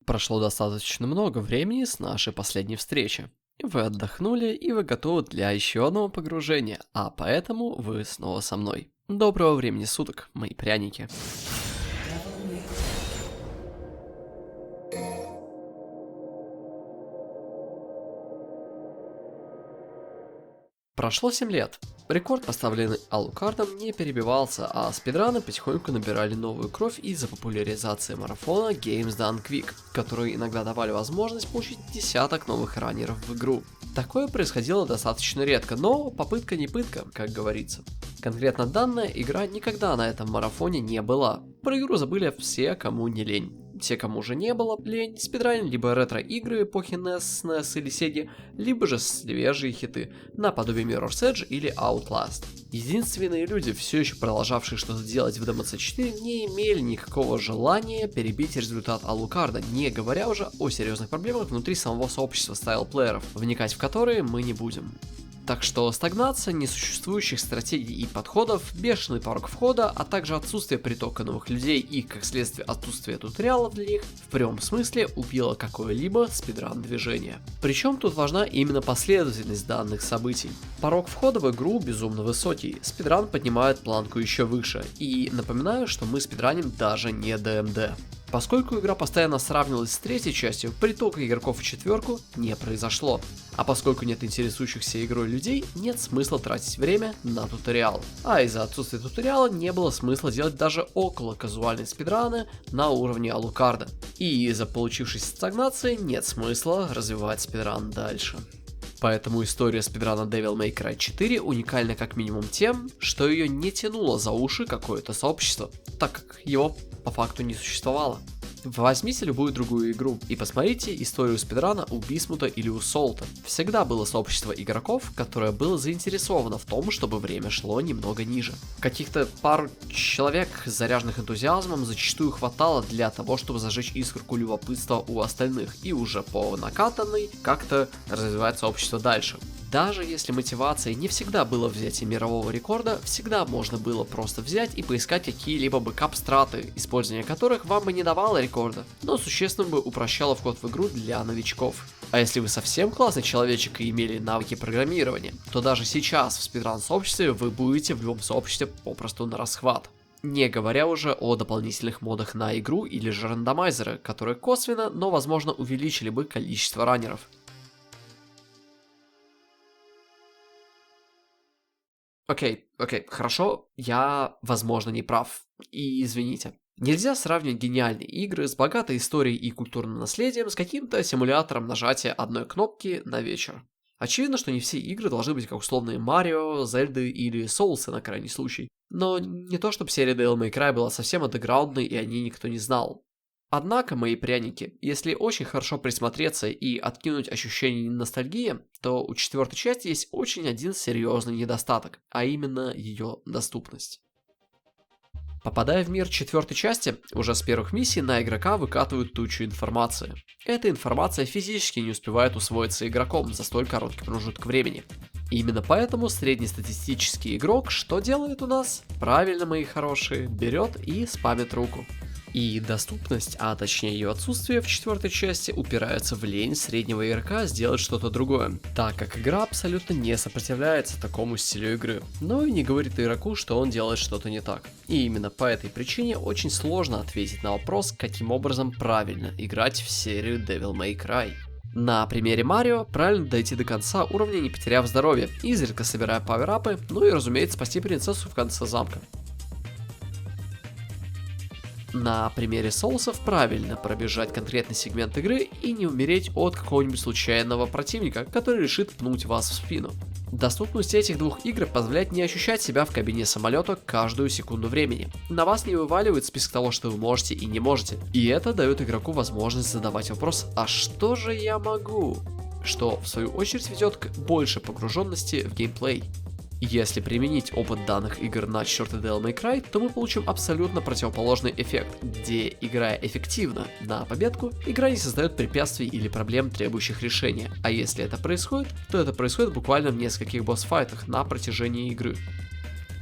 Прошло достаточно много времени с нашей последней встречи. Вы отдохнули и вы готовы для еще одного погружения, а поэтому вы снова со мной. Доброго времени суток, мои пряники. Прошло 7 лет. Рекорд, поставленный Алукардом, не перебивался, а спидраны потихоньку набирали новую кровь из-за популяризации марафона Games Done Quick, которые иногда давали возможность получить десяток новых раннеров в игру. Такое происходило достаточно редко, но попытка не пытка, как говорится. Конкретно данная игра никогда на этом марафоне не была. Про игру забыли все, кому не лень. Те, кому уже не было лень, спидранили либо ретро-игры эпохи NES, SNES или Sega, либо же свежие хиты, наподобие Mirror's Edge или Outlast. Единственные люди, все еще продолжавшие что-то делать в DMC 4, не имели никакого желания перебить результат Алукарда, не говоря уже о серьезных проблемах внутри самого сообщества стайл-плееров, вникать в которые мы не будем. Так что стагнация несуществующих стратегий и подходов, бешеный порог входа, а также отсутствие притока новых людей и, как следствие, отсутствие туториалов для них, в прямом смысле убило какое-либо спидран движение. Причем тут важна именно последовательность данных событий. Порог входа в игру безумно высокий, спидран поднимает планку еще выше, и напоминаю, что мы спидраним даже не ДМД. Поскольку игра постоянно сравнивалась с третьей частью, притока игроков в четверку не произошло. А поскольку нет интересующихся игрой людей, нет смысла тратить время на туториал. А из-за отсутствия туториала не было смысла делать даже около казуальные спидраны на уровне Алукарда. И из-за получившейся стагнации нет смысла развивать спидран дальше. Поэтому история спидрана Devil May Cry 4 уникальна как минимум тем, что ее не тянуло за уши какое-то сообщество, так как его по факту не существовало. Возьмите любую другую игру и посмотрите историю спидрана у Бисмута или у Солта. Всегда было сообщество игроков, которое было заинтересовано в том, чтобы время шло немного ниже. Каких-то пару человек, заряженных энтузиазмом, зачастую хватало для того, чтобы зажечь искорку любопытства у остальных и уже по накатанной как-то развивать сообщество дальше. Даже если мотивацией не всегда было взятие мирового рекорда, всегда можно было просто взять и поискать какие-либо бэкап-страты, использование которых вам бы не давало рекорда, но существенно бы упрощало вход в игру для новичков. А если вы совсем классный человечек и имели навыки программирования, то даже сейчас в спидран-сообществе вы будете в любом сообществе попросту на расхват. Не говоря уже о дополнительных модах на игру или же рандомайзеры, которые косвенно, но возможно увеличили бы количество раннеров. Окей, хорошо, я, возможно, не прав. И извините. Нельзя сравнивать гениальные игры с богатой историей и культурным наследием с каким-то симулятором нажатия одной кнопки на вечер. Очевидно, что не все игры должны быть как условные Марио, Зельды или Соулсы на крайний случай. Но не то, чтобы серия Devil May Cry была совсем андеграундной и о ней никто не знал. Однако, мои пряники, если очень хорошо присмотреться и откинуть ощущение ностальгии, то у четвертой части есть очень один серьезный недостаток, а именно ее доступность. Попадая в мир четвертой части, уже с первых миссий на игрока выкатывают тучу информации. Эта информация физически не успевает усвоиться игроком за столь короткий промежуток времени. И именно поэтому среднестатистический игрок что делает у нас? Правильно, мои хорошие, берет и спамит руку. И доступность, а точнее ее отсутствие в четвертой части упирается в лень среднего игрока сделать что-то другое, так как игра абсолютно не сопротивляется такому стилю игры, но и не говорит игроку, что он делает что-то не так. И именно по этой причине очень сложно ответить на вопрос, каким образом правильно играть в серию Devil May Cry. На примере Марио правильно дойти до конца уровня, не потеряв здоровье, изредка собирая пауэрапы, ну и разумеется спасти принцессу в конце замка. На примере соусов правильно пробежать конкретный сегмент игры и не умереть от какого-нибудь случайного противника, который решит пнуть вас в спину. Доступность этих двух игр позволяет не ощущать себя в кабине самолета каждую секунду времени. На вас не вываливает список того, что вы можете и не можете. И это дает игроку возможность задавать вопрос: а что же я могу? Что в свою очередь ведет к большей погруженности в геймплей. Если применить опыт данных игр на 4 Devil May Cry, то мы получим абсолютно противоположный эффект, где, играя эффективно на победку, игра не создает препятствий или проблем, требующих решения, а если это происходит, то это происходит буквально в нескольких босс-файтах на протяжении игры.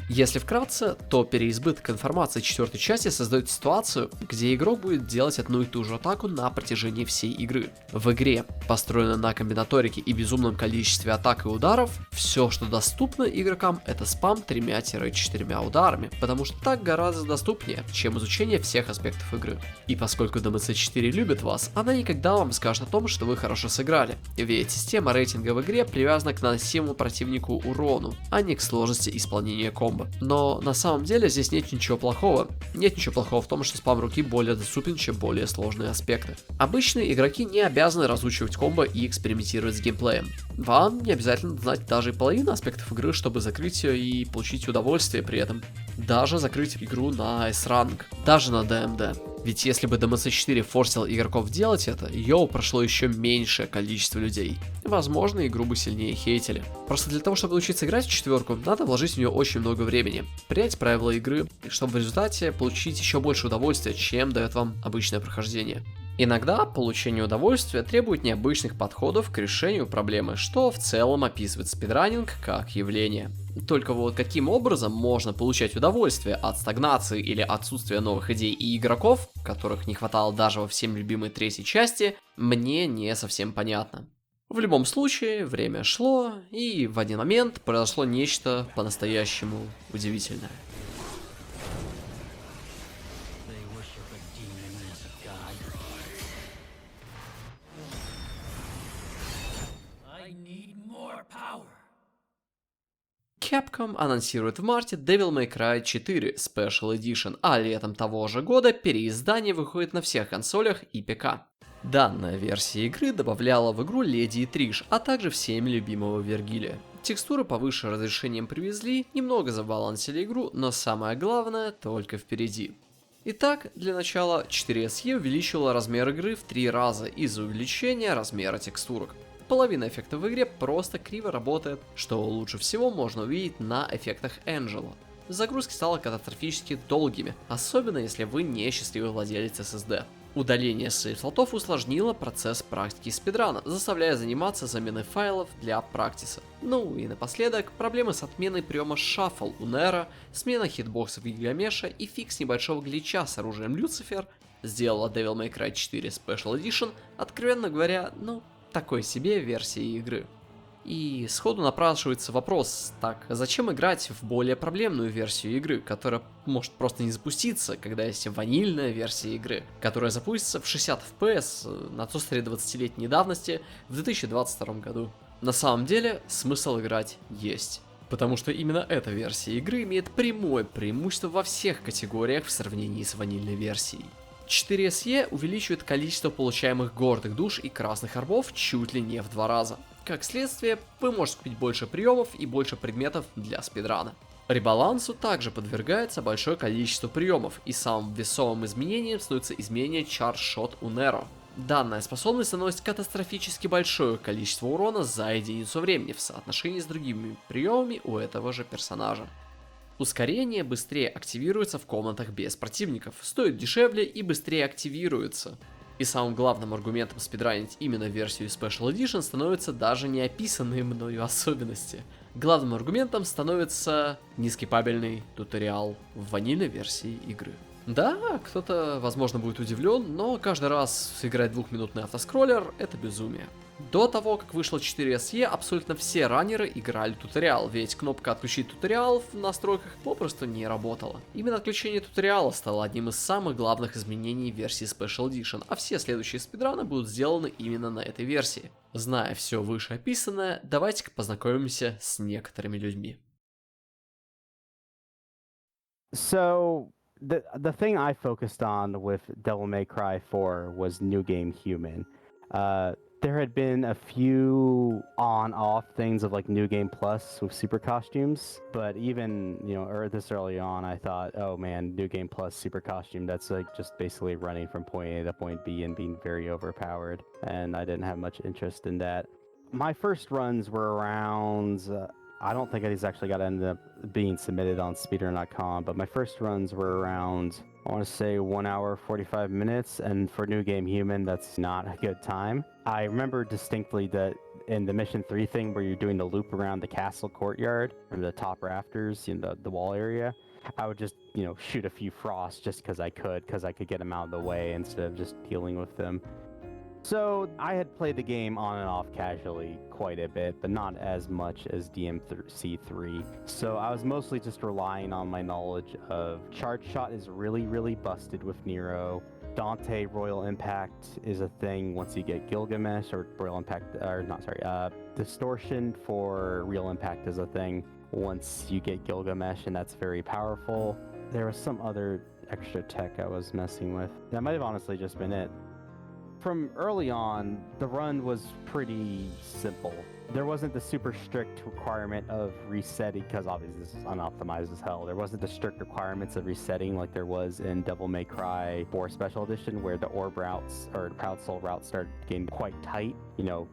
Если вкратце, то переизбыток информации четвертой части создает ситуацию, где игрок будет делать одну и ту же атаку на протяжении всей игры. В игре, построенной на комбинаторике и безумном количестве атак и ударов, все, что доступно игрокам, это спам 3-4 ударами, потому что так гораздо доступнее, чем изучение всех аспектов игры. И поскольку DMC4 любит вас, она никогда вам скажет о том, что вы хорошо сыграли, ведь система рейтинга в игре привязана к наносимому противнику урону, а не к сложности исполнения комбо. Но на самом деле здесь нет ничего плохого. Нет ничего плохого в том, что спам руки более доступен, чем более сложные аспекты. Обычные игроки не обязаны разучивать комбо и экспериментировать с геймплеем. Вам не обязательно знать даже и половину аспектов игры, чтобы закрыть ее и получить удовольствие при этом. Даже закрыть игру на S-ранг, даже на DMD. Ведь если бы DMC4 форсил игроков делать это, ее прошло еще меньшее количество людей. Возможно, игру бы сильнее хейтили. Просто для того, чтобы научиться играть в четверку, надо вложить в нее очень много времени, принять правила игры, чтобы в результате получить еще больше удовольствия, чем дает вам обычное прохождение. Иногда получение удовольствия требует необычных подходов к решению проблемы, что в целом описывает спидранинг как явление. Только вот каким образом можно получать удовольствие от стагнации или отсутствия новых идей и игроков, которых не хватало даже во всем любимой третьей части, мне не совсем понятно. В любом случае, время шло, и в один момент произошло нечто по-настоящему удивительное. Capcom анонсирует в марте Devil May Cry 4 Special Edition, а летом того же года переиздание выходит на всех консолях и ПК. Данная версия игры добавляла в игру Леди и Триш, а также всеми любимого Вергилия. Текстуры повыше разрешением привезли, немного забалансили игру, но самое главное только впереди. Итак, для начала 4SE увеличила размер игры в 3 раза из-за увеличения размера текстурок. Половина эффектов в игре просто криво работает, что лучше всего можно увидеть на эффектах Angela. Загрузки стали катастрофически долгими, особенно если вы не счастливый владелец SSD. Удаление сейв-слотов усложнило процесс практики спидрана, заставляя заниматься заменой файлов для практиса. Ну и напоследок, проблемы с отменой приема Shuffle у Nero, смена хитбоксов Гильгамеша и фикс небольшого глича с оружием Люцифер сделала Devil May Cry 4 Special Edition, откровенно говоря, такой себе версии игры. И сходу напрашивается вопрос, так, зачем играть в более проблемную версию игры, которая может просто не запуститься, когда есть ванильная версия игры, которая запустится в 60 FPS на тостере 20-летней давности в 2022 году. На самом деле, смысл играть есть. Потому что именно эта версия игры имеет прямое преимущество во всех категориях в сравнении с ванильной версией. 4SE увеличивает количество получаемых гордых душ и красных орбов чуть ли не в 2 раза. Как следствие, вы можете купить больше приемов и больше предметов для спидрана. Ребалансу также подвергается большое количество приемов, и самым весомым изменением становится изменение Charge Shot у Nero. Данная способность наносит катастрофически большое количество урона за единицу времени в соотношении с другими приемами у этого же персонажа. Ускорение быстрее активируется в комнатах без противников, стоит дешевле и быстрее активируется. И самым главным аргументом спидранить именно версию Special Edition становятся даже не описанные мною особенности. Главным аргументом становится нескипабельный туториал в ванильной версии игры. Да, кто-то, возможно, будет удивлен, но каждый раз сыграть двухминутный автоскроллер — это безумие. До того, как вышло 4SE, абсолютно все раннеры играли туториал, ведь кнопка «Отключить туториал» в настройках попросту не работала. Именно отключение туториала стало одним из самых главных изменений версии Special Edition, а все следующие спидраны будут сделаны именно на этой версии. Зная все вышеописанное, давайте-ка познакомимся с некоторыми людьми. So the thing I focused on with Devil May Cry 4 was New Game Human. There had been a few on-off things of like New Game Plus with super costumes, but even, this early on, I thought, oh man, New Game Plus super costume, that's like just basically running from point A to point B and being very overpowered, and I didn't have much interest in that. My first runs were around, I don't think these actually got ended up being submitted on speedrun.com, but my first runs were around, I want to say 1 hour 45 minutes, and for New Game Human, that's not a good time. I remember distinctly that in the Mission 3 thing where you're doing the loop around the castle courtyard or the top rafters in the wall area, I would just, shoot a few frosts just because I could get them out of the way instead of just dealing with them. So I had played the game on and off casually quite a bit, but not as much as DMC3. So I was mostly just relying on my knowledge of Charge Shot is really, really busted with Nero. Dante Royal Impact is a thing once you get Gilgamesh, or Royal Impact, or not, sorry, Distortion for Real Impact is a thing once you get Gilgamesh, and that's very powerful. There was some other extra tech I was messing with. That might have honestly just been it. From early on, the run was pretty simple. There wasn't the super strict requirement of resetting, because obviously this is unoptimized as hell. There wasn't the strict requirements of resetting like there was in Devil May Cry 4 Special Edition, where the orb routes, or Proud Soul routes, started getting quite tight.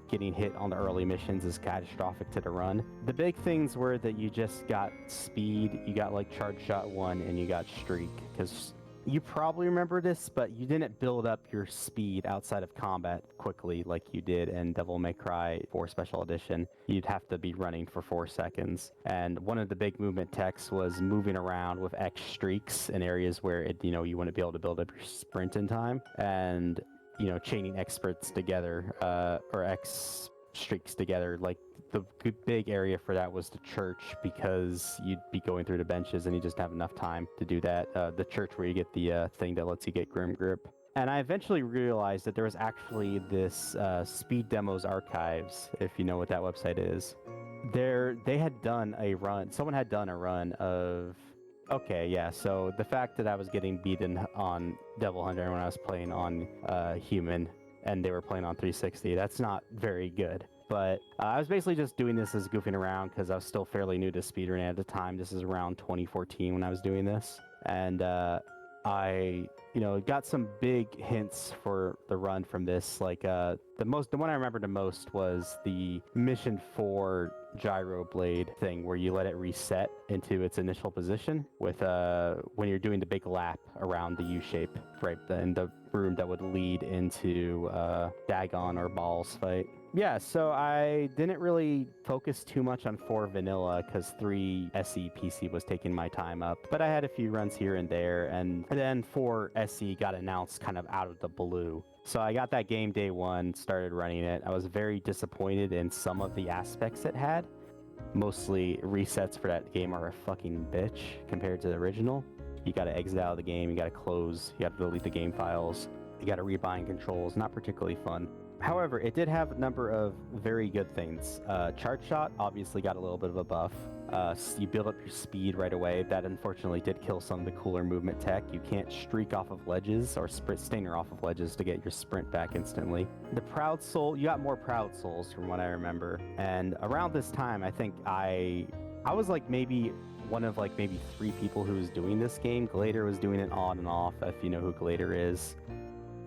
Getting hit on the early missions is catastrophic to the run. The big things were that you just got speed, you got like Charge Shot 1, and you got Streak, because you probably remember this, but you didn't build up your speed outside of combat quickly like you did in Devil May Cry 4 Special Edition. You'd have to be running for 4 seconds. And one of the big movement techs was moving around with X streaks in areas where you wouldn't be able to build up your sprint in time. And, chaining experts together, or X streaks together, like the big area for that was the church, because you'd be going through the benches and you just have enough time to do that. The church where you get the thing that lets you get Grim Grip. And I eventually realized that there was actually this Speed Demos Archives, if you know what that website is. They had done a run, someone had done a run of, okay, yeah, so the fact that I was getting beaten on Devil Hunter when I was playing on Human, and they were playing on 360, that's not very good. But I was basically just doing this as goofing around because I was still fairly new to speedrunning at the time. This is around 2014 when I was doing this. And I, got some big hints for the run from this. Like the one I remember the most was the Mission 4 gyro blade thing, where you let it reset into its initial position with when you're doing the big lap around the U shape, right in the room that would lead into Dagon or Baal's fight. Yeah, so I didn't really focus too much on 4 Vanilla because 3 SE PC was taking my time up, but I had a few runs here and there, and then 4 SE got announced kind of out of the blue. So I got that game day one, started running it. I was very disappointed in some of the aspects it had. Mostly resets for that game are a fucking bitch compared to the original. You gotta exit out of the game, you gotta close, you gotta delete the game files, you gotta rebind controls, not particularly fun. However, it did have a number of very good things. Charge Shot obviously got a little bit of a buff. You build up your speed right away. That unfortunately did kill some of the cooler movement tech. You can't streak off of ledges or stinger off of ledges to get your sprint back instantly. The Proud Soul, you got more Proud Souls from what I remember. And around this time, I think I was like maybe one of like maybe 3 people who was doing this game. Glader was doing it on and off, if you know who Glader is.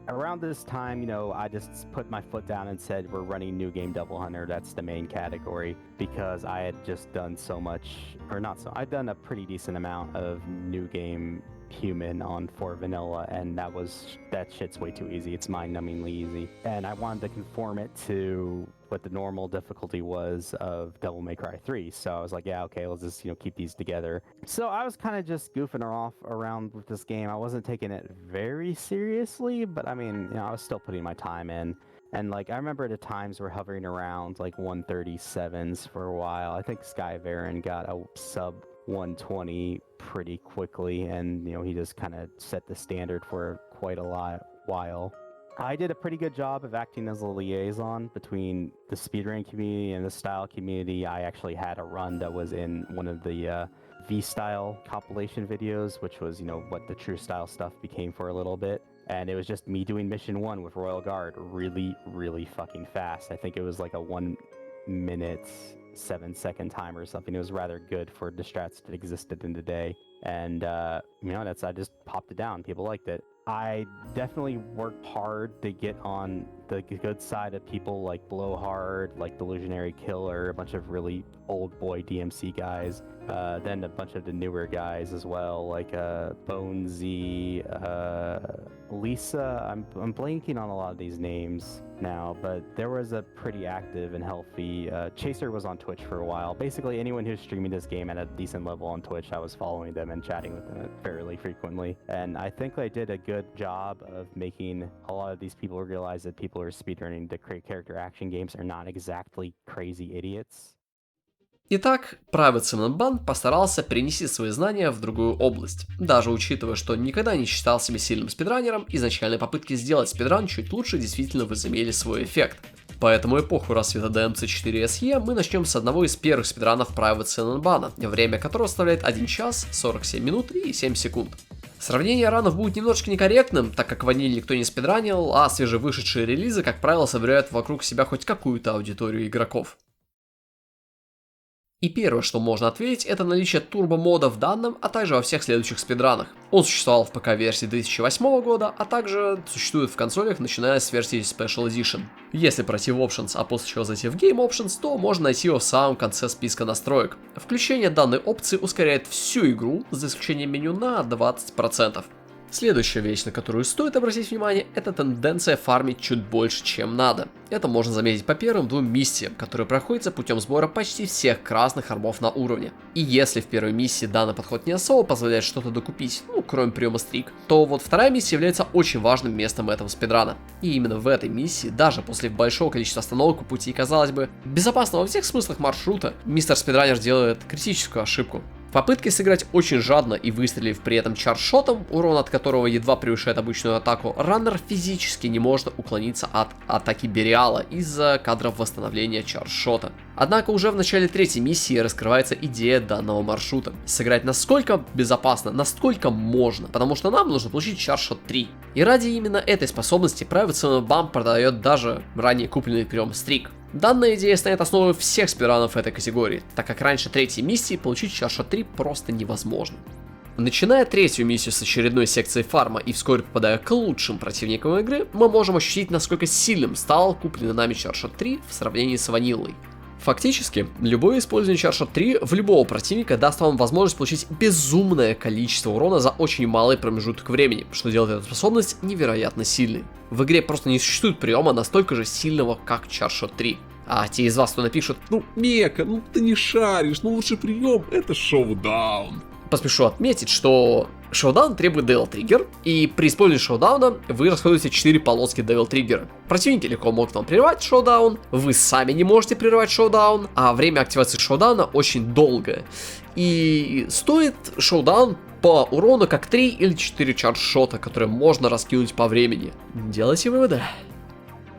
Around this time, I just put my foot down and said, we're running New Game Devil Hunter. That's the main category, because I had just done so much, or not so, I'd done a pretty decent amount of New Game Human on 4 Vanilla, and that shit's way too easy. It's mind-numbingly easy. And I wanted to conform it to what the normal difficulty was of Devil May Cry 3. So I was like, yeah, okay, let's just, keep these together. So I was kind of just goofing off around with this game. I wasn't taking it very seriously, but I mean, I was still putting my time in. And like, I remember the times we're hovering around like 137s for a while. I think Skyvarin got a sub 120 pretty quickly, and he just kind of set the standard for quite a while. I did a pretty good job of acting as a liaison between the speedrunning community and the style community. I actually had a run that was in one of the V-style compilation videos, which was, what the true style stuff became for a little bit. And it was just me doing mission 1 with Royal Guard really, really fucking fast. I think it was like a 1 minute 7-second time or something. It was rather good for the strats that existed in the day. And, I just popped it down. People liked it. I definitely worked hard to get on the good side of people like Blowhard, like Delusionary Killer, a bunch of really old boy DMC guys. Then a bunch of the newer guys as well, like Bonesy, Lisa. I'm blanking on a lot of these names now, but there was a pretty active and healthy Chaser was on Twitch for a while. Basically, anyone who's streaming this game at a decent level on Twitch, I was following them and chatting with them fairly frequently. And I think they did a good job of making a lot of these people realize that people who are speedrunning to create character action games are not exactly crazy idiots. Итак, Private Cement Band постарался перенести свои знания в другую область. Даже учитывая, что никогда не считал себя сильным спидранером, изначальные попытки сделать спидран чуть лучше действительно возымели свой эффект. Поэтому эпоху расцвета DMC4 SE мы начнем с одного из первых спидранов Private Cement Band, время которого составляет 1 час, 47 минут и 7 секунд. Сравнение ранов будет немножечко некорректным, так как ваниль никто не спидранил, а свежевышедшие релизы, как правило, собирают вокруг себя хоть какую-то аудиторию игроков. И первое, что можно ответить, это наличие турбо-мода в данном, а также во всех следующих спидранах. Он существовал в ПК-версии 2008 года, а также существует в консолях, начиная с версии Special Edition. Если пройти в Options, а после чего зайти в Game Options, то можно найти его в самом конце списка настроек. Включение данной опции ускоряет всю игру, за исключением меню, на 20%. Следующая вещь, на которую стоит обратить внимание, это тенденция фармить чуть больше, чем надо. Это можно заметить по первым 2 миссиям, которые проходятся путем сбора почти всех красных армов на уровне. И если в первой миссии данный подход не особо позволяет что-то докупить, кроме приема стрик, то вот вторая миссия является очень важным местом этого спидрана. И именно в этой миссии, даже после большого количества остановок по пути, казалось бы, безопасного во всех смыслах маршрута, мистер спидранер делает критическую ошибку. В попытке сыграть очень жадно и выстрелив при этом чаршотом, урон от которого едва превышает обычную атаку, раннер физически не может уклониться от атаки Бериала из-за кадров восстановления чаршота. Однако уже в начале 3-й миссии раскрывается идея данного маршрута. Сыграть насколько безопасно, насколько можно, потому что нам нужно получить чаршот 3. И ради именно этой способности Private Cement Band продает даже ранее купленный прием стрик. Данная идея станет основой всех спидранов этой категории, так как раньше 3-й миссии получить чаршот 3 просто невозможно. Начиная 3-ю миссию с очередной секции фарма и вскоре попадая к лучшим противникам игры, мы можем ощутить, насколько сильным стал купленный нами чаршот 3 в сравнении с ваниллой. Фактически, любое использование чаршот 3 в любого противника даст вам возможность получить безумное количество урона за очень малый промежуток времени, что делает эту способность невероятно сильной. В игре просто не существует приема настолько же сильного, как чаршот 3. А те из вас, кто напишет: Мека, ты не шаришь, лучший прием это шоудаун. Поспешу отметить, что шоудаун требует Devil Trigger, и при использовании шоудауна вы расходуете 4 полоски Devil Trigger. Противники легко могут вам прерывать шоудаун, вы сами не можете прерывать шоудаун, а время активации шоудауна очень долгое. И стоит шоудаун по урону как 3 или 4 чаршота, которые можно раскинуть по времени. Делайте выводы.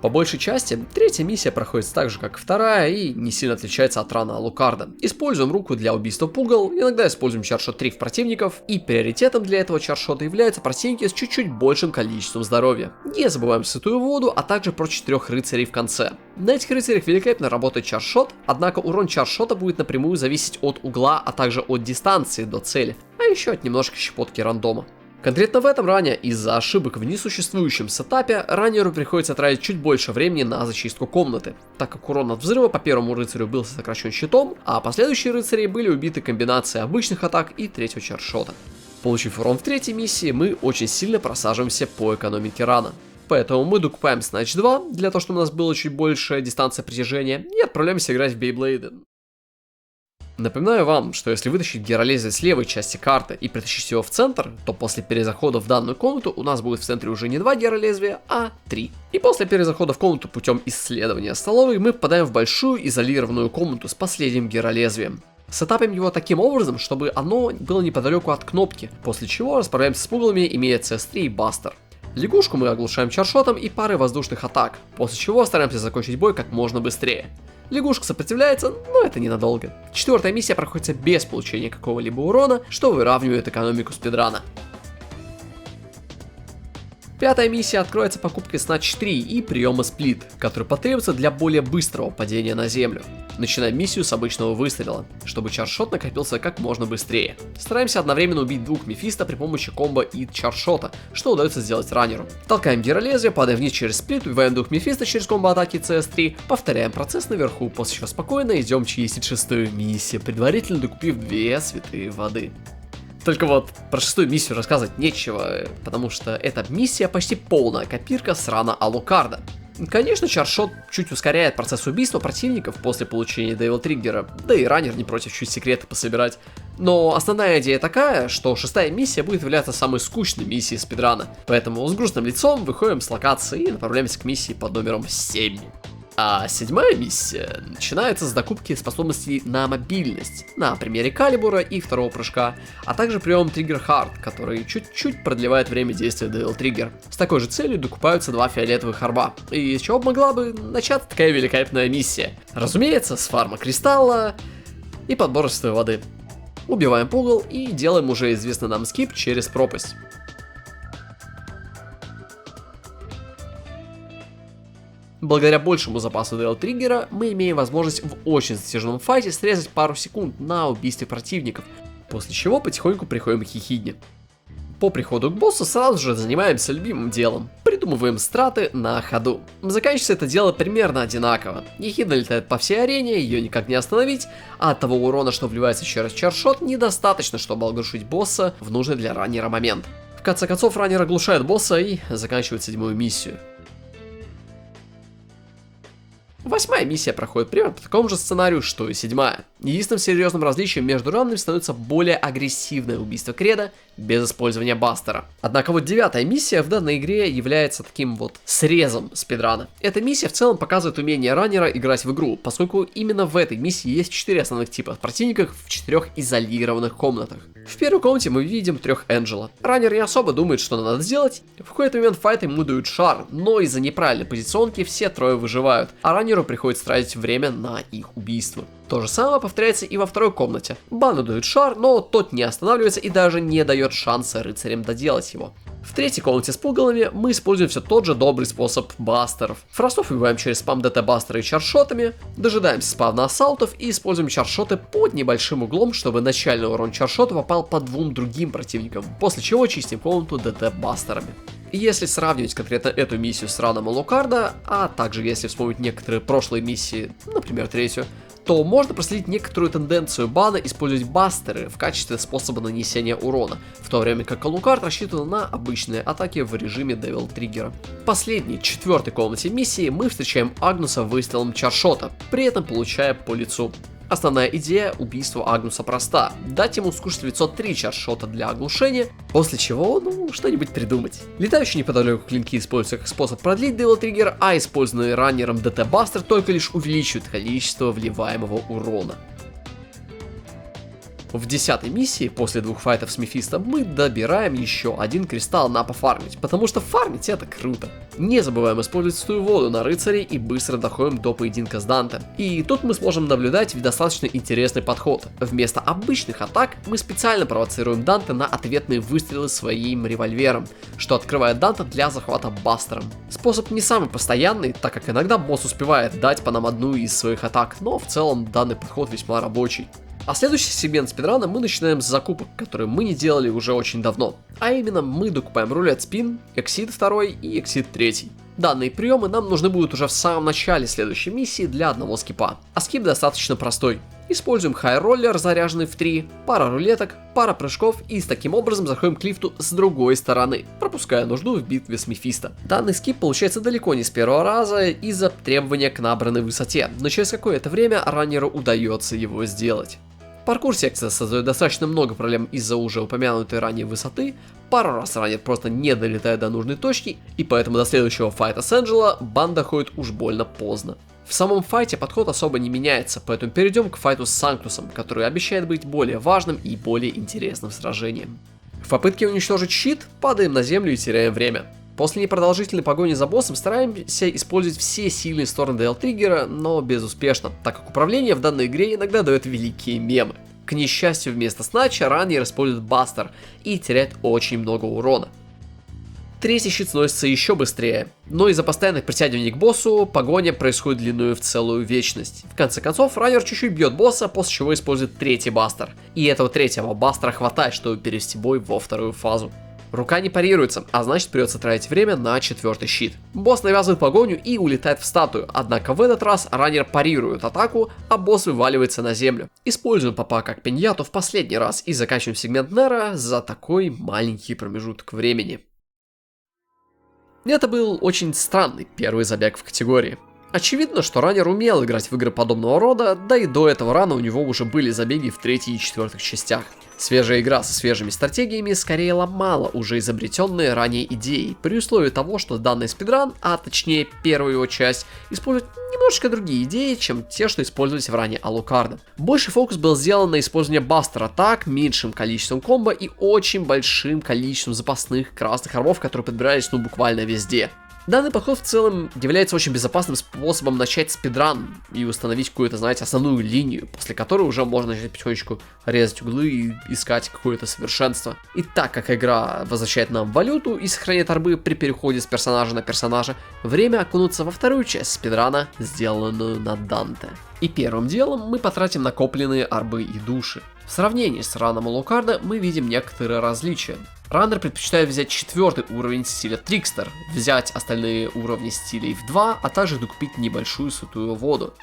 По большей части, 3-я миссия проходит так же, как и 2-я, и не сильно отличается от рана Алукарда. Используем руку для убийства пугал, иногда используем чаршот 3 в противников, и приоритетом для этого чаршота являются противники с чуть-чуть большим количеством здоровья. Не забываем святую воду, а также про 4 рыцарей в конце. На этих рыцарях великолепно работает чаршот, однако урон чаршота будет напрямую зависеть от угла, а также от дистанции до цели, а еще от немножко щепотки рандома. Конкретно в этом ране, из-за ошибок в несуществующем сетапе, раннеру приходится тратить чуть больше времени на зачистку комнаты, так как урон от взрыва по первому рыцарю был сокращен щитом, а последующие рыцари были убиты комбинацией обычных атак и 3-го чаршота. Получив урон в 3-й миссии, мы очень сильно просаживаемся по экономике рана. Поэтому мы докупаем Snatch 2, для того, чтобы у нас была чуть большая дистанция притяжения, и отправляемся играть в Beyblade. Напоминаю вам, что если вытащить геролезвие с левой части карты и притащить его в центр, то после перезахода в данную комнату у нас будет в центре уже не 2 геролезвия, а 3. И после перезахода в комнату путем исследования столовой мы попадаем в большую изолированную комнату с последним геролезвием. Сетапим его таким образом, чтобы оно было неподалеку от кнопки, после чего расправляемся с пугалами, имея CS3 и Бастер. Лягушку мы оглушаем чаршотом и парой воздушных атак, после чего стараемся закончить бой как можно быстрее. Лягушка сопротивляется, но это ненадолго. 4-я миссия проходится без получения какого-либо урона, что выравнивает экономику спидрана. Пятая миссия откроется покупкой Snatch 3 и приема Сплит, который потребуется для более быстрого падения на землю. Начинаем миссию с обычного выстрела, чтобы чаршот накопился как можно быстрее. Стараемся одновременно убить двух Мефисто при помощи комбо и чаршота, что удается сделать раннеру. Толкаем гиролезвие, падаем вниз через Сплит, убиваем двух Мефисто через комбо атаки CS3, повторяем процесс наверху, после чего спокойно идем чистить шестую миссию, предварительно докупив 2 святые воды. Только вот про шестую миссию рассказывать нечего, потому что эта миссия почти полная копирка срана Алукарда. Конечно, чаршот чуть ускоряет процесс убийства противников после получения Devil Trigger, да и раннер не против чуть секреты пособирать. Но основная идея такая, что шестая миссия будет являться самой скучной миссией спидрана, поэтому с грустным лицом выходим с локации и направляемся к миссии под номером 7. А седьмая миссия начинается с докупки способностей на мобильность, на примере калибура и второго прыжка, а также прием Trigger Hard, который чуть-чуть продлевает время действия Devil Trigger. С такой же целью докупаются 2 фиолетовых орба. И с чего могла бы начаться такая великолепная миссия? Разумеется, с фарма кристалла и подбора святой воды. Убиваем пугал и делаем уже известный нам скип через пропасть. Благодаря большему запасу Devil Trigger мы имеем возможность в очень затяжном файте срезать пару секунд на убийстве противников, после чего потихоньку приходим к Ехидне. По приходу к боссу сразу же занимаемся любимым делом, придумываем страты на ходу. Заканчивается это дело примерно одинаково. Ехидна летает по всей арене, ее никак не остановить, а от того урона, что вливается через чаршот, недостаточно, чтобы оглушить босса в нужный для раннера момент. В конце концов, раннер оглушает босса и заканчивает седьмую миссию. Восьмая миссия проходит примерно по такому же сценарию, что и седьмая. Единственным серьезным различием между ранами становится более агрессивное убийство Кредо без использования бастера. Однако вот девятая миссия в данной игре является таким вот срезом спидрана. Эта миссия в целом показывает умение раннера играть в игру, поскольку именно в этой миссии есть 4 основных типа противников в 4 изолированных комнатах. В первой комнате мы видим 3 Энджела. Раннер не особо думает, что надо сделать. В какой-то момент файта ему дают шар, но из-за неправильной позиционки все 3 выживают, а раннеру приходится тратить время на их убийство. То же самое повторяется и во второй комнате. Бану дают шар, но тот не останавливается и даже не дает шанса рыцарям доделать его. В третьей комнате с пугалами мы используем все тот же добрый способ бастеров. Фростов убиваем через спам ДТ бастера и чаршотами, дожидаемся спавна ассаутов и используем чаршоты под небольшим углом, чтобы начальный урон чаршота попал по 2 другим противникам, после чего чистим комнату ДТ бастерами. Если сравнивать конкретно эту миссию с раном Алукарда, а также если вспомнить некоторые прошлые миссии, например третью, то можно проследить некоторую тенденцию бана использовать бастеры в качестве способа нанесения урона, в то время как Алукард рассчитан на обычные атаки в режиме Devil Trigger. В последней, 4-й комнате миссии мы встречаем Агнуса выстрелом чаршота, при этом получая по лицу. Основная идея убийства Агнуса проста: дать ему скушать в лицо 3 чаршота для оглушения, после чего, что-нибудь придумать. Летающие неподалеку клинки используются как способ продлить Devil Trigger, а использованный раннером ДТ Бастер только лишь увеличивает количество вливаемого урона. В 10-й миссии, после 2 файтов с Мефисто, мы добираем еще 1 кристалл на пофармить, потому что фармить это круто. Не забываем использовать святую воду на рыцарей и быстро доходим до поединка с Данте. И тут мы сможем наблюдать достаточно интересный подход. Вместо обычных атак мы специально провоцируем Данте на ответные выстрелы своим револьвером, что открывает Данте для захвата бастером. Способ не самый постоянный, так как иногда босс успевает дать по нам одну из своих атак, но в целом данный подход весьма рабочий. А следующий сегмент спидрана мы начинаем с закупок, которые мы не делали уже очень давно. А именно мы докупаем рулет спин, эксид 2 и эксид 3. Данные приемы нам нужны будут уже в самом начале следующей миссии для одного скипа. А скип достаточно простой. Используем хай-роллер, заряженный в 3, пара рулеток, пара прыжков и таким образом заходим к лифту с другой стороны, пропуская нужду в битве с Мефисто. Данный скип получается далеко не с первого раза из-за требования к набранной высоте, но через какое-то время раннеру удается его сделать. Паркур секция создает достаточно много проблем из-за уже упомянутой ранее высоты, пару раз раннер просто не долетает до нужной точки, и поэтому до следующего файта с Энджело бан доходит уж больно поздно. В самом файте подход особо не меняется, поэтому перейдем к файту с Санктусом, который обещает быть более важным и более интересным сражением. В попытке уничтожить щит падаем на землю и теряем время. После непродолжительной погони за боссом стараемся использовать все сильные стороны Devil Trigger, но безуспешно, так как управление в данной игре иногда дает великие мемы. К несчастью, вместо снача раннер использует бастер и теряет очень много урона. третий щит сносится еще быстрее, но из-за постоянных притягиваний к боссу погоня происходит длиною в целую вечность. В конце концов, раннер чуть-чуть бьет босса, после чего использует третий бастер. И этого третьего бастера хватает, чтобы перевести бой во вторую фазу. Рука не парируется, а значит придется тратить время на четвертый щит. Босс навязывает погоню и улетает в статую, однако в этот раз раннер парирует атаку, а босс вываливается на землю. Используем Папа как пиньяту в последний раз и заканчиваем сегмент Нера за такой маленький промежуток времени. Это был очень странный первый забег в категории. Очевидно, что раннер умел играть в игры подобного рода, да и до этого рана у него уже были забеги в третьей и четвертых частях. Свежая игра со свежими стратегиями скорее ломала уже изобретенные ранее идеи, при условии того, что данный спидран, а точнее первую его часть, использует немножечко другие идеи, чем те, что использовались в ране Алукарда. Больше фокус был сделан на использование бастер атак, меньшим количеством комбо и очень большим количеством запасных красных орбов, которые подбирались буквально везде. Данный подход в целом является очень безопасным способом начать спидран и установить какую-то, знаете, основную линию, после которой уже можно начать потихонечку резать углы и искать какое-то совершенство. И так как игра возвращает нам валюту и сохраняет орбы при переходе с персонажа на персонажа, время окунуться во вторую часть спидрана, сделанную на Данте. И первым делом мы потратим накопленные орбы и души. В сравнении с раном Алукарда мы видим некоторые различия. Раннер предпочитает взять четвертый уровень стиля Трикстер, взять остальные уровни стилей в 2, а также докупить небольшую святую воду.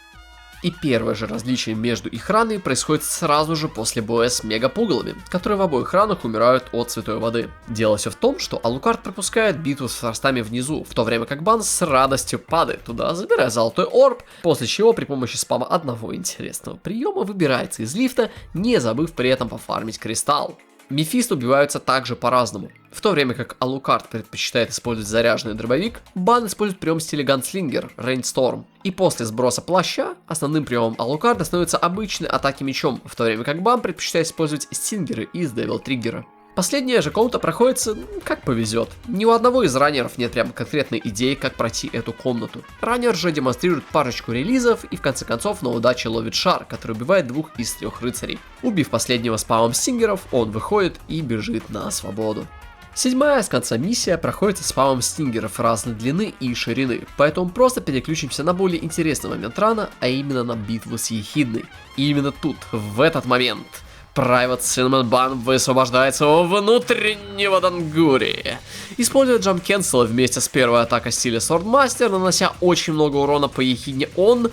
И первое же различие между их ранами происходит сразу же после боя с мегапугалами, которые в обоих ранах умирают от святой воды. Дело все в том, что Алукард пропускает битву с форстами внизу, в то время как Бан с радостью падает туда, забирая золотой орб, после чего при помощи спама одного интересного приема выбирается из лифта, не забыв при этом пофармить кристалл. Мефисто убиваются также по-разному. В то время как Алукард предпочитает использовать заряженный дробовик, Бан использует прием в стиле Ганслингер, Рейнсторм. И после сброса плаща, основным приемом Алукарда становятся обычные атаки мечом, в то время как Бан предпочитает использовать стингеры из Девил Триггера. Последняя же комната проходится как повезет. Ни у одного из раннеров нет прям конкретной идеи, как пройти эту комнату. Раннер же демонстрирует парочку релизов и в конце концов на удаче ловит шар, который убивает 2 из 3 рыцарей. Убив последнего спамом стингеров, он выходит и бежит на свободу. Седьмая с конца миссия проходит с спамом стингеров разной длины и ширины, поэтому просто переключимся на более интересный момент рана, а именно на битву с Ехидной. И именно тут, в этот момент, Private Cinnamon Bun высвобождается у внутреннего Дангури. Используя Jump Cancel вместе с первой атакой стиля Swordmaster, нанося очень много урона по Ехидне, он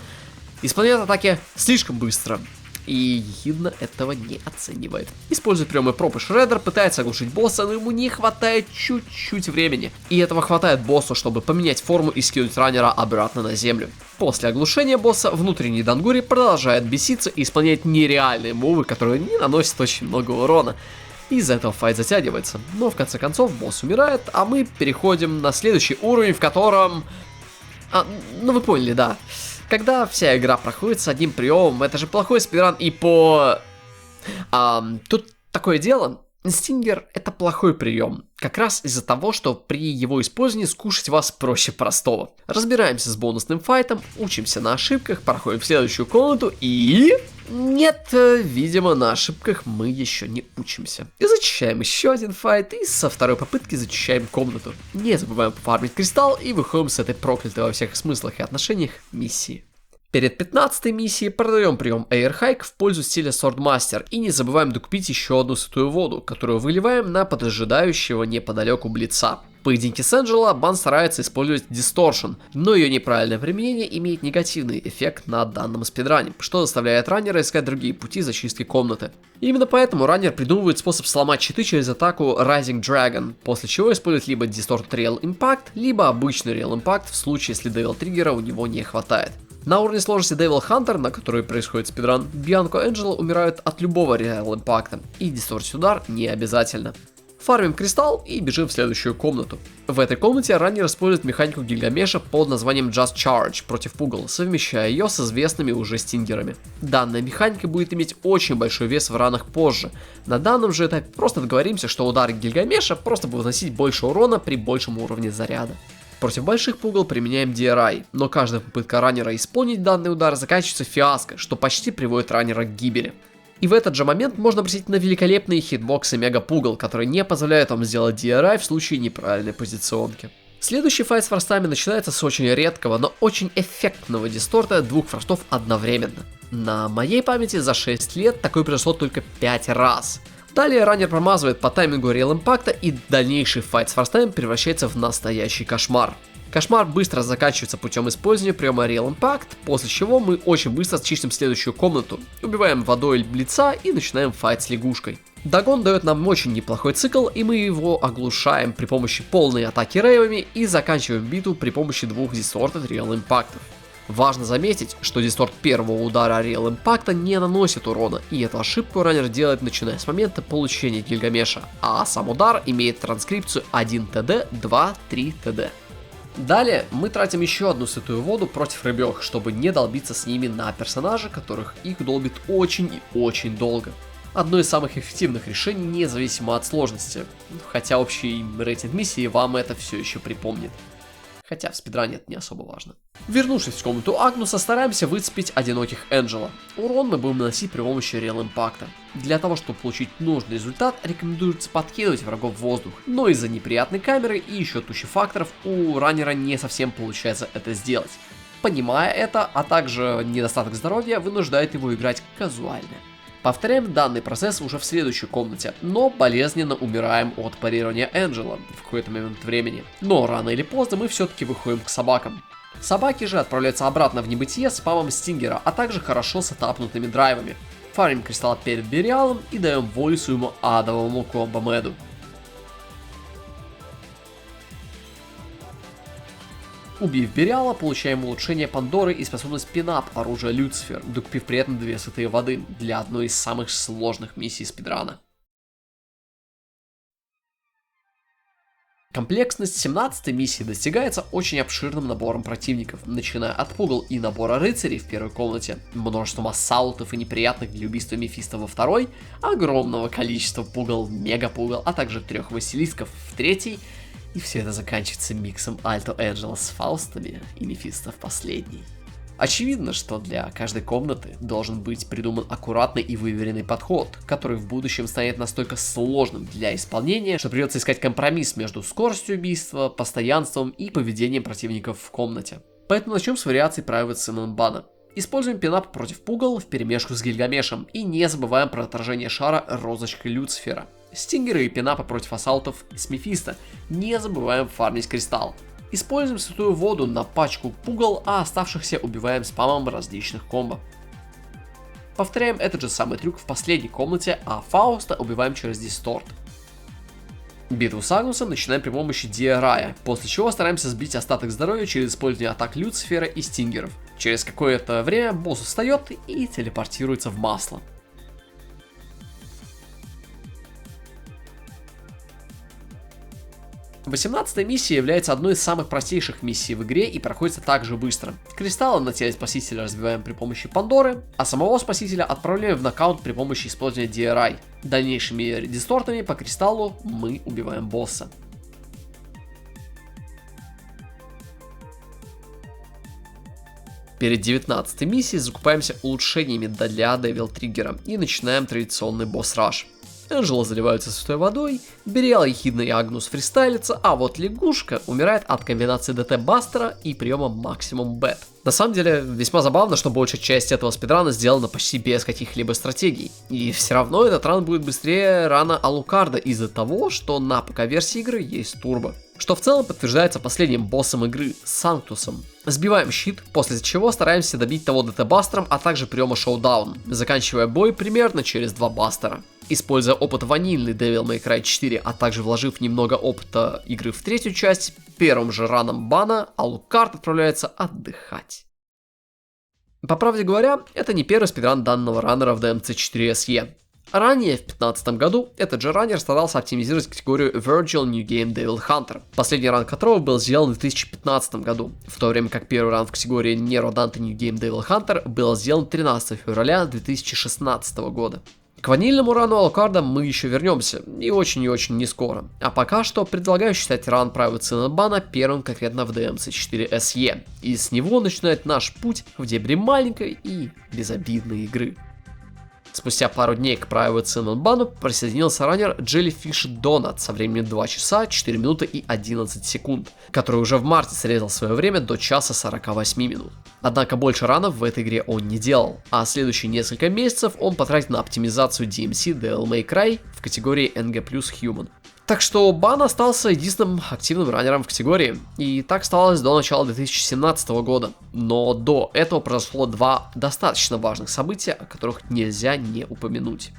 исполняет атаки слишком быстро. И Ехидна этого не оценивает. Использует приемы Проб и Шреддер, пытается оглушить босса, но ему не хватает чуть-чуть времени. И этого хватает боссу, чтобы поменять форму и скинуть раннера обратно на землю. После оглушения босса внутренний Дангури продолжает беситься и исполняет нереальные мувы, которые не наносят очень много урона. Из-за этого файт затягивается. Но в конце концов босс умирает, а мы переходим на следующий уровень, в котором... ну вы поняли, да. Когда вся игра проходит с одним приемом, это же плохой спидран и по... тут такое дело, стингер это плохой прием, как раз из-за того, что при его использовании скушать вас проще простого. Разбираемся с бонусным файтом, учимся на ошибках, проходим в следующую комнату и... Нет, видимо, на ошибках мы еще не учимся. И зачищаем еще один файт, и со второй попытки зачищаем комнату. Не забываем пофармить кристалл и выходим с этой проклятой во всех смыслах и отношениях миссии. Перед 15-й миссией продаем прием Air Hike в пользу стиля Swordmaster и не забываем докупить еще одну святую воду, которую выливаем на поджидающего неподалеку Блица. В поединке с Энджело Бан старается использовать Distortion, но ее неправильное применение имеет негативный эффект на данном спидране, что заставляет раннера искать другие пути зачистки комнаты. Именно поэтому раннер придумывает способ сломать читы через атаку Rising Dragon, после чего использует либо Distort Real Impact, либо обычный Real Impact в случае, если Devil Триггера у него не хватает. На уровне сложности Devil Hunter, на который происходит спидран, Бьянко и Энджело умирают от любого Real Impact, и Distortion удар не обязательно. Фармим кристалл и бежим в следующую комнату. В этой комнате раннер использует механику Гильгамеша под названием Just Charge против пугал, совмещая ее с известными уже стингерами. Данная механика будет иметь очень большой вес в ранах позже. На данном же этапе просто договоримся, что удары Гильгамеша просто будут наносить больше урона при большем уровне заряда. Против больших пугал применяем DRI, но каждая попытка раннера исполнить данный удар заканчивается фиаско, что почти приводит раннера к гибели. И в этот же момент можно обратить на великолепные хитбоксы Мега Пугл, которые не позволяют вам сделать DRI в случае неправильной позиционки. Следующий файт с фростами начинается с очень редкого, но очень эффектного дисторта двух фростов одновременно. На моей памяти за 6 лет такое произошло только 5 раз. Далее раннер промазывает по таймингу Real Impact, и дальнейший файт с фростами превращается в настоящий кошмар. Кошмар быстро заканчивается путем использования приема Real Impact, после чего мы очень быстро чистим следующую комнату, убиваем водой блица и начинаем файт с лягушкой. Дагон дает нам очень неплохой цикл, и мы его оглушаем при помощи полной атаки рейвами и заканчиваем битву при помощи двух дистортов Real Impact. Важно заметить, что дисторт первого удара Real Impact не наносит урона, и эту ошибку раннер делает начиная с момента получения Гильгамеша, а сам удар имеет транскрипцию 1 ТД, 2, 3 ТД. Далее мы тратим еще одну святую воду против рыбёх, чтобы не долбиться с ними на персонажа, которых их долбит очень и очень долго. Одно из самых эффективных решений независимо от сложности, хотя общий рейтинг миссии вам это все еще припомнит. Хотя в спидране это не особо важно. Вернувшись в комнату Агнуса, стараемся выцепить одиноких Энджела. Урон мы будем наносить при помощи Real Impact. Для того, чтобы получить нужный результат, рекомендуется подкидывать врагов в воздух. Но из-за неприятной камеры и еще тучи факторов у раннера не совсем получается это сделать. Понимая это, а также недостаток здоровья вынуждает его играть казуально. Повторяем данный процесс уже в следующей комнате, но болезненно умираем от парирования Энджела в какой-то момент времени. Но рано или поздно мы все-таки выходим к собакам. Собаки же отправляются обратно в небытие с спамом Стингера, а также хорошо сетапнутыми драйвами. Фармим кристалл перед Бериалом и даем волю своему адовому комбо Мэду. Убив Бериала, получаем улучшение Пандоры и способность пинап оружия Люцифер, докупив при этом 2 святые воды для одной из самых сложных миссий спидрана. Комплексность 17-й миссии достигается очень обширным набором противников, начиная от пугал и набора рыцарей в первой комнате, множеством ассаутов и неприятных для убийства Мефисто во второй, огромного количества пугал, мега-пугал, а также 3 василисков в третьей, и все это заканчивается миксом Альто Энджела с Фаустами и Мефисто в последней. Очевидно, что для каждой комнаты должен быть придуман аккуратный и выверенный подход, который в будущем станет настолько сложным для исполнения, что придется искать компромисс между скоростью убийства, постоянством и поведением противников в комнате. Поэтому начнем с вариаций правил Синанбана. Используем пинап против пугал вперемешку с Гильгамешем и не забываем про отражение шара розочкой Люцифера. Стингеры и пинапы против ассаутов с Мефисто, не забываем фармить кристалл. Используем святую воду на пачку пугал, а оставшихся убиваем спамом различных комбо. Повторяем этот же самый трюк в последней комнате, а Фауста убиваем через дисторт. Битву с Агнусом начинаем при помощи DRI, после чего стараемся сбить остаток здоровья через использование атак Люцифера и Стингеров. Через какое-то время босс устает и телепортируется в масло. — 18-я миссия является одной из самых простейших миссий в игре и проходится также быстро. Кристаллы на теле спасителя разбиваем при помощи Пандоры, а самого спасителя отправляем в нокаут при помощи использования DRI. Дальнейшими дистортами по кристаллу мы убиваем босса. Перед 19-й миссией закупаемся улучшениями для Devil Триггера и начинаем традиционный босс-раш. Энджела заливаются святой водой, Бериал, Ехидна и Агнус фристайлится, а вот лягушка умирает от комбинации ДТ-бастера и приема максимум бет. На самом деле, весьма забавно, что большая часть этого спидрана сделана почти без каких-либо стратегий. И все равно этот ран будет быстрее рана Алукарда из-за того, что на ПК-версии игры есть турбо. Что в целом подтверждается последним боссом игры, Санктусом. Сбиваем щит, после чего стараемся добить того ДТ-бастером, а также приема шоудаун, заканчивая бой примерно через 2 бастера. Используя опыт ванильный Devil May Cry 4, а также вложив немного опыта игры в третью часть, первым же раном бана Алукард отправляется отдыхать. По правде говоря, это не первый спидран данного раннера в DMC4 SE. Ранее, в 2015 году, этот же раннер старался оптимизировать категорию Virtual New Game Devil Hunter, последний ран которого был сделан в 2015 году, в то время как первый ран в категории Nero Dante New Game Devil Hunter был сделан 13 февраля 2016 года. К ванильному рану Алукарда мы еще вернемся, и очень не скоро. А пока что предлагаю считать ран Private Синанбана первым конкретно в DMC4 SE, и с него начинает наш путь в дебри маленькой и безобидной игры. Спустя пару дней к Private Cement Ban'у присоединился раннер Jellyfish Donut со временем 2 часа 4 минуты и 11 секунд, который уже в марте срезал свое время до часа 48 минут. Однако больше ранов в этой игре он не делал, а следующие несколько месяцев он потратил на оптимизацию DMC Devil May Cry в категории NG+ Human. Так что Бан остался единственным активным раннером в категории, и так осталось до начала 2017 года. Но до этого произошло два достаточно важных события, о которых нельзя не упомянуть.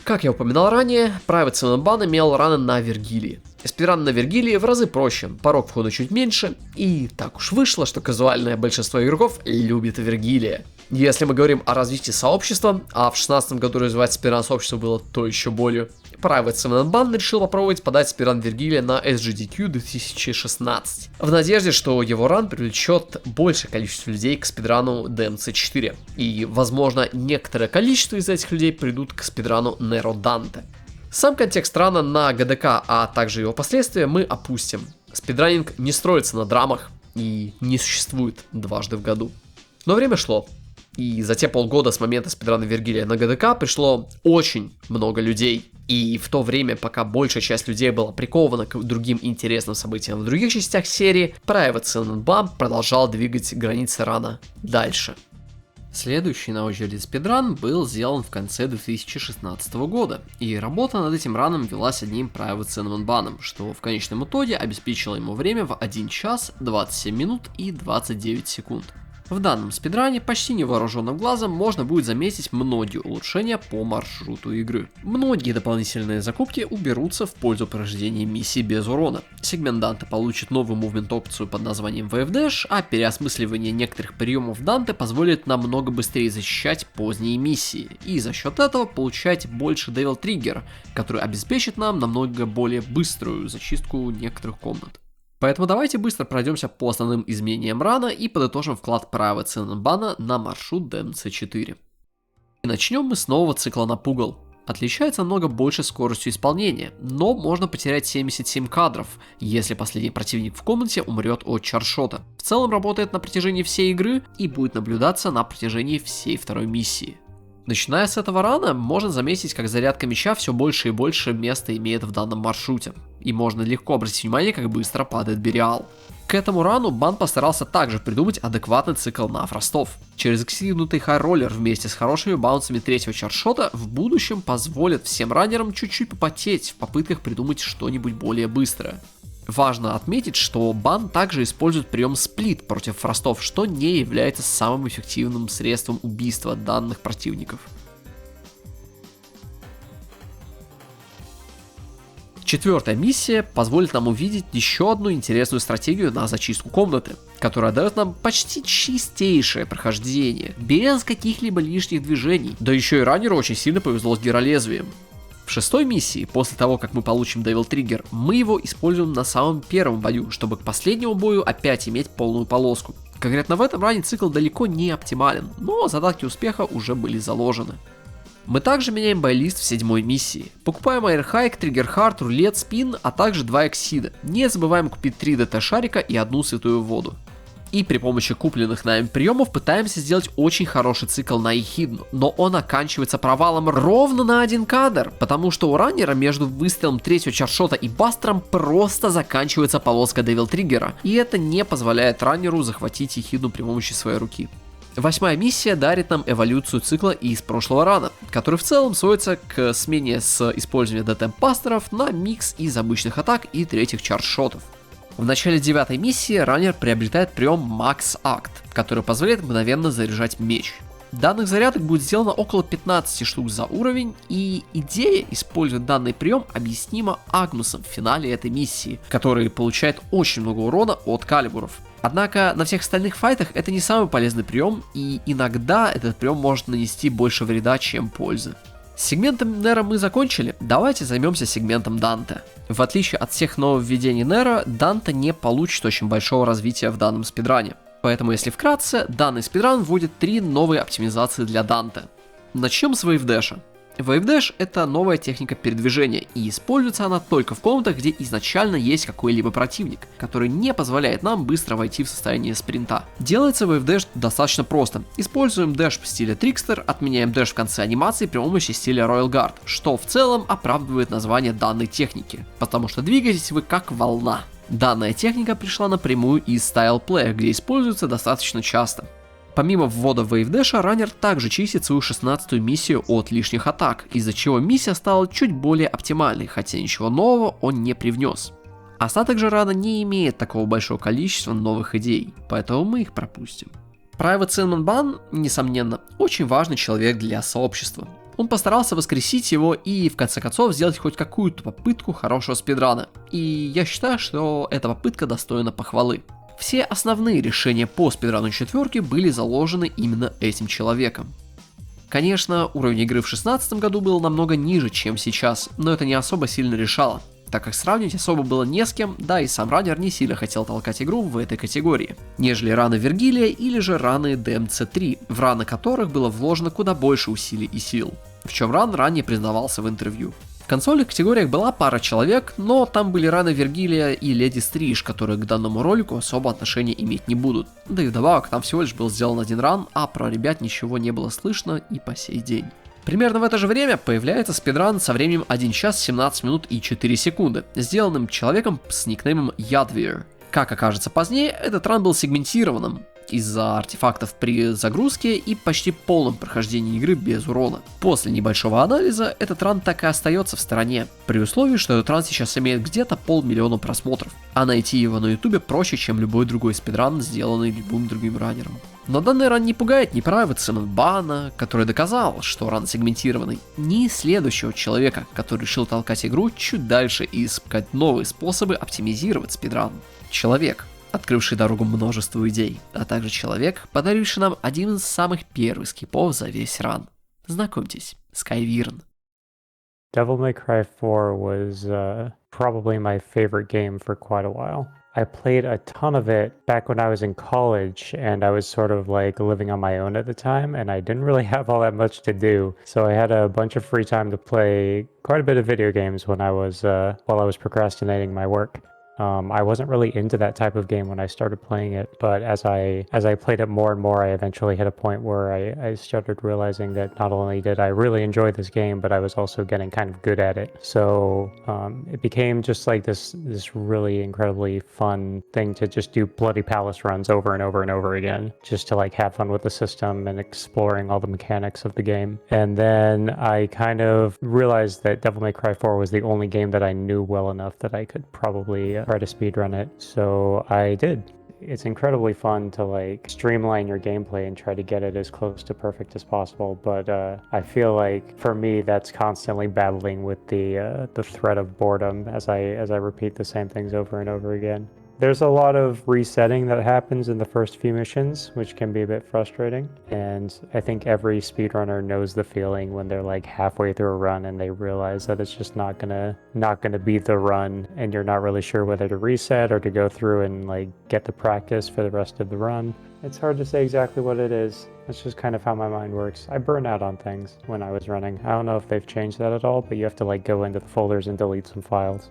Как я упоминал ранее, Private Cement Ban имел раны на Вергилии. Спидран на Вергилии в разы проще, порог входа чуть меньше, и так уж вышло, что казуальное большинство игроков любит Вергилия. Если мы говорим о развитии сообщества, а в 2016 году развивать спидран сообщества было то еще болью, Private Cement Ban решил попробовать подать спидран Вергилия на SGDQ 2016, в надежде, что его ран привлечет большее количество людей к спидрану DMC4, и, возможно, некоторое количество из этих людей придут к спидрану Nero Dante. Сам контекст рана на ГДК, а также его последствия мы опустим. Спидранинг не строится на драмах и не существует дважды в году. Но время шло, и за те полгода с момента спидрана Вергилия на ГДК пришло очень много людей. И в то время, пока большая часть людей была прикована к другим интересным событиям в других частях серии, Private Cement Ban продолжал двигать границы рана дальше. Следующий на очереди спидран был сделан в конце 2016 года, и работа над этим раном велась одним Private Cement Ban'ом, что в конечном итоге обеспечило ему время в 1 час 27 минут и 29 секунд. В данном спидране почти невооруженным глазом можно будет заметить многие улучшения по маршруту игры. Многие дополнительные закупки уберутся в пользу прохождения миссий без урона. Сегмент Данте получит новую мувмент опцию под названием Wave Dash, а переосмысливание некоторых приемов Данте позволит намного быстрее защищать поздние миссии, и за счет этого получать больше Devil Trigger, который обеспечит нам намного более быструю зачистку некоторых комнат. Поэтому давайте быстро пройдемся по основным изменениям рана и подытожим вклад Private Cement Ban на маршрут DMC4. И начнем мы с нового цикла на пугал. Отличается намного больше скоростью исполнения, но можно потерять 77 кадров, если последний противник в комнате умрет от чаршота. В целом работает на протяжении всей игры и будет наблюдаться на протяжении всей второй миссии. Начиная с этого рана, можно заметить, как зарядка меча все больше и больше места имеет в данном маршруте, и можно легко обратить внимание, как быстро падает Бериал. К этому рану Бан постарался также придумать адекватный цикл на фростов. Через эксиднутый хайроллер вместе с хорошими баунсами третьего чаршота в будущем позволит всем раннерам чуть-чуть попотеть в попытках придумать что-нибудь более быстрое. Важно отметить, что Бан также использует прием сплит против фростов, что не является самым эффективным средством убийства данных противников. Четвертая миссия позволит нам увидеть еще одну интересную стратегию на зачистку комнаты, которая дает нам почти чистейшее прохождение, без каких-либо лишних движений. Да еще и раннеру очень сильно повезло с гиролезвием. В шестой миссии, после того, как мы получим Devil Trigger, мы его используем на самом первом бою, чтобы к последнему бою опять иметь полную полоску. Конкретно в этом ране цикл далеко не оптимален, но задатки успеха уже были заложены. Мы также меняем байлист в седьмой миссии. Покупаем Airhike, Trigger Heart, Рулет, Спин, а также 2 Эксида. Не забываем купить 3 ДТ шарика и 1 святую воду. И при помощи купленных нами приемов пытаемся сделать очень хороший цикл на Ехидну, но он оканчивается провалом ровно на 1 кадр, потому что у раннера между выстрелом третьего чаршота и бастером просто заканчивается полоска Devil Триггера, и это не позволяет раннеру захватить Ехидну при помощи своей руки. Восьмая миссия дарит нам эволюцию цикла из прошлого рана, который в целом сводится к смене с использованием ДТ-бастеров на микс из обычных атак и третьих чаршотов. В начале 9-й миссии раннер приобретает прием Max Act, который позволяет мгновенно заряжать меч. Данных зарядок будет сделано около 15 штук за уровень, и идея использовать данный прием объяснима Агнусом в финале этой миссии, который получает очень много урона от калибуров. Однако на всех остальных файтах это не самый полезный прием, и иногда этот прием может нанести больше вреда, чем пользы. С сегментом Нера мы закончили, давайте займемся сегментом Данте. В отличие от всех нововведений Нера, Данте не получит очень большого развития в данном спидране. Поэтому, если вкратце, данный спидран вводит 3 новые оптимизации для Данте. Начнем с Wave Dash. Wave Dash — это новая техника передвижения, и используется она только в комнатах, где изначально есть какой-либо противник, который не позволяет нам быстро войти в состояние спринта. Делается Wave Dash достаточно просто. Используем Dash в стиле Trickster, отменяем Dash в конце анимации при помощи стиля Royal Guard, что в целом оправдывает название данной техники, потому что двигаетесь вы как волна. Данная техника пришла напрямую из Style Play, где используется достаточно часто. Помимо ввода Wave Dash, раннер также чистит свою 16-ю миссию от лишних атак, из-за чего миссия стала чуть более оптимальной, хотя ничего нового он не привнес. Остаток же рана не имеет такого большого количества новых идей, поэтому мы их пропустим. Private Cinnamon Bun, несомненно, очень важный человек для сообщества. Он постарался воскресить его и в конце концов сделать хоть какую-то попытку хорошего спидрана, и я считаю, что эта попытка достойна похвалы. Все основные решения по спидрану четверки были заложены именно этим человеком. Конечно, уровень игры в 2016 году был намного ниже, чем сейчас, но это не особо сильно решало, так как сравнивать особо было не с кем, да и сам раннер не сильно хотел толкать игру в этой категории, нежели раны Вергилия или же раны DMC3, в раны которых было вложено куда больше усилий и сил, в чем Ран ранее признавался в интервью. В консольных категориях была пара человек, но там были раны Вергилия и Леди Стриж, которые к данному ролику особо отношения иметь не будут. Да и вдобавок там всего лишь был сделан один ран, а про ребят ничего не было слышно и по сей день. Примерно в это же время появляется спидран со временем 1 час 17 минут и 4 секунды, сделанным человеком с никнеймом Yadvir. Как окажется позднее, этот ран был сегментированным из-за артефактов при загрузке и почти полном прохождении игры без урона. После небольшого анализа этот ран так и остается в стороне, при условии, что этот ран сейчас имеет где-то 500 000 просмотров, а найти его на ютубе проще, чем любой другой спидран, сделанный любым другим раннером. Но данный ран не пугает ни Private Cinnamon Bun, который доказал, что ран сегментированный, ни следующего человека, который решил толкать игру чуть дальше и искать новые способы оптимизировать спидран. Человек, открывший дорогу множеству идей, а также человек, подаривший нам один из самых первых скипов за весь ран. Знакомьтесь, Skyvern. Devil May Cry 4 was probably my favorite game for quite a while. I played a ton of it back when I was in college, and I was sort of like living on my own at the time, and I didn't really have all that much to do. So I had a bunch of free time to play quite a bit of video games when I was while I was procrastinating my work. I wasn't really into that type of game when I started playing it, but as I played it more and more, I eventually hit a point where I started realizing that not only did I really enjoy this game, but I was also getting kind of good at it. So it became just like this really incredibly fun thing to just do bloody palace runs over and over and over again, just to like have fun with the system and exploring all the mechanics of the game. And then I kind of realized that Devil May Cry 4 was the only game that I knew well enough that I could probably try to speedrun it, so I did. It's incredibly fun to like streamline your gameplay and try to get it as close to perfect as possible, but I feel like for me that's constantly battling with the threat of boredom as I repeat the same things over and over again. There's a lot of resetting that happens in the first few missions, which can be a bit frustrating. And I think every speedrunner knows the feeling when they're like halfway through a run and they realize that it's just not gonna be the run, and you're not really sure whether to reset or to go through and like get the practice for the rest of the run. It's hard to say exactly what it is. That's just kind of how my mind works. I burn out on things when I was running. I don't know if they've changed that at all, but you have to like go into the folders and delete some files.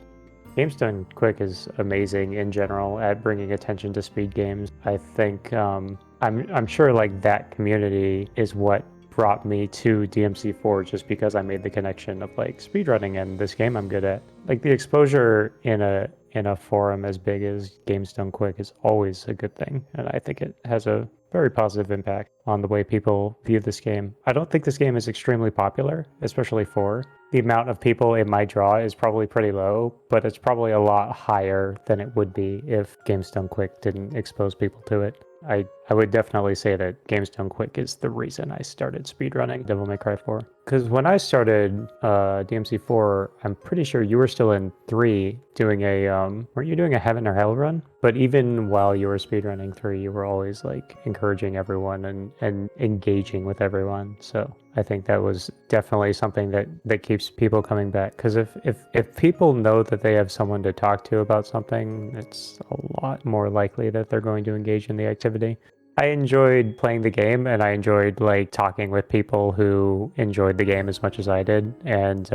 Games Done Quick is amazing in general at bringing attention to speed games. I think I'm sure like that community is what brought me to DMC4, just because I made the connection of like speedrunning and this game I'm good at. Like the exposure in a forum as big as Games Done Quick is always a good thing, and I think it has a very positive impact on the way people view this game. I don't think this game is extremely popular, especially 4. The amount of people it might draw is probably pretty low, but it's probably a lot higher than it would be if Games Done Quick didn't expose people to it. I would definitely say that Games Done Quick is the reason I started speedrunning Devil May Cry 4. Because when I started DMC4, I'm pretty sure you were still in 3 doing a, weren't you doing a Heaven or Hell run? But even while you were speedrunning 3, you were always like encouraging everyone and engaging with everyone. So I think that was definitely something that keeps people coming back. Because if people know that they have someone to talk to about something, it's a lot more likely that they're going to engage in the activity. I enjoyed playing the game, and I enjoyed like talking with people who enjoyed the game as much as I did, and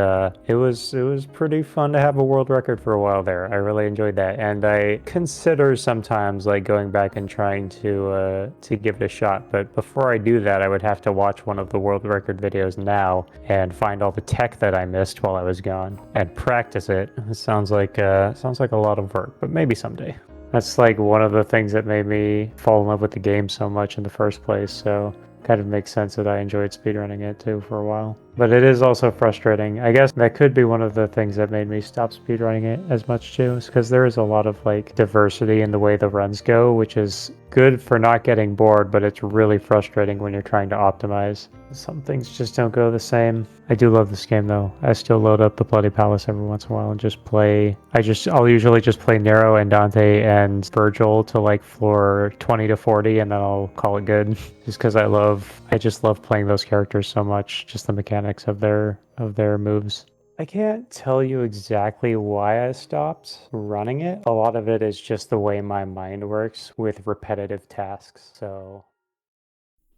it was pretty fun to have a world record for a while there. I really enjoyed that, and I consider sometimes like going back and trying to give it a shot. But before I do that, I would have to watch one of the world record videos now and find all the tech that I missed while I was gone and practice it. It sounds like a lot of work, but maybe someday. That's like one of the things that made me fall in love with the game so much in the first place, so kind of makes sense that I enjoyed speedrunning it too for a while. But it is also frustrating. I guess that could be one of the things that made me stop speedrunning it as much too, is because there is a lot of like diversity in the way the runs go, which is good for not getting bored, but it's really frustrating when you're trying to optimize. Some things just don't go the same. I do love this game though. I still load up the Bloody Palace every once in a while and just play. I'll usually just play Nero and Dante and Virgil to like floor 20 to 40 and then I'll call it good. Just because I just love playing those characters so much, just the mechanics of their moves. I can't tell you exactly why I stopped running it. A lot of it is just the way my mind works with repetitive tasks, so...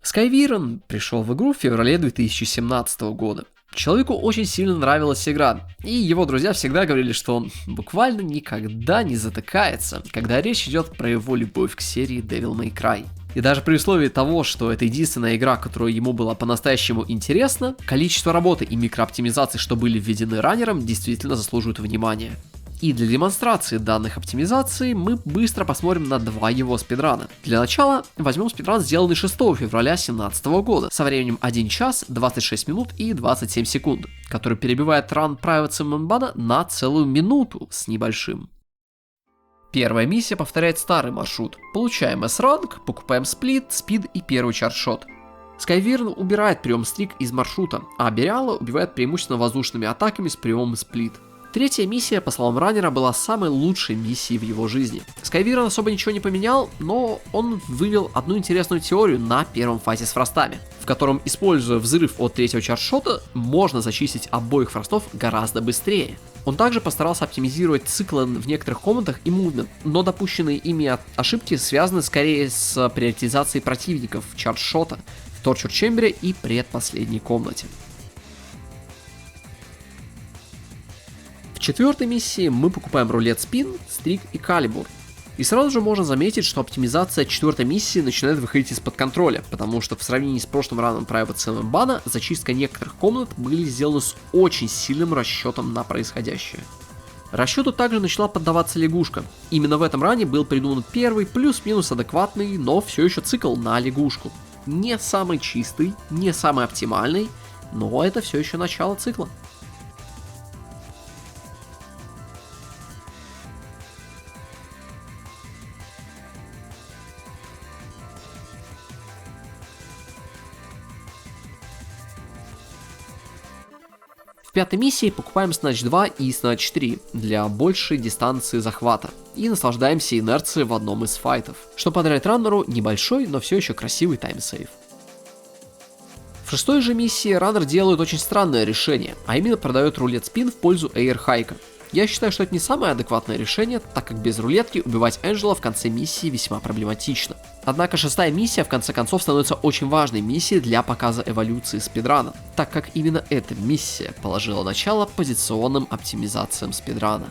Skyviren пришел в игру в феврале 2017 года. Человеку очень сильно нравилась игра, и его друзья всегда говорили, что он буквально никогда не затыкается, когда речь идет про его любовь к серии Devil May Cry. И даже при условии того, что это единственная игра, которая ему была по-настоящему интересна, количество работы и микрооптимизаций, что были введены раннером, действительно заслуживают внимания. И для демонстрации данных оптимизаций мы быстро посмотрим на два его спидрана. Для начала возьмем спидран, сделанный 6 февраля 2017 года, со временем 1 час, 26 минут и 27 секунд, который перебивает ран Private Summon на целую минуту с небольшим. Первая миссия повторяет старый маршрут. Получаем S-ранг, покупаем сплит, спид и первый чартшот. Skyviren убирает прием стрик из маршрута, а Бериала убивает преимущественно воздушными атаками с приемом сплит. Третья миссия, по словам раннера, была самой лучшей миссией в его жизни. Skyviren особо ничего не поменял, но он вывел одну интересную теорию на первом файте с фростами, в котором, используя взрыв от третьего чартшота, можно зачистить обоих фростов гораздо быстрее. Он также постарался оптимизировать циклы в некоторых комнатах и мувмент, но допущенные ими ошибки связаны скорее с приоритизацией противников чартшота в Торчер Чембере и предпоследней комнате. В четвертой миссии мы покупаем рулет спин, стрик и калибур. И сразу же можно заметить, что оптимизация четвертой миссии начинает выходить из-под контроля, потому что в сравнении с прошлым раном Private Summon зачистка некоторых комнат были сделаны с очень сильным расчетом на происходящее. Расчету также начала поддаваться лягушка. Именно в этом ране был придуман первый плюс-минус адекватный, но все еще цикл на лягушку. Не самый чистый, не самый оптимальный, но это все еще начало цикла. В пятой миссии покупаем Snatch 2 и Snatch 3 для большей дистанции захвата и наслаждаемся инерцией в одном из файтов, что подарит раннеру небольшой, но все еще красивый таймсейв. В шестой же миссии раннер делает очень странное решение, а именно продает рулет спин в пользу Эйр Хайка. Я считаю, что это не самое адекватное решение, так как без рулетки убивать Энджела в конце миссии весьма проблематично. Однако шестая миссия в конце концов становится очень важной миссией для показа эволюции спидрана, так как именно эта миссия положила начало позиционным оптимизациям спидрана.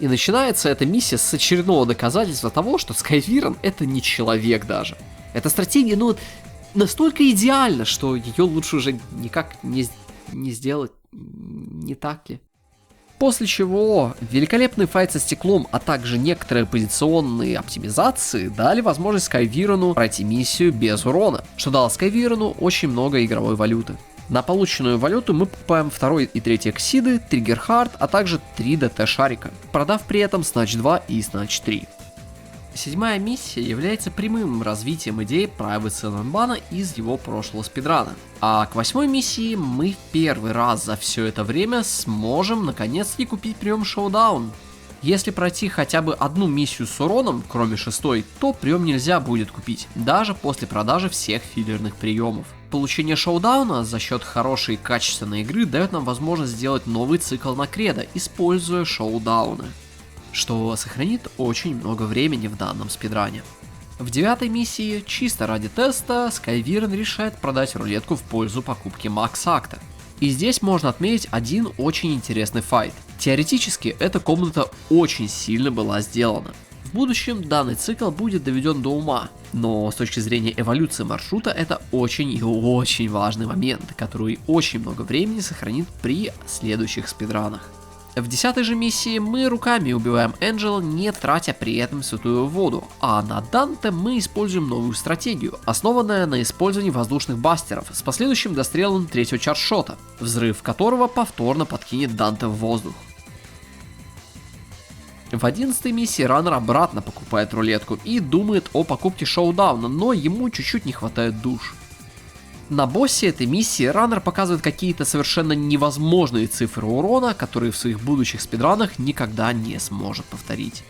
И начинается эта миссия с очередного доказательства того, что Skyviren это не человек даже. Эта стратегия, настолько идеальна, что ее лучше уже никак не сделать, не так ли? После чего великолепный файт со стеклом, а также некоторые позиционные оптимизации дали возможность Skyviren пройти миссию без урона, что дало Skyviren очень много игровой валюты. На полученную валюту мы покупаем второй и третий эксиды, Триггер-хард, а также 3 ДТ-шарика, продав при этом Snatch 2 и Snatch 3. Седьмая миссия является прямым развитием идеи Private Summon из его прошлого спидрана. А к восьмой миссии мы в первый раз за все это время сможем наконец-таки купить прием Showdown. Если пройти хотя бы одну миссию с уроном, кроме шестой, то прием нельзя будет купить, даже после продажи всех филлерных приемов. Получение Showdown за счет хорошей и качественной игры дает нам возможность сделать новый цикл на кредо, используя Showdown, что сохранит очень много времени в данном спидране. В 9-й миссии, чисто ради теста, Skyviren решает продать рулетку в пользу покупки Max Acta. И здесь можно отметить один очень интересный файт. Теоретически, эта комната очень сильно была сделана. В будущем данный цикл будет доведен до ума, но с точки зрения эволюции маршрута это очень и очень важный момент, который очень много времени сохранит при следующих спидранах. В 10-й же миссии мы руками убиваем Энджела, не тратя при этом святую воду, а на Данте мы используем новую стратегию, основанная на использовании воздушных бастеров с последующим дострелом 3-го чаршота, взрыв которого повторно подкинет Данте в воздух. В 11-й миссии Раннер обратно покупает рулетку и думает о покупке шоудауна, но ему чуть-чуть не хватает душ. На боссе этой миссии Раннер показывает какие-то совершенно невозможные цифры урона, которые в своих будущих спидранах никогда не сможет повторить.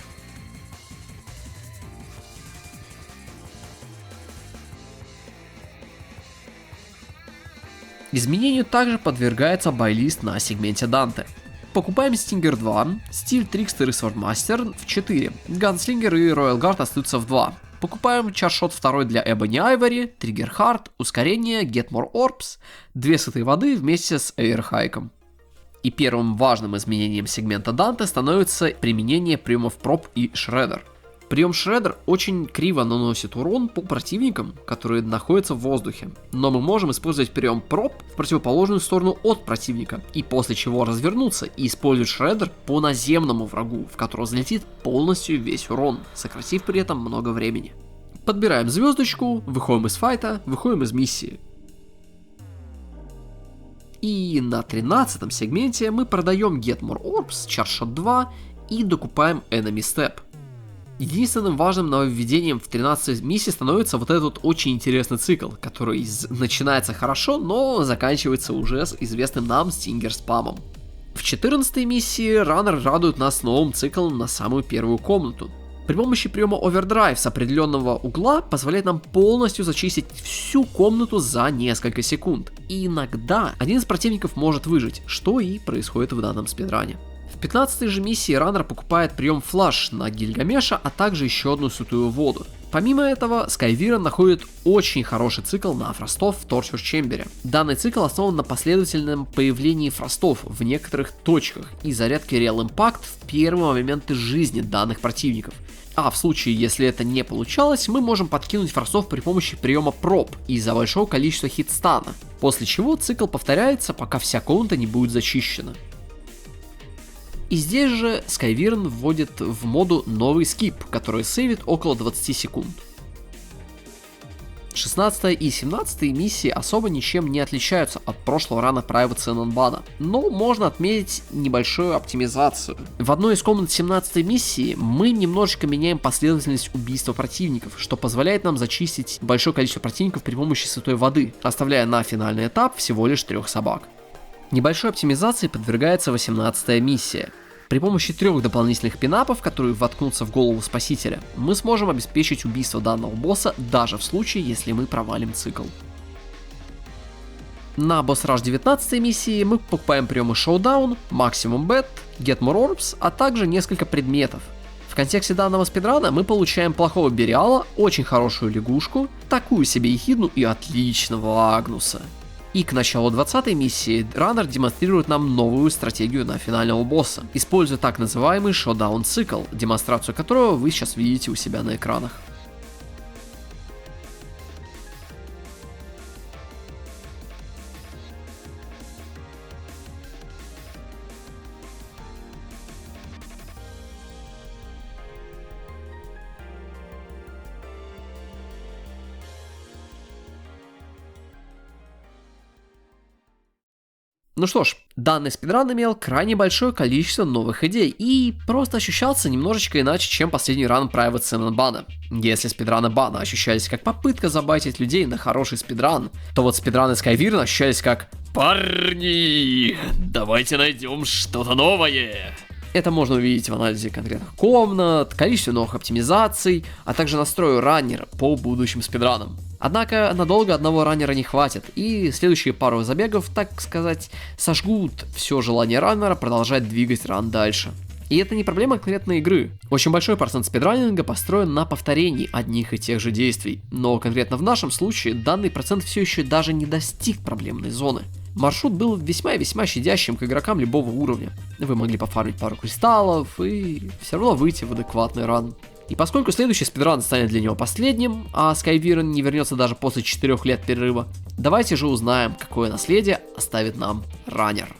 Изменению также подвергается байлист на сегменте Данте. Покупаем Stinger 2, Steel Trickster и Swordmaster в 4, Ганслингер и Royal Guard остаются в 2. Покупаем чаршот 2 для Ebony Ivory, Trigger Heart, ускорение, Get More Orbs, 2 сытой воды вместе с Airhike. И первым важным изменением сегмента Данте становится применение приемов Prop и Shredder. Прием Shredder очень криво наносит урон по противникам, которые находятся в воздухе, но мы можем использовать прием Prop в противоположную сторону от противника, и после чего развернуться и использовать Shredder по наземному врагу, в которого взлетит полностью весь урон, сократив при этом много времени. Подбираем звездочку, выходим из файта, выходим из миссии. И на 13-м сегменте мы продаем Get More Orbs, Charshot 2 и докупаем Enemy Step. Единственным важным нововведением в 13-й миссии становится вот этот очень интересный цикл, который начинается хорошо, но заканчивается уже с известным нам Stinger спамом. В 14-й миссии Раннер радует нас новым циклом на самую первую комнату. При помощи приема Overdrive с определенного угла позволяет нам полностью зачистить всю комнату за несколько секунд. И иногда один из противников может выжить, что и происходит в данном спидране. В 15-й же миссии Раннер покупает прием Флаш на Гильгамеша, а также еще одну святую воду. Помимо этого, Skyviren находит очень хороший цикл на фростов в Torture Chamber. Данный цикл основан на последовательном появлении фростов в некоторых точках и зарядке Real Impact в первые моменты жизни данных противников. А в случае, если это не получалось, мы можем подкинуть фростов при помощи приема Prop из-за большого количества хитстана, после чего цикл повторяется, пока вся комната не будет зачищена. И здесь же Skyviren вводит в моду новый скип, который сейвит около 20 секунд. 16 и 17 миссии особо ничем не отличаются от прошлого рана Private Senonbana, но можно отметить небольшую оптимизацию. В одной из комнат 17 миссии мы немножечко меняем последовательность убийства противников, что позволяет нам зачистить большое количество противников при помощи святой воды, оставляя на финальный этап всего лишь 3 собак. Небольшой оптимизации подвергается 18 миссия. При помощи 3 дополнительных пинапов, которые воткнутся в голову спасителя, мы сможем обеспечить убийство данного босса даже в случае, если мы провалим цикл. На Boss Rush 19 миссии мы покупаем приемы Showdown, Maximum Bet, Get More Orbs, а также несколько предметов. В контексте данного спидрана мы получаем плохого Бериала, очень хорошую лягушку, такую себе ехидну и отличного Агнуса. И к началу 20-й миссии Раннер демонстрирует нам новую стратегию на финального босса, используя так называемый Showdown цикл, демонстрацию которого вы сейчас видите у себя на экранах. Ну что ж, данный спидран имел крайне большое количество новых идей и просто ощущался немножечко иначе, чем последний ран Private Senonbana. Если спидраны Бана ощущались как попытка забайтить людей на хороший спидран, то вот спидраны Skyviren ощущались как «Парни, давайте найдем что-то новое». Это можно увидеть в анализе конкретных комнат, количестве новых оптимизаций, а также настрою раннера по будущим спидранам. Однако надолго одного раннера не хватит, и следующие пару забегов, так сказать, сожгут все желание раннера продолжать двигать ран дальше. И это не проблема конкретной игры. Очень большой процент спидранинга построен на повторении одних и тех же действий. Но конкретно в нашем случае данный процент все еще даже не достиг проблемной зоны. Маршрут был весьма и весьма щадящим к игрокам любого уровня. Вы могли пофармить пару кристаллов и все равно выйти в адекватный ран. И поскольку следующий спидран станет для него последним, а Skyviren не вернется даже после 4 лет перерыва, давайте же узнаем, какое наследие оставит нам раннер.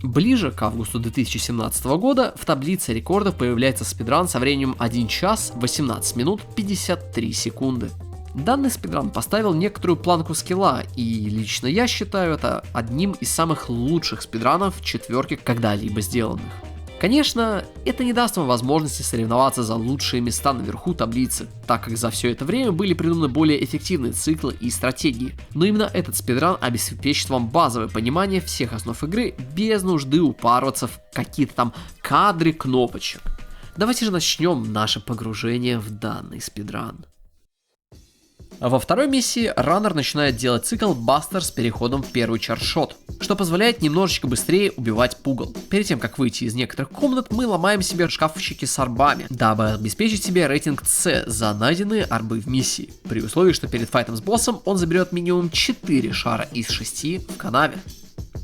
Ближе к августу 2017 года в таблице рекордов появляется спидран со временем 1 час 18 минут 53 секунды. Данный спидран поставил некоторую планку скилла, и лично я считаю это одним из самых лучших спидранов в четверке когда-либо сделанных. Конечно, это не даст вам возможности соревноваться за лучшие места наверху таблицы, так как за все это время были придуманы более эффективные циклы и стратегии. Но именно этот спидран обеспечит вам базовое понимание всех основ игры без нужды упарываться в какие-то там кадры кнопочек. Давайте же начнем наше погружение в данный спидран. Во второй миссии раннер начинает делать цикл Бастер с переходом в первый чаршот, что позволяет немножечко быстрее убивать пугал. Перед тем как выйти из некоторых комнат, мы ломаем себе шкафчики с арбами, дабы обеспечить себе рейтинг С за найденные арбы в миссии, при условии, что перед файтом с боссом он заберет минимум 4 шара из 6 в канаве.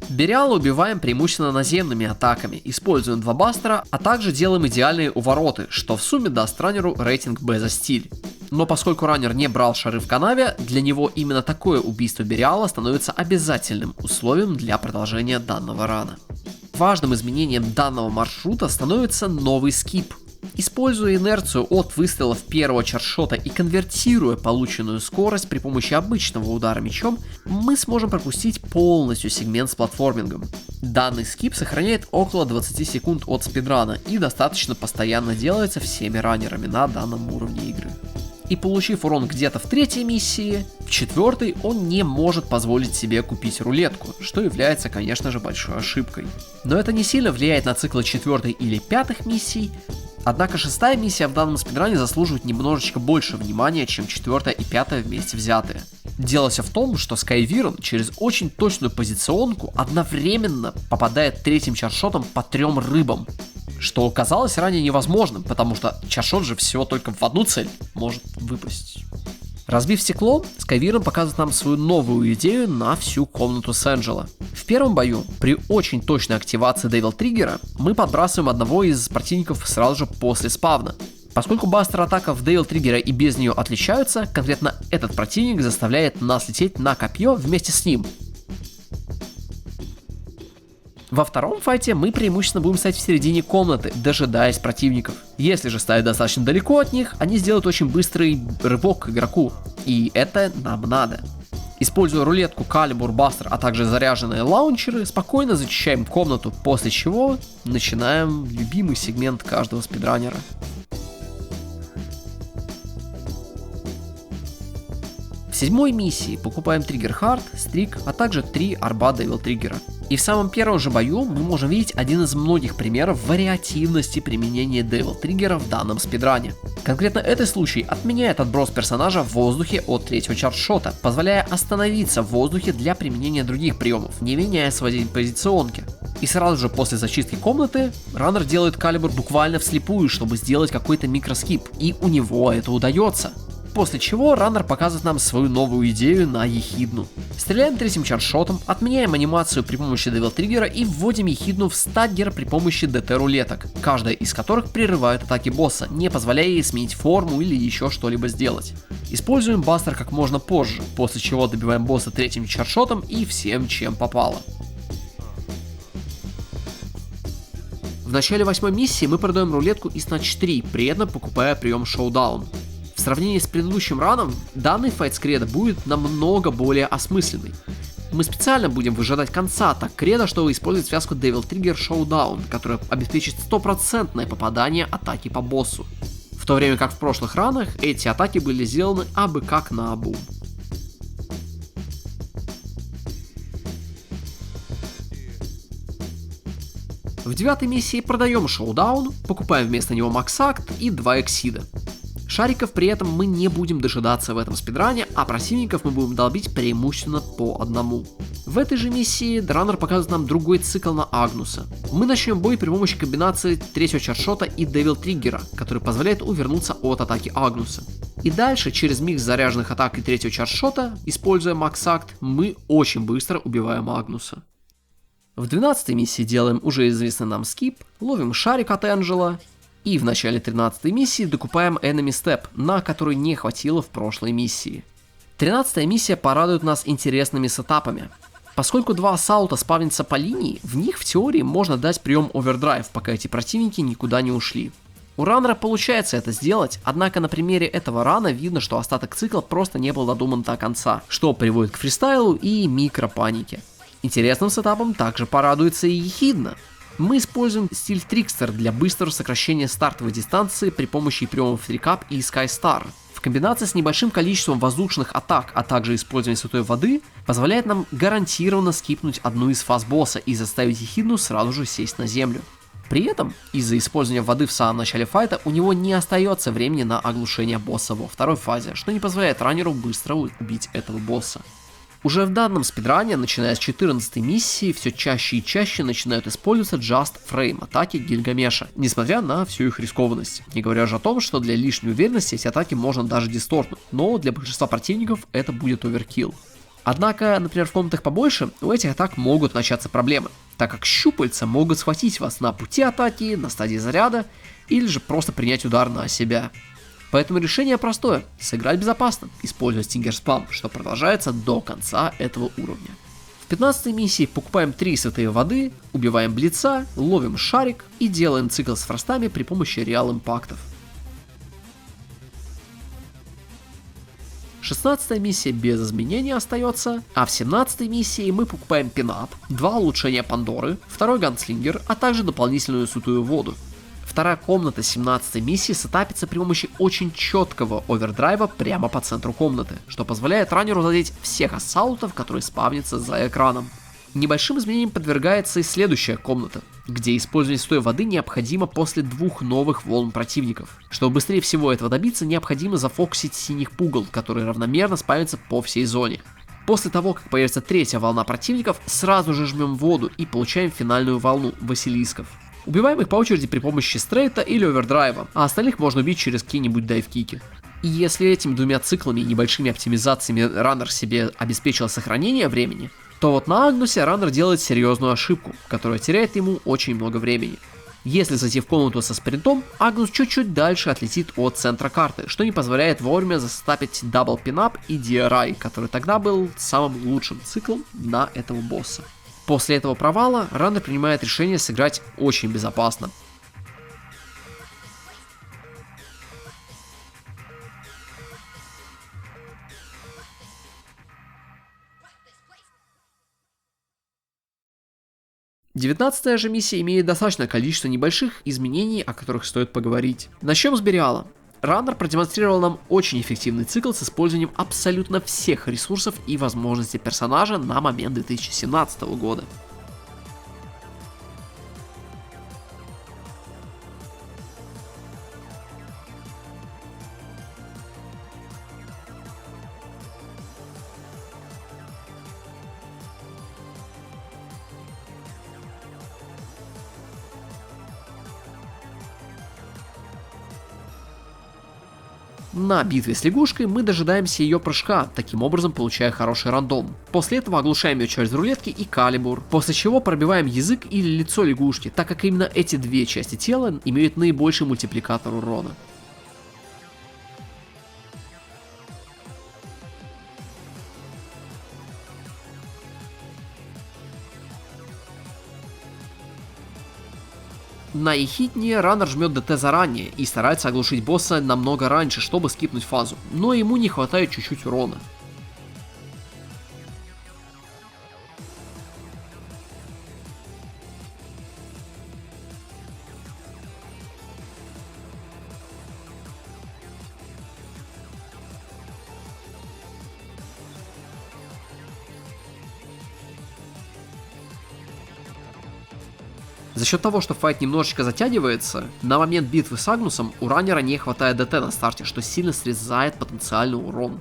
Бериала убиваем преимущественно наземными атаками, используем 2 бастера, а также делаем идеальные увороты, что в сумме даст раннеру рейтинг Б за стиль. Но поскольку раннер не брал шары в канаве, для него именно такое убийство Бериала становится обязательным условием для продолжения данного рана. Важным изменением данного маршрута становится новый скип. Используя инерцию от выстрелов первого чаршота и конвертируя полученную скорость при помощи обычного удара мечом, мы сможем пропустить полностью сегмент с платформингом. Данный скип сохраняет около 20 секунд от спидрана и достаточно постоянно делается всеми раннерами на данном уровне игры. И получив урон где-то в третьей миссии, в четвертой он не может позволить себе купить рулетку, что является, конечно же, большой ошибкой. Но это не сильно влияет на циклы четвертой или пятых миссий, однако шестая миссия в данном спидране заслуживает немножечко больше внимания, чем четвертая и пятая вместе взятые. Дело все в том, что Skyviren через очень точную позиционку одновременно попадает третьим чаршотом по 3 рыбам, что казалось ранее невозможным, потому что чаршот же всего только в одну цель может выпасть. Разбив стекло, Skyviren показывает нам свою новую идею на всю комнату Сэнджела. В первом бою, при очень точной активации Devil Trigger, мы подбрасываем одного из противников сразу же после спавна. Поскольку бастер атака в Devil Trigger и без нее отличаются, конкретно этот противник заставляет нас лететь на копье вместе с ним. Во втором файте мы преимущественно будем стоять в середине комнаты, дожидаясь противников. Если же стоять достаточно далеко от них, они сделают очень быстрый рывок к игроку, и это нам надо. Используя рулетку, калибур, бастер, а также заряженные лаунчеры, спокойно зачищаем комнату, после чего начинаем любимый сегмент каждого спидранера. В седьмой миссии покупаем триггер Хард, Стрик, а также 3 арба Devil Trigger. И в самом первом же бою мы можем видеть один из многих примеров вариативности применения Devil Trigger в данном спидране. Конкретно этот случай отменяет отброс персонажа в воздухе от третьего чаршота, позволяя остановиться в воздухе для применения других приемов, не меняя своей позиционки. И сразу же после зачистки комнаты раннер делает калибр буквально вслепую, чтобы сделать какой-то микроскип, и у него это удается. После чего раннер показывает нам свою новую идею на ехидну. Стреляем третьим чаршотом, отменяем анимацию при помощи Devil Trigger и вводим ехидну в стаггер при помощи ДТ рулеток, каждая из которых прерывает атаки босса, не позволяя ей сменить форму или еще что-либо сделать. Используем бастер как можно позже, после чего добиваем босса третьим чаршотом и всем, чем попало. В начале 8-й миссии мы продаем рулетку из Notch 3, при этом покупая прием Showdown. В сравнении с предыдущим раном, данный файт с Кредо будет намного более осмысленный. Мы специально будем выжидать конца атак Кредо, чтобы использовать связку Devil Trigger Showdown, которая обеспечит 100% попадание атаки по боссу. В то время как в прошлых ранах эти атаки были сделаны абы как наобум. В 9-й миссии продаем Showdown, покупаем вместо него Max Act и 2 Exceed. Шариков при этом мы не будем дожидаться в этом спидране, а противников мы будем долбить преимущественно по одному. В этой же миссии Раннер показывает нам другой цикл на Агнуса. Мы начнем бой при помощи комбинации третьего чаршота и Девил Триггера, который позволяет увернуться от атаки Агнуса. И дальше, через микс заряженных атак и третьего чаршота, используя Макс-акт, мы очень быстро убиваем Агнуса. В 12-й миссии делаем уже известный нам скип, ловим шарик от Энджела, и в начале 13-й миссии докупаем Enemy Step, на который не хватило в прошлой миссии. 13-я миссия порадует нас интересными сетапами. Поскольку два ассаута спавнятся по линии, в них в теории можно дать прием Overdrive, пока эти противники никуда не ушли. У раннера получается это сделать, однако на примере этого рана видно, что остаток цикла просто не был додуман до конца, что приводит к фристайлу и микропанике. Интересным сетапом также порадуется и Ехидна. Мы используем стиль Трикстер для быстрого сокращения стартовой дистанции при помощи приемов Трикап и Skystar. В комбинации с небольшим количеством воздушных атак, а также использование святой воды, позволяет нам гарантированно скипнуть одну из фаз босса и заставить Ехидну сразу же сесть на землю. При этом, из-за использования воды в самом начале файта, у него не остается времени на оглушение босса во второй фазе, что не позволяет раннеру быстро убить этого босса. Уже в данном спидране, начиная с 14-й миссии, все чаще и чаще начинают использоваться Just Frame атаки Гильгамеша, несмотря на всю их рискованность. Не говоря же о том, что для лишней уверенности эти атаки можно даже дистортнуть, но для большинства противников это будет оверкилл. Однако, например, в комнатах побольше у этих атак могут начаться проблемы, так как щупальца могут схватить вас на пути атаки, на стадии заряда, или же просто принять удар на себя. Поэтому решение простое – сыграть безопасно, используя Stinger Spam, что продолжается до конца этого уровня. В 15-й миссии покупаем 3 святые воды, убиваем блица, ловим шарик и делаем цикл с фростами при помощи реал импактов. 16-я миссия без изменений остается, а в 17-й миссии мы покупаем пинап, 2 улучшения Пандоры, 2 ганслингер, а также дополнительную святую воду. Вторая комната 17-й миссии сетапится при помощи очень четкого овердрайва прямо по центру комнаты, что позволяет раннеру задеть всех ассаутов, которые спавнятся за экраном. Небольшим изменением подвергается и следующая комната, где использование святой воды необходимо после 2 новых волн противников. Чтобы быстрее всего этого добиться, необходимо зафокусить синих пугал, которые равномерно спавнятся по всей зоне. После того, как появится 3-я волна противников, сразу же жмем воду и получаем финальную волну Василисков. Убиваем их по очереди при помощи стрейта или овердрайва, а остальных можно убить через какие-нибудь дайв-кики. И если этими 2 циклами и небольшими оптимизациями раннер себе обеспечил сохранение времени, то вот на Агнусе раннер делает серьезную ошибку, которая теряет ему очень много времени. Если зайти в комнату со спринтом, Агнус чуть-чуть дальше отлетит от центра карты, что не позволяет вовремя застапить дабл пинап и DRI, который тогда был самым лучшим циклом на этого босса. После этого провала раннер принимает решение сыграть очень безопасно. Девятнадцатая же миссия имеет достаточное количество небольших изменений, о которых стоит поговорить. Начнем с Бериала. Раннер продемонстрировал нам очень эффективный цикл с использованием абсолютно всех ресурсов и возможностей персонажа на момент 2017 года. На битве с лягушкой мы дожидаемся ее прыжка, таким образом получая хороший рандом. После этого оглушаем ее через рулетки и калибур, после чего пробиваем язык или лицо лягушки, так как именно эти 2 части тела имеют наибольший мультипликатор урона. На Ехидне раннер жмет ДТ заранее и старается оглушить босса намного раньше, чтобы скипнуть фазу, но ему не хватает чуть-чуть урона. За счет того, что файт немножечко затягивается, на момент битвы с Агнусом у раннера не хватает ДТ на старте, что сильно срезает потенциальный урон.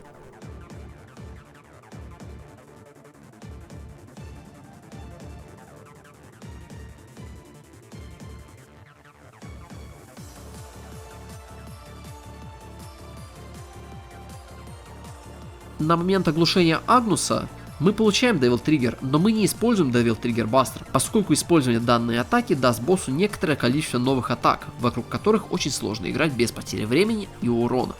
На момент оглушения Агнуса мы получаем Devil Trigger, но мы не используем Devil Trigger Buster, поскольку использование данной атаки даст боссу некоторое количество новых атак, вокруг которых очень сложно играть без потери времени и урона.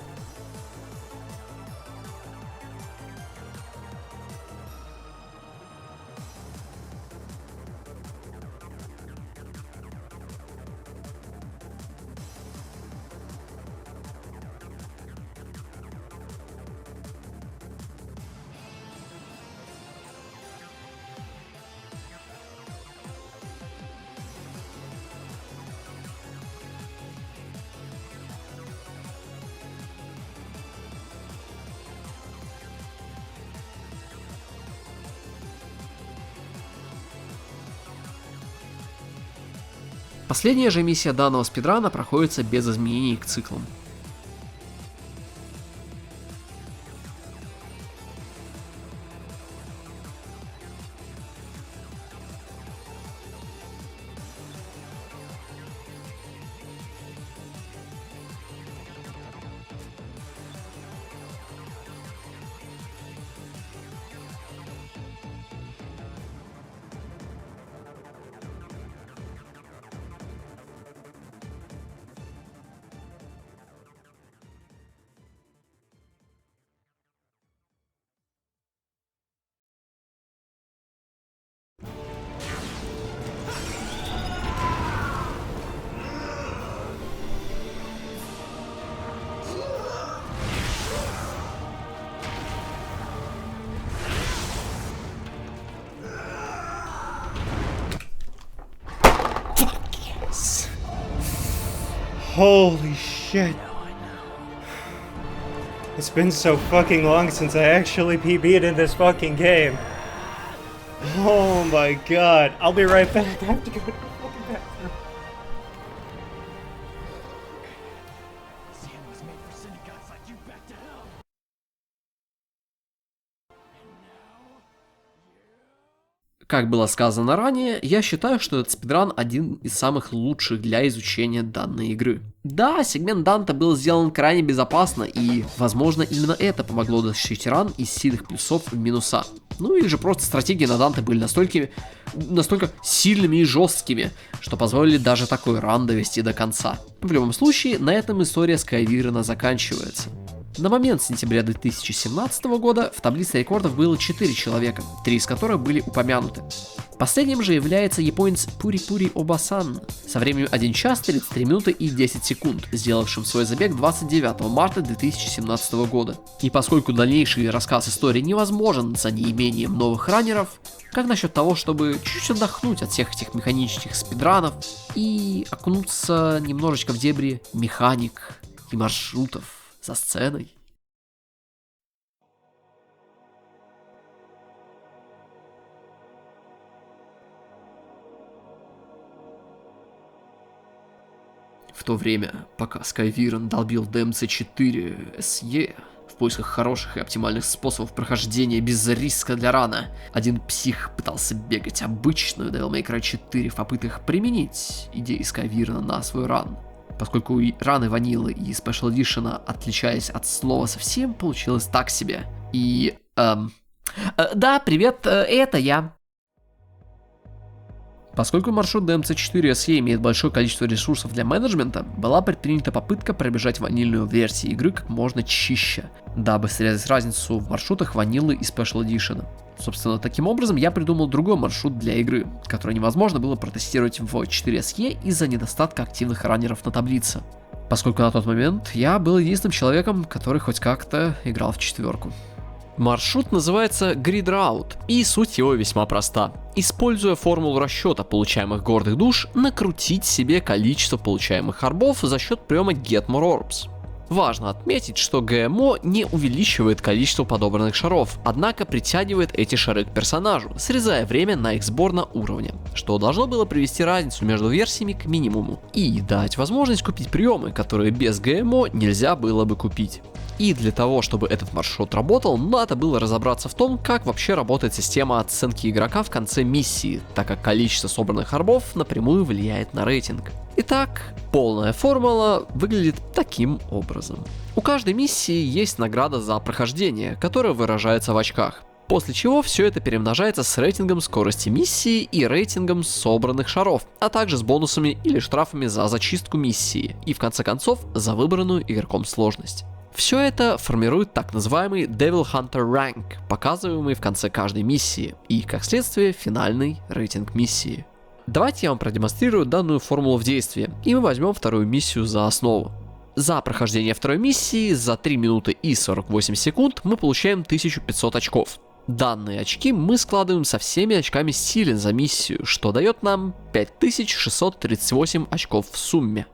Последняя же миссия данного спидрана проходится без изменений к циклам. Holy shit. It's been so fucking long since I actually PB'd in this fucking game. Oh my god. I'll be right back. I have to go to the fucking bathroom. Sam was made for syndicates like you back to hell. Как было сказано ранее, я считаю, что этот спидран один из самых лучших для изучения данной игры. Да, сегмент Данте был сделан крайне безопасно, и, возможно, именно это помогло дотащить ран из сильных плюсов в минуса. Ну или же просто стратегии на Данте были настолько сильными и жесткими, что позволили даже такой ран довести до конца. В любом случае, на этом история Скайвирена заканчивается. На момент сентября 2017 года в таблице рекордов было 4 человека, 3 из которых были упомянуты. Последним же является японец Пури-Пури Оба-сан со временем 1 час 33 минуты и 10 секунд, сделавшим свой забег 29 марта 2017 года. И поскольку дальнейший рассказ истории невозможен за неимением новых раннеров, как насчет того, чтобы чуть-чуть отдохнуть от всех этих механических спидранов и окунуться немножечко в дебри механик и маршрутов за сценой? В то время, пока Скайвирен долбил DMC4 SE в поисках хороших и оптимальных способов прохождения без риска для рана, один псих пытался бегать обычную Devil May Cry 4 в попытках применить идеи Скайвирена на свой ран. Поскольку и раны ванилы и Special Edition отличались от слова совсем, получилось так себе. И... да, привет, это я. Поскольку маршрут DMC4 SE имеет большое количество ресурсов для менеджмента, была предпринята попытка пробежать ванильную версию игры как можно чище, дабы срезать разницу в маршрутах ванилы и Special Edition. Собственно, таким образом я придумал другой маршрут для игры, который невозможно было протестировать в 4SE из-за недостатка активных раннеров на таблице. Поскольку на тот момент я был единственным человеком, который хоть как-то играл в четверку. Маршрут называется Grid Route, и суть его весьма проста. Используя формулу расчета получаемых гордых душ, накрутить себе количество получаемых орбов за счет приема Get More Orbs. Важно отметить, что ГМО не увеличивает количество подобранных шаров, однако притягивает эти шары к персонажу, срезая время на их сбор на уровне, что должно было привести разницу между версиями к минимуму и дать возможность купить приемы, которые без ГМО нельзя было бы купить. И для того, чтобы этот маршрут работал, надо было разобраться в том, как вообще работает система оценки игрока в конце миссии, так как количество собранных орбов напрямую влияет на рейтинг. Итак, полная формула выглядит таким образом. У каждой миссии есть награда за прохождение, которая выражается в очках. После чего все это перемножается с рейтингом скорости миссии и рейтингом собранных шаров, а также с бонусами или штрафами за зачистку миссии и в конце концов за выбранную игроком сложность. Все это формирует так называемый Devil Hunter Rank, показываемый в конце каждой миссии, и как следствие финальный рейтинг миссии. Давайте я вам продемонстрирую данную формулу в действии, и мы возьмем вторую миссию за основу. За прохождение второй миссии за 3 минуты и 48 секунд мы получаем 1500 очков. Данные очки мы складываем со всеми очками силен за миссию, что дает нам 5638 очков в сумме.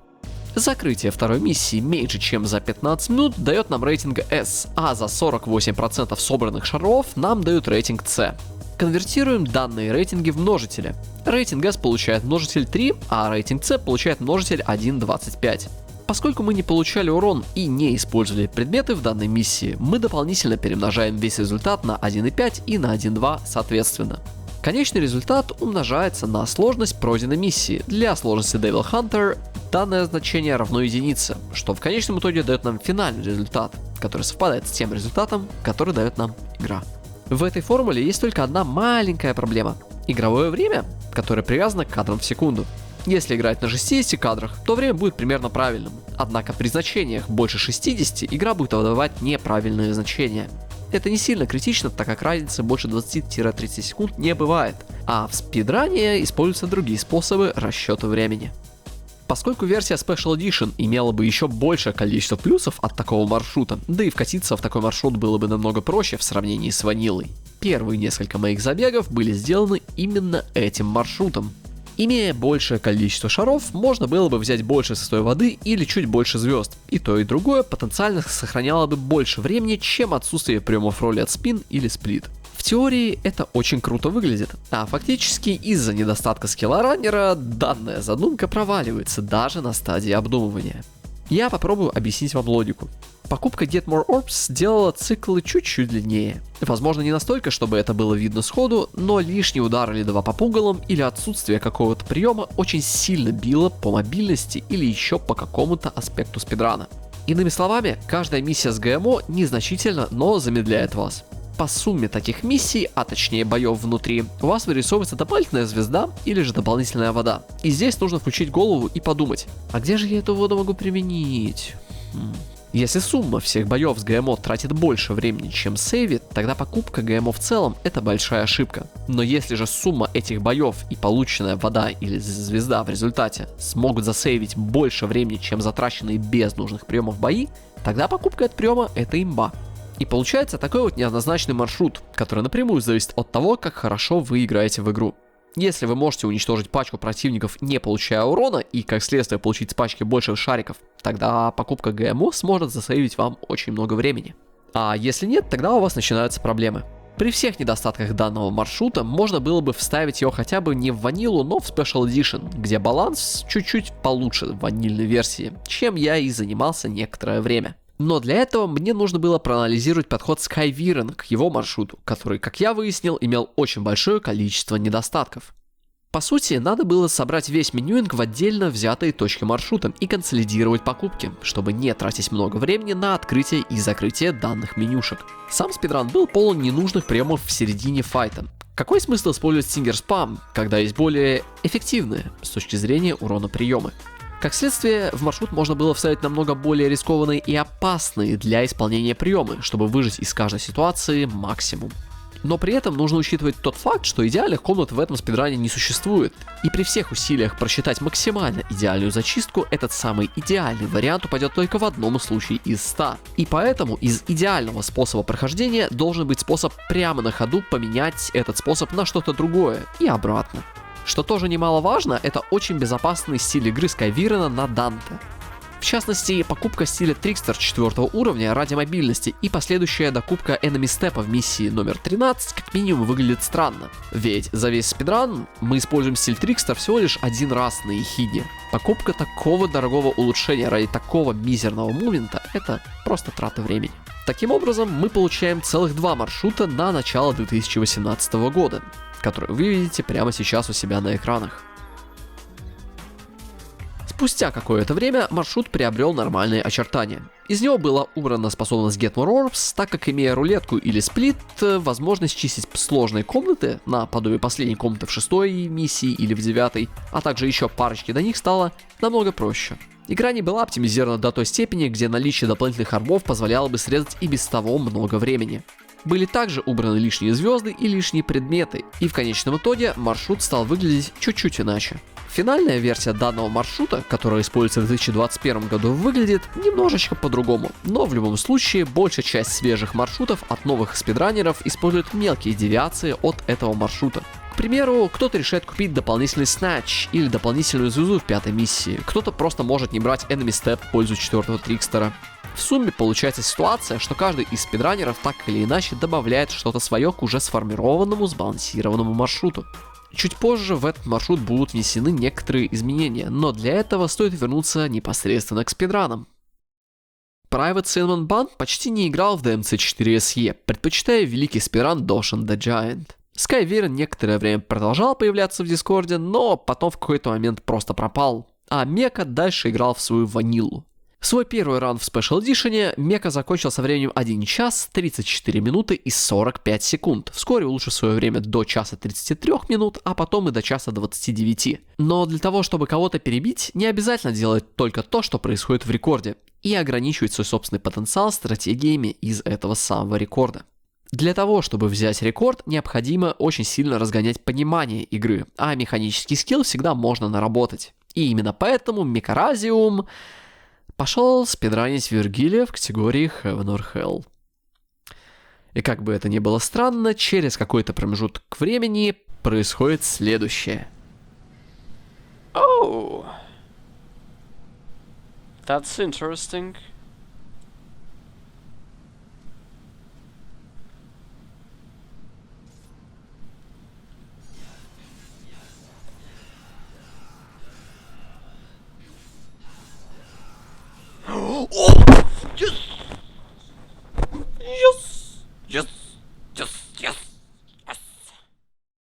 Закрытие второй миссии меньше чем за 15 минут дает нам рейтинг S, а за 48% собранных шаров нам дают рейтинг C. Конвертируем данные рейтинги в множители. Рейтинг S получает множитель 3, а рейтинг C получает множитель 1,25. Поскольку мы не получали урон и не использовали предметы в данной миссии, мы дополнительно перемножаем весь результат на 1,5 и на 1,2 соответственно. Конечный результат умножается на сложность пройденной миссии. Для сложности Devil Hunter данное значение равно единице, что в конечном итоге дает нам финальный результат, который совпадает с тем результатом, который дает нам игра. В этой формуле есть только одна маленькая проблема. Игровое время, которое привязано к кадрам в секунду. Если играть на 60 кадрах, то время будет примерно правильным. Однако при значениях больше 60 игра будет выдавать неправильные значения. Это не сильно критично, так как разницы больше 20-30 секунд не бывает, а в спидране используются другие способы расчета времени. Поскольку версия Special Edition имела бы еще большее количество плюсов от такого маршрута, да и вкатиться в такой маршрут было бы намного проще в сравнении с ванилой, первые несколько моих забегов были сделаны именно этим маршрутом. Имея большее количество шаров, можно было бы взять больше состой воды или чуть больше звезд, и то и другое потенциально сохраняло бы больше времени, чем отсутствие приемов роли от спин или сплит. В теории это очень круто выглядит, а фактически из-за недостатка скилла раннера данная задумка проваливается даже на стадии обдумывания. Я попробую объяснить вам логику. Покупка Get More Orbs сделала циклы чуть-чуть длиннее. Возможно, не настолько, чтобы это было видно сходу, но лишний удар или два по пугалам или отсутствие какого-то приема очень сильно било по мобильности или еще по какому-то аспекту спидрана. Иными словами, каждая миссия с ГМО незначительно, но замедляет вас. По сумме таких миссий, а точнее боев внутри, у вас вырисовывается дополнительная звезда или же дополнительная вода. И здесь нужно включить голову и подумать, а где же я эту воду могу применить? Если сумма всех боев с ГМО тратит больше времени, чем сейвит, тогда покупка ГМО в целом это большая ошибка. Но если же сумма этих боев и полученная вода или звезда в результате смогут засейвить больше времени, чем затраченные без нужных приемов бои, тогда покупка от приема это имба. И получается такой вот неоднозначный маршрут, который напрямую зависит от того, как хорошо вы играете в игру. Если вы можете уничтожить пачку противников, не получая урона, и как следствие получить с пачки больше шариков, тогда покупка ГМО сможет засейвить вам очень много времени. А если нет, тогда у вас начинаются проблемы. При всех недостатках данного маршрута можно было бы вставить его хотя бы не в ванилу, но в Special Edition, где баланс чуть-чуть получше в ванильной версии, чем я и занимался некоторое время. Но для этого мне нужно было проанализировать подход Skyviren к его маршруту, который, как я выяснил, имел очень большое количество недостатков. По сути, надо было собрать весь менюинг в отдельно взятые точки маршрута и консолидировать покупки, чтобы не тратить много времени на открытие и закрытие данных менюшек. Сам спидран был полон ненужных приемов в середине файта. Какой смысл использовать Stinger Spam, когда есть более эффективные с точки зрения урона приемы? Как следствие, в маршрут можно было вставить намного более рискованные и опасные для исполнения приемы, чтобы выжать из каждой ситуации максимум. Но при этом нужно учитывать тот факт, что идеальных комнат в этом спидране не существует, и при всех усилиях просчитать максимально идеальную зачистку, этот самый идеальный вариант упадет только в одном случае из 100. И поэтому из идеального способа прохождения должен быть способ прямо на ходу поменять этот способ на что-то другое и обратно. Что тоже немаловажно, это очень безопасный стиль игры Skyviren на Данте. В частности, покупка стиля Трикстер 4 уровня ради мобильности и последующая докупка Enemy Step в миссии номер 13 как минимум выглядит странно. Ведь за весь спидран мы используем стиль Трикстер всего лишь один раз на Ехидне. Покупка такого дорогого улучшения ради такого мизерного момента — это просто трата времени. Таким образом, мы получаем целых 2 маршрута на начало 2018 года, которые вы видите прямо сейчас у себя на экранах. Спустя какое-то время маршрут приобрел нормальные очертания. Из него была убрана способность Get More Orbs, так как, имея рулетку или сплит, возможность чистить сложные комнаты, наподобие последней комнаты в 6-й миссии или в 9-й, а также еще парочки до них, стало намного проще. Игра не была оптимизирована до той степени, где наличие дополнительных арбов позволяло бы срезать и без того много времени. Были также убраны лишние звезды и лишние предметы, и в конечном итоге маршрут стал выглядеть чуть-чуть иначе. Финальная версия данного маршрута, которая используется в 2021 году, выглядит немножечко по-другому, но в любом случае большая часть свежих маршрутов от новых спидранеров использует мелкие девиации от этого маршрута. К примеру, кто-то решает купить дополнительный Snatch или дополнительную звезду в 5-й миссии, кто-то просто может не брать Enemy Step в пользу 4-го Трикстера. В сумме получается ситуация, что каждый из спидранеров так или иначе добавляет что-то свое к уже сформированному сбалансированному маршруту. Чуть позже в этот маршрут будут внесены некоторые изменения, но для этого стоит вернуться непосредственно к спидранам. Private Cinnamon Bun почти не играл в DMC 4 SE, предпочитая великий спидран Doshan the Giant. Skyviren некоторое время продолжал появляться в Дискорде, но потом в какой-то момент просто пропал, а Мека дальше играл в свою ванилу. Свой первый ран в Special Edition Мека закончил со временем 1 час 34 минуты и 45 секунд, вскоре улучшив свое время до часа 33 минут, а потом и до часа 29. Но для того, чтобы кого-то перебить, не обязательно делать только то, что происходит в рекорде, и ограничивать свой собственный потенциал стратегиями из этого самого рекорда. Для того, чтобы взять рекорд, необходимо очень сильно разгонять понимание игры, а механический скилл всегда можно наработать. И именно поэтому Мекаразиум пошел спидранить Вергилия в категории Heaven or Hell. И как бы это ни было странно, через какой-то промежуток времени происходит следующее. Oh, that's interesting.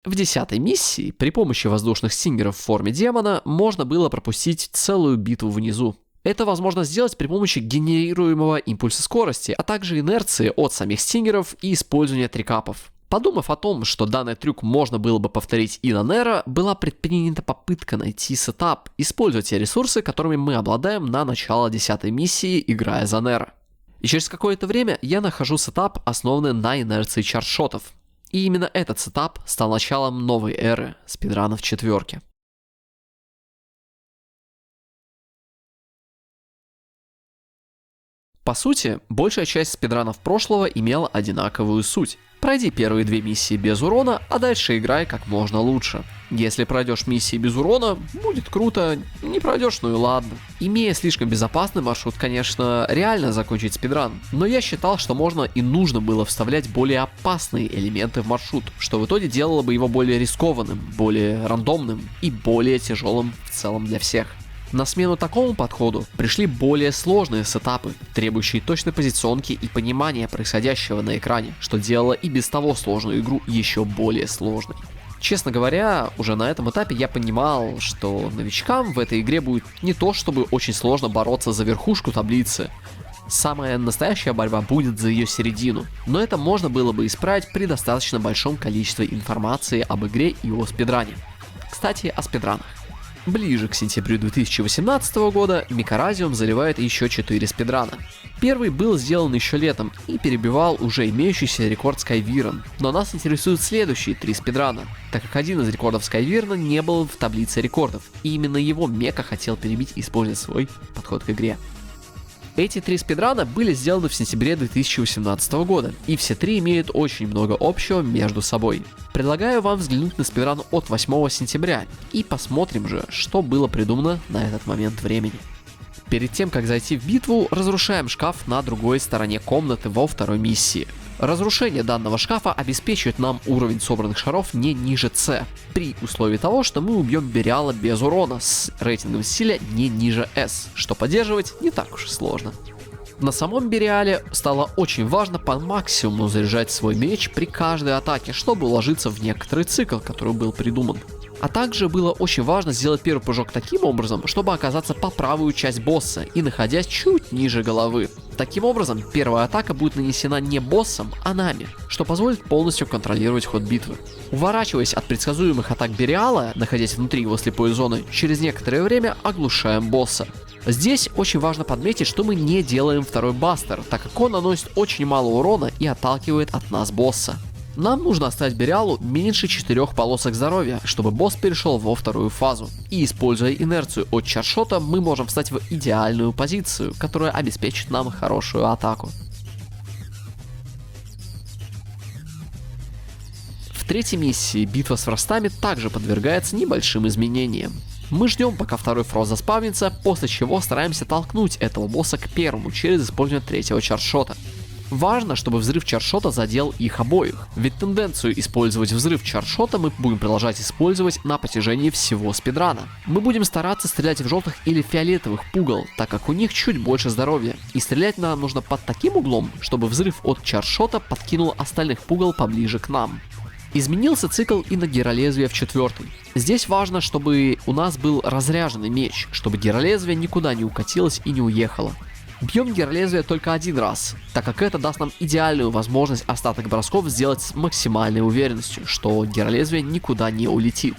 В 10-й миссии при помощи воздушных стингеров в форме демона можно было пропустить целую битву внизу. Это возможно сделать при помощи генерируемого импульса скорости, а также инерции от самих стингеров и использования трикапов. Подумав о том, что данный трюк можно было бы повторить и на Неро, была предпринята попытка найти сетап, используя те ресурсы, которыми мы обладаем на начало 10-й миссии, играя за Неро. И через какое-то время я нахожу сетап, основанный на инерции чаршотов. И именно этот сетап стал началом новой эры спидранов четверки. По сути, большая часть спидранов прошлого имела одинаковую суть. Пройди первые 2 миссии без урона, а дальше играй как можно лучше. Если пройдешь миссии без урона, будет круто, не пройдешь, ну и ладно. Имея слишком безопасный маршрут, конечно, реально закончить спидран, но я считал, что можно и нужно было вставлять более опасные элементы в маршрут, что в итоге делало бы его более рискованным, более рандомным и более тяжелым в целом для всех. На смену такому подходу пришли более сложные сетапы, требующие точной позиционки и понимания происходящего на экране, что делало и без того сложную игру еще более сложной. Честно говоря, уже на этом этапе я понимал, что новичкам в этой игре будет не то чтобы очень сложно бороться за верхушку таблицы. Самая настоящая борьба будет за ее середину, но это можно было бы исправить при достаточно большом количестве информации об игре и о спидране. Кстати, о спидранах. Ближе к сентябрю 2018 года Мекаразиум заливает еще 4 спидрана. Первый был сделан еще летом и перебивал уже имеющийся рекорд Skyviren, но нас интересуют следующие 3 спидрана, так как один из рекордов Skyviren не был в таблице рекордов, и именно его Мека хотел перебить, используя свой подход к игре. Эти 3 спидрана были сделаны в сентябре 2018 года, и все 3 имеют очень много общего между собой. Предлагаю вам взглянуть на спидран от 8 сентября, и посмотрим же, что было придумано на этот момент времени. Перед тем, как зайти в битву, разрушаем шкаф на другой стороне комнаты во второй миссии. Разрушение данного шкафа обеспечивает нам уровень собранных шаров не ниже С, при условии того, что мы убьем Бериала без урона с рейтингом стиля не ниже С, что поддерживать не так уж и сложно. На самом Бериале стало очень важно по максимуму заряжать свой меч при каждой атаке, чтобы уложиться в некоторый цикл, который был придуман. А также было очень важно сделать первый прыжок таким образом, чтобы оказаться по правую часть босса и находясь чуть ниже головы. Таким образом, первая атака будет нанесена не боссом, а нами, что позволит полностью контролировать ход битвы. Уворачиваясь от предсказуемых атак Бериала, находясь внутри его слепой зоны, через некоторое время оглушаем босса. Здесь очень важно подметить, что мы не делаем второй бастер, так как он наносит очень мало урона и отталкивает от нас босса. Нам нужно оставить Бериалу меньше 4 полосок здоровья, чтобы босс перешел во вторую фазу. И используя инерцию от чаршота, мы можем встать в идеальную позицию, которая обеспечит нам хорошую атаку. В третьей миссии битва с врастами также подвергается небольшим изменениям. Мы ждем, пока второй фрост заспавнится, после чего стараемся толкнуть этого босса к первому через использование третьего чаршота. Важно, чтобы взрыв чаршота задел их обоих, ведь тенденцию использовать взрыв чаршота мы будем продолжать использовать на протяжении всего спидрана. Мы будем стараться стрелять в желтых или фиолетовых пугал, так как у них чуть больше здоровья, и стрелять нам нужно под таким углом, чтобы взрыв от чаршота подкинул остальных пугал поближе к нам. Изменился цикл и на гиролезвие в 4. Здесь важно, чтобы у нас был разряженный меч, чтобы гиролезвие никуда не укатилось и не уехало. Бьем гиролезвие только один раз, так как это даст нам идеальную возможность остаток бросков сделать с максимальной уверенностью, что гиролезвие никуда не улетит.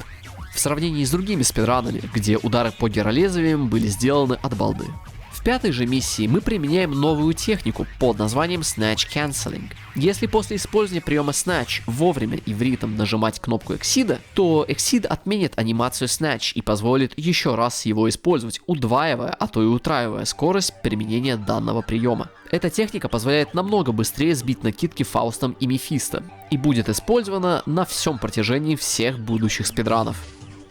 В сравнении с другими спидранами, где удары по гиролезвиям были сделаны от балды. В пятой же миссии мы применяем новую технику под названием Snatch Cancelling. Если после использования приема Snatch вовремя и в ритм нажимать кнопку Exceed, то Exceed отменит анимацию Snatch и позволит еще раз его использовать, удваивая, а то и утраивая скорость применения данного приема. Эта техника позволяет намного быстрее сбить накидки Фаустом и Мефисто и будет использована на всем протяжении всех будущих спидранов.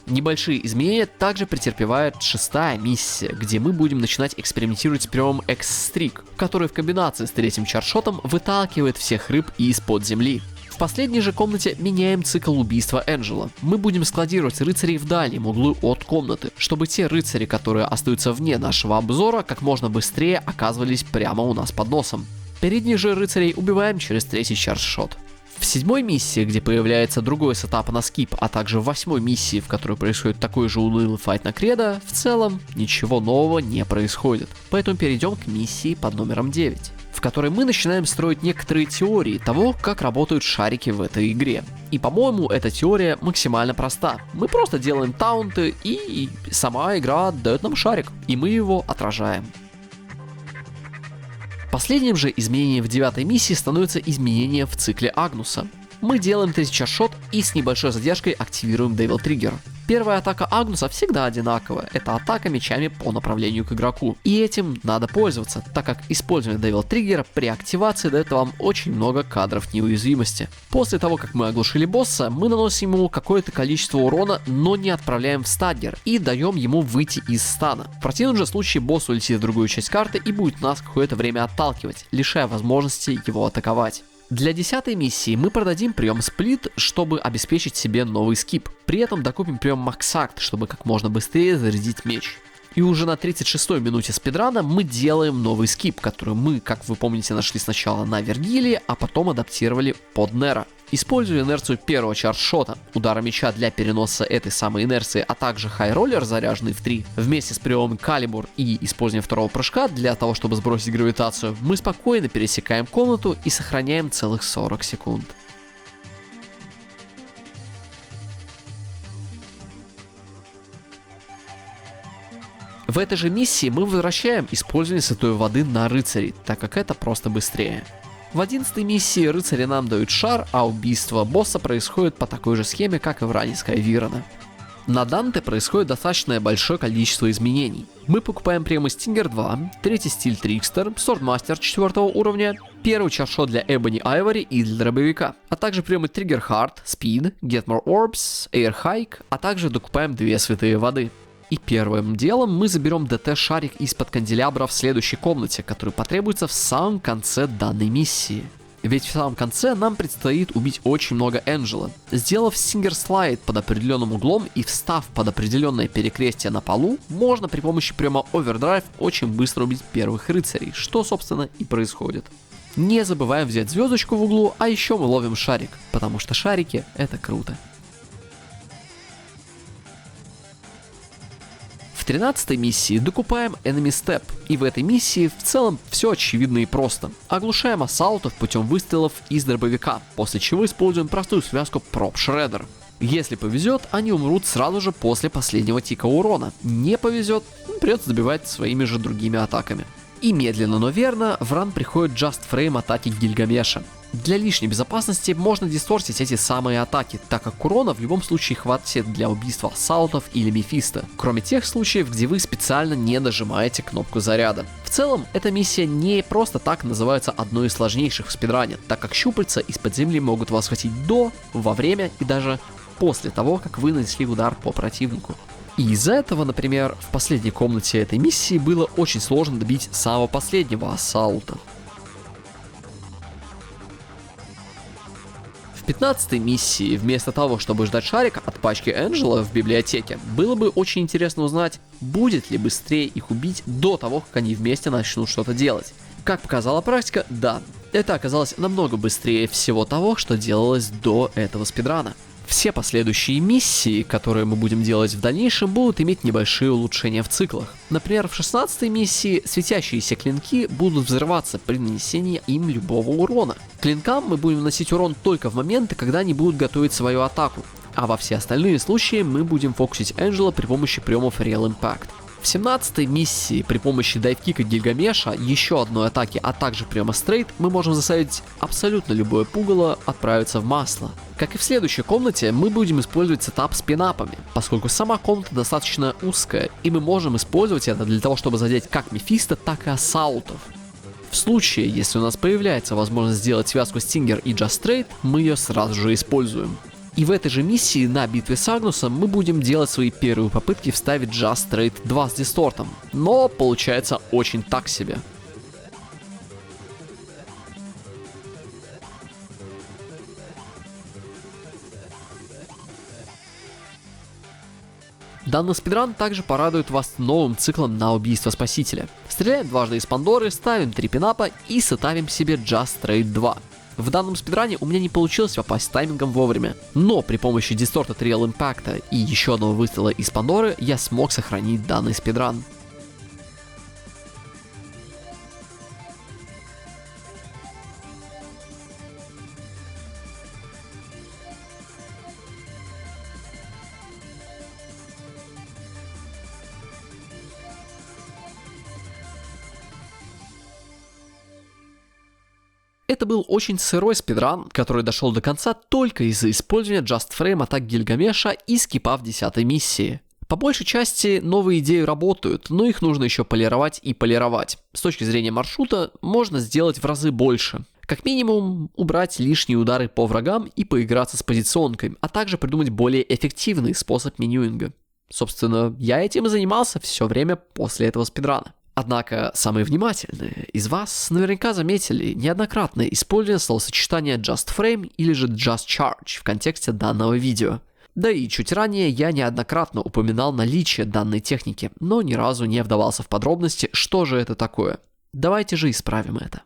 Небольшие изменения также претерпевает 6-я миссия, где мы будем начинать экспериментировать с приемом X-Streak, который в комбинации с третьим чаршотом выталкивает всех рыб из-под земли. В последней же комнате меняем цикл убийства Энджела. Мы будем складировать рыцарей в дальнем углу от комнаты, чтобы те рыцари, которые остаются вне нашего обзора, как можно быстрее оказывались прямо у нас под носом. Передних же рыцарей убиваем через третий чаршот. В 7-й миссии, где появляется другой сетап на скип, а также в 8-й миссии, в которой происходит такой же унылый файт на кредо, в целом ничего нового не происходит. Поэтому перейдем к миссии под номером 9, в которой мы начинаем строить некоторые теории того, как работают шарики в этой игре. И по-моему, эта теория максимально проста. Мы просто делаем таунты, и сама игра дает нам шарик, и мы его отражаем. Последним же изменением в 9-й миссии становится изменение в цикле Агнуса. Мы делаем третий чаршот и с небольшой задержкой активируем Devil Trigger. Первая атака Агнуса всегда одинаковая, это атака мечами по направлению к игроку. И этим надо пользоваться, так как использование Devil Trigger при активации дает вам очень много кадров неуязвимости. После того, как мы оглушили босса, мы наносим ему какое-то количество урона, но не отправляем в стаггер и даем ему выйти из стана. В противном же случае босс улетит в другую часть карты и будет нас какое-то время отталкивать, лишая возможности его атаковать. Для 10-й миссии мы продадим прием сплит, чтобы обеспечить себе новый скип. При этом докупим прием Максакт, чтобы как можно быстрее зарядить меч. И уже на 36-й минуте спидрана мы делаем новый скип, который мы, как вы помните, нашли сначала на Вергилии, а потом адаптировали под Нера. Используя инерцию первого чаршота, удара меча для переноса этой самой инерции, а также хайроллер, заряженный в 3, вместе с приемом Калибур и использованием второго прыжка для того, чтобы сбросить гравитацию, мы спокойно пересекаем комнату и сохраняем целых 40 секунд. В этой же миссии мы возвращаем использование святой воды на рыцарей, так как это просто быстрее. В 11-й миссии рыцари нам дают шар, а убийство босса происходит по такой же схеме, как и в ране Скайвирона. На Данте происходит достаточно большое количество изменений. Мы покупаем приемы Stinger 2, третий стиль Трикстер, Swordmaster 4 уровня, первый чаршот для Ebony Ivory и для дробовика, а также приемы Trigger Heart, Speed, Get More Orbs, Air Hike, а также докупаем 2 святые воды. И первым делом мы заберем ДТ-шарик из-под канделябра в следующей комнате, который потребуется в самом конце данной миссии. Ведь в самом конце нам предстоит убить очень много Энджела. Сделав сингер-слайд под определенным углом и встав под определенное перекрестие на полу, можно при помощи приема Overdrive очень быстро убить первых рыцарей, что собственно и происходит. Не забываем взять звездочку в углу, а еще мы ловим шарик, потому что шарики это круто. В 13-й миссии докупаем Enemy Step, и в этой миссии в целом все очевидно и просто. Оглушаем ассаутов путем выстрелов из дробовика, после чего используем простую связку Prop Shredder. Если повезет, они умрут сразу же после последнего тика урона. Не повезет, придется добивать своими же другими атаками. И медленно, но верно, в ран приходит Just Frame атаки Гильгамеша. Для лишней безопасности можно дистортить эти самые атаки, так как урона в любом случае хватит для убийства ассаутов или Мефисто, кроме тех случаев, где вы специально не нажимаете кнопку заряда. В целом, эта миссия не просто так называется одной из сложнейших в спидране, так как щупальца из-под земли могут вас схватить до, во время и даже после того, как вы нанесли удар по противнику. И из-за этого, например, в последней комнате этой миссии было очень сложно добить самого последнего ассаута. В 15-й миссии, вместо того, чтобы ждать шарика от пачки Энджела в библиотеке, было бы очень интересно узнать, будет ли быстрее их убить до того, как они вместе начнут что-то делать. Как показала практика, да, это оказалось намного быстрее всего того, что делалось до этого спидрана. Все последующие миссии, которые мы будем делать в дальнейшем, будут иметь небольшие улучшения в циклах. Например, в 16-й миссии светящиеся клинки будут взрываться при нанесении им любого урона. Клинкам мы будем наносить урон только в моменты, когда они будут готовить свою атаку, а во все остальные случаи мы будем фокусить Энджела при помощи приемов Real Impact. В 17-й миссии при помощи дайвкика Гильгамеша, еще одной атаки, а также приема Стрейт, мы можем заставить абсолютно любое пугало отправиться в масло. Как и в следующей комнате, мы будем использовать сетап с пинапами, поскольку сама комната достаточно узкая, и мы можем использовать это для того, чтобы задеть как Мефисто, так и ассаутов. В случае, если у нас появляется возможность сделать связку Stinger и Just Straight, мы ее сразу же используем. И в этой же миссии на битве с Агнусом мы будем делать свои первые попытки вставить Just Straight 2 с дистортом, но получается очень так себе. Данный спидран также порадует вас новым циклом на убийство Спасителя. Стреляем дважды из Пандоры, ставим 3 пинапа и сетапим себе Just Straight 2. В данном спидране у меня не получилось попасть таймингом вовремя, но при помощи Distorted Real Impact и еще одного выстрела из Пандоры я смог сохранить данный спидран. Это был очень сырой спидран, который дошел до конца только из-за использования Just Frame атак Гильгамеша и скипа в 10-й миссии. По большей части новые идеи работают, но их нужно еще полировать и полировать. С точки зрения маршрута можно сделать в разы больше. Как минимум, убрать лишние удары по врагам и поиграться с позиционкой, а также придумать более эффективный способ менюинга. Собственно, я этим и занимался все время после этого спидрана. Однако самые внимательные из вас наверняка заметили неоднократное использование словосочетания Just Frame или же Just Charge в контексте данного видео. Да и чуть ранее я неоднократно упоминал наличие данной техники, но ни разу не вдавался в подробности, что же это такое. Давайте же исправим это.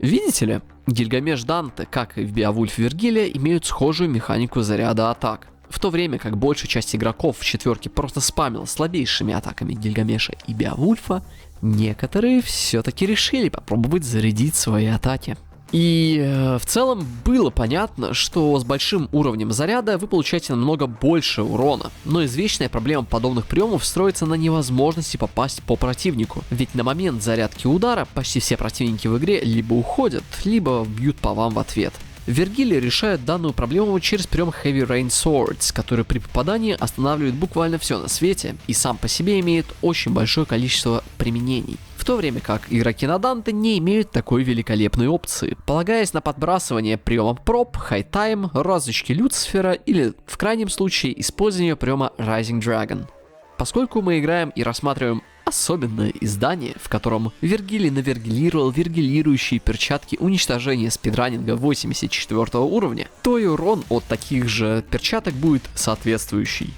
Видите ли, Гильгамеш Данте, как и в Беовульф Вергилия, имеют схожую механику заряда атак. В то время как большая часть игроков в четверке просто спамила слабейшими атаками Гильгамеша и Беовульфа, некоторые все-таки решили попробовать зарядить свои атаки. И в целом было понятно, что с большим уровнем заряда вы получаете намного больше урона, но извечная проблема подобных приемов строится на невозможности попасть по противнику, ведь на момент зарядки удара почти все противники в игре либо уходят, либо бьют по вам в ответ. Вергилий решает данную проблему через прием Heavy Rain Swords, который при попадании останавливает буквально все на свете и сам по себе имеет очень большое количество применений. В В то время как игроки на Данте не имеют такой великолепной опции, полагаясь на подбрасывание приемом проб, хай-тайм, розочки Люцифера или, в крайнем случае, использование приема Rising Dragon. Поскольку мы играем и рассматриваем особенное издание, в котором Вергилий навергилировал вергилирующие перчатки уничтожения спидранинга 84 уровня, то и урон от таких же перчаток будет соответствующий.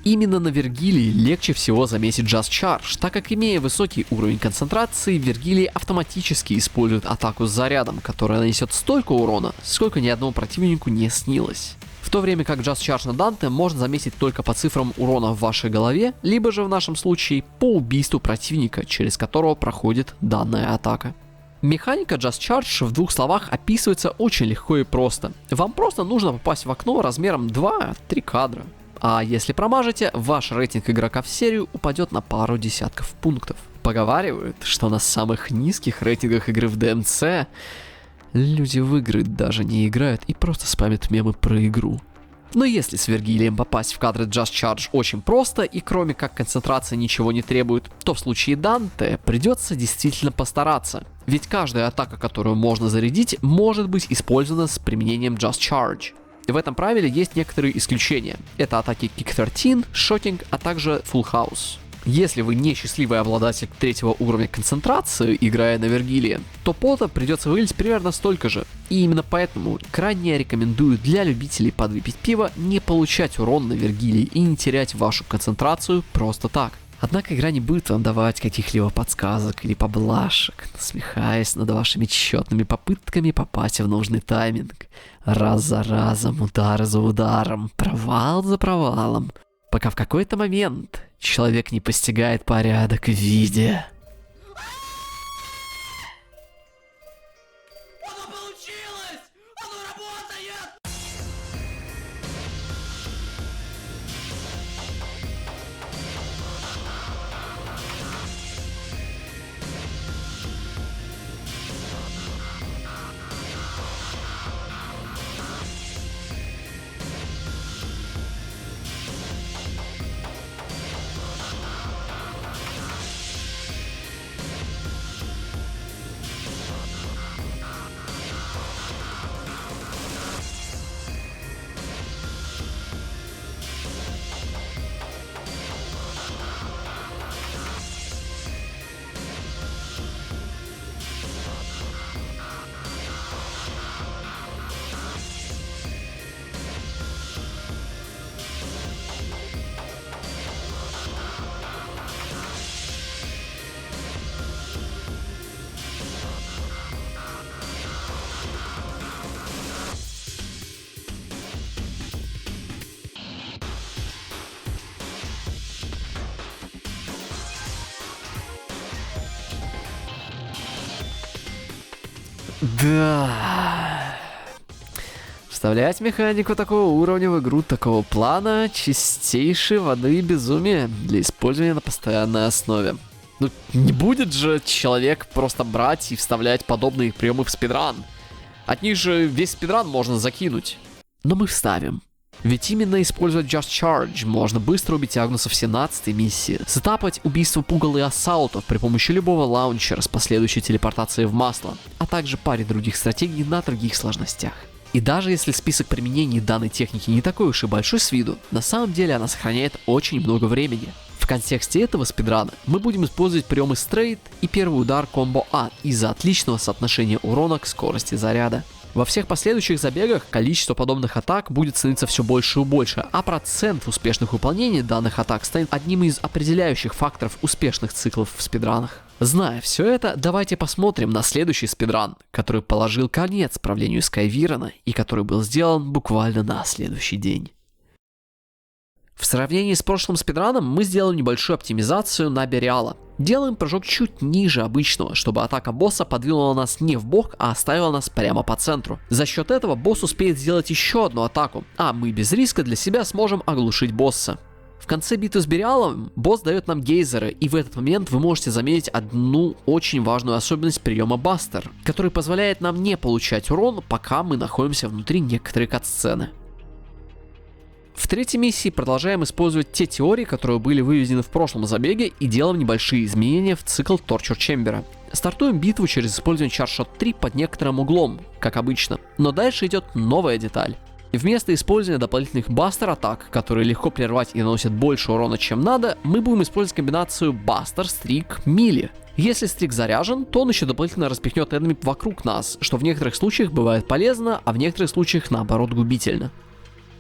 Именно на Вергилии легче всего заметить Just Charge, так как, имея высокий уровень концентрации, Вергилий автоматически использует атаку с зарядом, которая нанесет столько урона, сколько ни одному противнику не снилось. В то время как Just Charge на Данте можно заметить только по цифрам урона в вашей голове, либо же в нашем случае по убийству противника, через которого проходит данная атака. Механика Just Charge в двух словах описывается очень легко и просто. Вам просто нужно попасть в окно размером 2-3 кадра. А если промажете, ваш рейтинг игрока в серию упадет на пару десятков пунктов. Поговаривают, что на самых низких рейтингах игры в DMC люди в игры даже не играют и просто спамят мемы про игру. Но если с Вергилием попасть в кадры Just Charge очень просто и кроме как концентрация ничего не требует, то в случае Данте придется действительно постараться. Ведь каждая атака, которую можно зарядить, может быть использована с применением Just Charge. В этом правиле есть некоторые исключения. Это атаки Kick 13, Shotting, а также Full House. Если вы не счастливый обладатель 3-го уровня концентрации, играя на Вергилии, то пота придется вылить примерно столько же. И именно поэтому крайне рекомендую для любителей подвыпить пива не получать урон на Вергилии и не терять вашу концентрацию просто так. Однако игра не будет вам давать каких-либо подсказок или поблажек, насмехаясь над вашими тщетными попытками попасть в нужный тайминг. Раз за разом, удар за ударом, провал за провалом. Пока в какой-то момент человек не постигает порядок в виде. Оно получилось! Оно работает! Да. Вставлять механику такого уровня в игру такого плана — чистейшей воды безумие для использования на постоянной основе. Ну, не будет же человек просто брать и вставлять подобные приемы в спидран. От них же весь спидран можно закинуть. Но мы вставим. Ведь именно используя Just Charge можно быстро убить Агнуса в 17-й миссии, сетапать убийство пугал и ассаутов при помощи любого лаунчера с последующей телепортацией в масло, а также паре других стратегий на других сложностях. И даже если список применений данной техники не такой уж и большой с виду, на самом деле она сохраняет очень много времени. В контексте этого спидрана мы будем использовать приемы стрейт и первый удар комбо А из-за отличного соотношения урона к скорости заряда. Во всех последующих забегах количество подобных атак будет становиться все больше и больше, а процент успешных выполнений данных атак станет одним из определяющих факторов успешных циклов в спидранах. Зная все это, давайте посмотрим на следующий спидран, который положил конец правлению Скайвирана и который был сделан буквально на следующий день. В сравнении с прошлым спидраном мы сделали небольшую оптимизацию на Бериала. Делаем прыжок чуть ниже обычного, чтобы атака босса подвинула нас не в бок, а оставила нас прямо по центру. За счет этого босс успеет сделать еще одну атаку, а мы без риска для себя сможем оглушить босса. В конце битвы с Бериалом босс дает нам гейзеры, и в этот момент вы можете заметить одну очень важную особенность приема Бастер, который позволяет нам не получать урон, пока мы находимся внутри некоторой катсцены. В третьей миссии продолжаем использовать те теории, которые были выведены в прошлом забеге, и делаем небольшие изменения в цикл Torture Chamber. Стартуем битву через использование Charge Shot 3 под некоторым углом, как обычно, но дальше идет новая деталь. Вместо использования дополнительных бастер-атак, которые легко прервать и наносят больше урона, чем надо, мы будем использовать комбинацию Бастер, Стрик, Мили. Если стрик заряжен, то он еще дополнительно распихнет энеми вокруг нас, что в некоторых случаях бывает полезно, а в некоторых случаях наоборот губительно.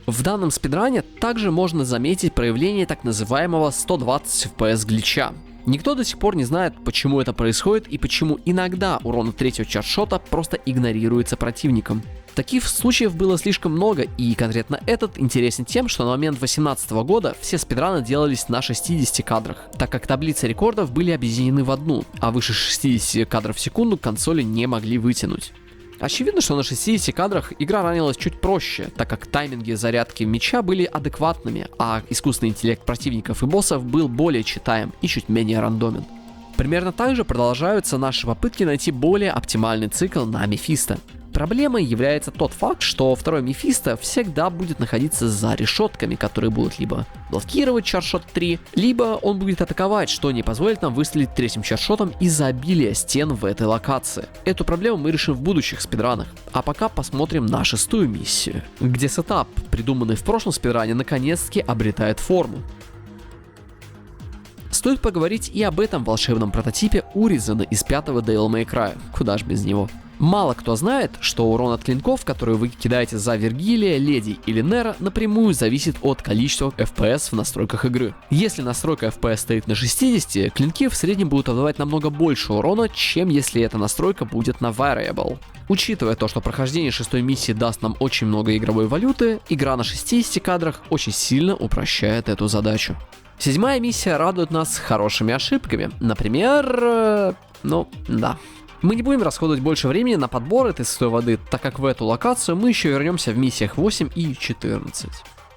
В данном спидране также можно заметить проявление так называемого 120 FPS глича. Никто до сих пор не знает, почему это происходит и почему иногда урон от третьего чардшота просто игнорируется противником. Таких случаев было слишком много, и конкретно этот интересен тем, что на момент 2018 года все спидраны делались на 60 кадрах, так как таблицы рекордов были объединены в одну, а выше 60 кадров в секунду консоли не могли вытянуть. Очевидно, что на 60 кадрах игра ранилась чуть проще, так как тайминги зарядки меча были адекватными, а искусственный интеллект противников и боссов был более читаем и чуть менее рандомен. Примерно так же продолжаются наши попытки найти более оптимальный цикл на Мефисто. Проблемой является тот факт, что второй Мефисто всегда будет находиться за решетками, которые будут либо блокировать Charge Shot 3, либо он будет атаковать, что не позволит нам выстрелить третьим чардшотом из-за обилия стен в этой локации. Эту проблему мы решим в будущих спидранах, а пока посмотрим на шестую миссию, где сетап, придуманный в прошлом спидране, наконец-таки обретает форму. Стоит поговорить и об этом волшебном прототипе Уризена из 5-го Devil May Cry, куда ж без него. Мало кто знает, что урон от клинков, которые вы кидаете за Вергилия, Леди или Нера, напрямую зависит от количества FPS в настройках игры. Если настройка FPS стоит на 60, клинки в среднем будут отдавать намного больше урона, чем если эта настройка будет на Variable. Учитывая то, что прохождение шестой миссии даст нам очень много игровой валюты, игра на 60 кадрах очень сильно упрощает эту задачу. Седьмая миссия радует нас хорошими ошибками. Например, Мы не будем расходовать больше времени на подбор этой святой воды, так как в эту локацию мы еще вернемся в миссиях 8 и 14.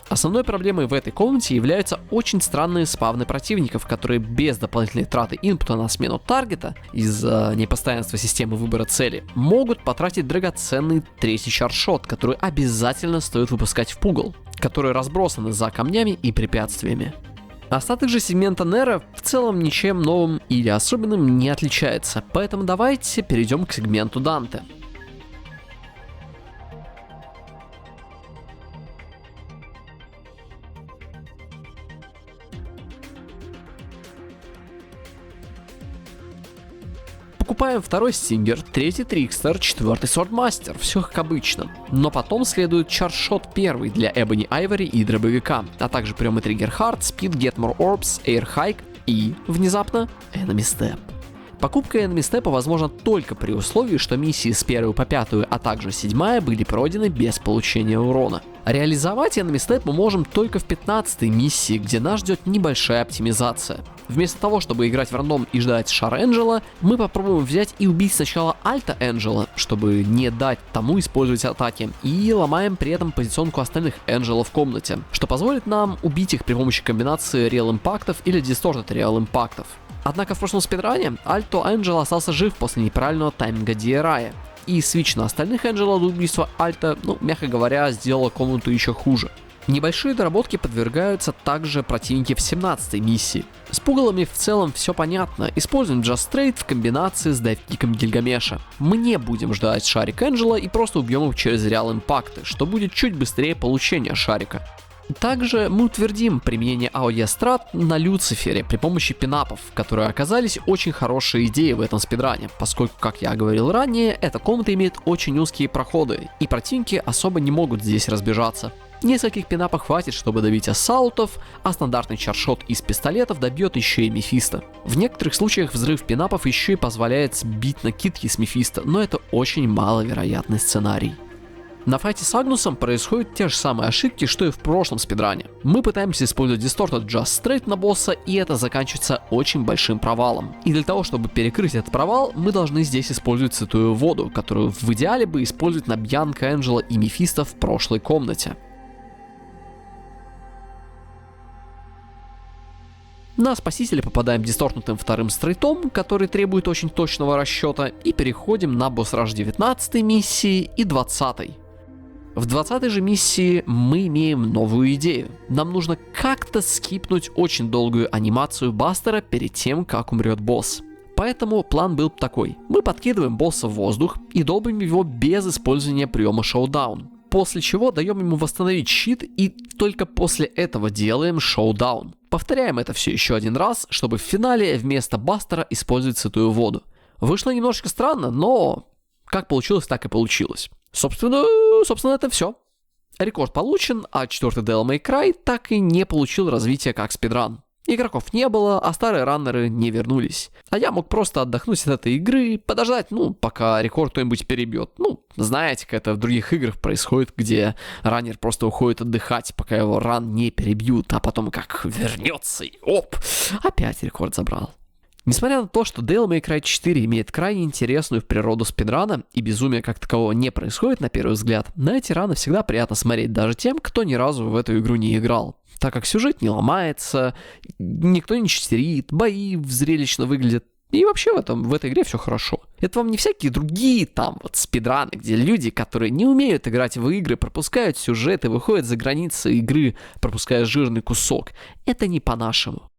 Основной проблемой в этой комнате являются очень странные спавны противников, которые без дополнительной траты инпута на смену таргета из-за непостоянства системы выбора цели могут потратить драгоценный третий чардшот, который обязательно стоит выпускать в пугал, которые разбросаны за камнями и препятствиями. Остаток же сегмента Нера в целом ничем новым или особенным не отличается, поэтому давайте перейдем к сегменту Данте. Покупаем второй Стингер, третий Трикстер, четвертый Свордмастер, все как обычно. Но потом следует Чардшот первый для Эбони Айвори и дробовика, а также приемы Триггер Хард, Speed, Get More Orbs, Air Hike и, внезапно, Enemy Step. Покупка Enemy Step возможна только при условии, что миссии с 1 по 5, а также 7 были пройдены без получения урона. Реализовать Enemy Step мы можем только в 15-й миссии, где нас ждет небольшая оптимизация. Вместо того, чтобы играть в рандом и ждать шар Энджела, мы попробуем взять и убить сначала Альта Энджела, чтобы не дать тому использовать атаки, и ломаем при этом позиционку остальных Энджела в комнате, что позволит нам убить их при помощи комбинации Real импактов или Distorted Real импактов. Однако в прошлом спидране Альто Энджел остался жив после неправильного тайминга DRI, и свич на остальных Энджела до убийства Альта, мягко говоря, сделала комнату еще хуже. Небольшие доработки подвергаются также противники в 17-й миссии. С пугалами в целом все понятно, используем Just Straight в комбинации с дайвкиком Гильгамеша. Мы не будем ждать шарик Энджела и просто убьем их через Real импакты, что будет чуть быстрее получения шарика. Также мы утвердим применение аудиострат на Люцифере при помощи пинапов, которые оказались очень хорошей идеей в этом спидране, поскольку, как я говорил ранее, эта комната имеет очень узкие проходы, и противники особо не могут здесь разбежаться. Нескольких пинапов хватит, чтобы добить ассаутов, а стандартный чардшот из пистолетов добьет еще и Мефисто. В некоторых случаях взрыв пинапов еще и позволяет сбить накидки с Мефисто, но это очень маловероятный сценарий. На файте с Агнусом происходят те же самые ошибки, что и в прошлом спидране. Мы пытаемся использовать Distorted Just Straight на босса, и это заканчивается очень большим провалом. И для того, чтобы перекрыть этот провал, мы должны здесь использовать святую воду, которую в идеале бы использовать на Бьянка, Энджела и Мефисто в прошлой комнате. На Спасителя попадаем дисторкнутым вторым стрейтом, который требует очень точного расчета, и переходим на босс-раш 19 миссии и 20. В 20-й же миссии мы имеем новую идею. Нам нужно как-то скипнуть очень долгую анимацию Бастера перед тем, как умрет босс. Поэтому план был такой. Мы подкидываем босса в воздух и долбим его без использования приема шоудаун. После чего даем ему восстановить щит и только после этого делаем шоудаун. Повторяем это все еще один раз, чтобы в финале вместо Бастера использовать святую воду. Вышло немножечко странно, но как получилось, так и получилось. Собственно, это все. Рекорд получен, а 4-й Devil May Cry так и не получил развития как спидран. Игроков не было, а старые раннеры не вернулись. А я мог просто отдохнуть от этой игры, подождать, пока рекорд кто-нибудь перебьет. Знаете, как это в других играх происходит, где раннер просто уходит отдыхать, пока его ран не перебьют, а потом как вернется и опять рекорд забрал. Несмотря на то, что Devil May Cry 4 имеет крайне интересную природу спидрана, и безумия как такового не происходит на первый взгляд, на эти раны всегда приятно смотреть даже тем, кто ни разу в эту игру не играл. Так как сюжет не ломается, никто не читерит, бои зрелищно выглядят, и вообще в этой игре все хорошо. Это вам не всякие другие спидраны, где люди, которые не умеют играть в игры, пропускают сюжет и выходят за границы игры, пропуская жирный кусок. Это не по-нашему.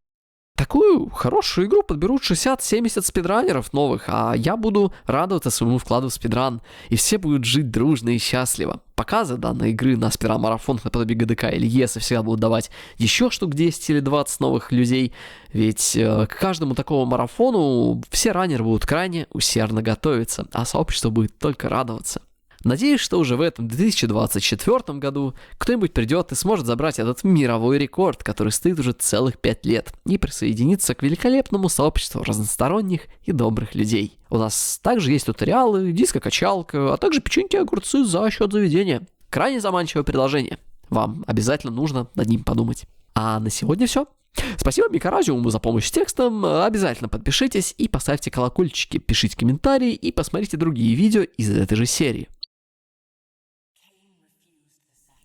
Такую хорошую игру подберут 60-70 спидранеров новых, а я буду радоваться своему вкладу в спидран, и все будут жить дружно и счастливо. Показы данной игры на спидран-марафонах наподобие ГДК или ЕСа всегда будут давать еще штук 10 или 20 новых людей, ведь к каждому такому марафону все раннеры будут крайне усердно готовиться, а сообщество будет только радоваться. Надеюсь, что уже в этом 2024 году кто-нибудь придет и сможет забрать этот мировой рекорд, который стоит уже целых 5 лет, и присоединиться к великолепному сообществу разносторонних и добрых людей. У нас также есть туториалы, дискокачалка, а также печеньки и огурцы за счет заведения. Крайне заманчивое предложение. Вам обязательно нужно над ним подумать. А на сегодня все. Спасибо Микоразиуму за помощь с текстом, обязательно подпишитесь и поставьте колокольчики, пишите комментарии и посмотрите другие видео из этой же серии.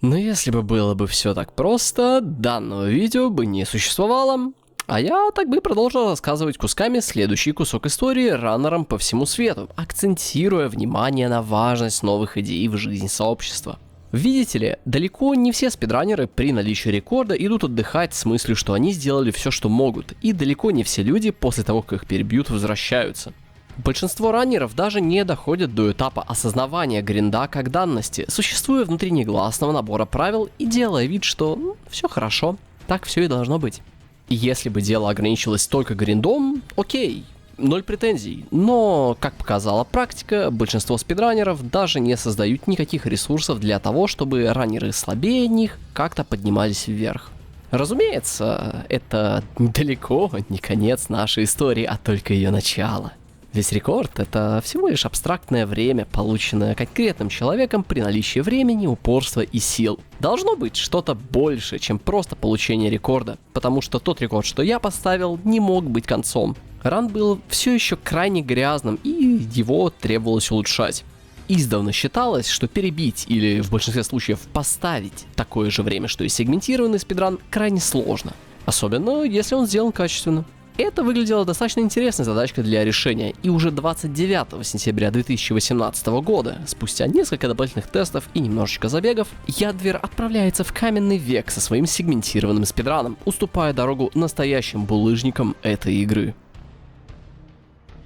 Но если бы было бы все так просто, данного видео бы не существовало, а я так бы продолжил рассказывать кусками следующий кусок истории раннерам по всему свету, акцентируя внимание на важность новых идей в жизни сообщества. Видите ли, далеко не все спидранеры при наличии рекорда идут отдыхать с мыслью, что они сделали все, что могут, и далеко не все люди после того, как их перебьют, возвращаются. Большинство раннеров даже не доходят до этапа осознавания гринда как данности, существуя внутри негласного набора правил и делая вид, что все хорошо, так все и должно быть. И если бы дело ограничилось только гриндом, окей, 0 претензий, но, как показала практика, большинство спидранеров даже не создают никаких ресурсов для того, чтобы раннеры слабее них как-то поднимались вверх. Разумеется, это далеко не конец нашей истории, а только ее начало. Весь рекорд — это всего лишь абстрактное время, полученное конкретным человеком при наличии времени, упорства и сил. Должно быть что-то больше, чем просто получение рекорда, потому что тот рекорд, что я поставил, не мог быть концом. Ран был все еще крайне грязным, и его требовалось улучшать. Издавна считалось, что перебить или в большинстве случаев поставить такое же время, что и сегментированный спидран, крайне сложно. Особенно, если он сделан качественно. Это выглядело достаточно интересной задачкой для решения, и уже 29 сентября 2018 года, спустя несколько дополнительных тестов и немножечко забегов, Ядвер отправляется в каменный век со своим сегментированным спидраном, уступая дорогу настоящим булыжникам этой игры.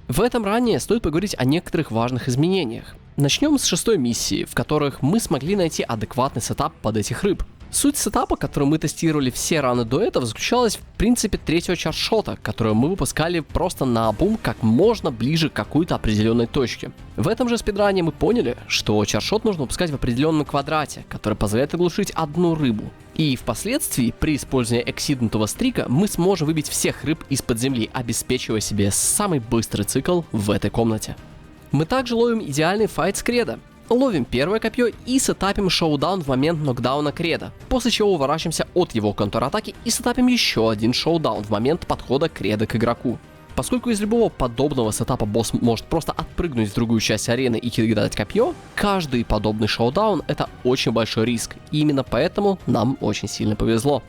В этом ранее стоит поговорить о некоторых важных изменениях. Начнем с 6-й миссии, в которых мы смогли найти адекватный сетап под этих рыб. Суть сетапа, который мы тестировали все раны до этого, заключалась в принципе 3-го чаршота, который мы выпускали просто наобум как можно ближе к какой-то определенной точке. В этом же спидране мы поняли, что чаршот нужно выпускать в определенном квадрате, который позволяет оглушить одну рыбу. И впоследствии, при использовании эксиднутого стрика, мы сможем выбить всех рыб из-под земли, обеспечивая себе самый быстрый цикл в этой комнате. Мы также ловим идеальный файт с Кредо. Ловим первое копье и сетапим шоудаун в момент нокдауна Кредо, после чего уворачиваемся от его контратаки и сетапим еще один шоудаун в момент подхода Кредо к игроку. Поскольку из любого подобного сетапа босс может просто отпрыгнуть в другую часть арены и кидать копье, каждый подобный шоудаун — это очень большой риск, и именно поэтому нам очень сильно повезло.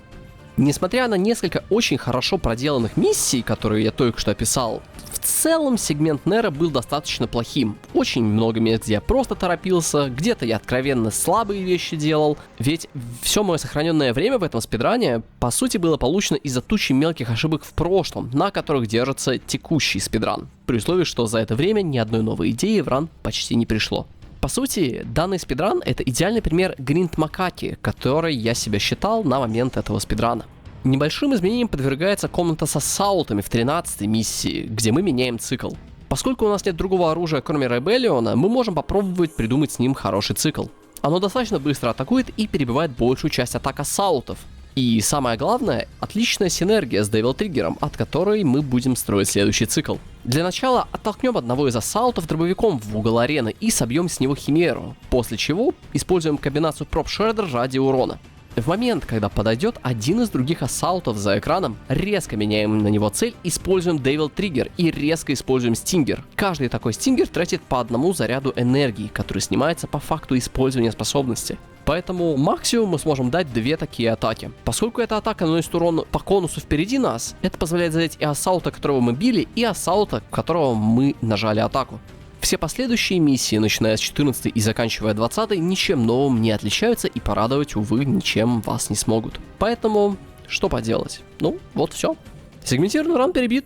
Несмотря на несколько очень хорошо проделанных миссий, которые я только что описал, в целом сегмент Нера был достаточно плохим. Очень много мест, где я просто торопился, где-то я откровенно слабые вещи делал, ведь все мое сохраненное время в этом спидране, по сути, было получено из-за тучи мелких ошибок в прошлом, на которых держится текущий спидран, при условии, что за это время ни одной новой идеи в ран почти не пришло. По сути, данный спидран — это идеальный пример гринд макаки, который я себя считал на момент этого спидрана. Небольшим изменением подвергается комната с ассаултами в 13-й миссии, где мы меняем цикл. Поскольку у нас нет другого оружия, кроме Ребеллиона, мы можем попробовать придумать с ним хороший цикл. Оно достаточно быстро атакует и перебивает большую часть атак ассаултов. И самое главное, отличная синергия с Devil Trigger'ом, от которой мы будем строить следующий цикл. Для начала оттолкнем одного из ассаултов дробовиком в угол арены и собьем с него химеру, после чего используем комбинацию Prop Shredder ради урона. В момент, когда подойдет один из других ассаултов за экраном, резко меняем на него цель, используем Devil Trigger и резко используем Stinger. Каждый такой Stinger тратит по одному заряду энергии, который снимается по факту использования способности. Поэтому максимум мы сможем дать 2 такие атаки. Поскольку эта атака наносит урон по конусу впереди нас, это позволяет задеть и ассаулта, которого мы били, и ассаулта, которого мы нажали атаку. Все последующие миссии, начиная с 14 и заканчивая 20, ничем новым не отличаются и порадовать, увы, ничем вас не смогут. Поэтому, что поделать? Ну, вот все. Сегментированный ран перебит.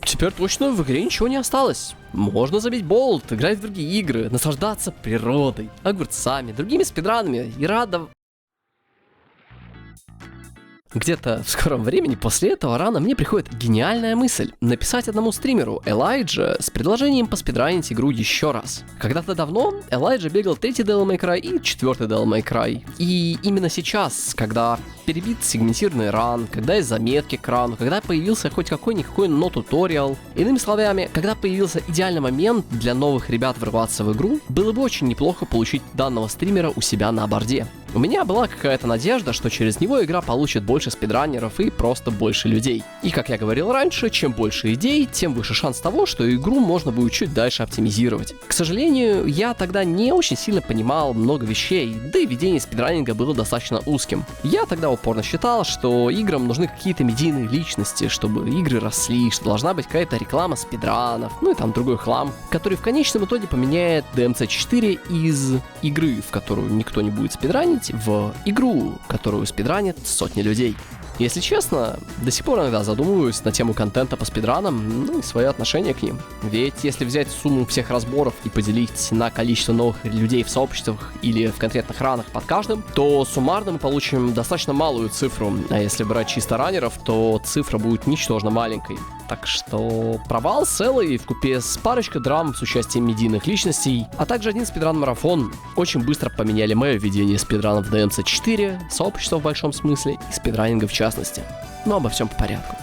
Теперь точно в игре ничего не осталось. Можно забить болт, играть в другие игры, наслаждаться природой, огурцами, другими спидранами и радоваться. Где-то в скором времени после этого рана мне приходит гениальная мысль написать одному стримеру, Элайджа, с предложением поспидранить игру еще раз. Когда-то давно Элайджа бегал 3-й Devil May Cry и 4-й Devil May Cry. И именно сейчас, когда перебит сегментированный ран, когда есть заметки к рану, когда появился хоть какой-никакой но-туториал, иными словами, когда появился идеальный момент для новых ребят врываться в игру, было бы очень неплохо получить данного стримера у себя на борде. У меня была какая-то надежда, что через него игра получит больше спидранеров и просто больше людей. И как я говорил раньше, чем больше идей, тем выше шанс того, что игру можно будет чуть дальше оптимизировать. К сожалению, я тогда не очень сильно понимал много вещей, да и ведение спидранинга было достаточно узким. Я тогда упорно считал, что играм нужны какие-то медийные личности, чтобы игры росли, что должна быть какая-то реклама спидранов, ну и там другой хлам, который в конечном итоге поменяет DMC4 из игры, в которую никто не будет спидранить, в игру, которую спидранит сотни людей. Если честно, до сих пор иногда задумываюсь на тему контента по спидранам, ну и свое отношение к ним. Ведь если взять сумму всех разборов и поделить на количество новых людей в сообществах или в конкретных ранах под каждым, то суммарно мы получим достаточно малую цифру, а если брать чисто раннеров, то цифра будет ничтожно маленькой. Так что провал целый вкупе с парочкой драм с участием медийных личностей, а также один спидран-марафон очень быстро поменяли мое видение спидранов в DMC4, сообщества в большом смысле и спидранинга в частности. Но обо всем по порядку.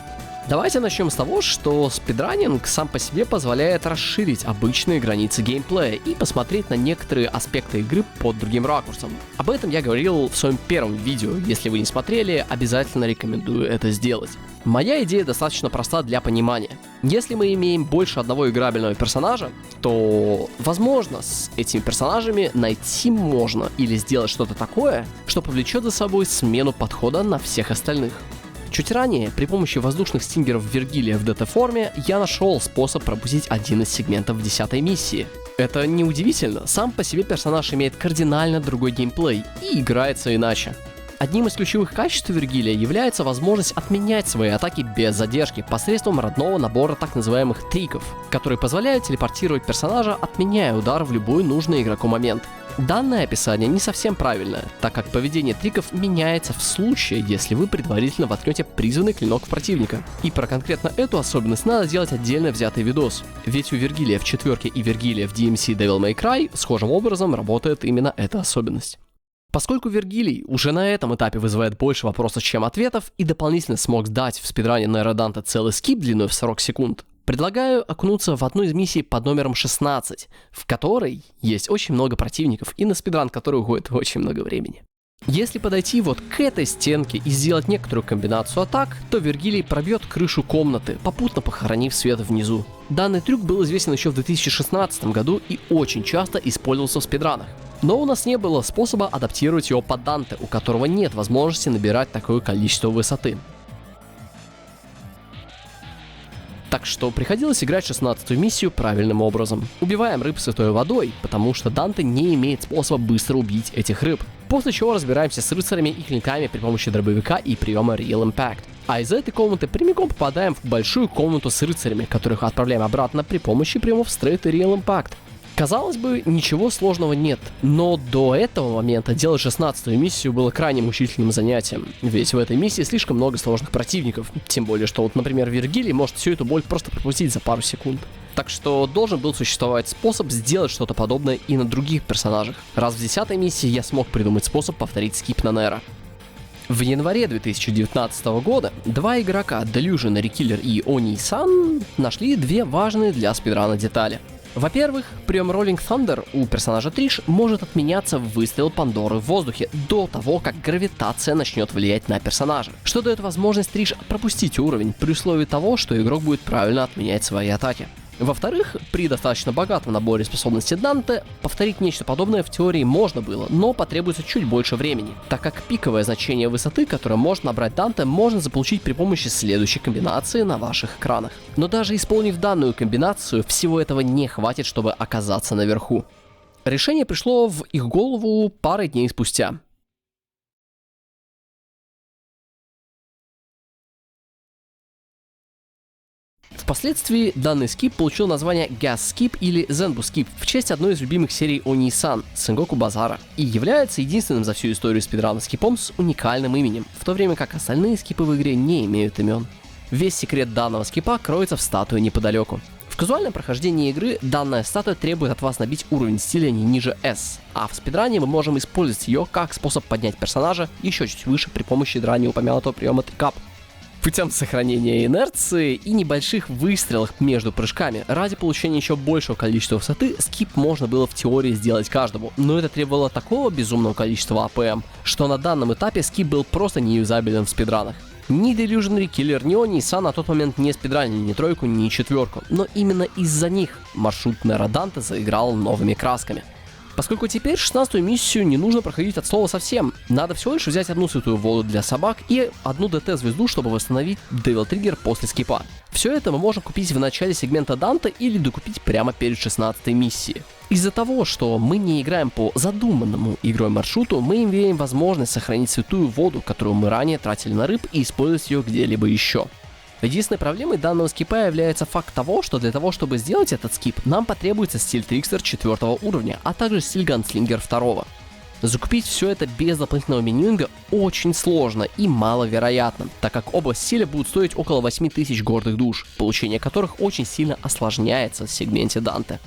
Давайте начнем с того, что спидранинг сам по себе позволяет расширить обычные границы геймплея и посмотреть на некоторые аспекты игры под другим ракурсом. Об этом я говорил в своем первом видео, если вы не смотрели, обязательно рекомендую это сделать. Моя идея достаточно проста для понимания. Если мы имеем больше одного играбельного персонажа, то, возможно, с этими персонажами найти можно или сделать что-то такое, что повлечет за собой смену подхода на всех остальных. Чуть ранее, при помощи воздушных стингеров Вергилия в ДТ-форме, я нашел способ пропустить один из сегментов в 10-й миссии. Это неудивительно, сам по себе персонаж имеет кардинально другой геймплей и играется иначе. Одним из ключевых качеств Вергилия является возможность отменять свои атаки без задержки посредством родного набора так называемых триков, которые позволяют телепортировать персонажа, отменяя удар в любой нужный игроку момент. Данное описание не совсем правильное, так как поведение триков меняется в случае, если вы предварительно воткнете призванный клинок в противника. И про конкретно эту особенность надо сделать отдельно взятый видос, ведь у Вергилия в 4 и Вергилия в DMC Devil May Cry схожим образом работает именно эта особенность. Поскольку Вергилий уже на этом этапе вызывает больше вопросов, чем ответов, и дополнительно смог дать в спидране Нера Данте целый скип длиной в 40 секунд, предлагаю окунуться в одну из миссий под номером 16, в которой есть очень много противников и на спидран которой уходит очень много времени. Если подойти вот к этой стенке и сделать некоторую комбинацию атак, то Вергилий пробьет крышу комнаты, попутно похоронив свет внизу. Данный трюк был известен еще в 2016 году и очень часто использовался в спидранах. Но у нас не было способа адаптировать его под Данте, у которого нет возможности набирать такое количество высоты. Так что приходилось играть 16-ю миссию правильным образом. Убиваем рыб святой водой, потому что Данте не имеет способа быстро убить этих рыб. После чего разбираемся с рыцарями и клинками при помощи дробовика и приема Real Impact. А из этой комнаты прямиком попадаем в большую комнату с рыцарями, которых отправляем обратно при помощи приемов Straight и Real Impact. Казалось бы, ничего сложного нет, но до этого момента делать 16-ю миссию было крайне мучительным занятием, ведь в этой миссии слишком много сложных противников, тем более, что вот, например, Вергилий может всю эту боль просто пропустить за пару секунд. Так что должен был существовать способ сделать что-то подобное и на других персонажах. Раз в 10-й миссии я смог придумать способ повторить скип на Нера. В январе 2019 года два игрока, Delusion, Rekiller и Oni-san, нашли две важные для спидрана детали. Во-первых, прием Rolling Thunder у персонажа Триш может отменяться в выстрел Пандоры в воздухе до того, как гравитация начнет влиять на персонажа, что дает возможность Триш пропустить уровень при условии того, что игрок будет правильно отменять свои атаки. Во-вторых, при достаточно богатом наборе способностей Данте повторить нечто подобное в теории можно было, но потребуется чуть больше времени, так как пиковое значение высоты, которое может набрать Данте, можно заполучить при помощи следующей комбинации на ваших экранах. Но даже исполнив данную комбинацию, всего этого не хватит, чтобы оказаться наверху. Решение пришло в их голову парой дней спустя. Впоследствии данный скип получил название Gas Skip или Zenbu Skip в честь одной из любимых серий Oni-san, Sengoku Базара, и является единственным за всю историю спидрана скипом с уникальным именем, в то время как остальные скипы в игре не имеют имен. Весь секрет данного скипа кроется в статуе неподалеку. В казуальном прохождении игры данная статуя требует от вас набить уровень стиля не ниже S, а в спидране мы можем использовать ее как способ поднять персонажа еще чуть выше при помощи ранее упомянутого приема трикап. Путем сохранения инерции и небольших выстрелов между прыжками ради получения еще большего количества высоты скип можно было в теории сделать каждому, но это требовало такого безумного количества АПМ, что на данном этапе скип был просто неюзабелен в спидранах. Ни Delusion, Rekiller, ни Oni-san на тот момент не спидранили ни тройку, ни четверку, но именно из-за них маршрут Нера Данте заиграл новыми красками. Поскольку теперь 16-ю миссию не нужно проходить от слова совсем, надо всего лишь взять одну святую воду для собак и одну ДТ-звезду, чтобы восстановить Devil Trigger после скипа. Все это мы можем купить в начале сегмента Данте или докупить прямо перед 16-й миссией. Из-за того, что мы не играем по задуманному игрой маршруту, мы имеем возможность сохранить святую воду, которую мы ранее тратили на рыб, и использовать ее где-либо еще. Единственной проблемой данного скипа является факт того, что для того, чтобы сделать этот скип, нам потребуется стиль Трикстер 4 уровня, а также стиль Ганслингер 2. Закупить все это без дополнительного менюинга очень сложно и маловероятно, так как оба стиля будут стоить около 8000 гордых душ, получение которых очень сильно осложняется в сегменте Данте.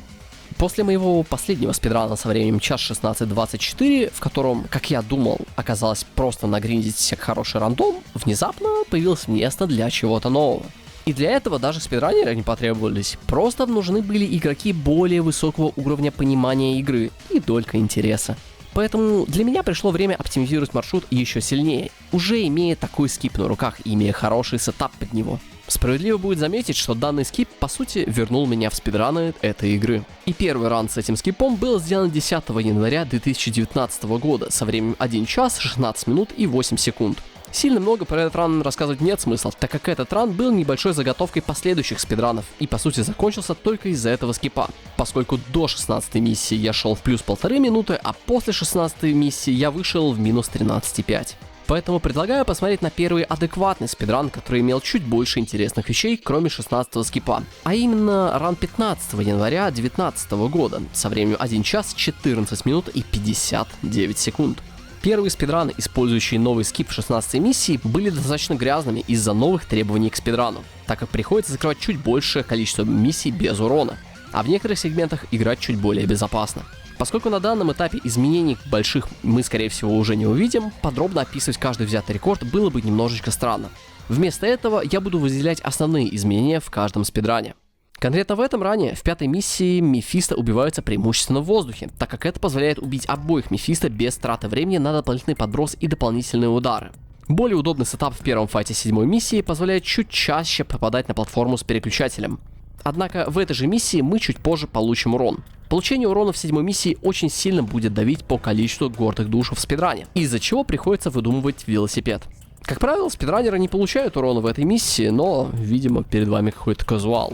После моего последнего спидрана со временем час 16:24, в котором, как я думал, оказалось просто нагриндить всех хороший рандом, внезапно появилось место для чего-то нового. И для этого даже спидранеры не потребовались, просто нужны были игроки более высокого уровня понимания игры и только интереса. Поэтому для меня пришло время оптимизировать маршрут еще сильнее, уже имея такой скип на руках и имея хороший сетап под него. Справедливо будет заметить, что данный скип, по сути, вернул меня в спидраны этой игры. И первый ран с этим скипом был сделан 10 января 2019 года со временем 1 час 16 минут и 8 секунд. Сильно много про этот ран рассказывать нет смысла, так как этот ран был небольшой заготовкой последующих спидранов и по сути закончился только из-за этого скипа, поскольку до 16 миссии я шел в плюс 1,5 минуты, а после 16 миссии я вышел в минус 13,5. Поэтому предлагаю посмотреть на первый адекватный спидран, который имел чуть больше интересных вещей, кроме 16-го скипа. А именно ран 15 января 2019 года со временем 1 час 14 минут и 59 секунд. Первые спидраны, использующие новый скип в 16-й миссии, были достаточно грязными из-за новых требований к спидрану, так как приходится закрывать чуть большее количество миссий без урона, а в некоторых сегментах играть чуть более безопасно. Поскольку на данном этапе изменений больших мы, скорее всего, уже не увидим, подробно описывать каждый взятый рекорд было бы немножечко странно. Вместо этого я буду выделять основные изменения в каждом спидране. Конкретно в этом ране, в 5-й миссии, Мефисто убиваются преимущественно в воздухе, так как это позволяет убить обоих Мефисто без траты времени на дополнительный подброс и дополнительные удары. Более удобный сетап в первом файте 7-й миссии позволяет чуть чаще попадать на платформу с переключателем. Однако в этой же миссии мы чуть позже получим урон. Получение урона в 7-й миссии очень сильно будет давить по количеству гордых душ в спидране, из-за чего приходится выдумывать велосипед. Как правило, спидранеры не получают урона в этой миссии, но, видимо, перед вами какой-то казуал.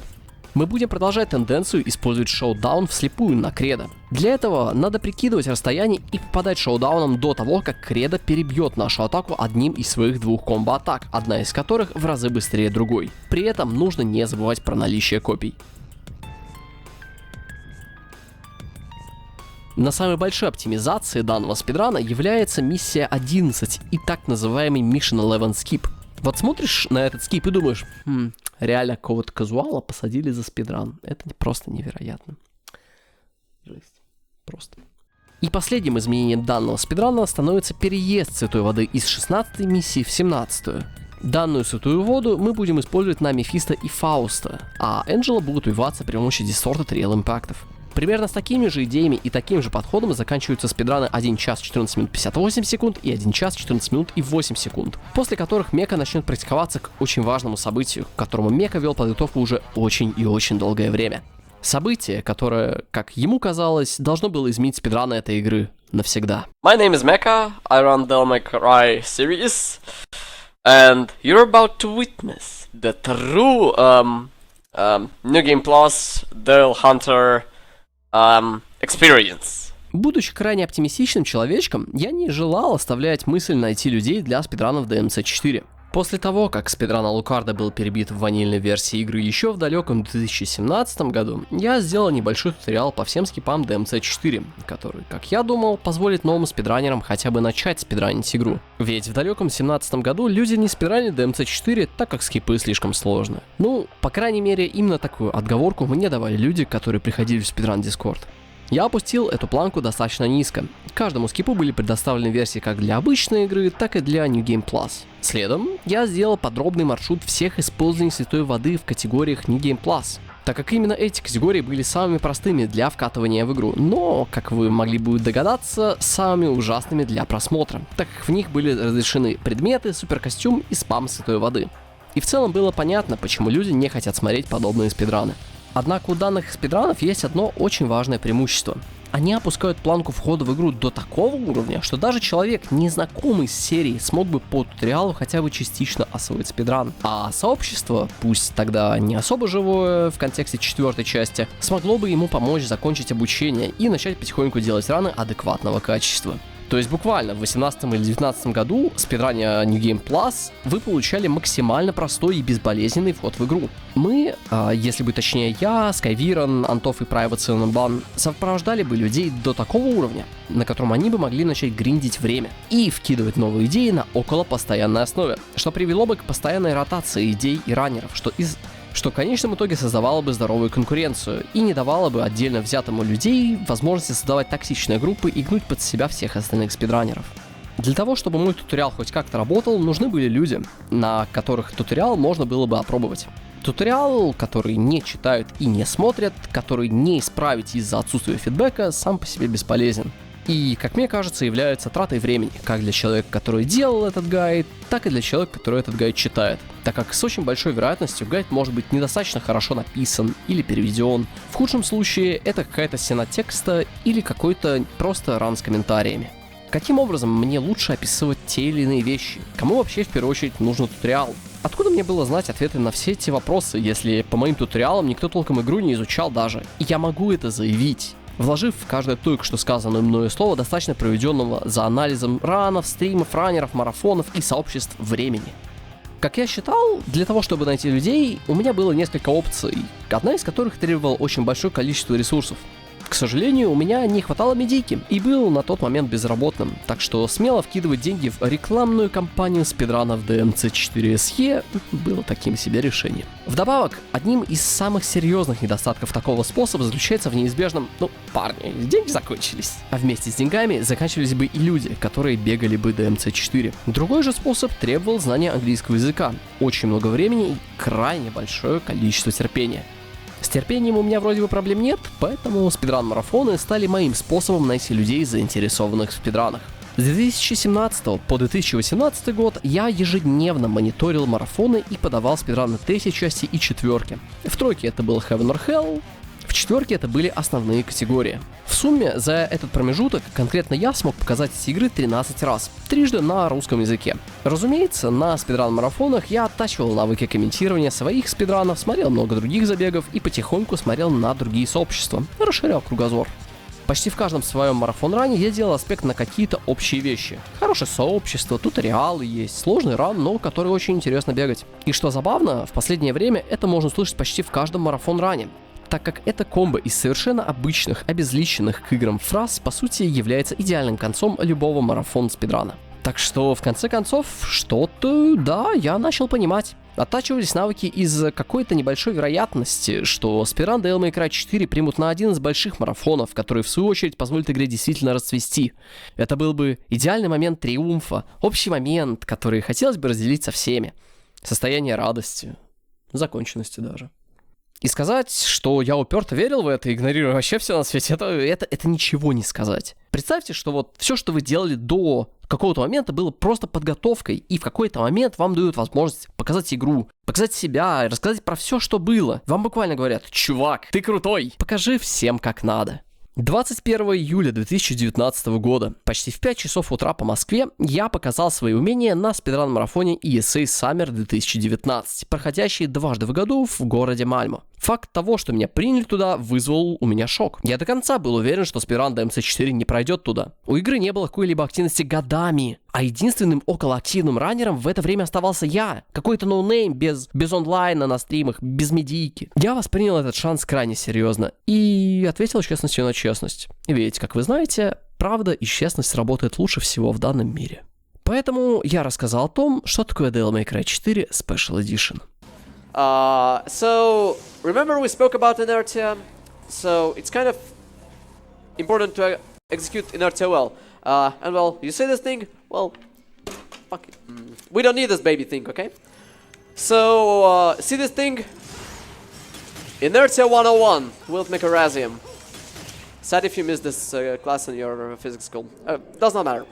Мы будем продолжать тенденцию использовать шоудаун вслепую на Кредо. Для этого надо прикидывать расстояние и попадать шоудауном до того, как Кредо перебьет нашу атаку одним из своих 2 комбо-атак, одна из которых в разы быстрее другой. При этом нужно не забывать про наличие копий. На самой большой оптимизации данного спидрана является миссия 11 и так называемый Mission 11 Skip. Вот смотришь на этот скип и думаешь, реально какого-то казуала посадили за спидран. Это просто невероятно. Жесть. Просто. И последним изменением данного спидрана становится переезд Святой Воды из 16-й миссии в 17-ю. Данную Святую Воду мы будем использовать на Мефисто и Фауста, а Энджела будут убиваться при помощи дисторта Триал Импактов. Примерно с такими же идеями и таким же подходом заканчиваются спидраны 1 час 14 минут 58 секунд и 1 час 14 минут и 8 секунд, после которых Мека начнет практиковаться к очень важному событию, к которому Мека вел подготовку уже очень и очень долгое время. Событие, которое, как ему казалось, должно было изменить спидраны этой игры навсегда. My name is Mecha, I run Devil May Cry series, and you're about to witness the true New Game Plus Devil Hunter experience. Будучи крайне оптимистичным человечком, я не желал оставлять мысль найти людей для спидранов DMC 4. После того, как спидран Алукарда был перебит в ванильной версии игры еще в далеком 2017 году, я сделал небольшой туториал по всем скипам DMC 4, который, как я думал, позволит новым спидранерам хотя бы начать спидранить игру. Ведь в далеком 2017 году люди не спидранили DMC 4, так как скипы слишком сложны. Ну, по крайней мере, именно такую отговорку мне давали люди, которые приходили в спидран Discord. Я опустил эту планку достаточно низко. Каждому скипу были предоставлены версии как для обычной игры, так и для New Game Plus. Следом я сделал подробный маршрут всех использований Святой Воды в категориях New Game Plus, так как именно эти категории были самыми простыми для вкатывания в игру, но, как вы могли бы догадаться, самыми ужасными для просмотра, так как в них были разрешены предметы, суперкостюм и спам Святой Воды. И в целом было понятно, почему люди не хотят смотреть подобные спидраны. Однако у данных спидранов есть одно очень важное преимущество. Они опускают планку входа в игру до такого уровня, что даже человек, незнакомый с серией, смог бы по туториалу хотя бы частично освоить спидран. А сообщество, пусть тогда не особо живое в контексте 4-й части, смогло бы ему помочь закончить обучение и начать потихоньку делать раны адекватного качества. То есть буквально в 2018 или 2019 году в спидране New Game Plus вы получали максимально простой и безболезненный вход в игру. Мы, если быть точнее я, Скайвирон, Антов и Private Cinnamon сопровождали бы людей до такого уровня, на котором они бы могли начать гриндить время и вкидывать новые идеи на около постоянной основе, что привело бы к постоянной ротации идей и раннеров, что в конечном итоге создавало бы здоровую конкуренцию и не давало бы отдельно взятому людей возможности создавать токсичные группы и гнуть под себя всех остальных спидранеров. Для того, чтобы мой туториал хоть как-то работал, нужны были люди, на которых туториал можно было бы опробовать. Туториал, который не читают и не смотрят, который не исправить из-за отсутствия фидбэка, сам по себе бесполезен. И, как мне кажется, является тратой времени, как для человека, который делал этот гайд, так и для человека, который этот гайд читает, так как с очень большой вероятностью гайд может быть недостаточно хорошо написан или переведен. В худшем случае это какая-то стена текста или какой-то просто ран с комментариями. Каким образом мне лучше описывать те или иные вещи? Кому вообще в первую очередь нужен туториал? Откуда мне было знать ответы на все эти вопросы, если по моим туториалам никто толком игру не изучал даже? И я могу это заявить, вложив в каждое только что сказанное мною слово достаточно проведенного за анализом ранов, стримов, раннеров, марафонов и сообществ времени. Как я считал, для того, чтобы найти людей, у меня было несколько опций, одна из которых требовала очень большое количество ресурсов. К сожалению, у меня не хватало медийки и был на тот момент безработным, так что смело вкидывать деньги в рекламную кампанию спидранов DMC 4 SE было таким себе решением. Вдобавок, одним из самых серьезных недостатков такого способа заключается в неизбежном парни, деньги закончились. А вместе с деньгами заканчивались бы и люди, которые бегали бы DMC 4. Другой же способ требовал знания английского языка, очень много времени и крайне большое количество терпения. С терпением у меня вроде бы проблем нет, поэтому спидран-марафоны стали моим способом найти людей, заинтересованных в спидранах. С 2017 по 2018 год я ежедневно мониторил марафоны и подавал спидраны 3-й части и 4-ки. В 3-ке это был Heaven or Hell, в 4-ке это были основные категории. В сумме за этот промежуток конкретно я смог показать эти игры 13 раз, трижды на русском языке. Разумеется, на спидран-марафонах я оттачивал навыки комментирования своих спидранов, смотрел много других забегов и потихоньку смотрел на другие сообщества, расширял кругозор. Почти в каждом своем марафон-ране я делал аспект на какие-то общие вещи. Хорошее сообщество, туториалы есть, сложный ран, но который очень интересно бегать. И что забавно, в последнее время это можно услышать почти в каждом марафон-ране, так как это комбо из совершенно обычных, обезличенных к играм фраз, по сути, является идеальным концом любого марафон-спидрана. Так что, в конце концов, что-то, да, я начал понимать. Оттачивались навыки из какой-то небольшой вероятности, что спидран Devil May Cry 4 примут на один из больших марафонов, который в свою очередь позволит игре действительно расцвести. Это был бы идеальный момент триумфа, общий момент, который хотелось бы разделить со всеми. Состояние радости, законченности даже. И сказать, что я уперто верил в это, игнорируя вообще все на свете, это ничего не сказать. Представьте, что вот все, что вы делали до какого-то момента, было просто подготовкой, и в какой-то момент вам дают возможность показать игру, показать себя, рассказать про все, что было. Вам буквально говорят: чувак, ты крутой, покажи всем как надо. 21 июля 2019 года, почти в 5 часов утра по Москве, я показал свои умения на спидран-марафоне ESA Summer 2019, проходящий дважды в году в городе Мальмо. Факт того, что меня приняли туда, вызвал у меня шок. Я до конца был уверен, что спидран DMC4 не пройдет туда. У игры не было какой-либо активности годами, а единственным околоактивным раннером в это время оставался я. Какой-то ноунейм без онлайна на стримах, без медийки. Я воспринял этот шанс крайне серьезно и ответил честностью на честность. Ведь, как вы знаете, правда и честность работают лучше всего в данном мире. Поэтому я рассказал о том, что такое Devil May Cry 4 Special Edition. So remember we spoke about inertia, so it's kind of important to execute inertia well. And well, you see this thing? Well, fuck it. We don't need this baby thing, okay? So, see this thing? Inertia 101 with Mycorrhizium. Sad if you missed this class in your physics school. Does not matter.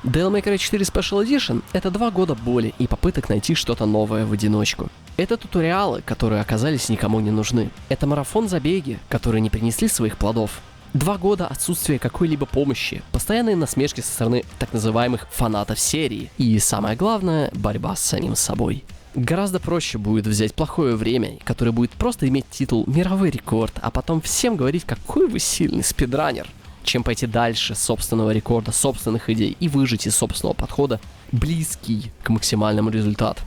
Devil May Cry 4 Special Edition — это 2 года боли и попыток найти что-то новое в одиночку. Это туториалы, которые оказались никому не нужны. Это марафон-забеги, которые не принесли своих плодов. 2 года отсутствия какой-либо помощи, постоянные насмешки со стороны так называемых фанатов серии и, самое главное, борьба с самим собой. Гораздо проще будет взять плохое время, которое будет просто иметь титул «Мировой рекорд», а потом всем говорить, какой вы сильный спидранер, чем пойти дальше собственного рекорда, собственных идей и выжить из собственного подхода близкий к максимальному результату.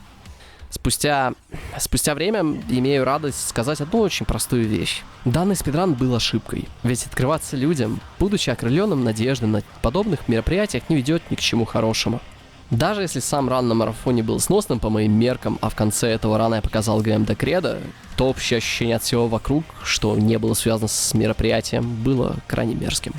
Спустя время имею радость сказать одну очень простую вещь. Данный спидран был ошибкой, ведь открываться людям, будучи окрыленным надеждой на подобных мероприятиях, не ведет ни к чему хорошему. Даже если сам ран на марафоне был сносным по моим меркам, а в конце этого рана я показал ГМ до кредо, то общее ощущение от всего вокруг, что не было связано с мероприятием, было крайне мерзким.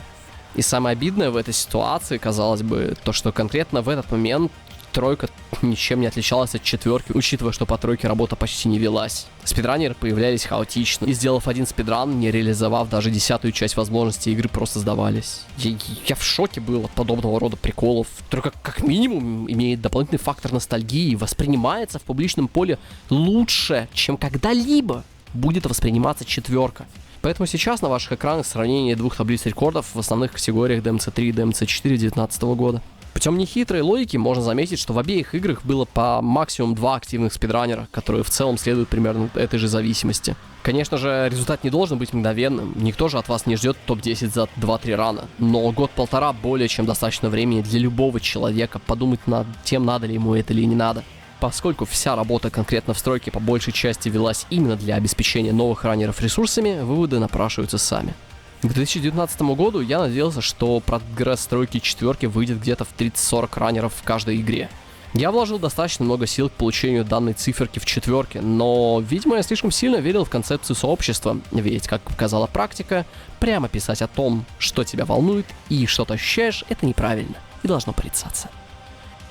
И самое обидное в этой ситуации, казалось бы, то, что конкретно в этот момент тройка ничем не отличалась от четверки, учитывая, что по тройке работа почти не велась. Спидранеры появлялись хаотично, и сделав один спидран, не реализовав даже 10-ю часть возможностей игры, просто сдавались. Я в шоке был от подобного рода приколов. Только как минимум имеет дополнительный фактор ностальгии, воспринимается в публичном поле лучше, чем когда-либо будет восприниматься четверка. Поэтому сейчас на ваших экранах сравнение двух таблиц рекордов в основных категориях DMC3 и DMC4 2019 года. Путем нехитрой логики можно заметить, что в обеих играх было по максимум 2 активных спидранера, которые в целом следуют примерно этой же зависимости. Конечно же, результат не должен быть мгновенным, никто же от вас не ждет топ-10 за 2-3 рана, но год-полтора более чем достаточно времени для любого человека подумать над тем, надо ли ему это или не надо. Поскольку вся работа конкретно в стройке по большей части велась именно для обеспечения новых раннеров ресурсами, выводы напрашиваются сами. К 2019 году я надеялся, что прогресс стройки четверки выйдет где-то в 30-40 раннеров в каждой игре. Я вложил достаточно много сил к получению данной циферки в четверке, но, видимо, я слишком сильно верил в концепцию сообщества, ведь, как показала практика, прямо писать о том, что тебя волнует и что ты ощущаешь, это неправильно и должно порицаться.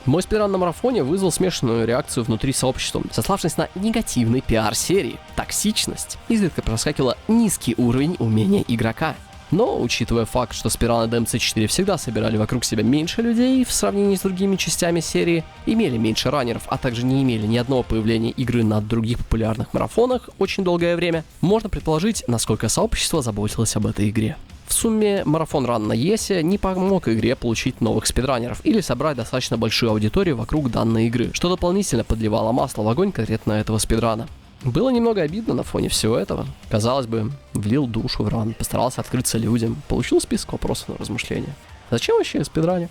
Мой спидран на марафоне вызвал смешанную реакцию внутри сообщества, сославшись на негативный пиар серии, токсичность. Изредка проскакивал низкий уровень умения игрока. Но, учитывая факт, что спидраны DMC4 всегда собирали вокруг себя меньше людей в сравнении с другими частями серии, имели меньше раннеров, а также не имели ни одного появления игры на других популярных марафонах очень долгое время, можно предположить, насколько сообщество заботилось об этой игре. В сумме, марафон ран на ЕСе не помог игре получить новых спидранеров или собрать достаточно большую аудиторию вокруг данной игры, что дополнительно подливало масло в огонь конкретно этого спидрана. Было немного обидно на фоне всего этого. Казалось бы, влил душу в ран, постарался открыться людям, получил список вопросов на размышления. Зачем вообще спидранить?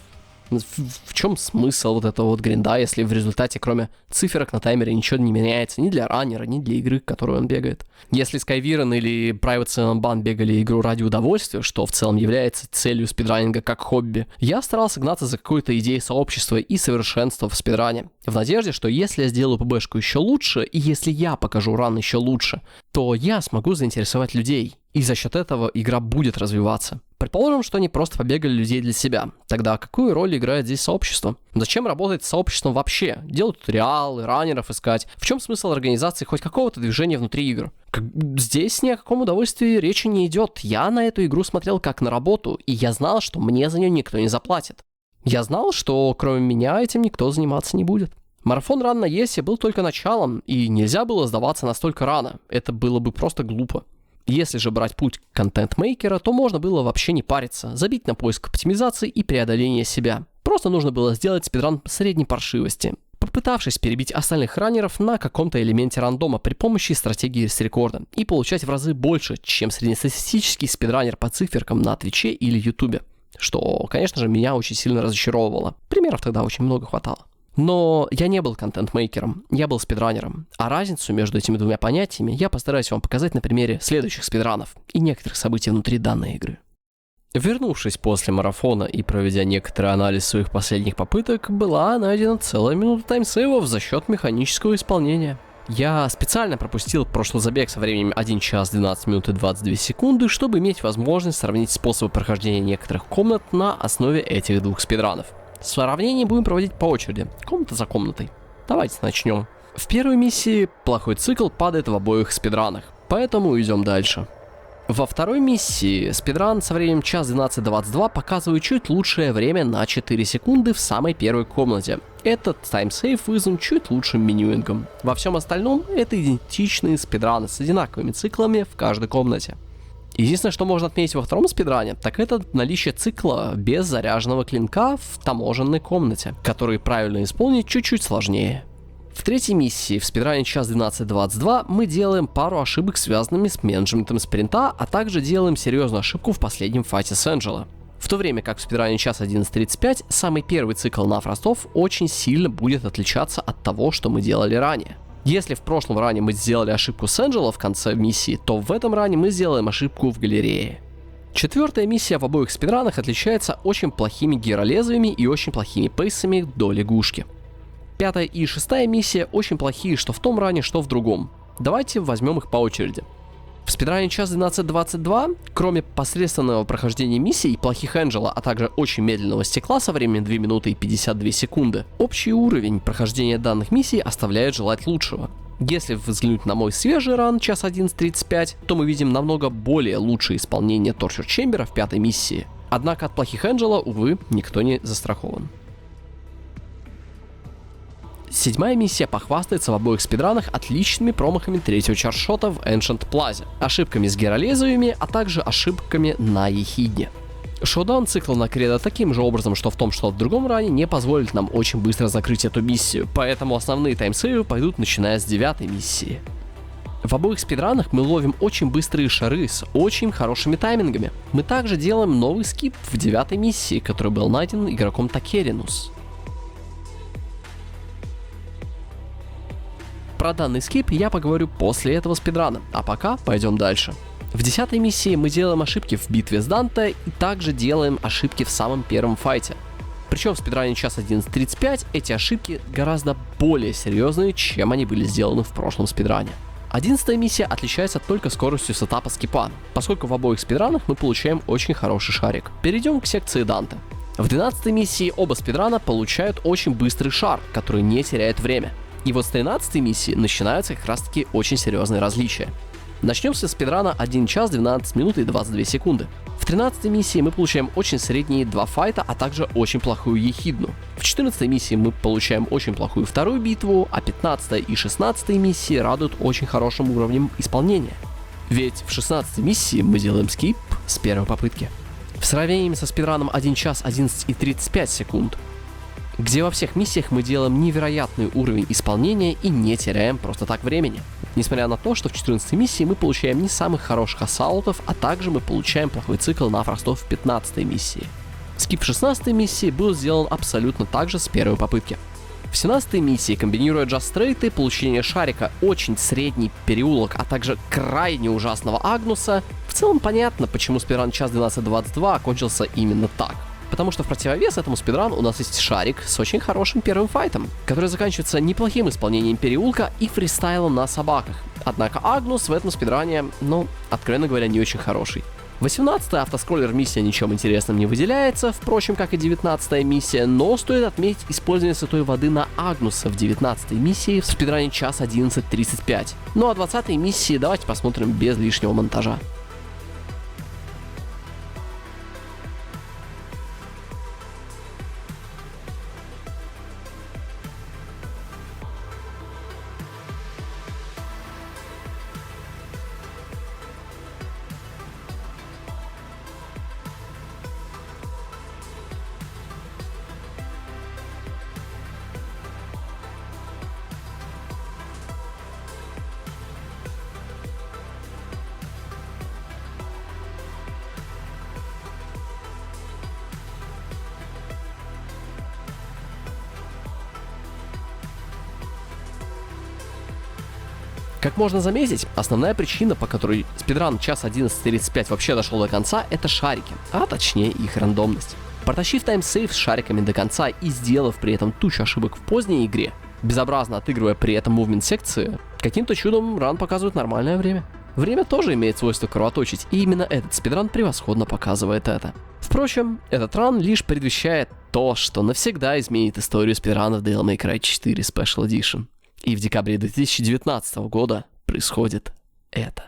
В чем смысл вот этого вот гринда, если в результате, кроме циферок на таймере, ничего не меняется ни для раннера, ни для игры, которую он бегает? Если Skyviren или Private Ban бегали игру ради удовольствия, что в целом является целью спидранинга как хобби, я старался гнаться за какой-то идеей сообщества и совершенства в спидране. В надежде, что если я сделаю ПБшку еще лучше, и если я покажу ран еще лучше, то я смогу заинтересовать людей, и за счет этого игра будет развиваться. Предположим, что они просто побегали людей для себя. Тогда какую роль играет здесь сообщество? Зачем работать с сообществом вообще? Делать туториалы, раннеров искать? В чем смысл организации хоть какого-то движения внутри игр? Здесь ни о каком удовольствии речи не идет. Я на эту игру смотрел как на работу, и я знал, что мне за нее никто не заплатит. Я знал, что кроме меня этим никто заниматься не будет. Марафон ран на ЕСе был только началом, и нельзя было сдаваться настолько рано. Это было бы просто глупо. Если же брать путь контент-мейкера, то можно было вообще не париться, забить на поиск оптимизации и преодоление себя. Просто нужно было сделать спидран средней паршивости, попытавшись перебить остальных раннеров на каком-то элементе рандома при помощи стратегии с рекорда и получать в разы больше, чем среднестатистический спидранер по циферкам на Твиче или Ютубе. Что, конечно же, меня очень сильно разочаровывало. Примеров тогда очень много хватало. Но я не был контент-мейкером, я был спидранером. А разницу между этими двумя понятиями я постараюсь вам показать на примере следующих спидранов и некоторых событий внутри данной игры. Вернувшись после марафона и проведя некоторый анализ своих последних попыток, была найдена целая минута таймсейвов за счет механического исполнения. Я специально пропустил прошлый забег со временем 1 час 12 минут и 22 секунды, чтобы иметь возможность сравнить способы прохождения некоторых комнат на основе этих двух спидранов. Сравнение будем проводить по очереди, комната за комнатой. Давайте начнем. В первой миссии плохой цикл падает в обоих спидранах, поэтому идем дальше. Во второй миссии спидран со временем 1 час 12:22 показывает чуть лучшее время на 4 секунды в самой первой комнате. Этот таймсейв вызван чуть лучшим менюингом. Во всем остальном это идентичные спидраны с одинаковыми циклами в каждой комнате. Единственное, что можно отметить во втором спидране, так это наличие цикла без заряженного клинка в таможенной комнате, который правильно исполнить чуть-чуть сложнее. В третьей миссии в спидране 1 час 12:22 мы делаем пару ошибок, связанными с менеджментом спринта, а также делаем серьезную ошибку в последнем файте с Энджело. В то время как в спидране 1 час 11:35 самый первый цикл на фростов очень сильно будет отличаться от того, что мы делали ранее. Если в прошлом ране мы сделали ошибку с Энджело в конце миссии, то в этом ране мы сделаем ошибку в галерее. Четвертая миссия в обоих спидранах отличается очень плохими гиролезвиями и очень плохими пейсами до лягушки. Пятая и шестая миссия очень плохие что в том ране, что в другом. Давайте возьмем их по очереди. В спидране 1 час 12:22, кроме посредственного прохождения миссий и плохих Энджело, а также очень медленного стекла со временем 2 минуты и 52 секунды, общий уровень прохождения данных миссий оставляет желать лучшего. Если взглянуть на мой свежий ран 1 час 11:35, то мы видим намного более лучшее исполнение Torture Chamber в пятой миссии. Однако от плохих Энджело, увы, никто не застрахован. Седьмая миссия похвастается в обоих спидранах отличными промахами третьего чаршота в Ancient Plaza, ошибками с гиролезвиями, а также ошибками на ехидне. Шоудаун цикл на Кредо таким же образом, что в том, что в другом ране, не позволит нам очень быстро закрыть эту миссию, поэтому основные таймсейвы пойдут начиная с 9-й миссии. В обоих спидранах мы ловим очень быстрые шары с очень хорошими таймингами. Мы также делаем новый скип в 9-й миссии, который был найден игроком Такеринус. Про данный скип я поговорю после этого спидрана, а пока пойдем дальше. В 10-й миссии мы делаем ошибки в битве с Данте и также делаем ошибки в самом первом файте. Причем в спидране 1 час 11:35 эти ошибки гораздо более серьезные, чем они были сделаны в прошлом спидране. 11-я миссия отличается только скоростью сетапа скипа, поскольку в обоих спидранах мы получаем очень хороший шарик. Перейдем к секции Данте. В 12-й миссии оба спидрана получают очень быстрый шар, который не теряет время. И вот с 13-й миссии начинаются как раз таки очень серьезные различия. Начнем со спидрана 1 час 12 минут и 22 секунды. В 13-й миссии мы получаем очень средние 2 файта, а также очень плохую ехидну. В 14-й миссии мы получаем очень плохую вторую битву, а 15-й и 16-й миссии радуют очень хорошим уровнем исполнения. Ведь в 16-й миссии мы делаем скип с первой попытки. В сравнении со спидраном 1 час 11 и 35 секунд, где во всех миссиях мы делаем невероятный уровень исполнения и не теряем просто так времени. Несмотря на то, что в 14 миссии мы получаем не самых хороших ассаултов, а также мы получаем плохой цикл на фростов в 15 миссии. Скип в 16 миссии был сделан абсолютно так же с первой попытки. В 17 миссии, комбинируя джастрейты, получение шарика, очень средний переулок, а также крайне ужасного Агнуса, в целом понятно, почему спидран час 12:22 окончился именно так. Потому что в противовес этому спидрану у нас есть шарик с очень хорошим первым файтом, который заканчивается неплохим исполнением переулка и фристайлом на собаках. Однако Агнус в этом спидране, откровенно говоря, не очень хороший. 18-я автоскроллер миссия ничем интересным не выделяется, впрочем, как и 19-я миссия, но стоит отметить использование святой воды на Агнуса в 19-й миссии в спидране час 11:35. Ну а 20-й миссии давайте посмотрим без лишнего монтажа. Как можно заметить, основная причина, по которой спидран час 11:35 вообще дошел до конца, это шарики, а точнее их рандомность. Протащив таймсейв с шариками до конца и сделав при этом тучу ошибок в поздней игре, безобразно отыгрывая при этом мувмент секции, каким-то чудом ран показывает нормальное время. Время тоже имеет свойство кровоточить, и именно этот спидран превосходно показывает это. Впрочем, этот ран лишь предвещает то, что навсегда изменит историю спидранов Devil May Cry 4 Special Edition. И в декабре 2019 года происходит это.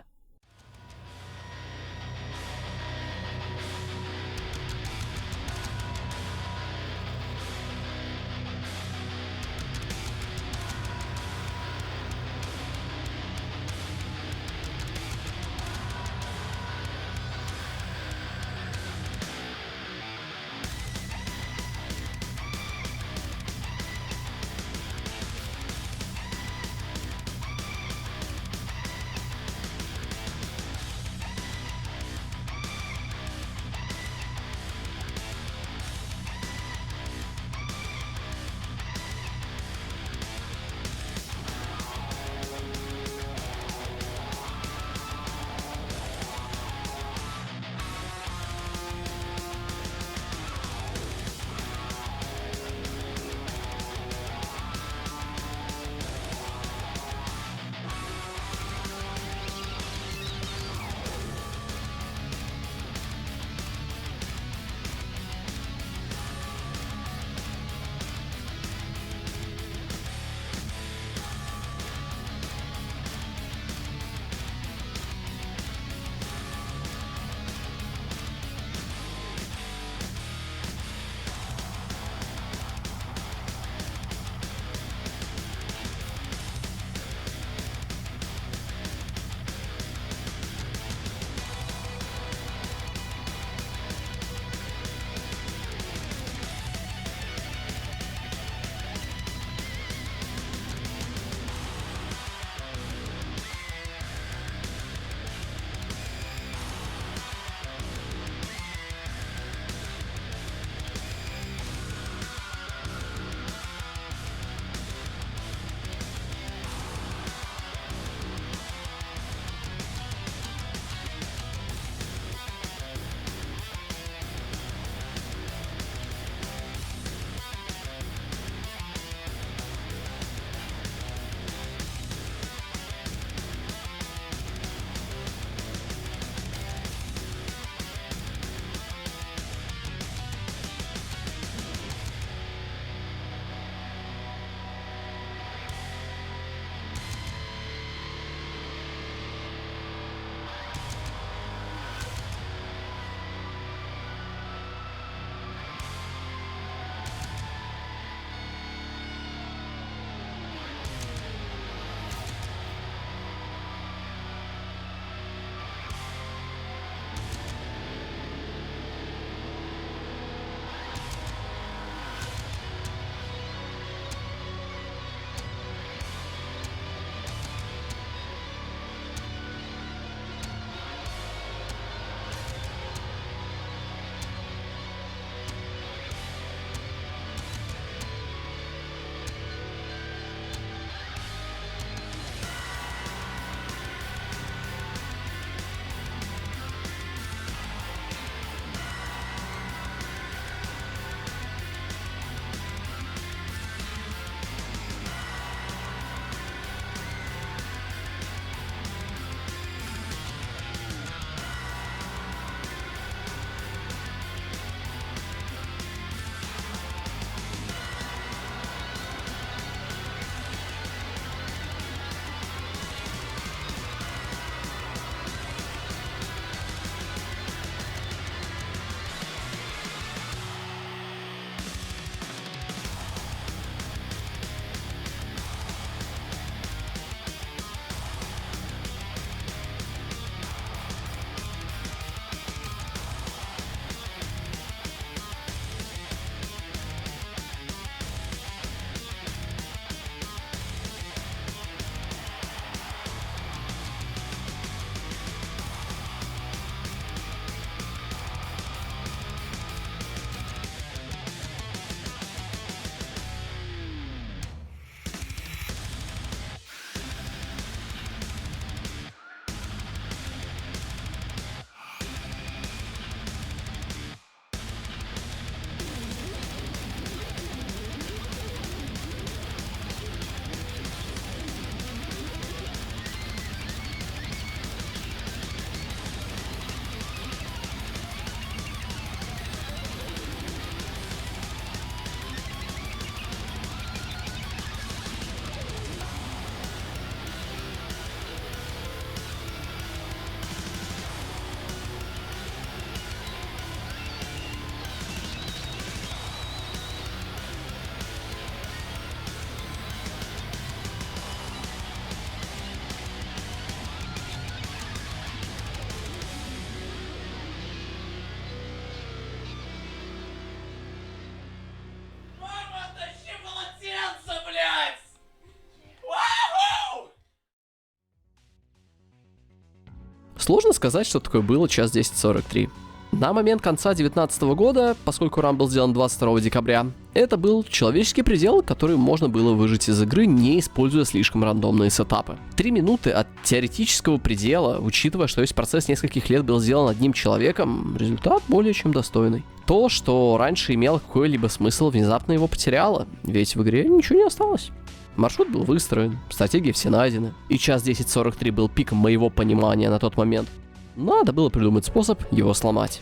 Сложно сказать, что такое было час 10:43. На момент конца 2019 года, поскольку ран был сделан 22 декабря, это был человеческий предел, который можно было выжать из игры, не используя слишком рандомные сетапы. 3 минуты от теоретического предела, учитывая, что весь процесс нескольких лет был сделан одним человеком, результат более чем достойный. То, что раньше имело какой-либо смысл, внезапно его потеряло, ведь в игре ничего не осталось. Маршрут был выстроен, стратегии все найдены, и час 10:43 был пиком моего понимания на тот момент. Надо было придумать способ его сломать.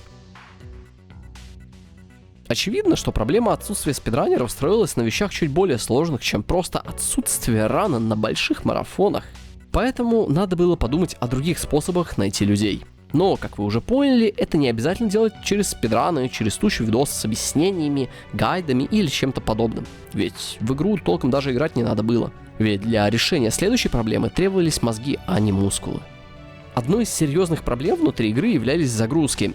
Очевидно, что проблема отсутствия спидранеров строилась на вещах чуть более сложных, чем просто отсутствие рана на больших марафонах. Поэтому надо было подумать о других способах найти людей. Но, как вы уже поняли, это не обязательно делать через спидраны, через тучу видосов с объяснениями, гайдами или чем-то подобным. Ведь в игру толком даже играть не надо было. Ведь для решения следующей проблемы требовались мозги, а не мускулы. Одной из серьезных проблем внутри игры являлись загрузки.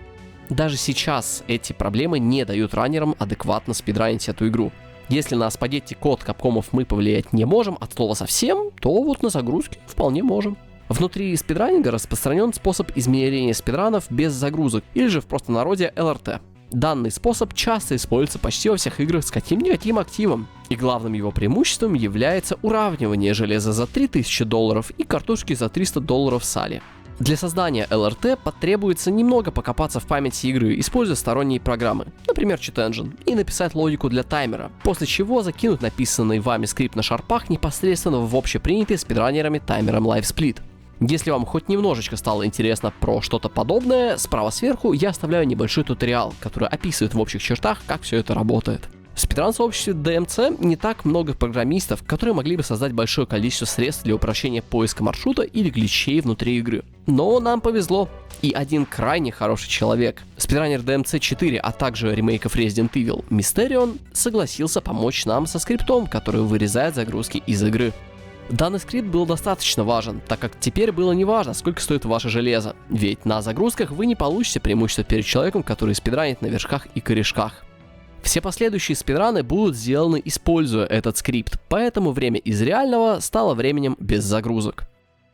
Даже сейчас эти проблемы не дают раннерам адекватно спидранить эту игру. Если на спагетти код капкомов мы повлиять не можем от слова совсем, то вот на загрузки вполне можем. Внутри спидранинга распространен способ измерения спидранов без загрузок, или же в простонародье LRT. Данный способ часто используется почти во всех играх с каким-никаким активом, и главным его преимуществом является уравнивание железа за $3000 и картошки за $300 в сале. Для создания LRT потребуется немного покопаться в памяти игры, используя сторонние программы, например Cheat Engine, и написать логику для таймера, после чего закинуть написанный вами скрипт на шарпах непосредственно в общепринятый спидранерами таймером LiveSplit. Если вам хоть немножечко стало интересно про что-то подобное, справа сверху я оставляю небольшой туториал, который описывает в общих чертах, как все это работает. В спидран-сообществе DMC не так много программистов, которые могли бы создать большое количество средств для упрощения поиска маршрута или гличей внутри игры. Но нам повезло, и один крайне хороший человек, спидранер DMC 4, а также ремейков Resident Evil, Mysterion, согласился помочь нам со скриптом, который вырезает загрузки из игры. Данный скрипт был достаточно важен, так как теперь было неважно, сколько стоит ваше железо, ведь на загрузках вы не получите преимущество перед человеком, который спидранит на вершках и корешках. Все последующие спидраны будут сделаны, используя этот скрипт, поэтому время из реального стало временем без загрузок.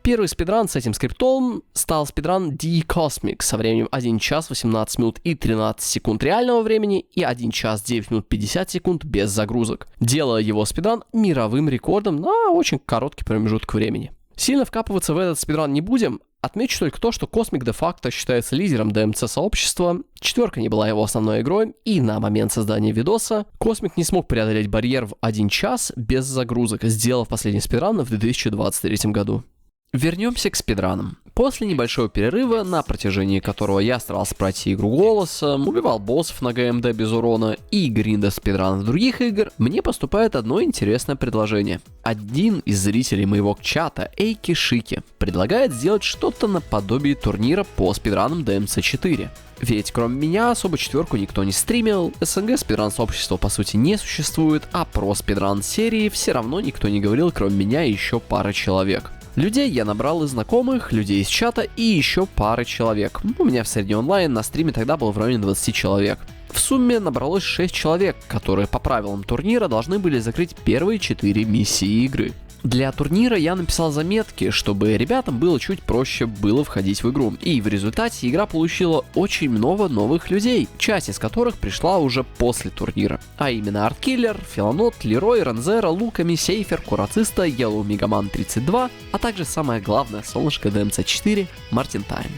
Первый спидран с этим скриптом стал спидран D Cosmic со временем 1 час 18 минут и 13 секунд реального времени и 1 час 9 минут 50 секунд без загрузок, делая его спидран мировым рекордом на очень короткий промежуток времени. Сильно вкапываться в этот спидран не будем. Отмечу только то, что Cosmic де-факто считается лидером DMC сообщества, 4 не была его основной игрой, и на момент создания видоса Cosmic не смог преодолеть барьер в 1 час без загрузок, сделав последний спидран в 2023 году. Вернемся к спидранам. После небольшого перерыва, на протяжении которого я старался пройти игру голосом, убивал боссов на ГМД без урона и гринда спидранов других игр, мне поступает одно интересное предложение. Один из зрителей моего чата, Эйки Шики, предлагает сделать что-то наподобие турнира по спидранам DMC 4. Ведь кроме меня особо 4 никто не стримил, СНГ спидран сообщества по сути не существует, а про спидран серии все равно никто не говорил, кроме меня и еще пары человек. Людей я набрал из знакомых, людей из чата и еще пары человек. У меня в средний онлайн на стриме тогда был в районе 20 человек. В сумме набралось 6 человек, которые по правилам турнира должны были закрыть первые 4 миссии игры. Для турнира я написал заметки, чтобы ребятам было чуть проще было входить в игру, и в результате игра получила очень много новых людей, часть из которых пришла уже после турнира, а именно Арткиллер, Филонот, Лерой, Ранзера, Луками, Сейфер, Курациста, Yellow Megaman 32, а также самое главное солнышко DMC 4, Мартин Тайм.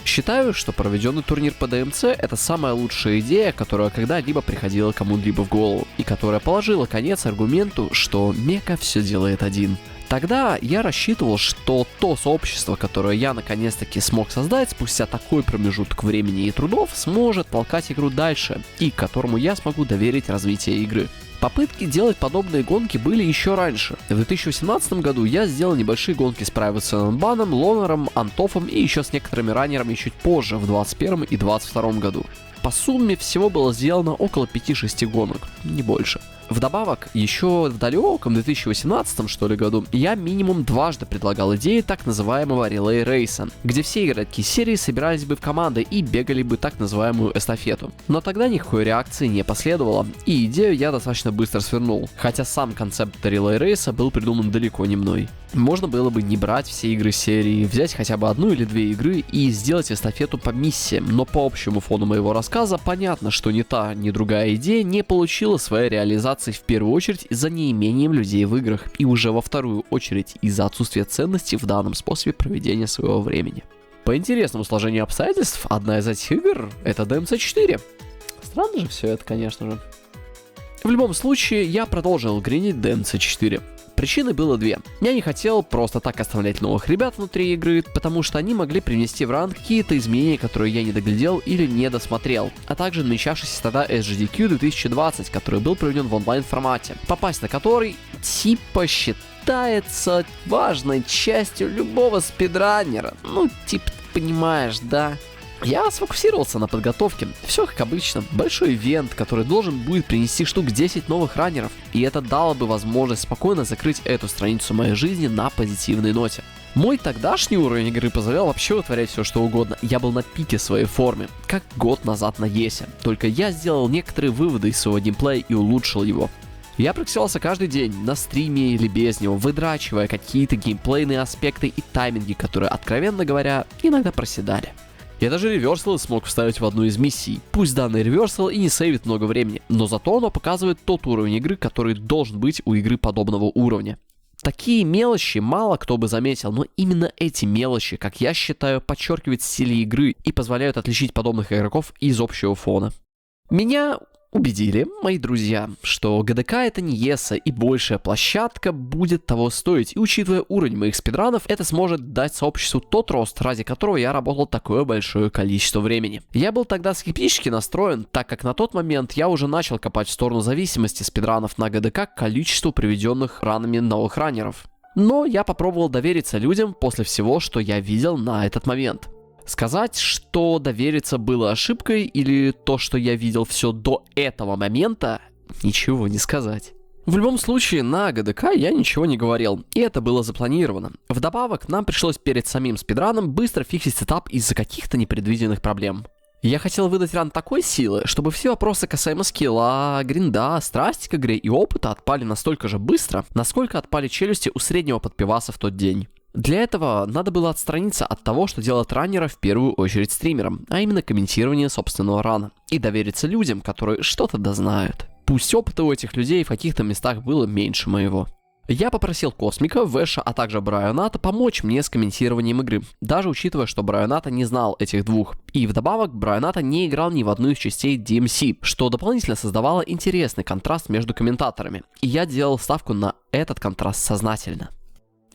Считаю, что проведенный турнир по DMC это самая лучшая идея, которая когда-либо приходила кому-либо в голову, и которая положила конец аргументу, что Мека все делает один. Тогда я рассчитывал, что то сообщество, которое я наконец-таки смог создать спустя такой промежуток времени и трудов, сможет толкать игру дальше, и которому я смогу доверить развитие игры. Попытки делать подобные гонки были еще раньше. В 2018 году я сделал небольшие гонки с Private Sunbaном, Лонером, Антофом и еще с некоторыми раннерами чуть позже, в 2021 и 2022 году. По сумме всего было сделано около 5-6 гонок, не больше. Вдобавок, еще в далеком 2018 что ли году я минимум дважды предлагал идеи так называемого релей-рейса, где все игроки серии собирались бы в команды и бегали бы так называемую эстафету. Но тогда никакой реакции не последовало, и идею я достаточно быстро свернул, хотя сам концепт релей-рейса был придуман далеко не мной. Можно было бы не брать все игры серии, взять хотя бы одну или две игры и сделать эстафету по миссиям, но по общему фону моего рассказа понятно, что ни та, ни другая идея не получила своей реализации в первую очередь из-за неимением людей в играх, и уже во вторую очередь из-за отсутствия ценности в данном способе проведения своего времени. По интересному сложению обстоятельств, одна из этих игр — это DMC 4. Странно же все это, конечно же. В любом случае, я продолжил гриндить DMC 4. Причины было две. Я не хотел просто так оставлять новых ребят внутри игры, потому что они могли привнести в ран какие-то изменения, которые я не доглядел или не досмотрел, а также намечавшийся тогда SGDQ 2020, который был проведен в онлайн формате, попасть на который типа считается важной частью любого спидранера. Ну, типа, понимаешь, да? Я сфокусировался на подготовке. Все как обычно. Большой ивент, который должен будет принести штук 10 новых раннеров. И это дало бы возможность спокойно закрыть эту страницу моей жизни на позитивной ноте. Мой тогдашний уровень игры позволял вообще вытворять все что угодно. Я был на пике своей формы, как год назад на Есе. Только я сделал некоторые выводы из своего геймплея и улучшил его. Я практиковался каждый день, на стриме или без него, выдрачивая какие-то геймплейные аспекты и тайминги, которые, откровенно говоря, иногда проседали. Я даже реверсал смог вставить в одну из миссий. Пусть данный реверсал и не сейвит много времени, но зато оно показывает тот уровень игры, который должен быть у игры подобного уровня. Такие мелочи мало кто бы заметил, но именно эти мелочи, как я считаю, подчеркивают стиль игры и позволяют отличить подобных игроков из общего фона. Меня убедили мои друзья, что ГДК это не Еса, и большая площадка будет того стоить. И учитывая уровень моих спидранов, это сможет дать сообществу тот рост, ради которого я работал такое большое количество времени. Я был тогда скептически настроен, так как на тот момент я уже начал копать в сторону зависимости спидранов на ГДК к количеству приведенных ранами новых раннеров. Но я попробовал довериться людям после всего, что я видел на этот момент. Сказать, что довериться было ошибкой, или то, что я видел все до этого момента, ничего не сказать. В любом случае, на ГДК я ничего не говорил, и это было запланировано. Вдобавок, нам пришлось перед самим спидраном быстро фиксить сетап из-за каких-то непредвиденных проблем. Я хотел выдать ран такой силы, чтобы все вопросы касаемо скилла, гринда, страсти к игре и опыта отпали настолько же быстро, насколько отпали челюсти у среднего подпиваса в тот день. Для этого надо было отстраниться от того, что делает раннера в первую очередь стримером, а именно комментирование собственного рана, и довериться людям, которые что-то дознают. Пусть опыта у этих людей в каких-то местах было меньше моего. Я попросил Космика, Вэша, а также Брайоната помочь мне с комментированием игры, даже учитывая, что Брайоната не знал этих двух. И вдобавок, Брайоната не играл ни в одну из частей DMC, что дополнительно создавало интересный контраст между комментаторами, и я делал ставку на этот контраст сознательно.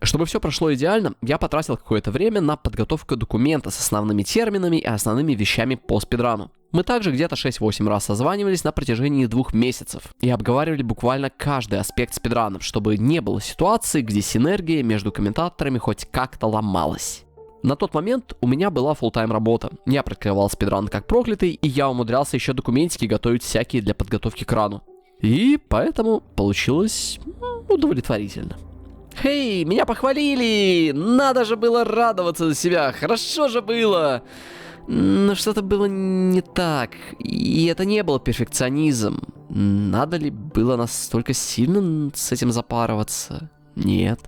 Чтобы все прошло идеально, я потратил какое-то время на подготовку документа с основными терминами и основными вещами по спидрану. Мы также где-то 6-8 раз созванивались на протяжении 2 месяцев и обговаривали буквально каждый аспект спидранов, чтобы не было ситуации, где синергия между комментаторами хоть как-то ломалась. На тот момент у меня была фулл-тайм работа. Я практиковал спидран как проклятый, и я умудрялся еще документики готовить всякие для подготовки к рану. И поэтому получилось удовлетворительно. Хей, меня похвалили! Надо же было радоваться за себя, хорошо же было! Но что-то было не так, и это не был перфекционизм. Надо ли было настолько сильно с этим запарываться? Нет.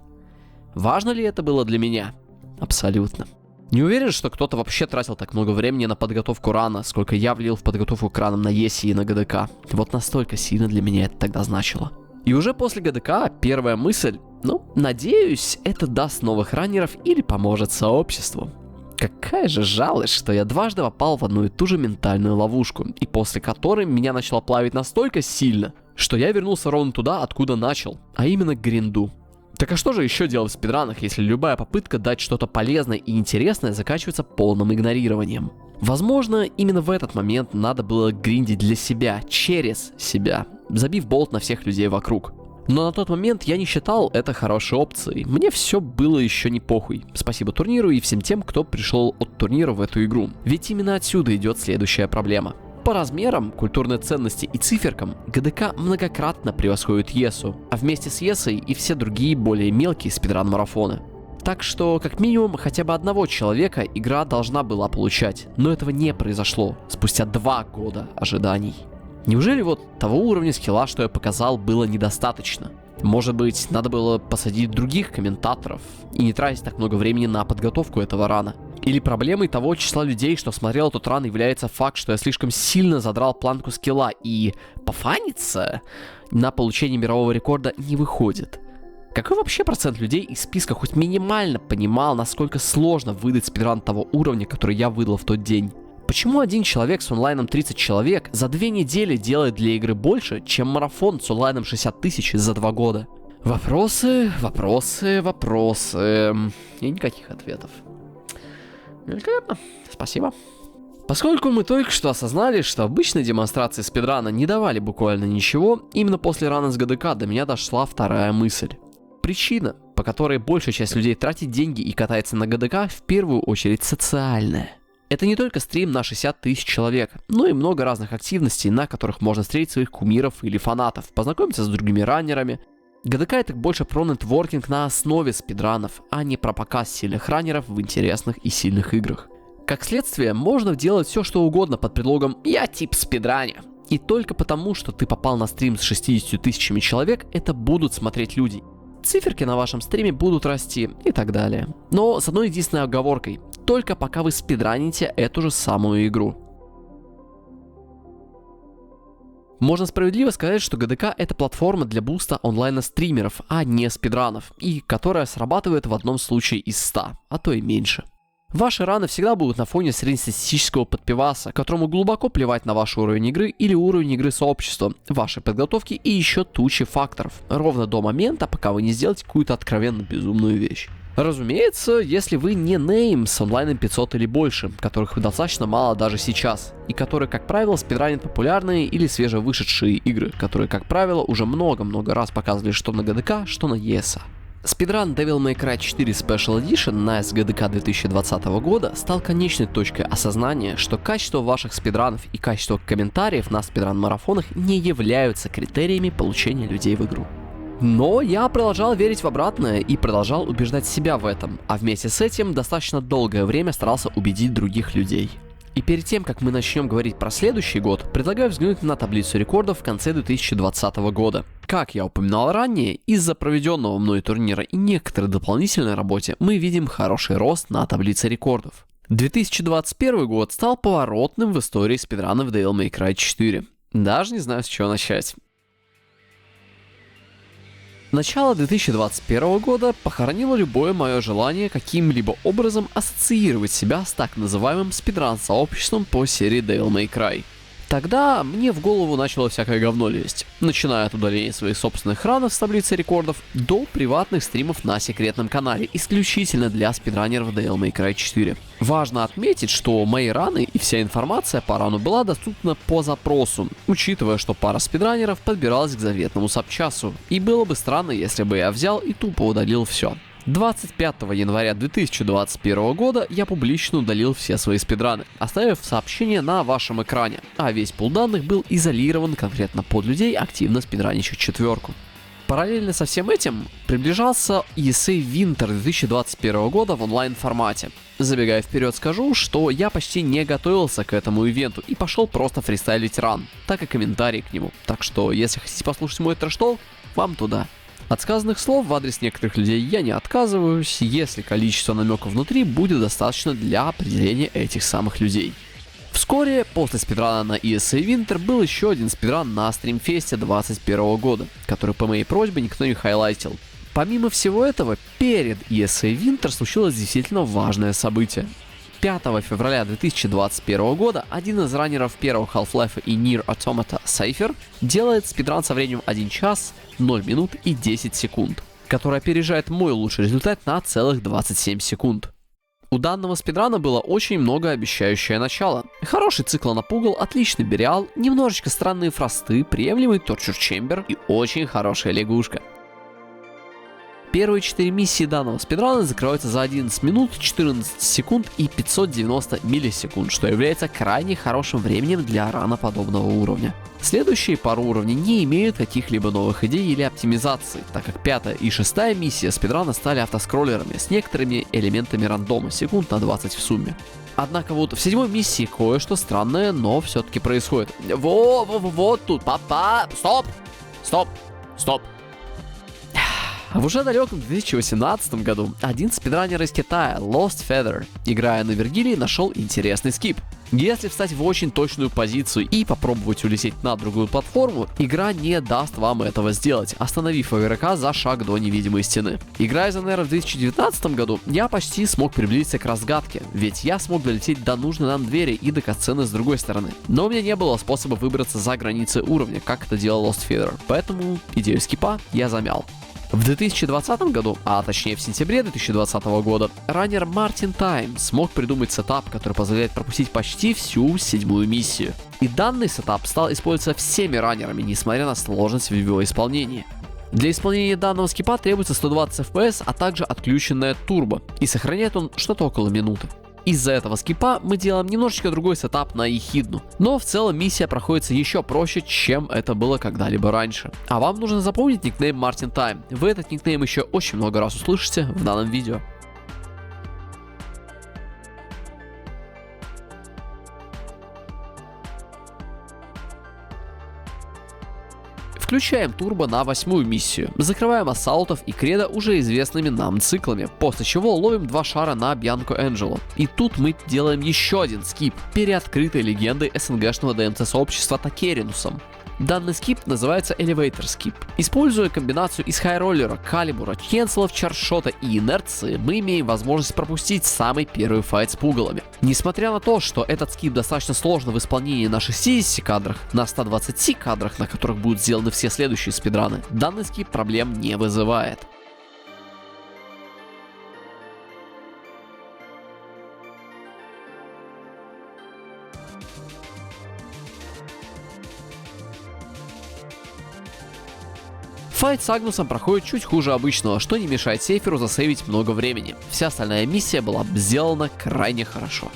Важно ли это было для меня? Абсолютно. Не уверен, что кто-то вообще тратил так много времени на подготовку рана, сколько я влил в подготовку к ранам на Есе и на ГДК. Вот настолько сильно для меня это тогда значило. И уже после ГДК первая мысль, надеюсь, это даст новых раннеров или поможет сообществу. Какая же жалость, что я дважды попал в одну и ту же ментальную ловушку, и после которой меня начало плавить настолько сильно, что я вернулся ровно туда, откуда начал, а именно к гринду. Так а что же еще делать в спидранах, если любая попытка дать что-то полезное и интересное заканчивается полным игнорированием? Возможно, именно в этот момент надо было гриндить для себя, через себя, забив болт на всех людей вокруг. Но на тот момент я не считал это хорошей опцией. Мне все было еще не похуй. Спасибо турниру и всем тем, кто пришел от турнира в эту игру. Ведь именно отсюда идет следующая проблема. По размерам, культурной ценности и циферкам ГДК многократно превосходит Есу, а вместе с Есой и все другие более мелкие спидран-марафоны. Так что, как минимум, хотя бы одного человека игра должна была получать, но этого не произошло спустя 2 года ожиданий. Неужели вот того уровня скилла, что я показал, было недостаточно? Может быть, надо было посадить других комментаторов и не тратить так много времени на подготовку этого рана. Или проблемой того числа людей, что смотрел этот ран, является факт, что я слишком сильно задрал планку скилла, и пофаниться на получение мирового рекорда не выходит. Какой вообще процент людей из списка хоть минимально понимал, насколько сложно выдать спидран того уровня, который я выдал в тот день? Почему один человек с онлайном 30 человек за 2 недели делает для игры больше, чем марафон с онлайном 60 тысяч за 2 года? Вопросы. И никаких ответов. Великолепно. Спасибо. Поскольку мы только что осознали, что обычные демонстрации спидрана не давали буквально ничего, именно после рана с ГДК до меня дошла вторая мысль. Причина, по которой большая часть людей тратит деньги и катается на ГДК, в первую очередь социальная. Это не только стрим на 60 тысяч человек, но и много разных активностей, на которых можно встретить своих кумиров или фанатов, познакомиться с другими раннерами. ГДК это больше про нетворкинг на основе спидранов, а не про показ сильных раннеров в интересных и сильных играх. Как следствие, можно делать все, что угодно под предлогом «я тип спидраня». И только потому, что ты попал на стрим с 60 тысячами человек, это будут смотреть люди. Циферки на вашем стриме будут расти и так далее. Но с одной единственной оговоркой. Только пока вы спидраните эту же самую игру. Можно справедливо сказать, что ГДК это платформа для буста онлайна стримеров, а не спидранов, и которая срабатывает в одном случае из 100, а то и меньше. Ваши раны всегда будут на фоне среднестатистического подпиваса, которому глубоко плевать на ваш уровень игры или уровень игры сообщества, вашей подготовки и еще тучи факторов, ровно до момента, пока вы не сделаете какую-то откровенно безумную вещь. Разумеется, если вы не нейм с онлайном 500 или больше, которых достаточно мало даже сейчас, и которые, как правило, спидранят популярные или свежевышедшие игры, которые, как правило, уже много-много раз показывали что на ГДК, что на ESA. Спидран Devil May Cry 4 Special Edition на SGDK 2020 года стал конечной точкой осознания, что качество ваших спидранов и качество комментариев на спидран-марафонах не являются критериями получения людей в игру. Но я продолжал верить в обратное и продолжал убеждать себя в этом, а вместе с этим достаточно долгое время старался убедить других людей. И перед тем, как мы начнем говорить про следующий год, предлагаю взглянуть на таблицу рекордов в конце 2020 года. Как я упоминал ранее, из-за проведенного мной турнира и некоторой дополнительной работе мы видим хороший рост на таблице рекордов. 2021 год стал поворотным в истории спидранов Devil May Cry 4. Даже не знаю, с чего начать. Начало 2021 года похоронило любое мое желание каким-либо образом ассоциировать себя с так называемым спидран-сообществом по серии Devil May Cry. Тогда мне в голову начало всякое говно лезть, начиная от удаления своих собственных ранов с таблицы рекордов до приватных стримов на секретном канале, исключительно для спидранеров Devil May Cry 4. Важно отметить, что мои раны и вся информация по рану была доступна по запросу, учитывая, что пара спидранеров подбиралась к заветному сабчасу, и было бы странно, если бы я взял и тупо удалил все. 25 января 2021 года я публично удалил все свои спидраны, оставив сообщение на вашем экране, а весь пул данных был изолирован конкретно под людей, активно спидранящих четверку. Параллельно со всем этим приближался ESA Winter 2021 года в онлайн формате. Забегая вперед, скажу, что я почти не готовился к этому ивенту и пошел просто фристайлить ран, так и комментарии к нему, так что если хотите послушать мой трэш-толк, вам туда. От сказанных слов в адрес некоторых людей я не отказываюсь, если количество намеков внутри будет достаточно для определения этих самых людей. Вскоре после спидрана на ESA Winter был еще один спидран на стримфесте 2021 года, который по моей просьбе никто не хайлайтил. Помимо всего этого, перед ESA Winter случилось действительно важное событие. 5 февраля 2021 года один из раннеров первого Half-Life и Nier Automata, Cypher, делает спидран со временем 1 час, 0 минут и 10 секунд, который опережает мой лучший результат на целых 27 секунд. У данного спидрана было очень многообещающее начало. Хороший цикл напугал, отличный бериал, немножечко странные фросты, приемлемый Torture Chamber и очень хорошая лягушка. Первые 4 миссии данного спидрана закрываются за 11 минут, 14 секунд и 590 миллисекунд, что является крайне хорошим временем для рана подобного уровня. Следующие пару уровней не имеют каких-либо новых идей или оптимизаций, так как 5 и 6 миссия спидрана стали автоскроллерами с некоторыми элементами рандома, секунд на 20 в сумме. Однако вот в 7 миссии кое-что странное, но все-таки происходит. Вот тут, папа, стоп! А в уже далеком 2018 году один спидранер из Китая, Lost Feather, играя на Вергилии, нашел интересный скип. Если встать в очень точную позицию и попробовать улететь на другую платформу, игра не даст вам этого сделать, остановив игрока за шаг до невидимой стены. Играя за Nero в 2019 году, я почти смог приблизиться к разгадке, ведь я смог долететь до нужной нам двери и до катсцены с другой стороны. Но у меня не было способа выбраться за границы уровня, как это делал Lost Feather, поэтому идею скипа я замял. В 2020 году, а точнее в сентябре 2020 года, раннер Мартин Тайм смог придумать сетап, который позволяет пропустить почти всю 7-ю миссию. И данный сетап стал использоваться всеми раннерами, несмотря на сложность в его исполнении. Для исполнения данного скипа требуется 120 FPS, а также отключенная турбо, и сохраняет он что-то около минуты. Из-за этого скипа мы делаем немножечко другой сетап на Ехидну, но в целом миссия проходится еще проще, чем это было когда-либо раньше. А вам нужно запомнить никнейм Мартин Тайм, вы этот никнейм еще очень много раз услышите в данном видео. Включаем турбо на 8-ю миссию, закрываем ассаутов и кредо уже известными нам циклами, после чего ловим 2 шара на Бьянко Энджело. И тут мы делаем еще один скип, переоткрытой легендой СНГшного ДМЦ сообщества Такеринусом. Данный скип называется Elevator Skip. Используя комбинацию из хайроллера, калибура, кенселов, чаршота и инерции, мы имеем возможность пропустить самый первый файт с пугалами. Несмотря на то, что этот скип достаточно сложно в исполнении на 60 кадрах, на 120 кадрах, на которых будут сделаны все следующие спидраны, данный скип проблем не вызывает. Файт с Агнусом проходит чуть хуже обычного, что не мешает Сейферу засейвить много времени. Вся остальная миссия была сделана крайне хорошо.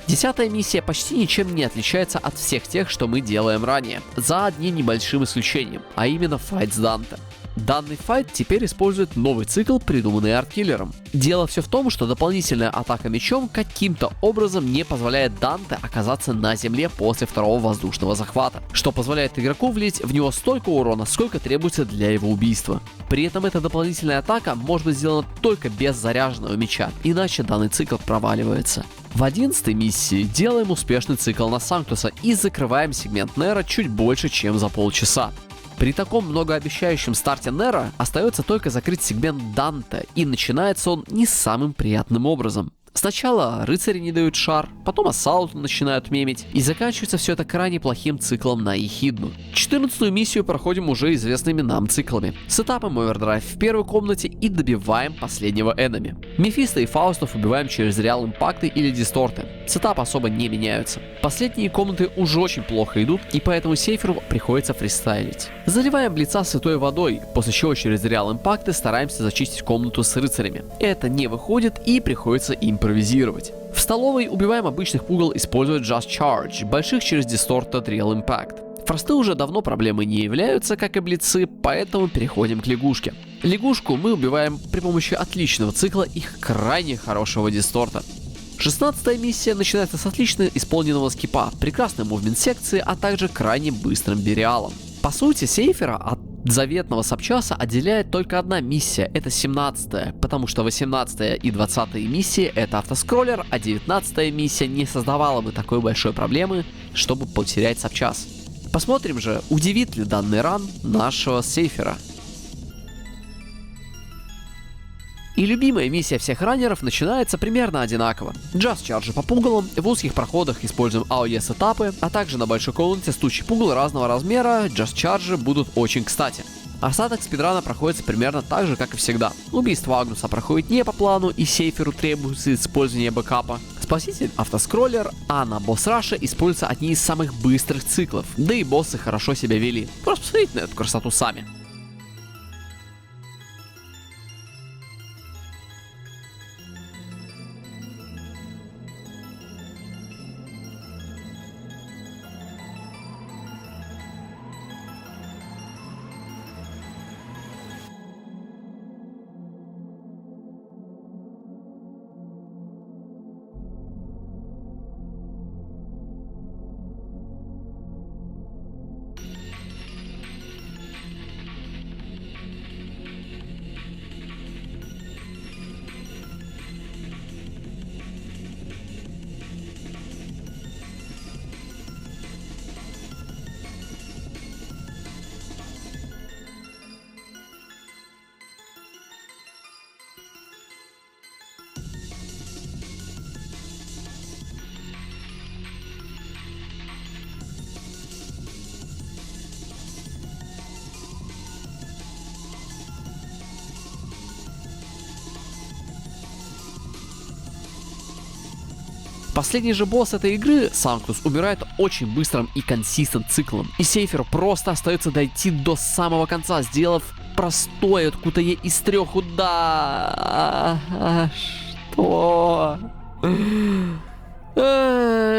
10-я миссия почти ничем не отличается от всех тех, что мы делаем ранее, за одним небольшим исключением, а именно файт с Данте. Данный файт теперь использует новый цикл, придуманный арткиллером. Дело все в том, что дополнительная атака мечом каким-то образом не позволяет Данте оказаться на земле после второго воздушного захвата, что позволяет игроку влить в него столько урона, сколько требуется для его убийства. При этом эта дополнительная атака может быть сделана только без заряженного меча, иначе данный цикл проваливается. В 11-й миссии делаем успешный цикл на Санктуса и закрываем сегмент Нера чуть больше, чем за полчаса. При таком многообещающем старте Нера остается только закрыть сегмент Данте, и начинается он не самым приятным образом. Сначала рыцари не дают шар, потом ассаут начинают мемить, и заканчивается все это крайне плохим циклом на Ехидну. 14-ю миссию проходим уже известными нам циклами. Сетапом овердрайв в первой комнате и добиваем последнего энеми. Мефисто и Фаустов убиваем через реал импакты или дисторты. Сетап особо не меняются. Последние комнаты уже очень плохо идут, и поэтому Сейферу приходится фристайлить. Заливаем блица святой водой, после чего через реал импакты стараемся зачистить комнату с рыцарями. Это не выходит и приходится импровизировать. В столовой убиваем обычных пугал, используя Just Charge, больших через Distorted Real Impact. Фросты уже давно проблемой не являются, как и блицы, поэтому переходим к лягушке. Лягушку мы убиваем при помощи отличного цикла их крайне хорошего дисторта. 16-я миссия начинается с отлично исполненного скипа, прекрасной мувмент секции, а также крайне быстрым бериалом. По сути, Сейфера от заветного сабчаса отделяет только одна миссия, это 17-я, потому что 18-я и 20-я миссии это автоскроллер, а 19-я миссия не создавала бы такой большой проблемы, чтобы потерять сабчас. Посмотрим же, удивит ли данный ран нашего Сейфера. И любимая миссия всех раннеров начинается примерно одинаково. Just Charge по пугалам, в узких проходах используем AOE сетапы, а также на большой комнате с тучей пугал разного размера Just Charge будут очень кстати. Остаток спидрана проходит примерно так же, как и всегда. Убийство Агнуса проходит не по плану, и Сейферу требуется использование бэкапа. Спаситель автоскроллер, а на босс-раше используются одни из самых быстрых циклов, да и боссы хорошо себя вели. Просто посмотрите на эту красоту сами. Последний же босс этой игры, Санктус, умирает очень быстрым и консистент циклом, и Сейферу просто остается дойти до самого конца, сделав простое КТЕ из 3 ударов. Что?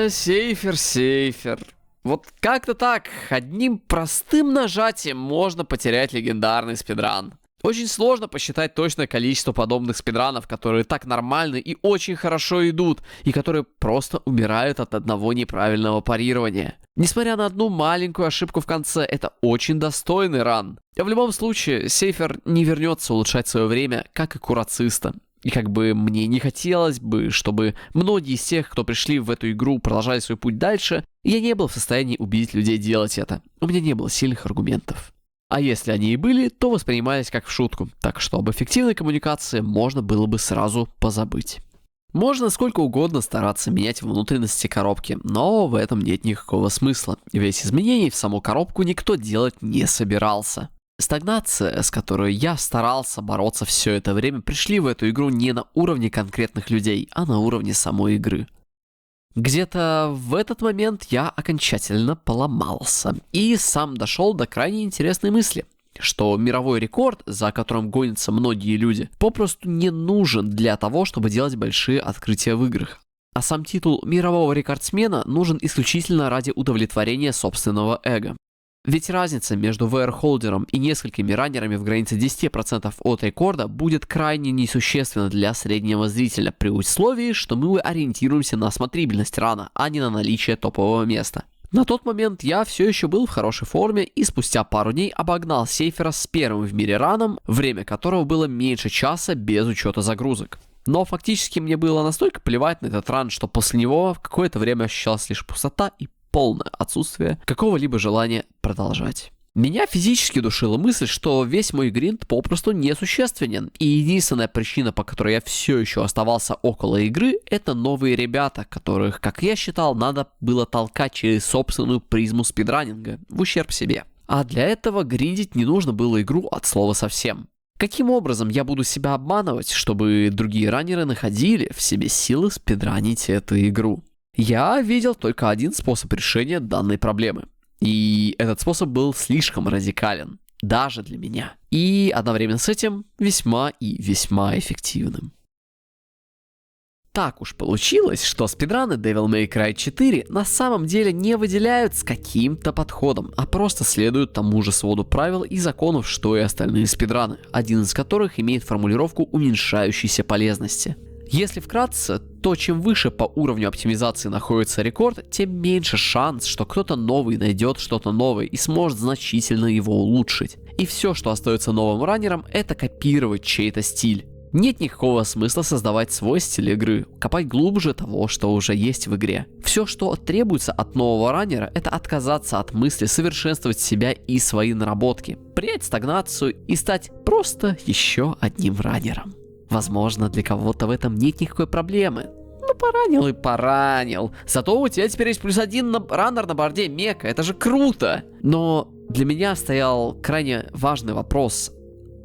Сейфер. Вот как-то так, одним простым нажатием можно потерять легендарный спидран. Очень сложно посчитать точное количество подобных спидранов, которые так нормально и очень хорошо идут, и которые просто умирают от одного неправильного парирования. Несмотря на одну маленькую ошибку в конце, это очень достойный ран. В любом случае, Сейфер не вернется улучшать свое время, как и Курациста. И как бы мне не хотелось бы, чтобы многие из тех, кто пришли в эту игру, продолжали свой путь дальше, я не был в состоянии убедить людей делать это. У меня не было сильных аргументов. А если они и были, то воспринимались как в шутку, так что об эффективной коммуникации можно было бы сразу позабыть. Можно сколько угодно стараться менять внутренности коробки, но в этом нет никакого смысла, ведь изменений в саму коробку никто делать не собирался. Стагнация, с которой я старался бороться все это время, пришли в эту игру не на уровне конкретных людей, а на уровне самой игры. Где-то в этот момент я окончательно поломался и сам дошел до крайне интересной мысли, что мировой рекорд, за которым гонятся многие люди, попросту не нужен для того, чтобы делать большие открытия в играх. А сам титул мирового рекордсмена нужен исключительно ради удовлетворения собственного эго. Ведь разница между VR-холдером и несколькими раннерами в границе 10% от рекорда будет крайне несущественна для среднего зрителя при условии, что мы ориентируемся на смотрибельность рана, а не на наличие топового места. На тот момент я все еще был в хорошей форме и спустя пару дней обогнал Сейфера с первым в мире раном, время которого было меньше часа без учета загрузок. Но фактически мне было настолько плевать на этот ран, что после него в какое-то время ощущалась лишь пустота и полное отсутствие какого-либо желания продолжать. Меня физически душила мысль, что весь мой гринд попросту несущественен, и единственная причина, по которой я все еще оставался около игры, это новые ребята, которых, как я считал, надо было толкать через собственную призму спидранинга, в ущерб себе. А для этого гриндить не нужно было игру от слова совсем. Каким образом я буду себя обманывать, чтобы другие раннеры находили в себе силы спидранить эту игру? Я видел только один способ решения данной проблемы. И этот способ был слишком радикален, даже для меня. И одновременно с этим весьма и весьма эффективным. Так уж получилось, что спидраны Devil May Cry 4 на самом деле не выделяют с каким-то подходом, а просто следуют тому же своду правил и законов, что и остальные спидраны, один из которых имеет формулировку уменьшающейся полезности. Если вкратце, то чем выше по уровню оптимизации находится рекорд, тем меньше шанс, что кто-то новый найдет что-то новое и сможет значительно его улучшить. И все, что остается новым раннером, это копировать чей-то стиль. Нет никакого смысла создавать свой стиль игры, копать глубже того, что уже есть в игре. Все, что требуется от нового раннера, это отказаться от мысли совершенствовать себя и свои наработки, принять стагнацию и стать просто еще одним раннером. Возможно, для кого-то в этом нет никакой проблемы. Ну, поранил и поранил. Зато у тебя теперь есть +1 раннер на борде мека. Это же круто. Но для меня стоял крайне важный вопрос.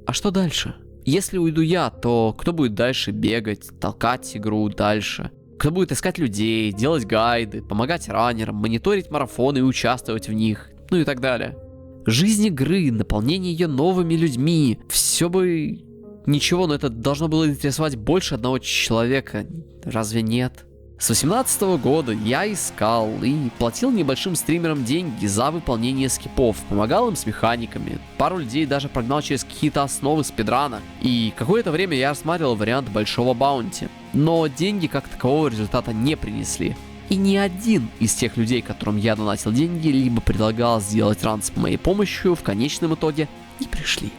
А что дальше? Если уйду я, то кто будет дальше бегать, толкать игру дальше? Кто будет искать людей, делать гайды, помогать раннерам, мониторить марафоны и участвовать в них? Ну и так далее. Жизнь игры, наполнение ее новыми людьми. Все бы... Ничего, но это должно было интересовать больше одного человека, разве нет? С 2018 года я искал и платил небольшим стримерам деньги за выполнение скипов, помогал им с механиками, пару людей даже прогнал через какие-то основы спидрана, и какое-то время я рассматривал вариант большого баунти, но деньги как такового результата не принесли. И ни один из тех людей, которым я донатил деньги, либо предлагал сделать ран с моей помощью, в конечном итоге не пришли.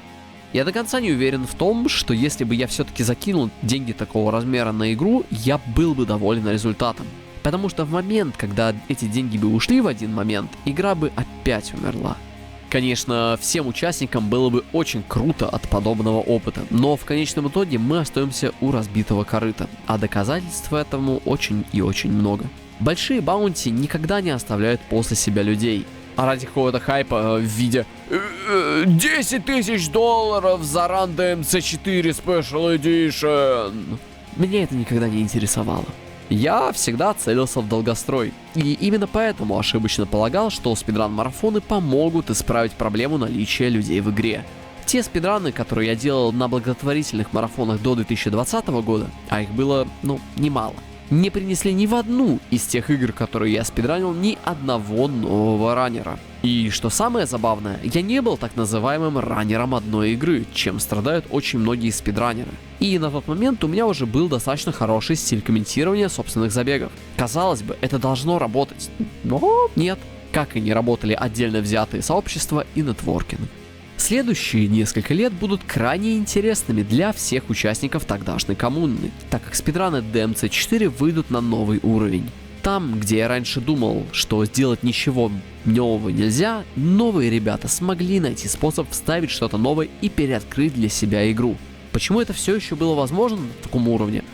Я до конца не уверен в том, что если бы я все-таки закинул деньги такого размера на игру, я был бы доволен результатом. Потому что в момент, когда эти деньги бы ушли в один момент, игра бы опять умерла. Конечно, всем участникам было бы очень круто от подобного опыта, но в конечном итоге мы остаемся у разбитого корыта, а доказательств этому очень и очень много. Большие баунти никогда не оставляют после себя людей. А ради какого-то хайпа в виде $10 000 за ран DMC4 Special Edition. Меня это никогда не интересовало. Я всегда целился в долгострой. И именно поэтому ошибочно полагал, что спидран-марафоны помогут исправить проблему наличия людей в игре. Те спидраны, которые я делал на благотворительных марафонах до 2020 года, а их было, немало, не принесли ни в одну из тех игр, которые я спидранил, ни одного нового раннера. И что самое забавное, я не был так называемым раннером одной игры, чем страдают очень многие спидранеры. И на тот момент у меня уже был достаточно хороший стиль комментирования собственных забегов. Казалось бы, это должно работать, но нет. Как и не работали отдельно взятые сообщества и нетворкинг. Следующие несколько лет будут крайне интересными для всех участников тогдашней коммуны, так как спидраны DMC4 выйдут на новый уровень. Там, где я раньше думал, что сделать ничего нового нельзя, новые ребята смогли найти способ вставить что-то новое и переоткрыть для себя игру. Почему это все еще было возможно на таком уровне?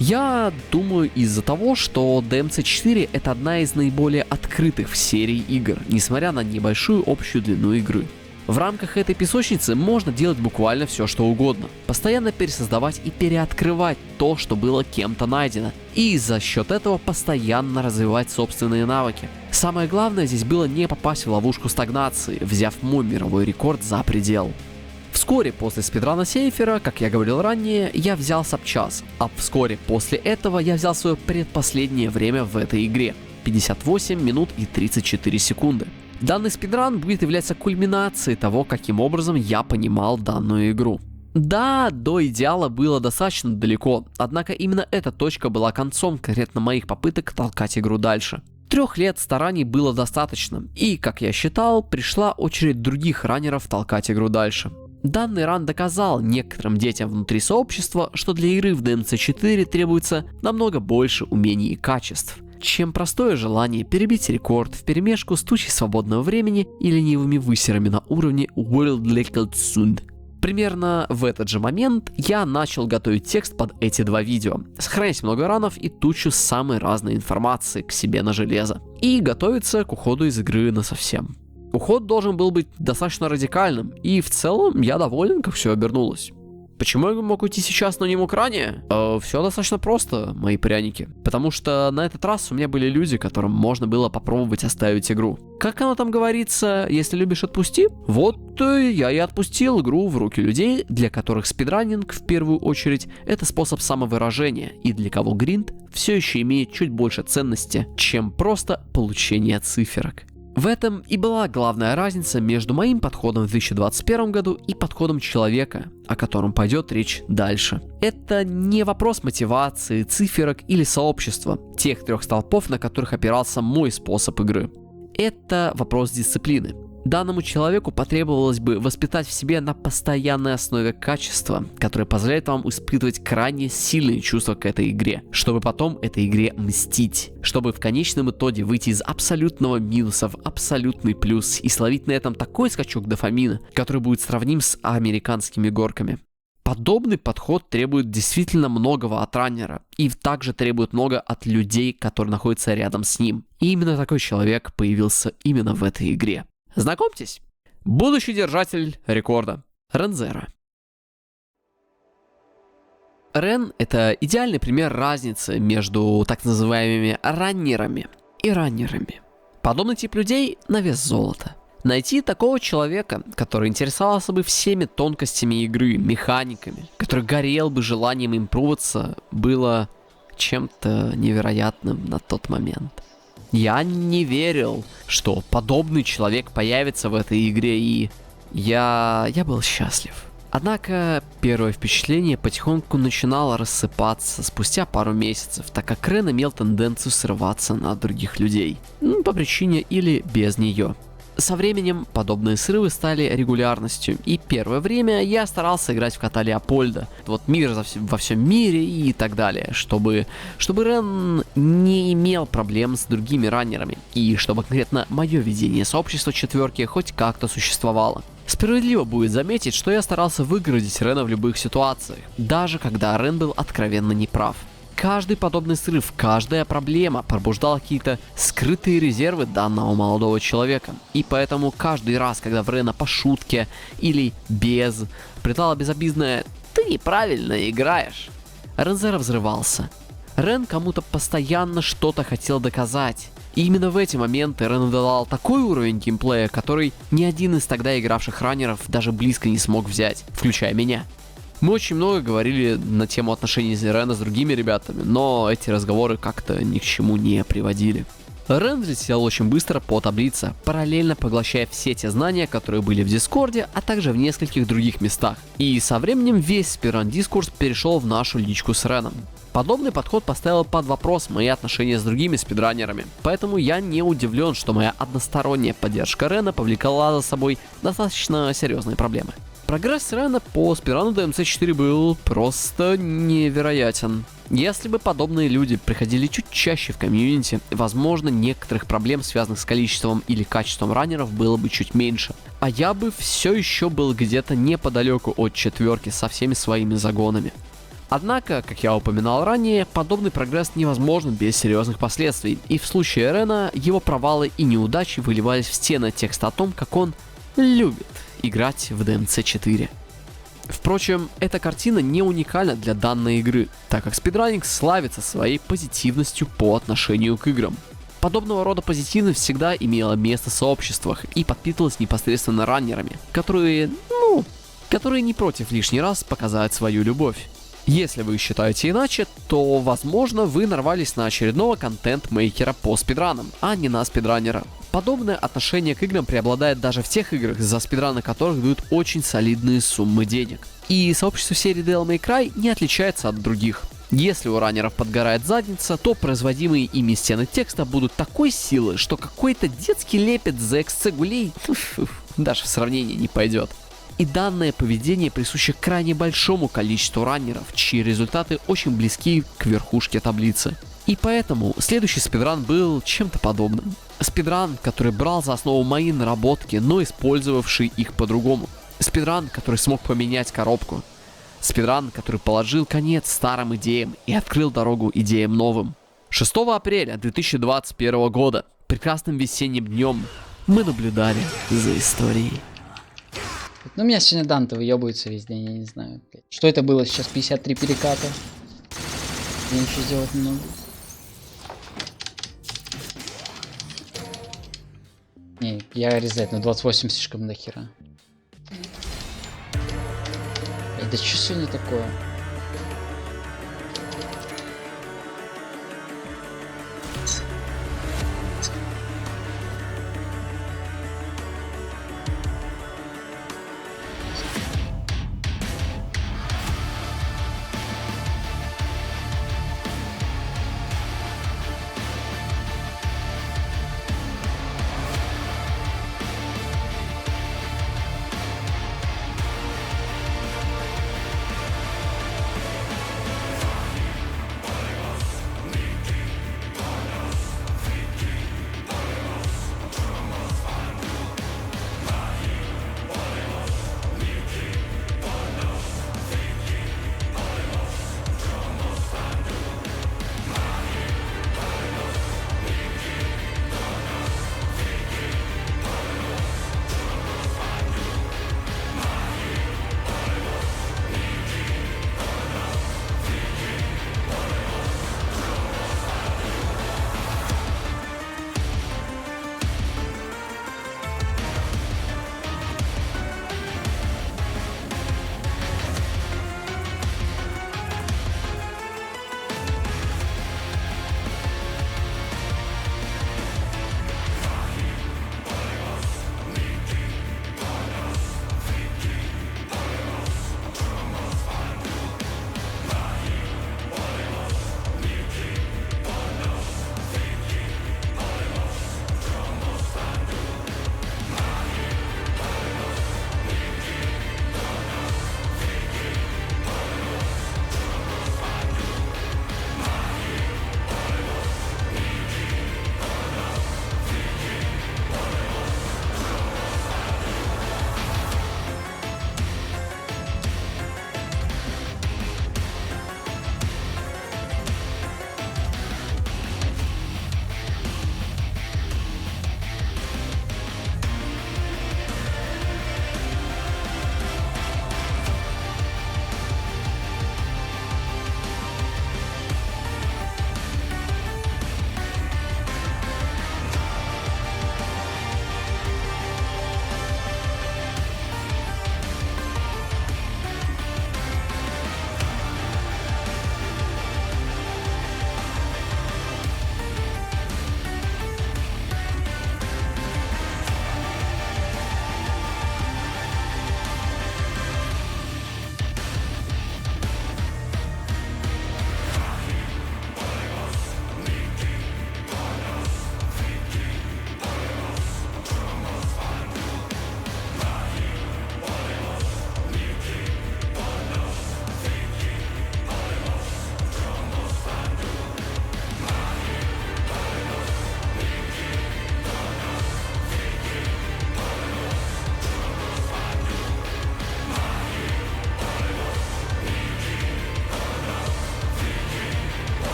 Я думаю из-за того, что DMC4 это одна из наиболее открытых в серии игр, несмотря на небольшую общую длину игры. В рамках этой песочницы можно делать буквально все, что угодно. Постоянно пересоздавать и переоткрывать то, что было кем-то найдено. И за счет этого постоянно развивать собственные навыки. Самое главное здесь было не попасть в ловушку стагнации, взяв мой мировой рекорд за предел. Вскоре после спидрана Сейфера, как я говорил ранее, я взял сабчас. А вскоре после этого я взял свое предпоследнее время в этой игре. 58 минут и 34 секунды. Данный спидран будет являться кульминацией того, каким образом я понимал данную игру. Да, до идеала было достаточно далеко, однако именно эта точка была концом конкретно моих попыток толкать игру дальше. 3 лет стараний было достаточно, и, как я считал, пришла очередь других раннеров толкать игру дальше. Данный ран доказал некоторым детям внутри сообщества, что для игры в DMC4 требуется намного больше умений и качеств, чем простое желание перебить рекорд вперемешку с тучей свободного времени и ленивыми высерами на уровне World Record Soon. Примерно в этот же момент я начал готовить текст под эти два видео, сохранять много ранов и тучу самой разной информации к себе на железо, и готовиться к уходу из игры насовсем. Уход должен был быть достаточно радикальным, и в целом я доволен, как все обернулось. Почему я мог уйти сейчас, но не мог ранее? Все достаточно просто, мои пряники. Потому что на этот раз у меня были люди, которым можно было попробовать оставить игру. Как оно там говорится, если любишь, отпусти? Вот я и отпустил игру в руки людей, для которых спидранинг в первую очередь это способ самовыражения, и для кого гринд все еще имеет чуть больше ценности, чем просто получение циферок. В этом и была главная разница между моим подходом в 2021 году и подходом человека, о котором пойдет речь дальше. Это не вопрос мотивации, циферок или сообщества, тех 3 столпов, на которых опирался мой способ игры. Это вопрос дисциплины. Данному человеку потребовалось бы воспитать в себе на постоянной основе качества, которое позволяет вам испытывать крайне сильные чувства к этой игре, чтобы потом этой игре мстить, чтобы в конечном итоге выйти из абсолютного минуса в абсолютный плюс и словить на этом такой скачок дофамина, который будет сравним с американскими горками. Подобный подход требует действительно многого от раннера, и также требует много от людей, которые находятся рядом с ним. И именно такой человек появился именно в этой игре. Знакомьтесь, будущий держатель рекорда, Рензера. Рен — это идеальный пример разницы между так называемыми раннерами и раннерами. Подобный тип людей на вес золота. Найти такого человека, который интересовался бы всеми тонкостями игры, механиками, который горел бы желанием импроваться, было чем-то невероятным на тот момент. Я не верил, что подобный человек появится в этой игре, и я был счастлив. Однако первое впечатление потихоньку начинало рассыпаться спустя пару месяцев, так как Рен имел тенденцию срываться на других людей, по причине или без нее. Со временем подобные срывы стали регулярностью, и первое время я старался играть в кота Леопольда, вот мир во всем мире и так далее, чтобы Рен не имел проблем с другими раннерами, и чтобы конкретно мое ведение сообщества четверки хоть как-то существовало. Справедливо будет заметить, что я старался выгородить Рена в любых ситуациях, даже когда Рен был откровенно неправ. Каждый подобный срыв, каждая проблема пробуждала какие-то скрытые резервы данного молодого человека. И поэтому каждый раз, когда в Рена по шутке или без прилетало безобидное «ты неправильно играешь», Рензера взрывался. Рен кому-то постоянно что-то хотел доказать. И именно в эти моменты Рен выдавал такой уровень геймплея, который ни один из тогда игравших раннеров даже близко не смог взять, включая меня. Мы очень много говорили на тему отношений Рена с другими ребятами, но эти разговоры как-то ни к чему не приводили. Рен взлетел очень быстро по таблице, параллельно поглощая все те знания, которые были в Дискорде, а также в нескольких других местах. И со временем весь спидран дискурс перешел в нашу личку с Реном. Подобный подход поставил под вопрос мои отношения с другими спидранерами, поэтому я не удивлен, что моя односторонняя поддержка Рена повлекла за собой достаточно серьезные проблемы. Прогресс Рена по спидрану DMC4 был просто невероятен. Если бы подобные люди приходили чуть чаще в комьюнити, возможно, некоторых проблем, связанных с количеством или качеством раннеров, было бы чуть меньше. А я бы все еще был где-то неподалеку от четверки со всеми своими загонами. Однако, как я упоминал ранее, подобный прогресс невозможен без серьезных последствий, и в случае Рена его провалы и неудачи выливались в стены текста о том, как он любит играть в DMC4. Впрочем, эта картина не уникальна для данной игры, так как спидранинг славится своей позитивностью по отношению к играм. Подобного рода позитивность всегда имела место в сообществах и подпитывалась непосредственно раннерами, которые не против лишний раз показать свою любовь. Если вы считаете иначе, то, возможно, вы нарвались на очередного контент-мейкера по спидранам, а не на спидранера. Подобное отношение к играм преобладает даже в тех играх, за спидраны которых дают очень солидные суммы денег. И сообщество серии Devil May Cry не отличается от других. Если у раннеров подгорает задница, то производимые ими стены текста будут такой силы, что какой-то детский лепет за XC гулей даже в сравнении не пойдет. И данное поведение присуще крайне большому количеству раннеров, чьи результаты очень близки к верхушке таблицы. И поэтому следующий спидран был чем-то подобным. Спидран, который брал за основу мои наработки, но использовавший их по-другому. Спидран, который смог поменять коробку. Спидран, который положил конец старым идеям и открыл дорогу идеям новым. 6 апреля 2021 года, прекрасным весенним днем, мы наблюдали за историей. Ну, у меня сегодня Данте выебывается весь день, я не знаю. Блядь. Что это было сейчас? 53 переката. Я ничего сделать не могу. Не, я резать, но 28 слишком до хера. Да что сегодня такое?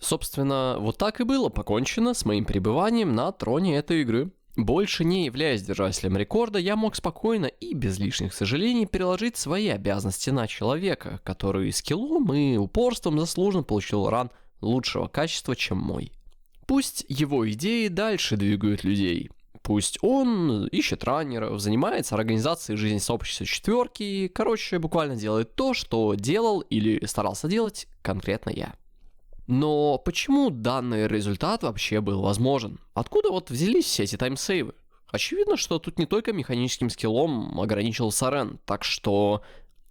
Собственно, вот так и было покончено с моим пребыванием на троне этой игры. Больше не являясь держателем рекорда, я мог спокойно и без лишних сожалений переложить свои обязанности на человека, который скиллом и упорством заслуженно получил ран лучшего качества, чем мой. Пусть его идеи дальше двигают людей. Пусть он ищет раннеров, занимается организацией жизни сообщества четверки и, короче, буквально делает то, что делал или старался делать конкретно я. Но почему данный результат вообще был возможен? Откуда вот взялись все эти таймсейвы? Очевидно, что тут не только механическим скиллом ограничился Рен, так что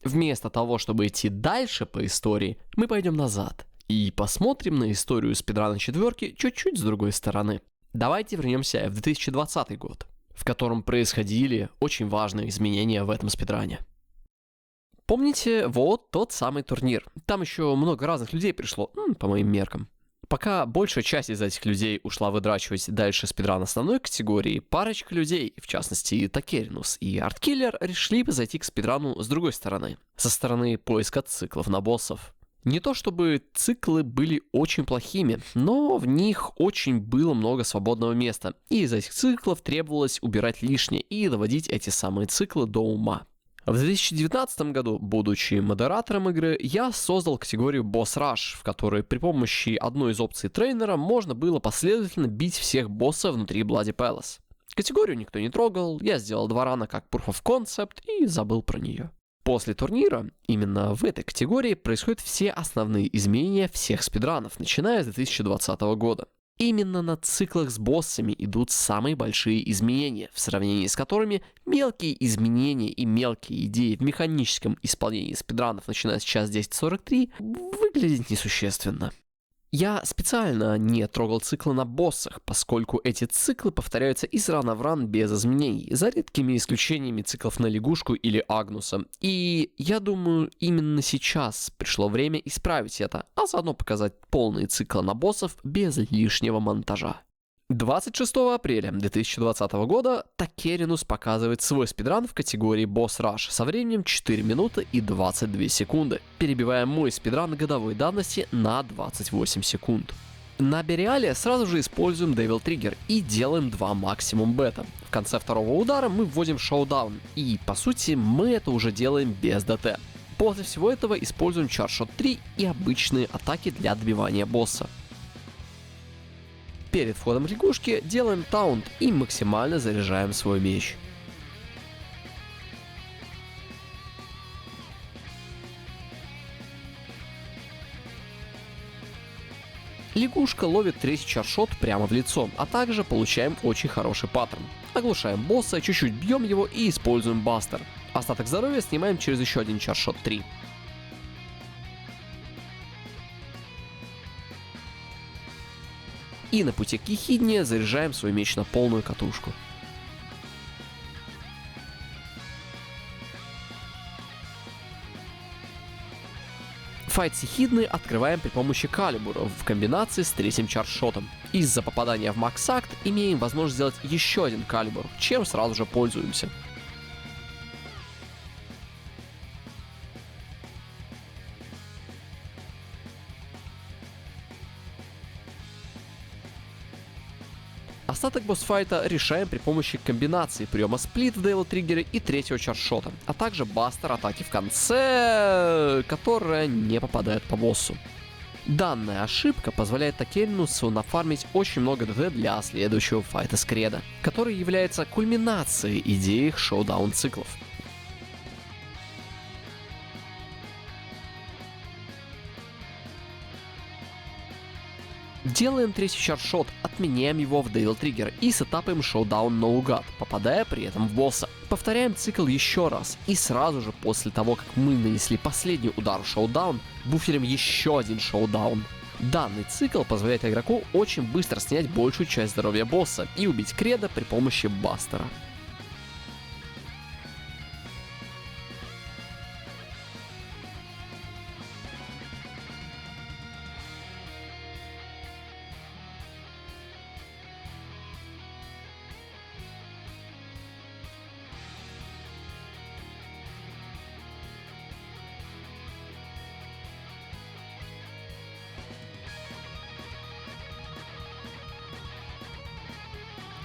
вместо того, чтобы идти дальше по истории, мы пойдем назад и посмотрим на историю спидрана четверки чуть-чуть с другой стороны. Давайте вернемся в 2020 год, в котором происходили очень важные изменения в этом спидране. Помните, вот тот самый турнир. Там еще много разных людей пришло, по моим меркам. Пока большая часть из этих людей ушла выдрачивать дальше спидран основной категории, парочка людей, в частности Такеринус и Арткиллер, решили бы зайти к спидрану с другой стороны. Со стороны поиска циклов на боссов. Не то чтобы циклы были очень плохими, но в них очень было много свободного места, и из этих циклов требовалось убирать лишнее и доводить эти самые циклы до ума. В 2019 году, будучи модератором игры, я создал категорию Boss Rush, в которой при помощи одной из опций трейнера можно было последовательно бить всех боссов внутри Bloody Palace. Категорию никто не трогал, я сделал 2 рана как Proof of Concept и забыл про нее. После турнира, именно в этой категории, происходят все основные изменения всех спидранов, начиная с 2020 года. Именно на циклах с боссами идут самые большие изменения, в сравнении с которыми мелкие изменения и мелкие идеи в механическом исполнении спидранов, начиная с час 10:43, выглядят несущественно. Я специально не трогал циклы на боссах, поскольку эти циклы повторяются из рана в ран без изменений, за редкими исключениями циклов на лягушку или Агнуса. И я думаю, именно сейчас пришло время исправить это, а заодно показать полные циклы на боссов без лишнего монтажа. 26 апреля 2020 года Такеринус показывает свой спидран в категории Boss Rush со временем 4 минуты и 22 секунды, перебивая мой спидран годовой давности на 28 секунд. На Бериале сразу же используем Devil Trigger и делаем 2 максимум бета. В конце второго удара мы вводим шоудаун, и по сути мы это уже делаем без ДТ. После всего этого используем Charge Shot 3 и обычные атаки для добивания босса. Перед входом в лягушки делаем таунт и максимально заряжаем свой меч. Лягушка ловит третий чаршот прямо в лицо, а также получаем очень хороший паттерн. Оглушаем босса, чуть-чуть бьем его и используем бастер. Остаток здоровья снимаем через еще один чаршот 3. И на пути к Ехидне заряжаем свой меч на полную катушку. Файт с Ехидной открываем при помощи Калибура в комбинации с третьим чаршотом. Из-за попадания в макс-акт имеем возможность сделать еще один Калибур, чем сразу же пользуемся. Остаток босс-файта решаем при помощи комбинации приема сплит в Devil Trigger и третьего чаршота, а также бастер атаки в конце, которая не попадает по боссу. Данная ошибка позволяет Такеринусу нафармить очень много ДТ для следующего файта с Кредо, который является кульминацией идеи шоудаун циклов. Делаем третий чаршот, отменяем его в Devil Trigger и сетапаем шоудаун наугад, попадая при этом в босса. Повторяем цикл еще раз, и сразу же после того, как мы нанесли последний удар шоудаун, буферим еще один шоудаун. Данный цикл позволяет игроку очень быстро снять большую часть здоровья босса и убить Кредо при помощи бастера.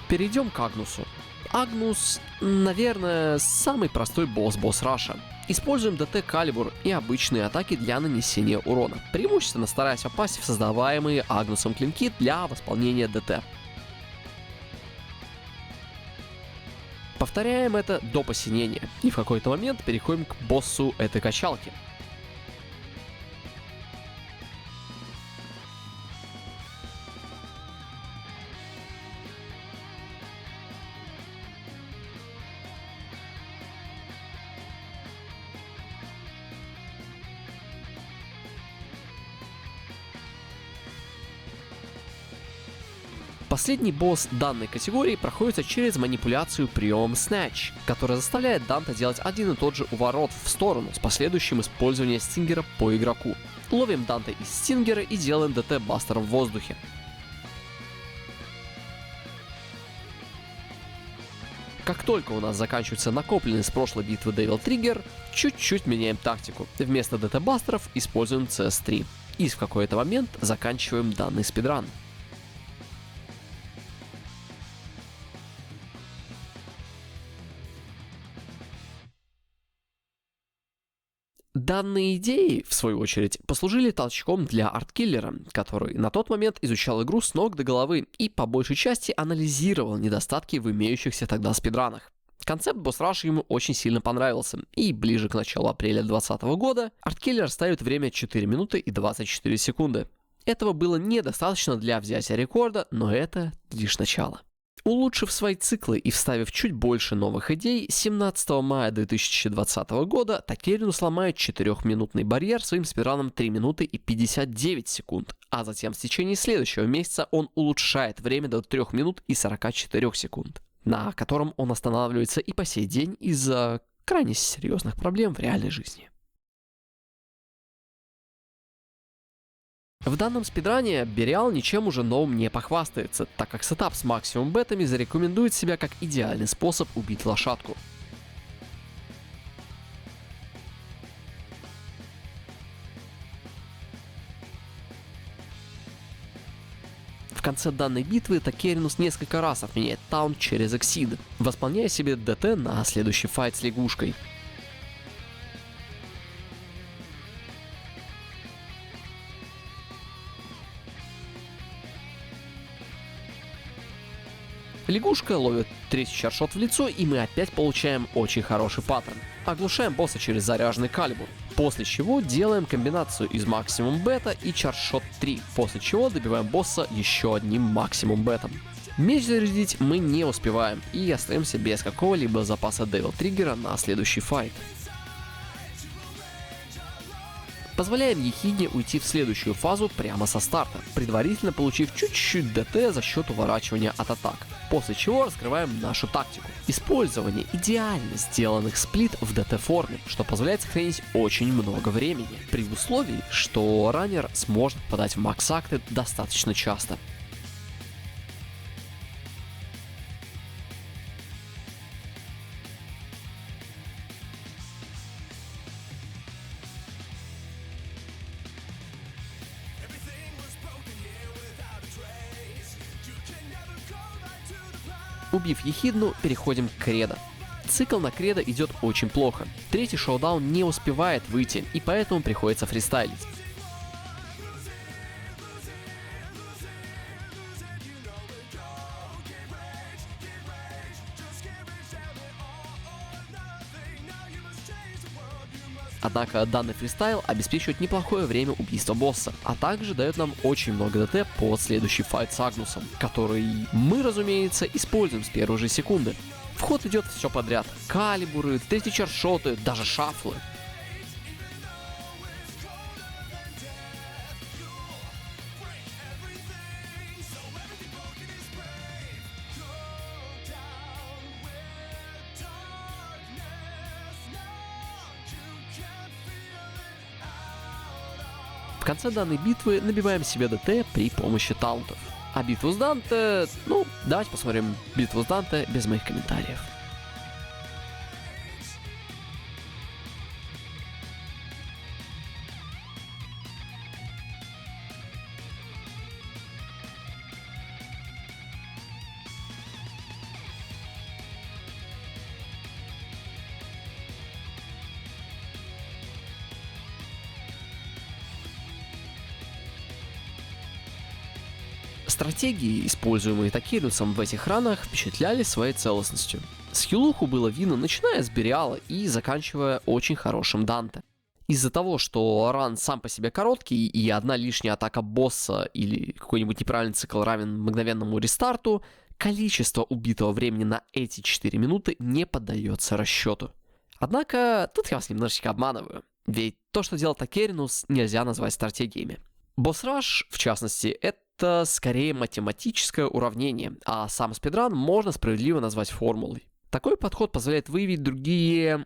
Перейдем к Агнусу. Агнус, наверное, самый простой босс Раша. Используем ДТ Калибур и обычные атаки для нанесения урона, преимущественно стараясь попасть в создаваемые Агнусом клинки для восполнения ДТ. Повторяем это до посинения, и в какой-то момент переходим к боссу этой качалки. Последний босс данной категории проходится через манипуляцию приемом Snatch, которая заставляет Данте делать один и тот же уворот в сторону с последующим использованием стингера по игроку. Ловим Данте из стингера и делаем ДТ бастером в воздухе. Как только у нас заканчивается накопленный с прошлой битвы Devil Trigger, чуть-чуть меняем тактику. Вместо ДТ бастеров используем CS3. И в какой-то момент заканчиваем данный спидран. Данные идеи, в свою очередь, послужили толчком для арткиллера, который на тот момент изучал игру с ног до головы и по большей части анализировал недостатки в имеющихся тогда спидранах. Концепт Boss Rush ему очень сильно понравился, и ближе к началу апреля 2020 года арткиллер ставит время 4 минуты и 24 секунды. Этого было недостаточно для взятия рекорда, но это лишь начало. Улучшив свои циклы и вставив чуть больше новых идей, 17 мая 2020 года Такерину сломает 4-минутный барьер своим спидраном 3 минуты и 59 секунд, а затем в течение следующего месяца он улучшает время до 3 минут и 44 секунд, на котором он останавливается и по сей день из-за крайне серьезных проблем в реальной жизни. В данном спидране Бериал ничем уже новым не похвастается, так как сетап с максимум бетами зарекомендует себя как идеальный способ убить лошадку. В конце данной битвы Такеринус несколько раз отменяет таунт через Exceed, восполняя себе ДТ на следующий файт с лягушкой. Лягушка ловит третий чаршот в лицо, и мы опять получаем очень хороший паттерн. Оглушаем босса через заряженный калибур, после чего делаем комбинацию из максимум бета и чаршот 3, после чего добиваем босса еще одним максимум бетом. Меч зарядить мы не успеваем и остаемся без какого-либо запаса Devil Триггера на следующий файт. Позволяем Ехидне уйти в следующую фазу прямо со старта, предварительно получив чуть-чуть ДТ за счет уворачивания от атак, после чего раскрываем нашу тактику. Использование идеально сделанных сплит в ДТ форме, что позволяет сохранить очень много времени, при условии, что раннер сможет попадать в макс-акты достаточно часто. Убив Ехидну, переходим к Кредо. Цикл на Кредо идет очень плохо. Третий шоудаун не успевает выйти, и поэтому приходится фристайлить. Однако данный фристайл обеспечивает неплохое время убийства босса, а также дает нам очень много ДТ под следующий файт с Агнусом, который мы, разумеется, используем с первой же секунды. В ход идет все подряд: калибуры, третий чаршоты, даже шафлы. В конце данной битвы набиваем себе ДТ при помощи таунтов. А битву с Данте... давайте посмотрим битву с Данте без моих комментариев. Стратегии, используемые Такеринусом в этих ранах, впечатляли своей целостностью. Скиллуху было видно, начиная с Бериала и заканчивая очень хорошим Данте. Из-за того, что ран сам по себе короткий и одна лишняя атака босса или какой-нибудь неправильный цикл равен мгновенному рестарту, количество убитого времени на эти 4 минуты не поддается расчету. Однако, тут я вас немножечко обманываю, ведь то, что делал Такеринус, нельзя назвать стратегиями. Босс-раш, в частности, это скорее математическое уравнение, а сам спидран можно справедливо назвать формулой. Такой подход позволяет выявить другие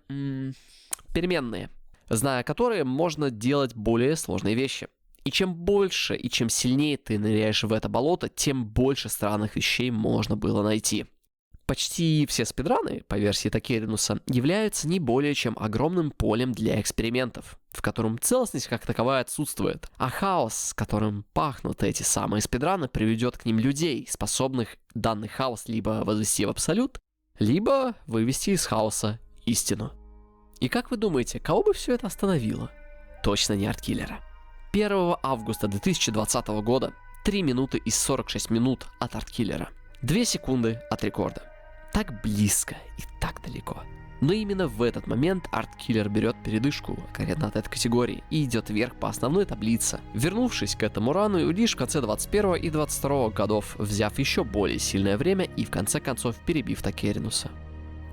переменные, зная которые можно делать более сложные вещи. И чем больше и чем сильнее ты ныряешь в это болото, тем больше странных вещей можно было найти. Почти все спидраны, по версии Такеринуса, являются не более чем огромным полем для экспериментов, в котором целостность как таковая отсутствует, а хаос, которым пахнут эти самые спидраны, приведет к ним людей, способных данный хаос либо возвести в абсолют, либо вывести из хаоса истину. И как вы думаете, кого бы все это остановило? Точно не арткиллера. 1 августа 2020 года 3 минуты и 46 минут от арткиллера. 2 секунды от рекорда. Так близко и так далеко. Но именно в этот момент арткиллер берет передышку, конкретно от этой категории, и идет вверх по основной таблице, вернувшись к этому рану лишь в конце 21 и 22 годов, взяв еще более сильное время и в конце концов перебив Такеринуса.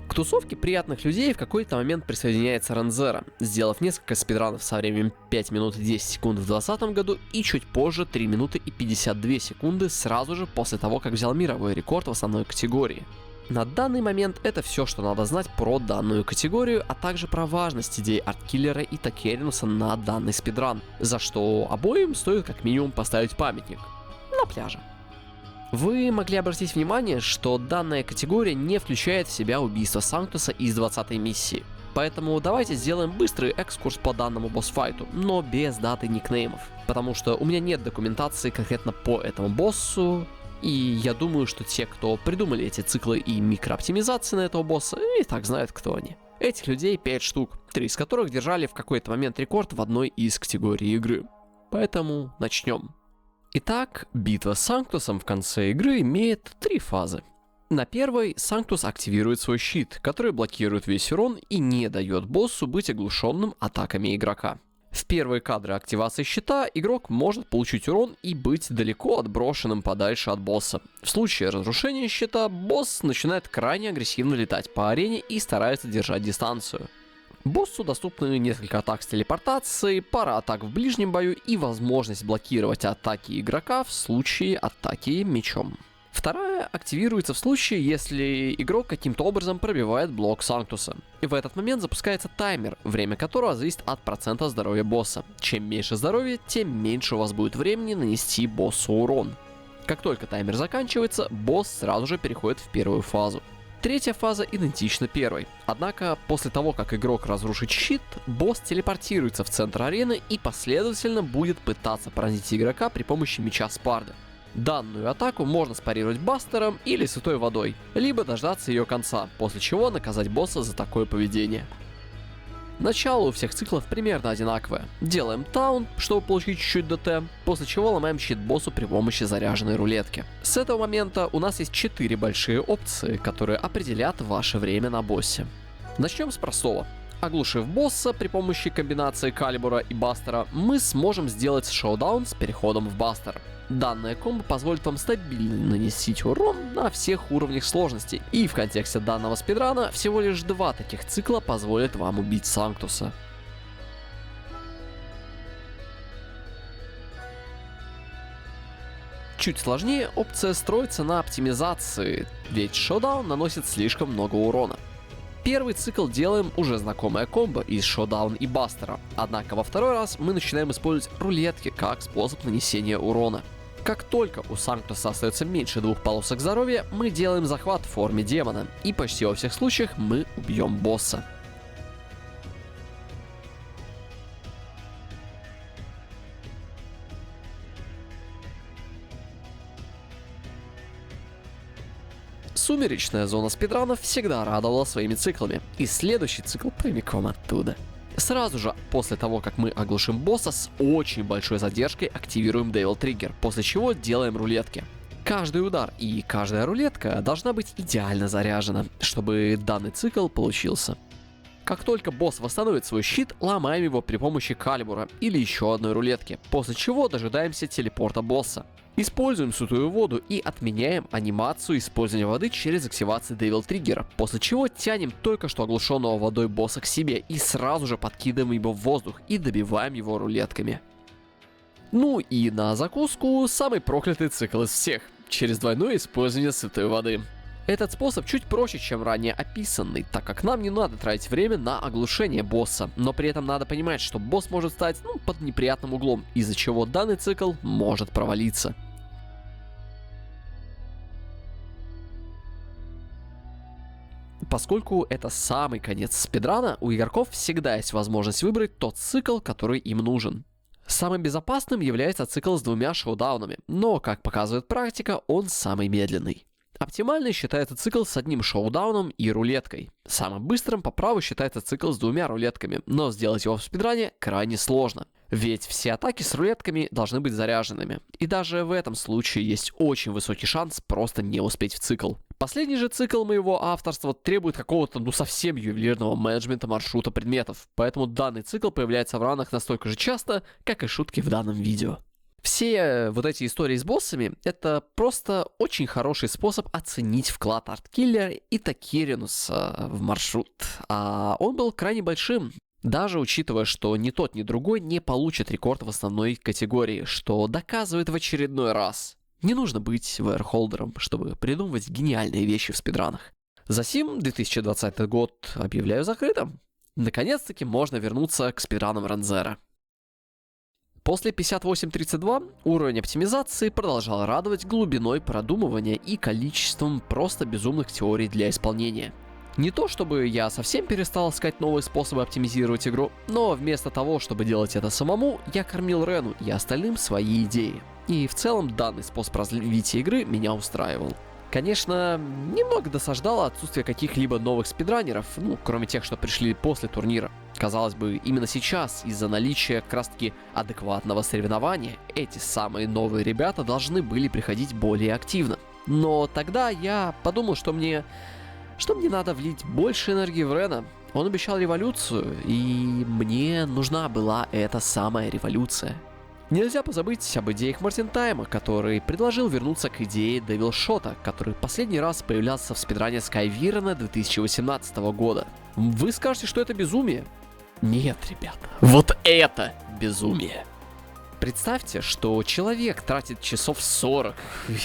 К тусовке приятных людей в какой-то момент присоединяется Ранзера, сделав несколько спидранов со временем 5 минут и 10 секунд в 2020 году и чуть позже 3 минуты и 52 секунды сразу же после того, как взял мировой рекорд в основной категории. На данный момент это все, что надо знать про данную категорию, а также про важность идей арткиллера и Такеринуса на данный спидран, за что обоим стоит как минимум поставить памятник на пляже. Вы могли обратить внимание, что данная категория не включает в себя убийство Санктуса из 20-й миссии. Поэтому давайте сделаем быстрый экскурс по данному босс-файту, но без даты никнеймов. Потому что у меня нет документации конкретно по этому боссу, и я думаю, что те, кто придумали эти циклы и микрооптимизации на этого босса, и так знают, кто они. Этих людей 5 штук, 3 из которых держали в какой-то момент рекорд в одной из категорий игры. Поэтому начнем. Итак, битва с Санктусом в конце игры имеет 3 фазы. На первой Санктус активирует свой щит, который блокирует весь урон и не дает боссу быть оглушенным атаками игрока. В первые кадры активации щита игрок может получить урон и быть далеко отброшенным подальше от босса. В случае разрушения щита босс начинает крайне агрессивно летать по арене и старается держать дистанцию. Боссу доступны несколько атак с телепортацией, пара атак в ближнем бою и возможность блокировать атаки игрока в случае атаки мечом. Вторая активируется в случае, если игрок каким-то образом пробивает блок Санктуса. И в этот момент запускается таймер, время которого зависит от процента здоровья босса. Чем меньше здоровья, тем меньше у вас будет времени нанести боссу урон. Как только таймер заканчивается, босс сразу же переходит в первую фазу. Третья фаза идентична первой, однако после того, как игрок разрушит щит, босс телепортируется в центр арены и последовательно будет пытаться поразить игрока при помощи меча Спарды. Данную атаку можно спарировать бастером или святой водой, либо дождаться ее конца, после чего наказать босса за такое поведение. Начало у всех циклов примерно одинаковое. Делаем таун, чтобы получить чуть-чуть ДТ, после чего ломаем щит боссу при помощи заряженной рулетки. С этого момента у нас есть 4 большие опции, которые определят ваше время на боссе. Начнем с простого. Оглушив босса при помощи комбинации калибура и бастера, мы сможем сделать шоудаун с переходом в бастер. Данная комбо позволит вам стабильно наносить урон на всех уровнях сложности, и в контексте данного спидрана всего лишь 2 таких цикла позволят вам убить Санктуса. Чуть сложнее опция строится на оптимизации, ведь шоудаун наносит слишком много урона. Первый цикл делаем уже знакомая комбо из шоудаун и бастера, однако во второй раз мы начинаем использовать рулетки как способ нанесения урона. Как только у Санктуса остается меньше 2 полосок здоровья, мы делаем захват в форме демона, и почти во всех случаях мы убьем босса. Сумеречная зона спидранов всегда радовала своими циклами, и следующий цикл прямиком оттуда. Сразу же после того, как мы оглушим босса, с очень большой задержкой активируем Devil Trigger, после чего делаем рулетки. Каждый удар и каждая рулетка должна быть идеально заряжена, чтобы данный цикл получился. Как только босс восстановит свой щит, ломаем его при помощи калибура или еще одной рулетки, после чего дожидаемся телепорта босса. Используем святую воду и отменяем анимацию использования воды через активацию Devil Trigger, после чего тянем только что оглушенного водой босса к себе и сразу же подкидываем его в воздух и добиваем его рулетками. Ну и на закуску самый проклятый цикл из всех, через двойное использование святой воды. Этот способ чуть проще, чем ранее описанный, так как нам не надо тратить время на оглушение босса, но при этом надо понимать, что босс может стать под неприятным углом, из-за чего данный цикл может провалиться. Поскольку это самый конец спидрана, у игроков всегда есть возможность выбрать тот цикл, который им нужен. Самым безопасным является цикл с 2 шоудаунами, но, как показывает практика, он самый медленный. Оптимальный считается цикл с 1 шоудауном и рулеткой. Самым быстрым по праву считается цикл с 2 рулетками, но сделать его в спидране крайне сложно. Ведь все атаки с рулетками должны быть заряженными. И даже в этом случае есть очень высокий шанс просто не успеть в цикл. Последний же цикл моего авторства требует какого-то совсем ювелирного менеджмента маршрута предметов, поэтому данный цикл появляется в ранах настолько же часто, как и шутки в данном видео. Все вот эти истории с боссами — это просто очень хороший способ оценить вклад арткиллера и Такиринуса в маршрут. А он был крайне большим, даже учитывая, что ни тот, ни другой не получат рекорд в основной категории, что доказывает в очередной раз. Не нужно быть вейрхолдером, чтобы придумывать гениальные вещи в спидранах. Засим 2020 год объявляю закрытым. Наконец-таки можно вернуться к спидранам Ранзера. После 5832 уровень оптимизации продолжал радовать глубиной продумывания и количеством просто безумных теорий для исполнения. Не то чтобы я совсем перестал искать новые способы оптимизировать игру, но вместо того, чтобы делать это самому, я кормил Рену и остальным свои идеи. И в целом данный способ развития игры меня устраивал. Конечно, немного досаждало отсутствие каких-либо новых спидранеров, кроме тех, что пришли после турнира. Казалось бы, именно сейчас, из-за наличия как раз-таки адекватного соревнования, эти самые новые ребята должны были приходить более активно. Но тогда я подумал, что мне надо влить больше энергии в Рена. Он обещал революцию, и мне нужна была эта самая революция. Нельзя позабыть об идеях Мартинтайма, который предложил вернуться к идее Devil Shot'а, который последний раз появлялся в спидране Skyvirona 2018 года. Вы скажете, что это безумие? Нет, ребята, вот это безумие. Представьте, что человек тратит часов 40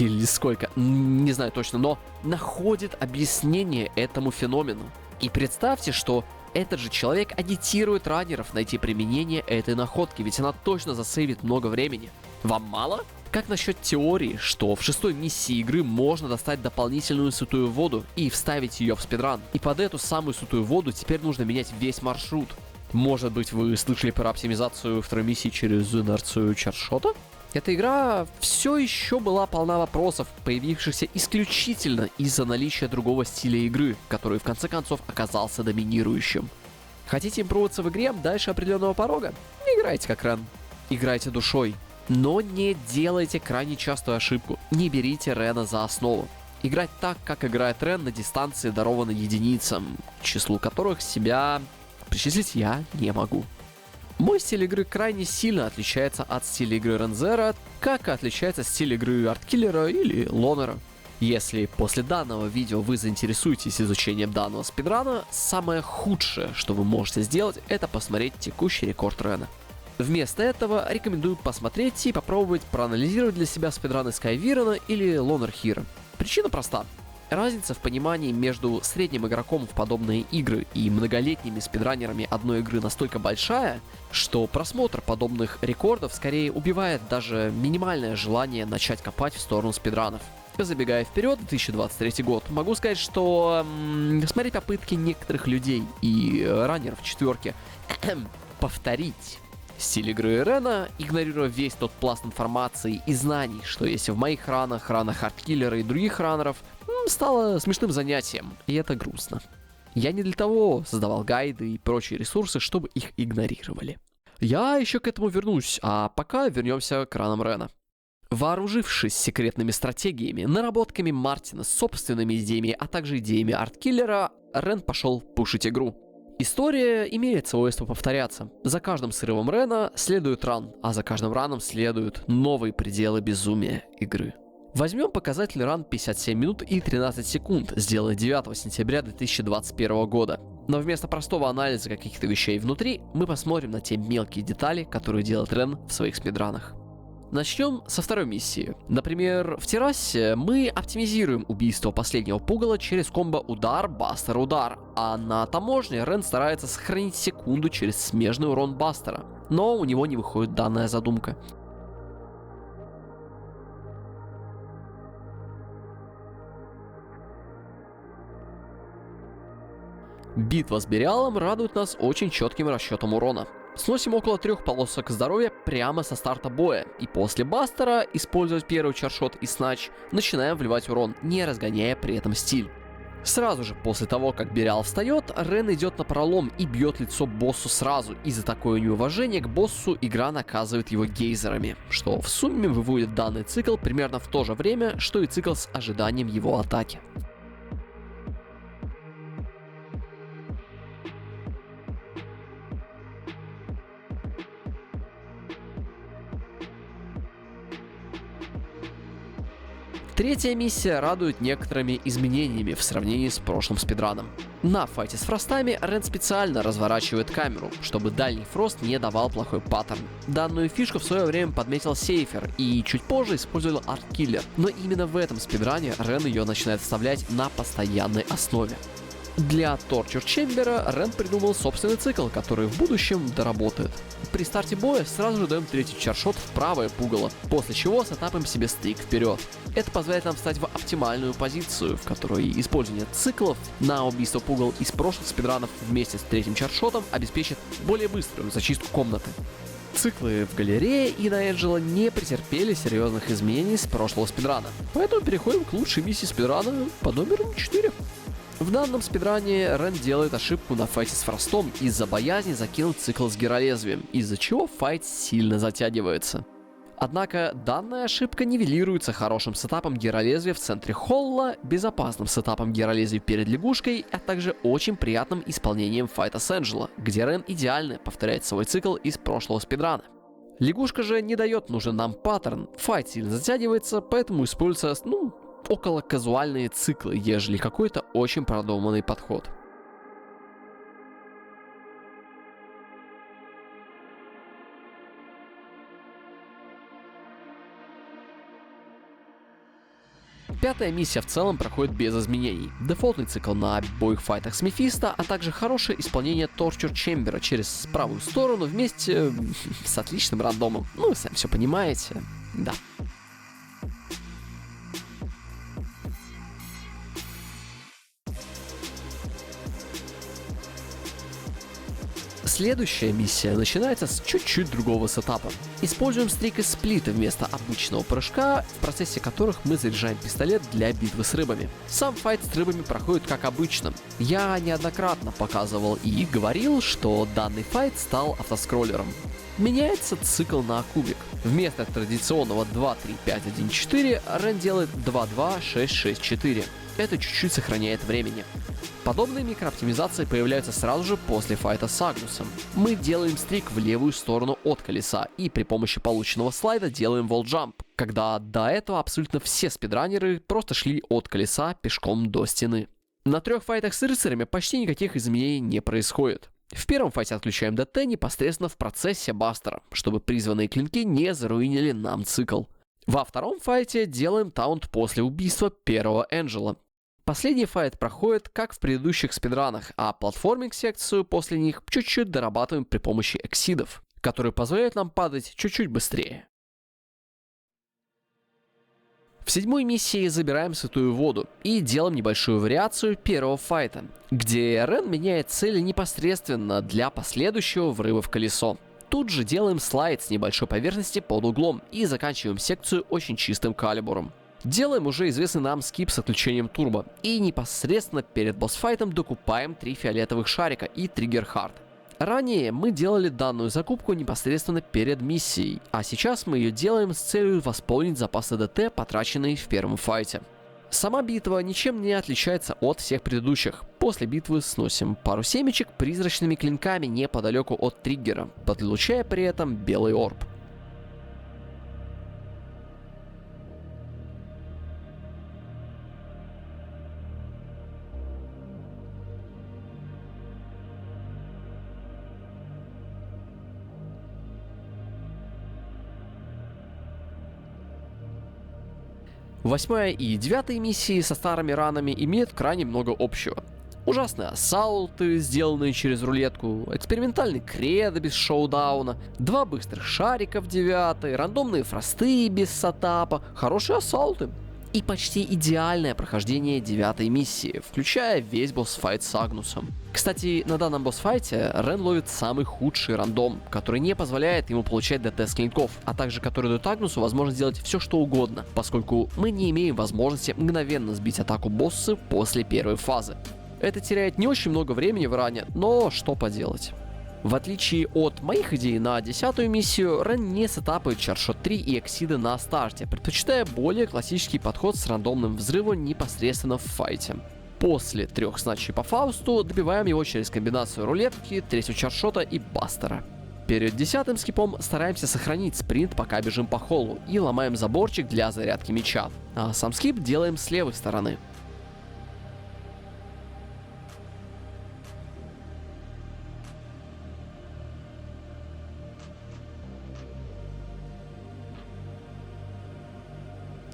или сколько, не знаю точно, но находит объяснение этому феномену. И представьте, что этот же человек агитирует раннеров найти применение этой находки, ведь она точно засейвит много времени. Вам мало? Как насчет теории, что в 6-й миссии игры можно достать дополнительную святую воду и вставить ее в спидран? И под эту самую святую воду теперь нужно менять весь маршрут. Может быть, вы слышали про оптимизацию второй миссии через инерцию чаршота? Эта игра все еще была полна вопросов, появившихся исключительно из-за наличия другого стиля игры, который в конце концов оказался доминирующим. Хотите импроваться в игре дальше определенного порога? Не играйте как Рен. Играйте душой. Но не делайте крайне частую ошибку. Не берите Рена за основу. Играть так, как играет Рен на дистанции, дарованной единицам, к числу которых себя причислить я не могу. Мой стиль игры крайне сильно отличается от стиля игры Ранзера, как и отличается стиль игры Арткиллера или Лонера. Если после данного видео вы заинтересуетесь изучением данного спидрана, самое худшее, что вы можете сделать, это посмотреть текущий рекорд Рена. Вместо этого рекомендую посмотреть и попробовать проанализировать для себя спидраны Skyvirona или Loner Hero. Причина проста. Разница в понимании между средним игроком в подобные игры и многолетними спидранерами одной игры настолько большая, что просмотр подобных рекордов скорее убивает даже минимальное желание начать копать в сторону спидранов. Забегая вперед, 2023 год, могу сказать, что смотреть попытки некоторых людей и раннеров в четверке повторить стиль игры Рена, игнорируя весь тот пласт информации и знаний, что есть в моих ранах Арткиллера и других раннеров, стало смешным занятием, и это грустно. Я не для того создавал гайды и прочие ресурсы, чтобы их игнорировали. Я еще к этому вернусь, а пока вернемся к ранам Рена. Вооружившись секретными стратегиями, наработками Мартина, собственными идеями, а также идеями арткиллера, Рен пошел пушить игру. История имеет свойство повторяться. За каждым срывом Рена следует ран, а за каждым раном следуют новые пределы безумия игры. Возьмем показатель ран 57 минут и 13 секунд, сделанный 9 сентября 2021 года. Но вместо простого анализа каких-то вещей внутри, мы посмотрим на те мелкие детали, которые делает Рен в своих спидранах. Начнем со второй миссии. Например, в террасе мы оптимизируем убийство последнего пугала через комбо удар, бастер, удар. А на таможне Рен старается сохранить секунду через смежный урон бастера. Но у него не выходит данная задумка. Битва с Бериалом радует нас очень четким расчетом урона. Сносим около 3 полосок здоровья прямо со старта боя, и после бастера, используя первый чаршот и снач, начинаем вливать урон, не разгоняя при этом стиль. Сразу же после того, как Бериал встает, Рен идет на пролом и бьет лицо боссу сразу, и за такое неуважение к боссу игра наказывает его гейзерами, что в сумме выводит данный цикл примерно в то же время, что и цикл с ожиданием его атаки. Третья миссия радует некоторыми изменениями в сравнении с прошлым спидраном. На файте с фростами Рен специально разворачивает камеру, чтобы дальний фрост не давал плохой паттерн. Данную фишку в свое время подметил Сейфер и чуть позже использовал арткиллер, но именно в этом спидране Рен ее начинает вставлять на постоянной основе. Для Torture Chamber Рен придумал собственный цикл, который в будущем доработает. При старте боя сразу же даем третий чаршот в правое пугало, после чего сетапаем себе стрик вперед. Это позволяет нам встать в оптимальную позицию, в которой использование циклов на убийство пугал из прошлых спидранов вместе с третьим чаршотом обеспечит более быструю зачистку комнаты. Циклы в галерее и на Энджела не претерпели серьезных изменений с прошлого спидрана, поэтому переходим к лучшей миссии спидрана под номером 4. В данном спидране Рен делает ошибку на файте с фростом из-за боязни закинуть цикл с гиролезвием, из-за чего файт сильно затягивается. Однако данная ошибка нивелируется хорошим сетапом гиролезвия в центре холла, безопасным сетапом гиролезвия перед лягушкой, а также очень приятным исполнением файта с Энджела, где Рен идеально повторяет свой цикл из прошлого спидрана. Лягушка же не дает нужный нам паттерн, файт сильно затягивается, поэтому используется, около казуальные циклы, ежели какой-то очень продуманный подход. Пятая миссия в целом проходит без изменений. Дефолтный цикл на обоих файтах с Мефисто, а также хорошее исполнение Torture Chamber через правую сторону вместе с отличным рандомом. Вы сами все понимаете. Да. Следующая миссия начинается с чуть-чуть другого сетапа. Используем стрик из сплита вместо обычного прыжка, в процессе которых мы заряжаем пистолет для битвы с рыбами. Сам файт с рыбами проходит как обычно. Я неоднократно показывал и говорил, что данный файт стал автоскроллером. Меняется цикл на кубик. Вместо традиционного 2-3-5-1-4 Рен делает 2-2-6-6-4. Это чуть-чуть сохраняет времени. Подобные микрооптимизации появляются сразу же после файта с Агнусом. Мы делаем стрик в левую сторону от колеса и при помощи полученного слайда делаем волджамп, когда до этого абсолютно все спидранеры просто шли от колеса пешком до стены. На 3 файтах с рыцарями почти никаких изменений не происходит. В первом файте отключаем ДТ непосредственно в процессе бастера, чтобы призванные клинки не заруинили нам цикл. Во втором файте делаем таунт после убийства первого Энджела. Последний файт проходит как в предыдущих спидранах, а платформинг-секцию после них чуть-чуть дорабатываем при помощи эксидов, которые позволяют нам падать чуть-чуть быстрее. В 7-й миссии забираем Святую Воду и делаем небольшую вариацию первого файта, где Рен меняет цели непосредственно для последующего врыва в колесо. Тут же делаем слайд с небольшой поверхности под углом и заканчиваем секцию очень чистым калибуром. Делаем уже известный нам скип с отключением турбо и непосредственно перед босс-файтом докупаем 3 фиолетовых шарика и триггер хард. Ранее мы делали данную закупку непосредственно перед миссией, а сейчас мы ее делаем с целью восполнить запасы ДТ, потраченные в первом файте. Сама битва ничем не отличается от всех предыдущих. После битвы сносим пару семечек призрачными клинками неподалеку от триггера, подлучая при этом белый орб. Восьмая и девятая миссии со старыми ранами имеют крайне много общего. Ужасные ассалты, сделанные через рулетку, экспериментальный кредо без шоудауна, 2 быстрых шарика в 9, рандомные фросты без сетапа, хорошие ассалты. И почти идеальное прохождение 9 миссии, включая весь босс-файт с Агнусом. Кстати, на данном босс-файте Рен ловит самый худший рандом, который не позволяет ему получать ДТ с клинков, а также который дает Агнусу возможность сделать все что угодно, поскольку мы не имеем возможности мгновенно сбить атаку босса после первой фазы. Это теряет не очень много времени в ране, но что поделать. В отличие от моих идей на 10-ю миссию, Рен не сетапает Чаршот 3 и Эксиды на старте, предпочитая более классический подход с рандомным взрывом непосредственно в файте. После 3 сначей по Фаусту добиваем его через комбинацию рулетки, 3-ю Чаршота и Бастера. Перед 10-м скипом стараемся сохранить спринт, пока бежим по холлу, и ломаем заборчик для зарядки меча, а сам скип делаем с левой стороны.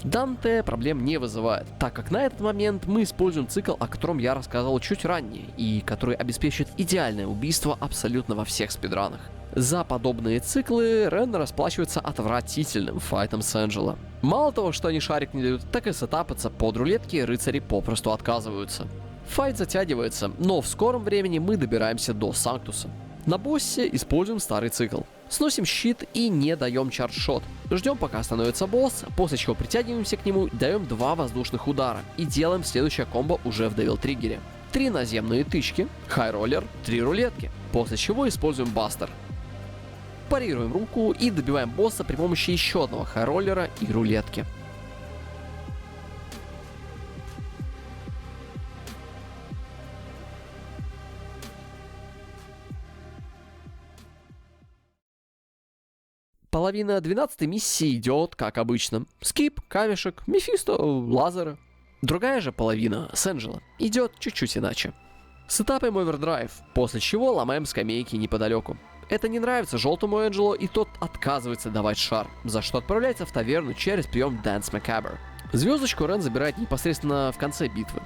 Данте проблем не вызывает, так как на этот момент мы используем цикл, о котором я рассказывал чуть ранее, и который обеспечит идеальное убийство абсолютно во всех спидранах. За подобные циклы Рен расплачивается отвратительным файтом с Энджело. Мало того, что они шарик не дают, так и сетапаться под рулетки рыцари попросту отказываются. Файт затягивается, но в скором времени мы добираемся до Санктуса. На боссе используем старый цикл. Сносим щит и не даем чардшот. Ждем, пока становится босс, после чего притягиваемся к нему, даем 2 воздушных удара и делаем следующее комбо уже в Девил Триггере. 3 наземные тычки, хайроллер, 3 рулетки, после чего используем бастер. Парируем руку и добиваем босса при помощи еще одного хайроллера и рулетки. Половина 12-й миссии идет как обычно. Скип, камешек, Мефисто, лазеры. Другая же половина с Энджело идет чуть-чуть иначе. Сетапаем овердрайв, после чего ломаем скамейки неподалеку. Это не нравится желтому Энджело, и тот отказывается давать шар, за что отправляется в таверну через прием Dance Macabre. Звездочку Рен забирает непосредственно в конце битвы.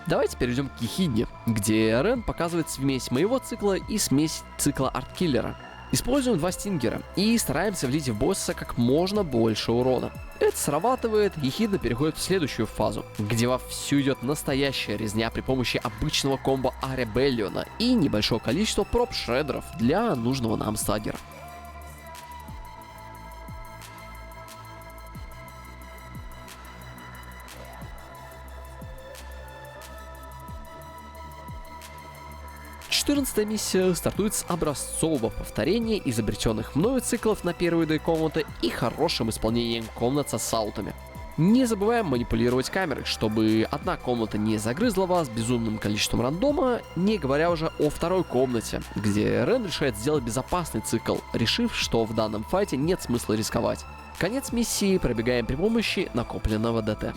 Давайте перейдем к Ехидне, где Рен показывает смесь моего цикла и смесь цикла Арткиллера. Используем 2 стингера и стараемся влить в босса как можно больше урона. Это срабатывает, Ехидна переходит в следующую фазу, где вовсю идет настоящая резня при помощи обычного комбо Аребеллиона и небольшого количества проп-шредеров для нужного нам стаггера. Четырнадцатая миссия стартует с образцового повторения изобретенных мною циклов на первые 2 комнаты и хорошим исполнением комнат с ассаутами. Не забываем манипулировать камерой, чтобы одна комната не загрызла вас безумным количеством рандома, не говоря уже о второй комнате, где Рен решает сделать безопасный цикл, решив, что в данном файте нет смысла рисковать. Конец миссии пробегаем при помощи накопленного ДТ.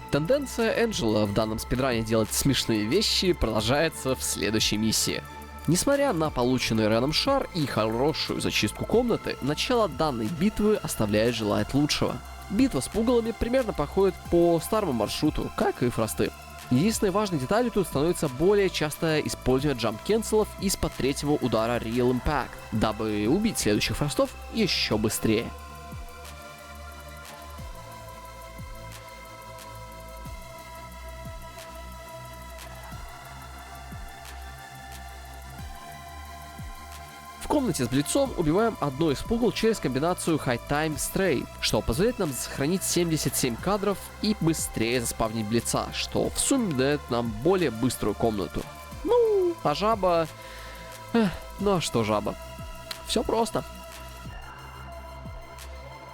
Тенденция Энджело в данном спидране делать смешные вещи продолжается в следующей миссии. Несмотря на полученный Реном шар и хорошую зачистку комнаты, начало данной битвы оставляет желать лучшего. Битва с пугалами примерно проходит по старому маршруту, как и фросты. Единственной важной деталью тут становится более частое использование джамп-кенселов из-под третьего удара Real Impact, дабы убить следующих фростов еще быстрее. В комнате с Блицом убиваем одно из пугал через комбинацию High Time Straight, что позволяет нам сохранить 77 кадров и быстрее заспавнить Блица, что в сумме дает нам более быструю комнату. Ну, а жаба... ну а что жаба? Все просто.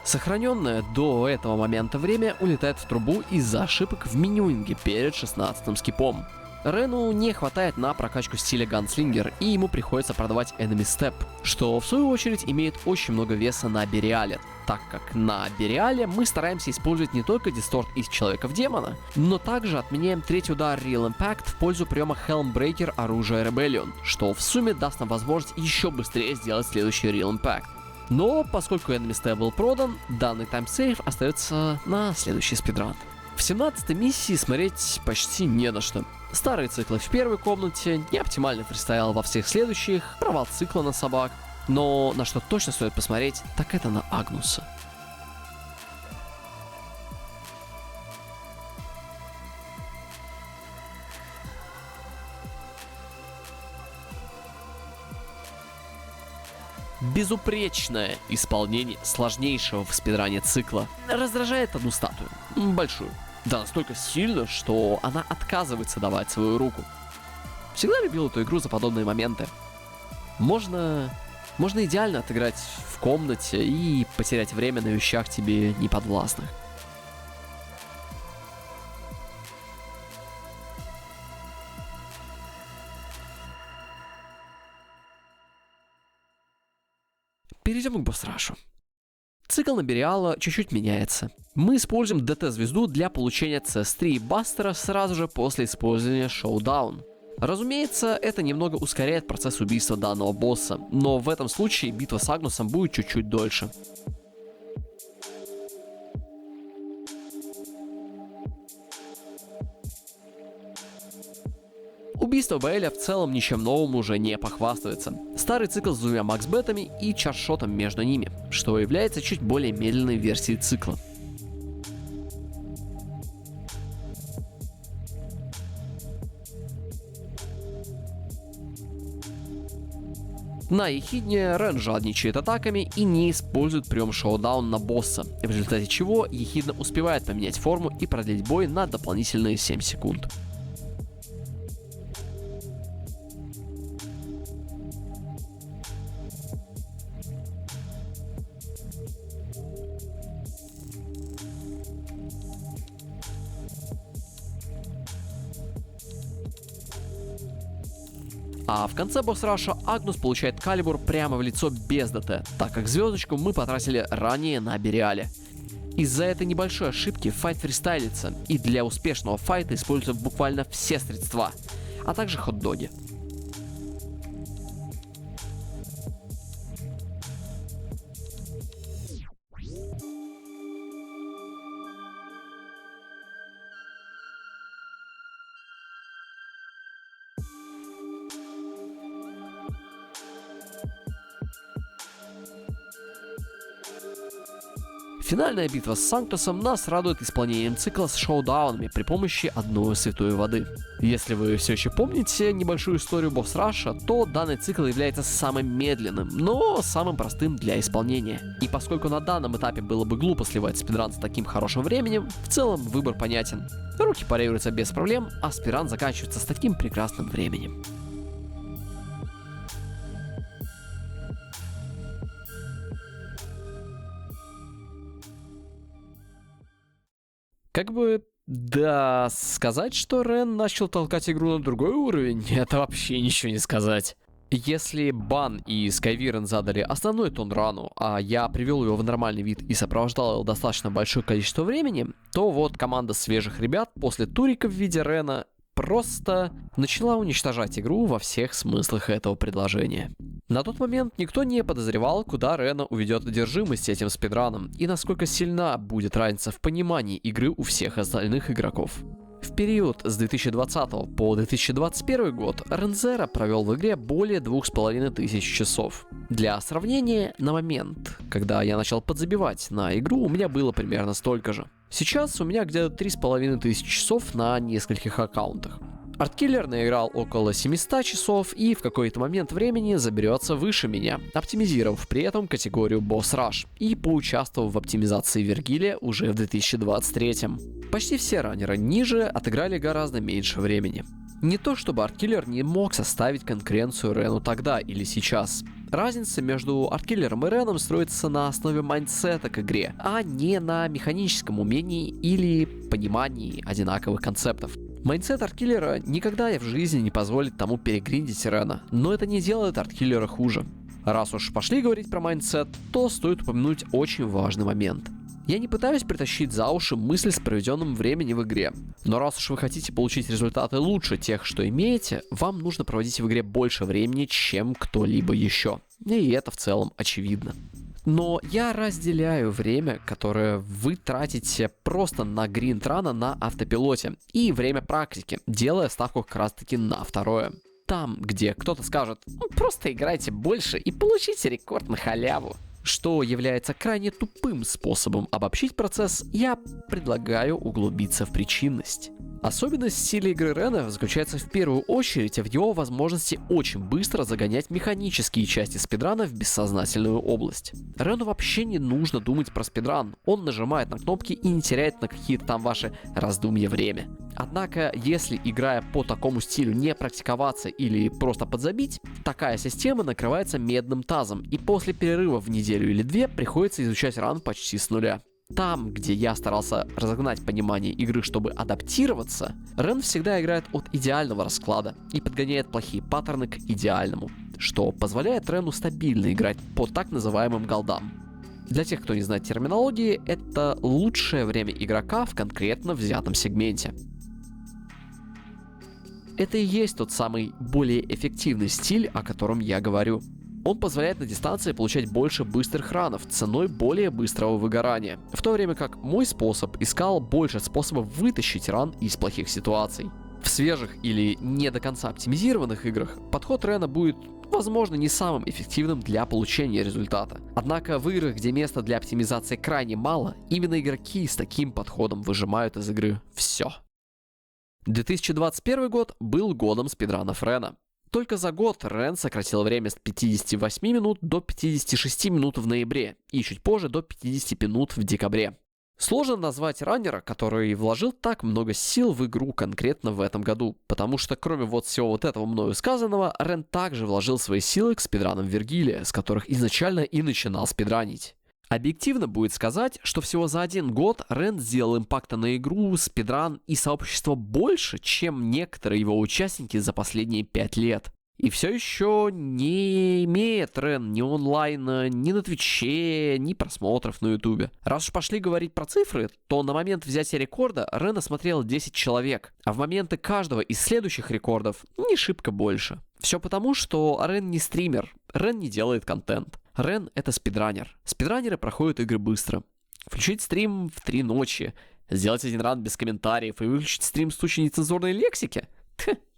Сохраненное до этого момента время улетает в трубу из-за ошибок в менюинге перед 16-м скипом. Рену не хватает на прокачку стиля Ганслингер, и ему приходится продавать Enemy Step, что в свою очередь имеет очень много веса на Бериале, так как на Бериале мы стараемся использовать не только дисторт из Человека-в-Демона, но также отменяем третий удар Real Impact в пользу приема Helmbreaker оружия Rebellion, что в сумме даст нам возможность еще быстрее сделать следующий Real Impact. Но поскольку Enemy Step был продан, данный таймсейв остается на следующий спидран. В 17-й миссии смотреть почти не на что. Старые циклы в первой комнате, неоптимальный фристайл во всех следующих, провал цикла на собак. Но на что точно стоит посмотреть, так это на Агнуса. Безупречное исполнение сложнейшего в спидране цикла раздражает одну статую, большую. Да, настолько сильно, что она отказывается давать свою руку. Всегда любил эту игру за подобные моменты. Можно идеально отыграть в комнате и потерять время на вещах тебе неподвластных. Перейдем к босс-рашу. Цикл на Бериала чуть-чуть меняется. Мы используем ДТ-звезду для получения CS3 и Бастера сразу же после использования Showdown. Разумеется, это немного ускоряет процесс убийства данного босса, но в этом случае битва с Агнусом будет чуть-чуть дольше. Убийство Баэля в целом ничем новым уже не похвастается. Старый цикл с двумя максбетами и чаршотом между ними, что является чуть более медленной версией цикла. На Ехидне Рен жадничает атаками и не использует прием Шоудаун на босса, в результате чего Ехидна успевает поменять форму и продлить бой на дополнительные 7 секунд. А в конце босс-раша Агнус получает калибур прямо в лицо без ДТ, так как звездочку мы потратили ранее на Бериале. Из-за этой небольшой ошибки файт фристайлится, и для успешного файта используются буквально все средства, а также хот-доги. Финальная битва с Санктусом нас радует исполнением цикла с шоудаунами при помощи одной святой воды. Если вы все еще помните небольшую историю босс-раша, то данный цикл является самым медленным, но самым простым для исполнения. И поскольку на данном этапе было бы глупо сливать спидран с таким хорошим временем, в целом выбор понятен. Руки парируются без проблем, а спидран заканчивается с таким прекрасным временем. Как бы, да, сказать, что Рен начал толкать игру на другой уровень, это вообще ничего не сказать. Если Бан и Скайвирен задали основной тон рану, а я привел его в нормальный вид и сопровождал его достаточно большое количество времени, то вот команда свежих ребят после турика в виде Рена просто начала уничтожать игру во всех смыслах этого предложения. На тот момент никто не подозревал, куда Рена уведет одержимость этим спидраном и насколько сильна будет разница в понимании игры у всех остальных игроков. В период с 2020 по 2021 год Рензера провел в игре более 2500 часов. Для сравнения, на момент, когда я начал подзабивать на игру, у меня было примерно столько же. Сейчас у меня где-то 3500 часов на нескольких аккаунтах. Арткиллер наиграл около 700 часов и в какой-то момент времени заберется выше меня, оптимизировав при этом категорию Boss Rush и поучаствовав в оптимизации Вергилия уже в 2023. Почти все раннеры ниже отыграли гораздо меньше времени. Не то чтобы Арткиллер не мог составить конкуренцию Рену тогда или сейчас. Разница между Арткиллером и Реном строится на основе майндсета к игре, а не на механическом умении или понимании одинаковых концептов. Майндсет Арткиллера никогда в жизни не позволит тому перегриндить Рена, но это не делает Арткиллера хуже. Раз уж пошли говорить про майндсет, то стоит упомянуть очень важный момент. Я не пытаюсь притащить за уши мысль с проведенным временем в игре, но раз уж вы хотите получить результаты лучше тех, что имеете, вам нужно проводить в игре больше времени, чем кто-либо еще. И это в целом очевидно. Но я разделяю время, которое вы тратите просто на гринд-рана на автопилоте, и время практики, делая ставку как раз таки на второе. Там, где кто-то скажет: просто играйте больше и получите рекорд на халяву, что является крайне тупым способом обобщить процесс, я предлагаю углубиться в причинность. Особенность стиля игры Рена заключается в первую очередь в его возможности очень быстро загонять механические части спидрана в бессознательную область. Рену вообще не нужно думать про спидран, он нажимает на кнопки и не теряет на какие-то там ваши раздумья время. Однако, если играя по такому стилю не практиковаться или просто подзабить, такая система накрывается медным тазом, и после перерыва в неделю или две приходится изучать ран почти с нуля. Там, где я старался разогнать понимание игры, чтобы адаптироваться, Рен всегда играет от идеального расклада и подгоняет плохие паттерны к идеальному, что позволяет Рену стабильно играть по так называемым голдам. Для тех, кто не знает терминологии, это лучшее время игрока в конкретно взятом сегменте. Это и есть тот самый более эффективный стиль, о котором я говорю. Он позволяет на дистанции получать больше быстрых ранов ценой более быстрого выгорания, в то время как мой способ искал больше способов вытащить ран из плохих ситуаций. В свежих или не до конца оптимизированных играх подход Рена будет, возможно, не самым эффективным для получения результата. Однако в играх, где места для оптимизации крайне мало, именно игроки с таким подходом выжимают из игры все. 2021 год был годом спидранов Рена. Только за год Рен сократил время с 58 минут до 56 минут в ноябре и чуть позже до 50 минут в декабре. Сложно назвать раннера, который вложил так много сил в игру конкретно в этом году, потому что кроме вот всего вот этого мною сказанного, Рен также вложил свои силы к спидранам Вергилия, с которых изначально и начинал спидранить. Объективно будет сказать, что всего за один год Рен сделал импакта на игру, спидран и сообщество больше, чем некоторые его участники за последние 5 лет. И все еще не имеет Рен ни онлайна, ни на Твиче, ни просмотров на Ютубе. Раз уж пошли говорить про цифры, то на момент взятия рекорда Рен осмотрел 10 человек, а в моменты каждого из следующих рекордов не шибко больше. Все потому, что Рен не стример, Рен не делает контент. Рен — это спидранер. Спидранеры проходят игры быстро. Включить стрим в 3 ночи, сделать один ран без комментариев и выключить стрим с тучей нецензурной лексики?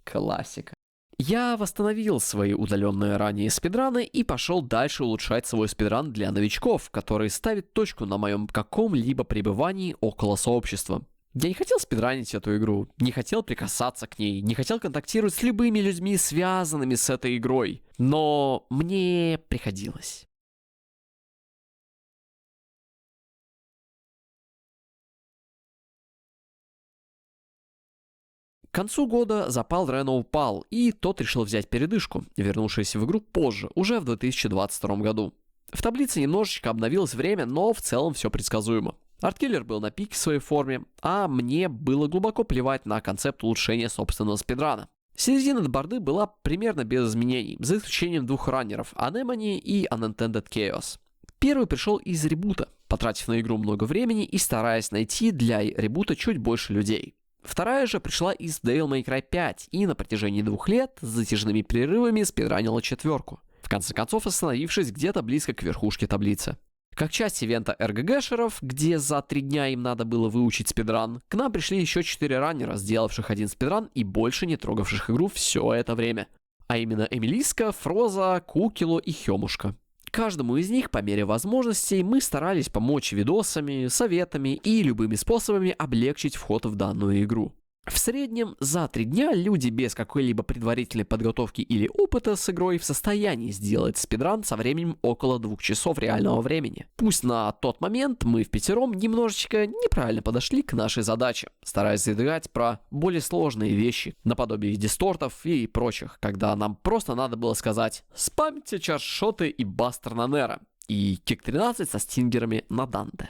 Классика. Я восстановил свои удаленные ранее спидраны и пошел дальше улучшать свой спидран для новичков, который ставит точку на моем каком-либо пребывании около сообщества. Я не хотел спидранить эту игру, не хотел прикасаться к ней, не хотел контактировать с любыми людьми, связанными с этой игрой, но мне приходилось. К концу года запал Рена упал, и тот решил взять передышку, вернувшись в игру позже, уже в 2022 году. В таблице немножечко обновилось время, но в целом все предсказуемо. Арткиллер был на пике в своей форме, а мне было глубоко плевать на концепт улучшения собственного спидрана. Середина борды была примерно без изменений, за исключением 2 раннеров, Anemone и Unintended Chaos. Первый пришел из ребута, потратив на игру много времени и стараясь найти для ребута чуть больше людей. Вторая же пришла из Devil May Cry 5 и на протяжении 2 лет с затяжными перерывами спидранила 4, в конце концов остановившись где-то близко к верхушке таблицы. Как часть ивента РГГшеров, где за 3 дня им надо было выучить спидран, к нам пришли еще 4 раннера, сделавших один спидран и больше не трогавших игру все это время. А именно Эмилиска, Фроза, Кукило и Хемушка. Каждому из них по мере возможностей мы старались помочь видосами, советами и любыми способами облегчить вход в данную игру. В среднем за 3 дня люди без какой-либо предварительной подготовки или опыта с игрой в состоянии сделать спидран со временем около 2 часов реального времени. Пусть на тот момент мы впятером немножечко неправильно подошли к нашей задаче, стараясь задвигать про более сложные вещи, наподобие дистортов и прочих, когда нам просто надо было сказать «спамьте чаршоты и Бастер на Нера» и кик 13 со стингерами на Данте.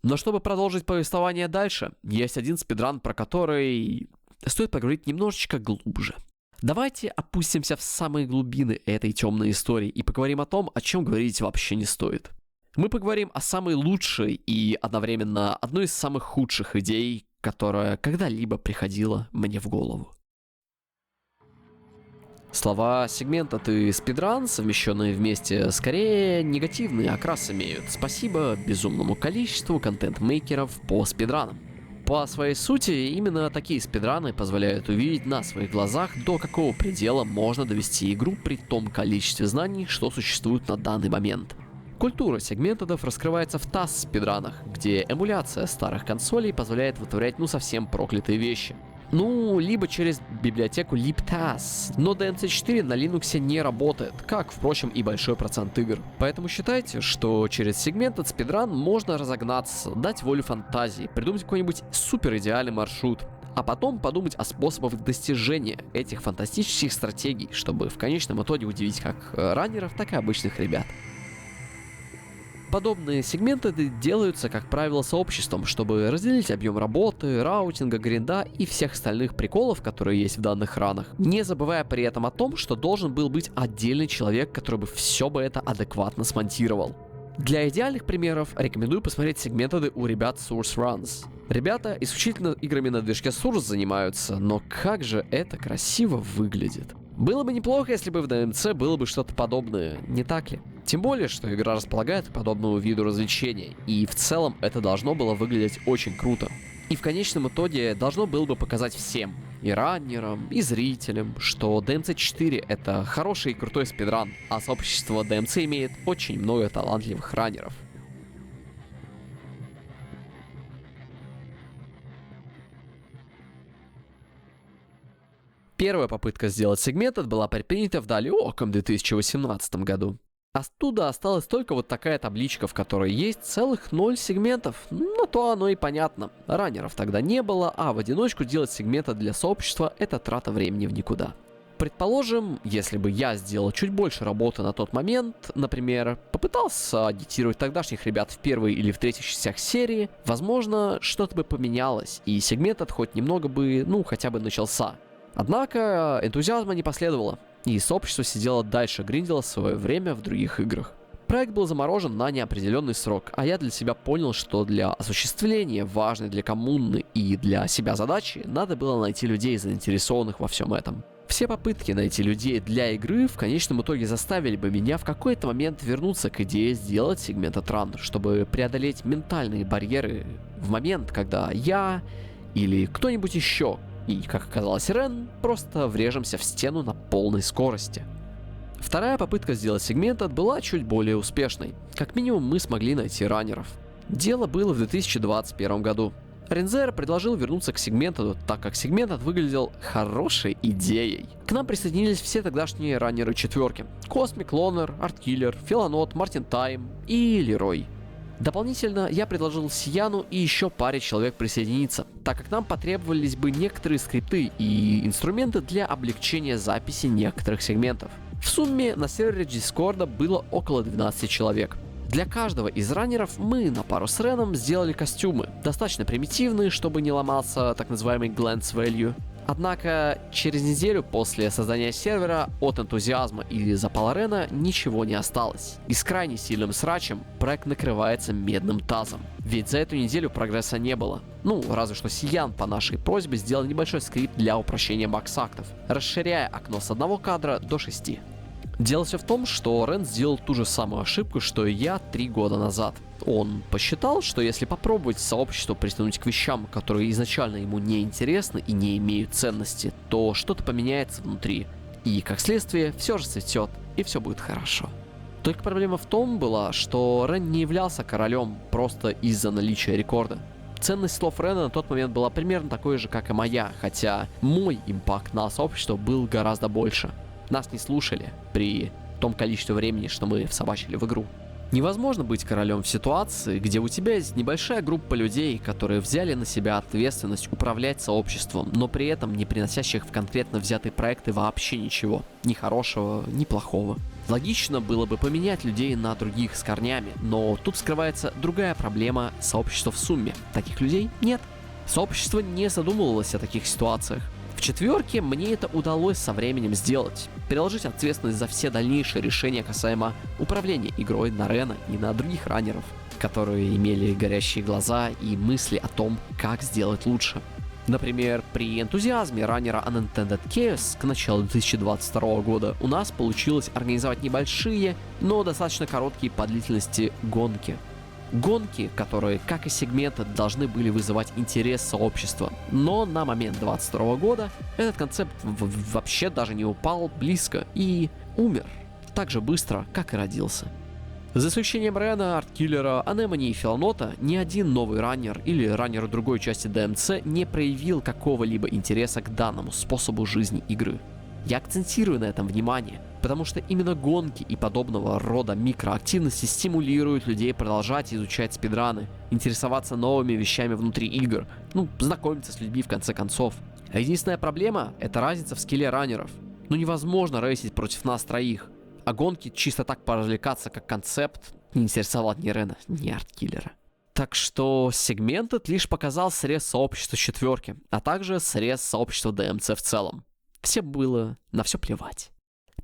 Но чтобы продолжить повествование дальше, есть один спидран, про который стоит поговорить немножечко глубже. Давайте опустимся в самые глубины этой темной истории и поговорим о том, о чем говорить вообще не стоит. Мы поговорим о самой лучшей и одновременно одной из самых худших идей, которая когда-либо приходила мне в голову. Слова сегмента «ты спидран», совмещенные вместе, скорее негативный окрас имеют. Спасибо безумному количеству контент-мейкеров по спидранам. По своей сути, именно такие спидраны позволяют увидеть на своих глазах, до какого предела можно довести игру при том количестве знаний, что существует на данный момент. Культура сегментов раскрывается в TAS-спидранах, где эмуляция старых консолей позволяет вытворять совсем проклятые вещи. Либо через библиотеку LibTAS, но DMC4 на Linux не работает, как, впрочем, и большой процент игр. Поэтому считайте, что через сегментед спидран можно разогнаться, дать волю фантазии, придумать какой-нибудь супер идеальный маршрут, а потом подумать о способах достижения этих фантастических стратегий, чтобы в конечном итоге удивить как раннеров, так и обычных ребят. Подобные сегменты делаются, как правило, сообществом, чтобы разделить объем работы, раутинга, гринда и всех остальных приколов, которые есть в данных ранах, не забывая при этом о том, что должен был быть отдельный человек, который бы все бы это адекватно смонтировал. Для идеальных примеров рекомендую посмотреть сегменты у ребят Source Runs. Ребята исключительно играми на движке Source занимаются, но как же это красиво выглядит. Было бы неплохо, если бы в DMC было бы что-то подобное, не так ли? Тем более, что игра располагает к подобному виду развлечения, и в целом это должно было выглядеть очень круто. И в конечном итоге должно было бы показать всем, и раннерам, и зрителям, что DMC4 это хороший и крутой спидран, а сообщество DMC имеет очень много талантливых раннеров. Первая попытка сделать сегментед была предпринята в далеком 2018 году. Оттуда осталась только вот такая табличка, в которой есть целых 0 сегментов. Но то оно и понятно. Раннеров тогда не было, а в одиночку делать сегменты для сообщества — это трата времени в никуда. Предположим, если бы я сделал чуть больше работы на тот момент, например, попытался агитировать тогдашних ребят в первой или в третьих частях серии, возможно, что-то бы поменялось, и сегмент хоть немного бы, хотя бы начался. Однако энтузиазма не последовало, и сообщество сидело дальше, гриндело свое время в других играх. Проект был заморожен на неопределенный срок, а я для себя понял, что для осуществления важной для коммуны и для себя задачи надо было найти людей, заинтересованных во всем этом. Все попытки найти людей для игры в конечном итоге заставили бы меня в какой-то момент вернуться к идее сделать сегментед ран, чтобы преодолеть ментальные барьеры в момент, когда я или кто-нибудь еще, и, как оказалось, Рен, просто врежемся в стену на полной скорости. Вторая попытка сделать сегментед была чуть более успешной. Как минимум мы смогли найти раннеров. Дело было в 2021 году. Рензер предложил вернуться к сегментеду, так как сегментед выглядел хорошей идеей. К нам присоединились все тогдашние раннеры четверки: Космик, Лонер, Арткиллер, Филанот, Мартин Тайм и Лерой. Дополнительно я предложил Сияну и еще паре человек присоединиться, так как нам потребовались бы некоторые скрипты и инструменты для облегчения записи некоторых сегментов. В сумме на сервере Дискорда было около 12 человек. Для каждого из раннеров мы на пару с Реном сделали костюмы, достаточно примитивные, чтобы не ломался так называемый glance value. Однако через неделю после создания сервера от энтузиазма и запала Рена ничего не осталось. И с крайне сильным срачем проект накрывается медным тазом. Ведь за эту неделю прогресса не было. Разве что Сиян по нашей просьбе сделал небольшой скрипт для упрощения бакс-актов, расширяя окно с одного кадра до 6. Дело все в том, что Рен сделал ту же самую ошибку, что и я 3 года назад. Он посчитал, что если попробовать сообщество притянуть к вещам, которые изначально ему не интересны и не имеют ценности, то что-то поменяется внутри. И, как следствие, все же цветет, и все будет хорошо. Только проблема в том была, что Рен не являлся королем просто из-за наличия рекорда. Ценность слов Рена на тот момент была примерно такой же, как и моя, хотя мой импакт на сообщество был гораздо больше. Нас не слушали при том количестве времени, что мы всобачили в игру. Невозможно быть королем в ситуации, где у тебя есть небольшая группа людей, которые взяли на себя ответственность управлять сообществом, но при этом не приносящих в конкретно взятые проекты вообще ничего. Ни хорошего, ни плохого. Логично было бы поменять людей на других с корнями, но тут скрывается другая проблема сообщества в сумме. Таких людей нет. Сообщество не задумывалось о таких ситуациях. В четверке мне это удалось со временем сделать. Переложить ответственность за все дальнейшие решения касаемо управления игрой на Рена и на других раннеров, которые имели горящие глаза и мысли о том, как сделать лучше. Например, при энтузиазме раннера Unintended Chaos к началу 2022 года у нас получилось организовать небольшие, но достаточно короткие по длительности гонки. Гонки, которые, как и сегменты, должны были вызывать интерес сообщества. Но на момент 2022 года этот концепт вообще даже не упал близко и умер так же быстро, как и родился. За исключением Рена, Арткиллера, Анемони и Филонота, ни один новый раннер или раннер другой части DMC не проявил какого-либо интереса к данному способу жизни игры. Я акцентирую на этом внимание, потому что именно гонки и подобного рода микроактивности стимулируют людей продолжать изучать спидраны, интересоваться новыми вещами внутри игр, знакомиться с людьми в конце концов. А единственная проблема — это разница в скилле раннеров. Невозможно рейсить против нас троих, а гонки чисто так поразвлекаться как концепт не интересовал ни Рена, ни Арткиллера. Так что Segmented лишь показал срез сообщества четверки, а также срез сообщества DMC в целом. Всем было на все плевать.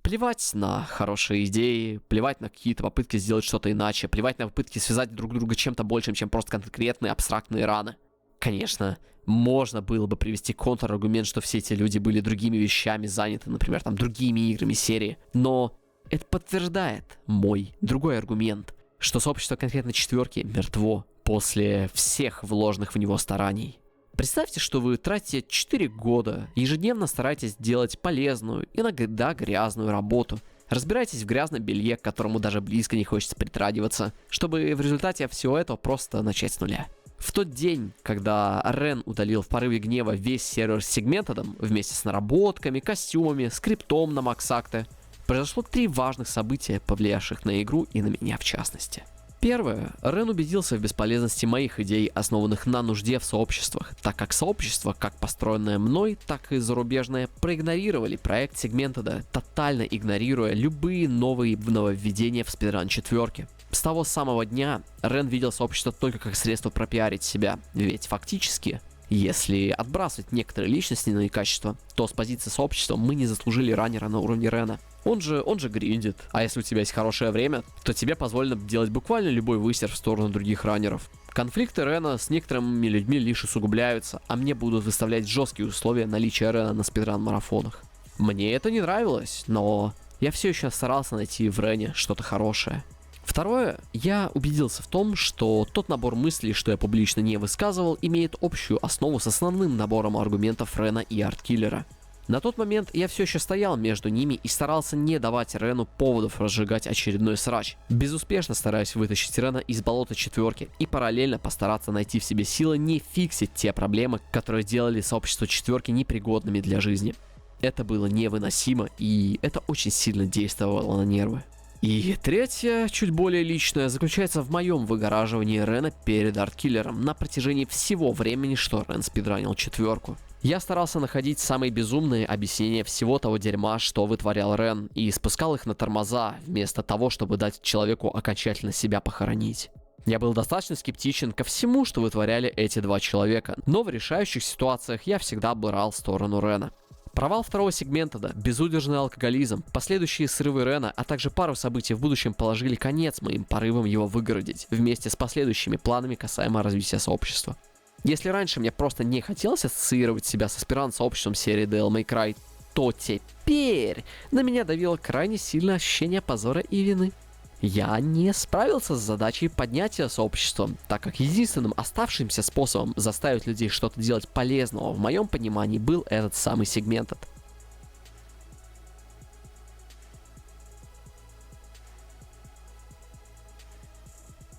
Плевать на хорошие идеи, плевать на какие-то попытки сделать что-то иначе, плевать на попытки связать друг друга чем-то большим, чем просто конкретные абстрактные раны. Конечно, можно было бы привести контраргумент, что все эти люди были другими вещами заняты, например, другими играми серии, но это подтверждает мой другой аргумент, что сообщество конкретно четверки мертво после всех вложенных в него стараний. Представьте, что вы тратите 4 года, ежедневно стараетесь делать полезную, иногда грязную работу. Разбираетесь в грязном белье, к которому даже близко не хочется притрагиваться, чтобы в результате всего этого просто начать с нуля. В тот день, когда Рен удалил в порыве гнева весь сервер с Segmented'ом вместе с наработками, костюмами, скриптом на Максакте, произошло 3 важных события, повлиявших на игру и на меня в частности. Первое. Рен убедился в бесполезности моих идей, основанных на нужде в сообществах, так как сообщество, как построенное мной, так и зарубежное, проигнорировали проект Segmented'а, тотально игнорируя любые новые нововведения в спидран четверки. С того самого дня Рен видел сообщество только как средство пропиарить себя, ведь фактически, если отбрасывать некоторые личностные качества, то с позиции сообщества мы не заслужили раннера на уровне Рена. Он же гриндит, а если у тебя есть хорошее время, то тебе позволено делать буквально любой высер в сторону других раннеров. Конфликты Рена с некоторыми людьми лишь усугубляются, а мне будут выставлять жесткие условия наличия Рена на спидран-марафонах. Мне это не нравилось, но я все еще старался найти в Рене что-то хорошее. Второе, я убедился в том, что тот набор мыслей, что я публично не высказывал, имеет общую основу с основным набором аргументов Рена и Арткиллера. На тот момент я все еще стоял между ними и старался не давать Рену поводов разжигать очередной срач, безуспешно стараясь вытащить Рена из болота четверки и параллельно постараться найти в себе силы не фиксить те проблемы, которые делали сообщество четверки непригодными для жизни. Это было невыносимо, и это очень сильно действовало на нервы. И третье, чуть более личное, заключается в моем выгораживании Рена перед Арткиллером на протяжении всего времени, что Рен спидранил четверку. Я старался находить самые безумные объяснения всего того дерьма, что вытворял Рен, и спускал их на тормоза, вместо того, чтобы дать человеку окончательно себя похоронить. Я был достаточно скептичен ко всему, что вытворяли эти 2 человека, но в решающих ситуациях я всегда брал сторону Рена. Провал второго Segmented'а, безудержный алкоголизм, последующие срывы Рена, а также пару событий в будущем положили конец моим порывам его выгородить, вместе с последующими планами касаемо развития сообщества. Если раньше мне просто не хотелось ассоциировать себя с аспирант-сообществом серии Devil May Cry, то теперь на меня давило крайне сильное ощущение позора и вины. Я не справился с задачей поднятия сообщества, так как единственным оставшимся способом заставить людей что-то делать полезного в моем понимании был этот самый Segmented.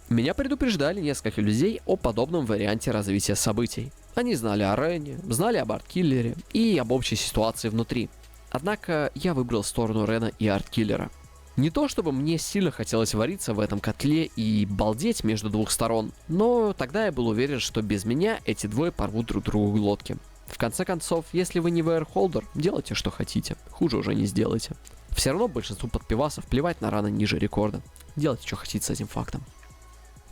Меня предупреждали несколько людей о подобном варианте развития событий. Они знали о Рене, знали об Арткиллере и об общей ситуации внутри. Однако я выбрал сторону Рена и Арткиллера. Не то чтобы мне сильно хотелось вариться в этом котле и балдеть между двух сторон, но тогда я был уверен, что без меня эти двое порвут друг другу глотки. В конце концов, если вы не VR-холдер, делайте что хотите, хуже уже не сделайте. Все равно большинству подпивасов плевать на раны ниже рекорда. Делайте что хотите с этим фактом.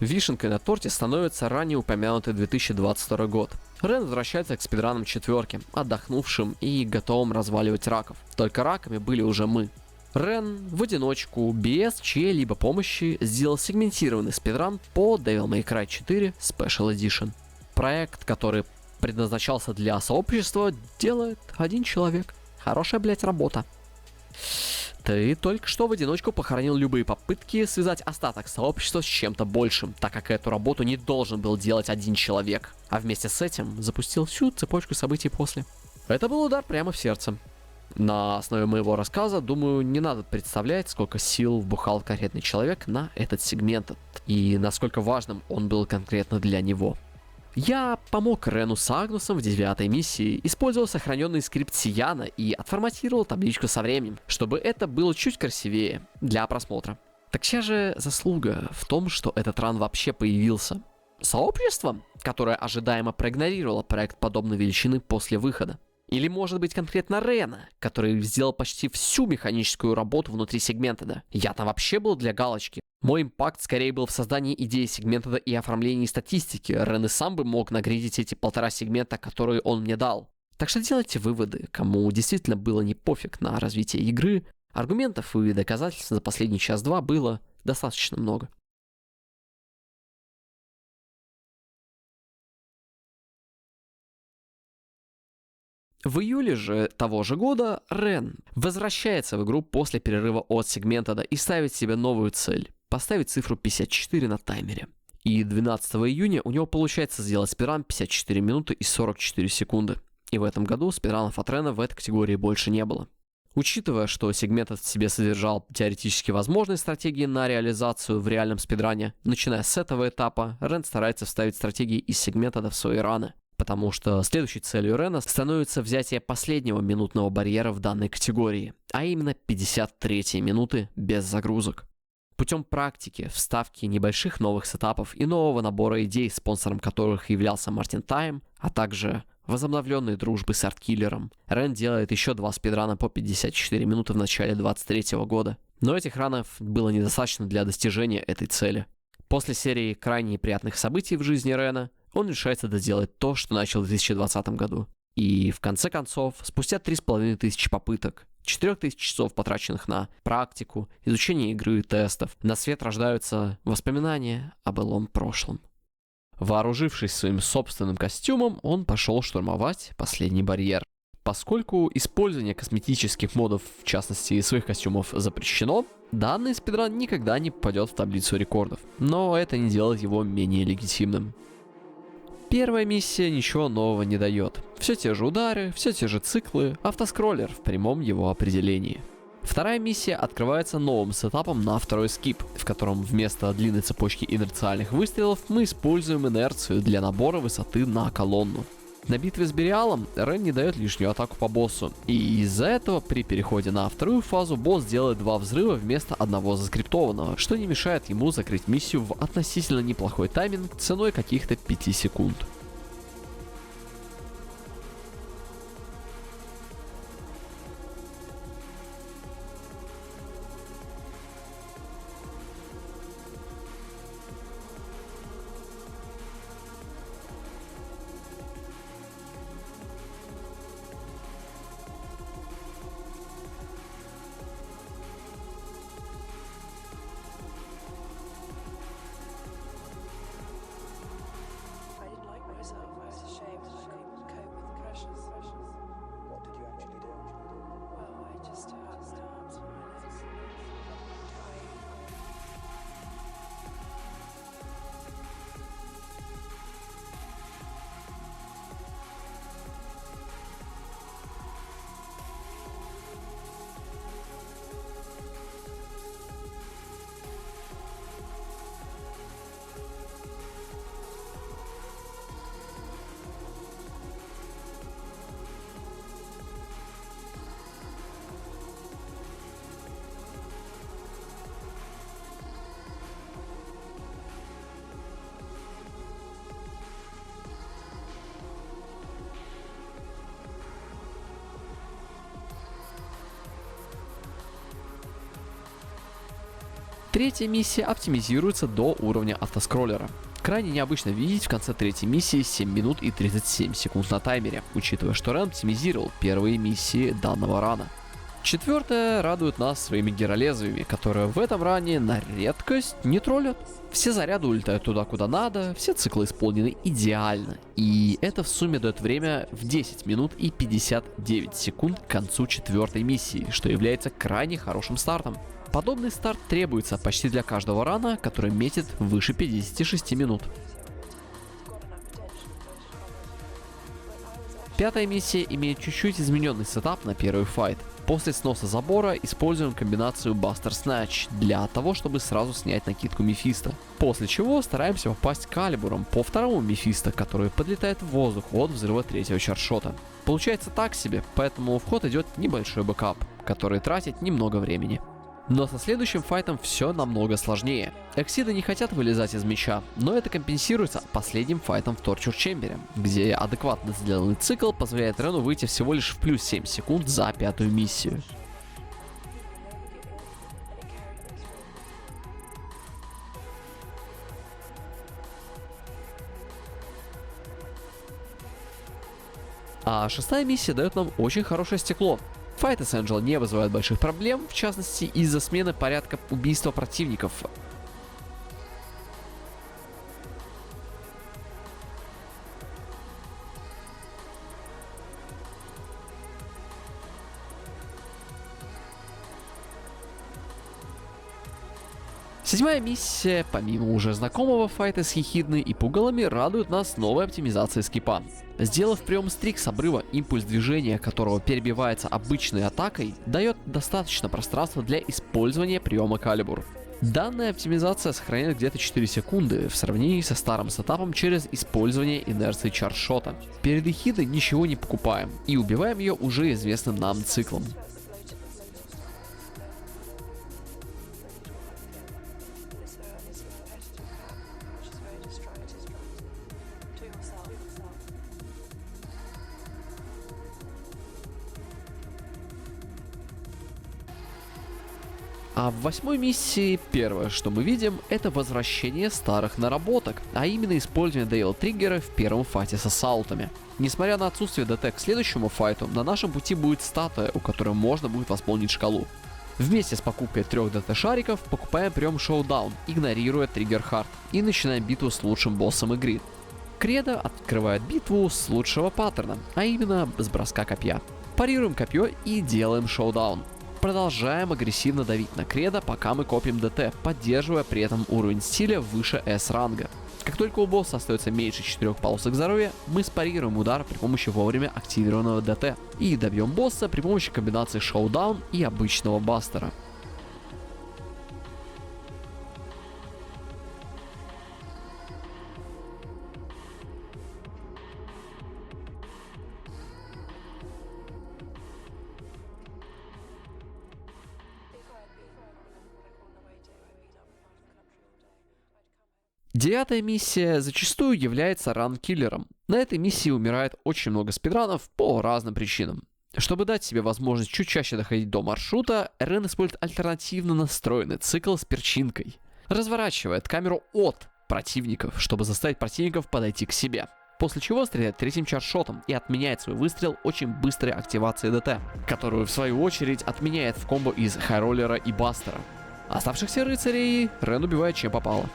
Вишенкой на торте становится ранее упомянутый 2022 год. Рен возвращается к спидранам четверки, отдохнувшим и готовым разваливать раков. Только раками были уже мы. Рен в одиночку, без чьей-либо помощи, сделал сегментированный спидран по Devil May Cry 4 Special Edition. Проект, который предназначался для сообщества, делает один человек. Хорошая, блять, работа. Ты только что в одиночку похоронил любые попытки связать остаток сообщества с чем-то большим, так как эту работу не должен был делать один человек, а вместе с этим запустил всю цепочку событий после. Это был удар прямо в сердце. На основе моего рассказа, думаю, не надо представлять, сколько сил вбухал конкретный человек на этот сегмент и насколько важным он был конкретно для него. Я помог Рену с Агнусом в 9-й миссии, использовал сохраненный скрипт Сияна и отформатировал табличку со временем, чтобы это было чуть красивее для просмотра. Так чья же заслуга в том, что этот ран вообще появился? Сообщество, которое ожидаемо проигнорировало проект подобной величины после выхода? Или может быть конкретно Рена, который сделал почти всю механическую работу внутри Segmented? Я там вообще был для галочки. Мой импакт скорее был в создании идеи Segmented и оформлении статистики. Рен и сам бы мог нагридить эти 1,5 сегмента, которые он мне дал. Так что делайте выводы, кому действительно было не пофиг на развитие игры. Аргументов и доказательств за последний час-два было достаточно много. В июле же того же года Рен возвращается в игру после перерыва от Segmented и ставит себе новую цель – поставить цифру 54 на таймере. И 12 июня у него получается сделать спидран 54 минуты и 44 секунды. И в этом году спидранов от Рена в этой категории больше не было. Учитывая, что Segmented в себе содержал теоретически возможные стратегии на реализацию в реальном спидране, начиная с этого этапа, Рен старается вставить стратегии из Segmented в свои раны. Потому что следующей целью Рена становится взятие последнего минутного барьера в данной категории, а именно 53 минуты без загрузок. Путем практики, вставки небольших новых сетапов и нового набора идей, спонсором которых являлся Мартин Тайм, а также возобновленной дружбы с Арткиллером, Рен делает еще 2 спидрана по 54 минуты в начале 23 года. Но этих ранов было недостаточно для достижения этой цели. После серии крайне неприятных событий в жизни Рена, он решается доделать то, что начал в 2020 году. И в конце концов, спустя 3500 попыток, 4000 часов, потраченных на практику, изучение игры и тестов, на свет рождаются воспоминания о былом прошлом. Вооружившись своим собственным костюмом, он пошел штурмовать последний барьер. Поскольку использование косметических модов, в частности своих костюмов, запрещено, данный спидран никогда не попадет в таблицу рекордов, но это не делает его менее легитимным. Первая миссия ничего нового не дает. Все те же удары, все те же циклы, автоскроллер в прямом его определении. Вторая миссия открывается новым сетапом на второй скип, в котором вместо длинной цепочки инерциальных выстрелов мы используем инерцию для набора высоты на колонну. На битве с Бериалом Рен не дает лишнюю атаку по боссу, и из-за этого при переходе на вторую фазу босс делает 2 взрыва вместо одного заскриптованного, что не мешает ему закрыть миссию в относительно неплохой тайминг ценой каких-то 5 секунд. Третья миссия оптимизируется до уровня автоскроллера. Крайне необычно видеть в конце третьей миссии 7 минут и 37 секунд на таймере, учитывая, что Рен оптимизировал первые миссии данного рана. Четвертая радует нас своими геролезвиями, которые в этом ране на редкость не троллят. Все заряды улетают туда, куда надо, все циклы исполнены идеально. И это в сумме дает время в 10 минут и 59 секунд к концу четвертой миссии, что является крайне хорошим стартом. Подобный старт требуется почти для каждого рана, который метит выше 56 минут. Пятая миссия имеет чуть-чуть измененный сетап на первый файт. После сноса забора используем комбинацию Buster Snatch для того, чтобы сразу снять накидку Мефисто. После чего стараемся попасть калибром по второму Мефисто, который подлетает в воздух от взрыва третьего чаршота. Получается так себе, поэтому в ход идет небольшой бэкап, который тратит немного времени. Но со следующим файтом все намного сложнее. Эксиды не хотят вылезать из меча, но это компенсируется последним файтом в Torture Chamber, где адекватно сделанный цикл позволяет Рену выйти всего лишь в плюс 7 секунд за пятую миссию. А шестая миссия дает нам очень хорошее стекло. Файты с Энджел не вызывают больших проблем, в частности из-за смены порядка убийства противников. Седьмая миссия, помимо уже знакомого файта с ехидной и пугалами, радует нас новой оптимизацией скипа. Сделав прием стрик с обрыва, импульс движения которого перебивается обычной атакой, дает достаточно пространства для использования приема калибр. Данная оптимизация сохраняет где-то 4 секунды в сравнении со старым сетапом через использование инерции чаршота. Перед ехидой ничего не покупаем и убиваем ее уже известным нам циклом. А в восьмой миссии первое, что мы видим, это возвращение старых наработок, а именно использование Дейл Триггера в первом файте с ассаултами. Несмотря на отсутствие ДТ к следующему файту, на нашем пути будет статуя, у которой можно будет восполнить шкалу. Вместе с покупкой 3 ДТ-шариков покупаем прием Showdown, игнорируя Триггер Хард, и начинаем битву с лучшим боссом игры. Кредо открывает битву с лучшего паттерна, а именно с броска копья. Парируем копье и делаем Showdown. Продолжаем агрессивно давить на Кредо, пока мы копим ДТ, поддерживая при этом уровень стиля выше S ранга. Как только у босса остается меньше 4 полосок здоровья, мы спарируем удар при помощи вовремя активированного ДТ и добьем босса при помощи комбинации Showdown и обычного Бастера. Девятая миссия зачастую является ран-киллером. На этой миссии умирает очень много спидранов по разным причинам. Чтобы дать себе возможность чуть чаще доходить до маршрута, Рен использует альтернативно настроенный цикл с перчинкой. Разворачивает камеру от противников, чтобы заставить противников подойти к себе. После чего стреляет третьим чаршотом и отменяет свой выстрел очень быстрой активацией ДТ, которую в свою очередь отменяет в комбо из хайроллера и бастера. Оставшихся рыцарей Рен убивает чем попало.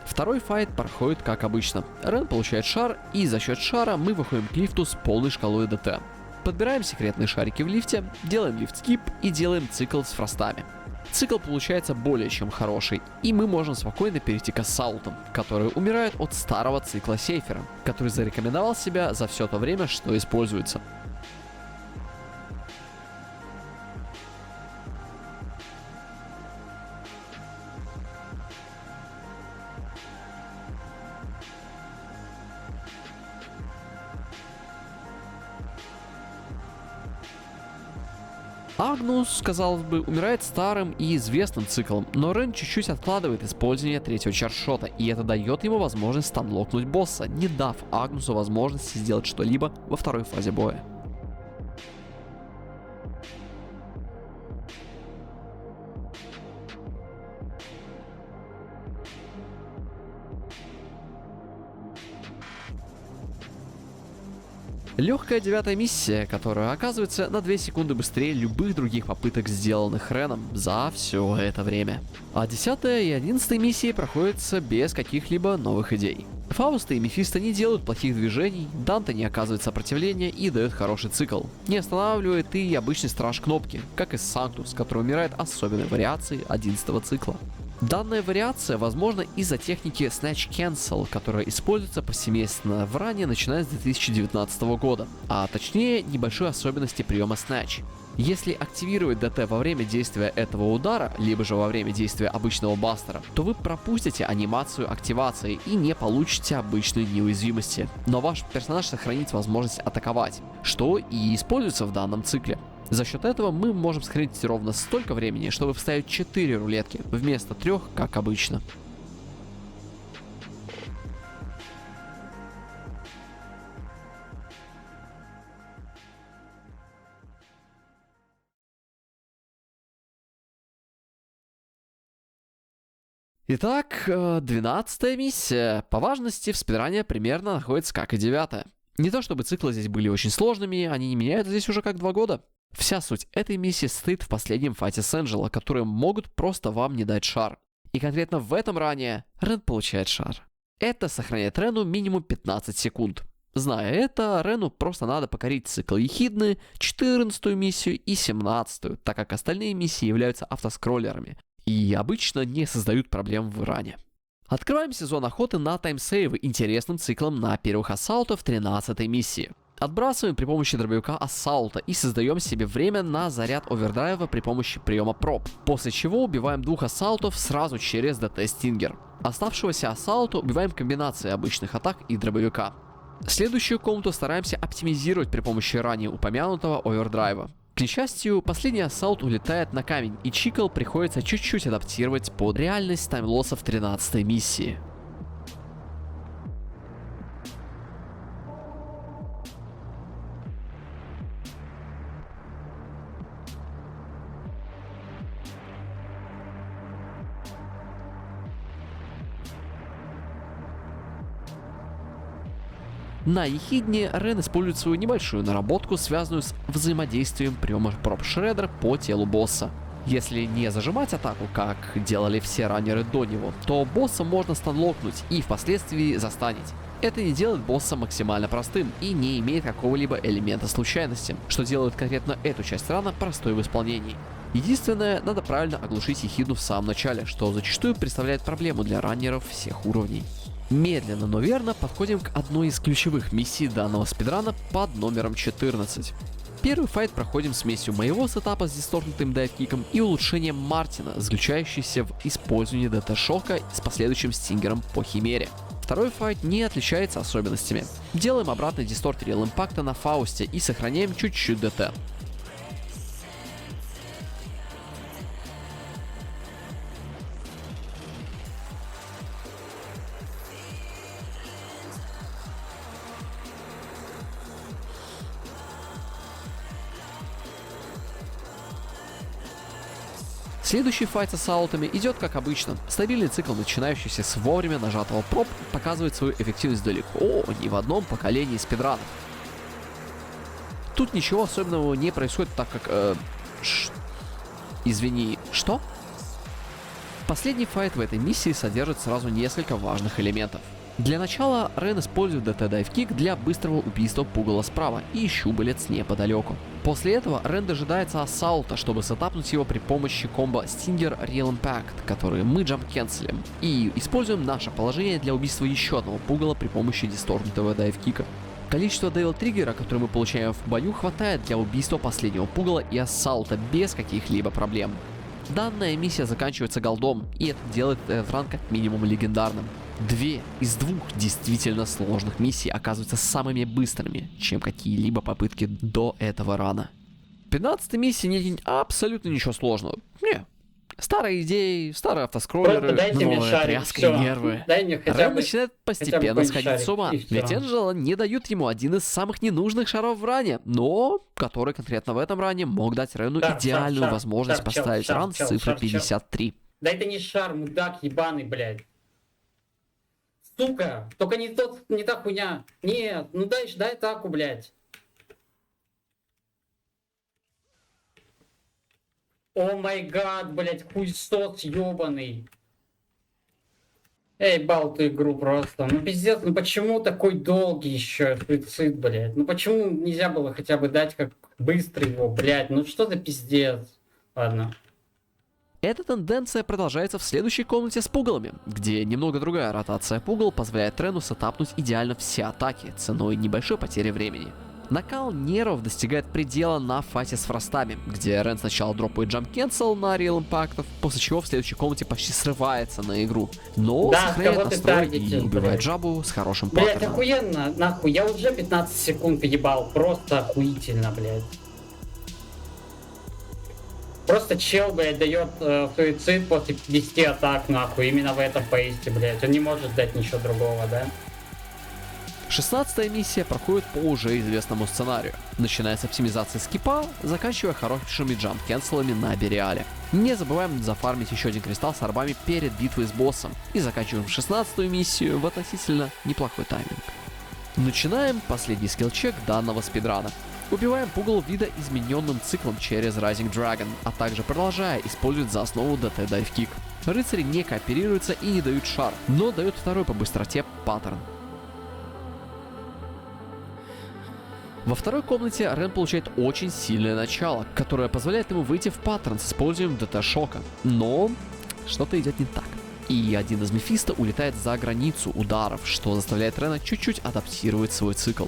Второй файт проходит как обычно. Рен получает шар, и за счет шара мы выходим к лифту с полной шкалой ДТ. Подбираем секретные шарики в лифте, делаем лифт-скип и делаем цикл с фростами. Цикл получается более чем хороший, и мы можем спокойно перейти к ассаултам, которые умирают от старого цикла Сейфера, который зарекомендовал себя за все то время, что используется. Агнус, казалось бы, умирает старым и известным циклом, но Рен чуть-чуть откладывает использование третьего чаршота, и это дает ему возможность станлокнуть босса, не дав Агнусу возможности сделать что-либо во второй фазе боя. Легкая 9-я миссия, которая оказывается на 2 секунды быстрее любых других попыток, сделанных Реном за все это время. А 10-я и 11-я миссии проходятся без каких-либо новых идей. Фауста и Мефисто не делают плохих движений, Данте не оказывает сопротивления и дает хороший цикл. Не останавливает и обычный страж кнопки, как и Санктус, который умирает особенной вариацией 11-го цикла. Данная вариация возможна из-за техники Snatch Cancel, которая используется повсеместно в ране начиная с 2019 года, а точнее небольшой особенности приема Snatch. Если активировать ДТ во время действия этого удара, либо же во время действия обычного бастера, то вы пропустите анимацию активации и не получите обычной неуязвимости. Но ваш персонаж сохранит возможность атаковать, что и используется в данном цикле. За счет этого мы можем сохранить ровно столько времени, чтобы вставить 4 рулетки вместо 3, как обычно. Итак, 12-я миссия. По важности в спидране примерно находится как и 9-я. Не то чтобы циклы здесь были очень сложными, они не меняются здесь уже как 2 года. Вся суть этой миссии состоит в последнем файте с Энджело, которые могут просто вам не дать шар. И конкретно в этом ране Рен получает шар. Это сохраняет Рену минимум 15 секунд. Зная это, Рену просто надо покорить цикл Ехидны, 14-ю миссию и 17-ю, так как остальные миссии являются автоскроллерами и обычно не создают проблем в ране. Открываем сезон охоты на таймсейвы интересным циклом на первых ассаутов 13-й миссии. Отбрасываем при помощи дробовика ассаулта и создаем себе время на заряд овердрайва при помощи приема проб, после чего убиваем 2 ассаутов сразу через ДТ Стингер. Оставшегося ассаута убиваем комбинацией обычных атак и дробовика. Следующую комнату стараемся оптимизировать при помощи ранее упомянутого овердрайва. К несчастью, последний ассаут улетает на камень, и Чикл приходится чуть-чуть адаптировать под реальность таймлоссов 13-й миссии. На Ехидне Рен использует свою небольшую наработку, связанную с взаимодействием приема проб Шреддер по телу босса. Если не зажимать атаку, как делали все раннеры до него, то босса можно станлокнуть и впоследствии застанить. Это не делает босса максимально простым и не имеет какого-либо элемента случайности, что делает конкретно эту часть рана простой в исполнении. Единственное, надо правильно оглушить Ехидну в самом начале, что зачастую представляет проблему для раннеров всех уровней. Медленно, но верно подходим к одной из ключевых миссий данного спидрана под номером 14. Первый файт проходим смесью моего сетапа с дисторкнутым дайвкиком и улучшением Мартина, заключающийся в использовании ДТ-шока с последующим стингером по Химере. Второй файт не отличается особенностями. Делаем обратный дисторт Real Impact на Фаусте и сохраняем чуть-чуть ДТ. Следующий файт с ассаутами идет как обычно. Стабильный цикл, начинающийся с вовремя нажатого проб, показывает свою эффективность далеко не в одном поколении спидранов. Тут ничего особенного не происходит, так как... Извини, что? Последний файт в этой миссии содержит сразу несколько важных элементов. Для начала Рен использует ДТ дайвкик для быстрого убийства пугала справа и щупалец неподалеку. После этого Рен дожидается ассаулта, чтобы сетапнуть его при помощи комбо Stinger Real Impact, который мы джамп-кенселим, и используем наше положение для убийства еще одного пугала при помощи дисторкнутого дайвкика. Количество Devil Триггера, которое мы получаем в бою, хватает для убийства последнего пугала и ассаулта без каких-либо проблем. Данная миссия заканчивается голдом, и это делает этот ранг как минимум легендарным. 2 из 2 действительно сложных миссий оказываются самыми быстрыми, чем какие-либо попытки до этого рана. В 15-й миссии нет абсолютно ничего сложного. Не. Старые идеи, старые автоскроллеры, новая тряска и нервы. Рен начинает постепенно сходить с ума, ведь Энджело не дают ему один из самых ненужных шаров в ране, но который конкретно в этом ране мог дать Рену идеальную возможность поставить ран с цифрой 53. Да это не шар, мудак ебаный, блядь. Сука, только не та хуйня. Нет, ну дай атаку, блядь. О май гад, блядь, хуйсос ёбаный. Эй, бал ты игру просто. Ну пиздец, ну почему такой долгий еще суицид, блядь? Ну почему нельзя было хотя бы дать как быстрый его, блядь? Ну что за пиздец? Ладно. Эта тенденция продолжается в следующей комнате с пугалами, где немного другая ротация пугал позволяет Рену сетапнуть идеально все атаки ценой небольшой потери времени. Накал нервов достигает предела на файте с фростами, где Рен сначала дропает Jump Cancel на Real Impact, после чего в следующей комнате почти срывается на игру, но Да, сохраняет кого ты настрой и таргетишь, убивает блядь? жабу с хорошим Блядь, паттерном. охуенно, нахуй. Я уже 15 секунд ебал. Просто охуительно, блядь. Просто чел, блядь, дает суицид после 10 атак, нахуй. Именно в этом поисте, блядь. Он не может дать ничего другого, да? 16-я миссия проходит по уже известному сценарию, начиная с оптимизации скипа, заканчивая хорошими джамп-кенселами на Бериале. Не забываем зафармить еще один кристалл с орбами перед битвой с боссом и заканчиваем 16-ю миссию в относительно неплохой тайминг. Начинаем последний скилл-чек данного спидрана. Убиваем пугал вида измененным циклом через Rising Dragon, а также продолжая использовать за основу DT Dive Kick. Рыцари не кооперируются и не дают шар, но дают второй по быстроте паттерн. Во второй комнате Рен получает очень сильное начало, которое позволяет ему выйти в паттерн с использованием ДТ-шока. Но что-то идет не так. И один из Мефисто улетает за границу ударов, что заставляет Рена чуть-чуть адаптировать свой цикл.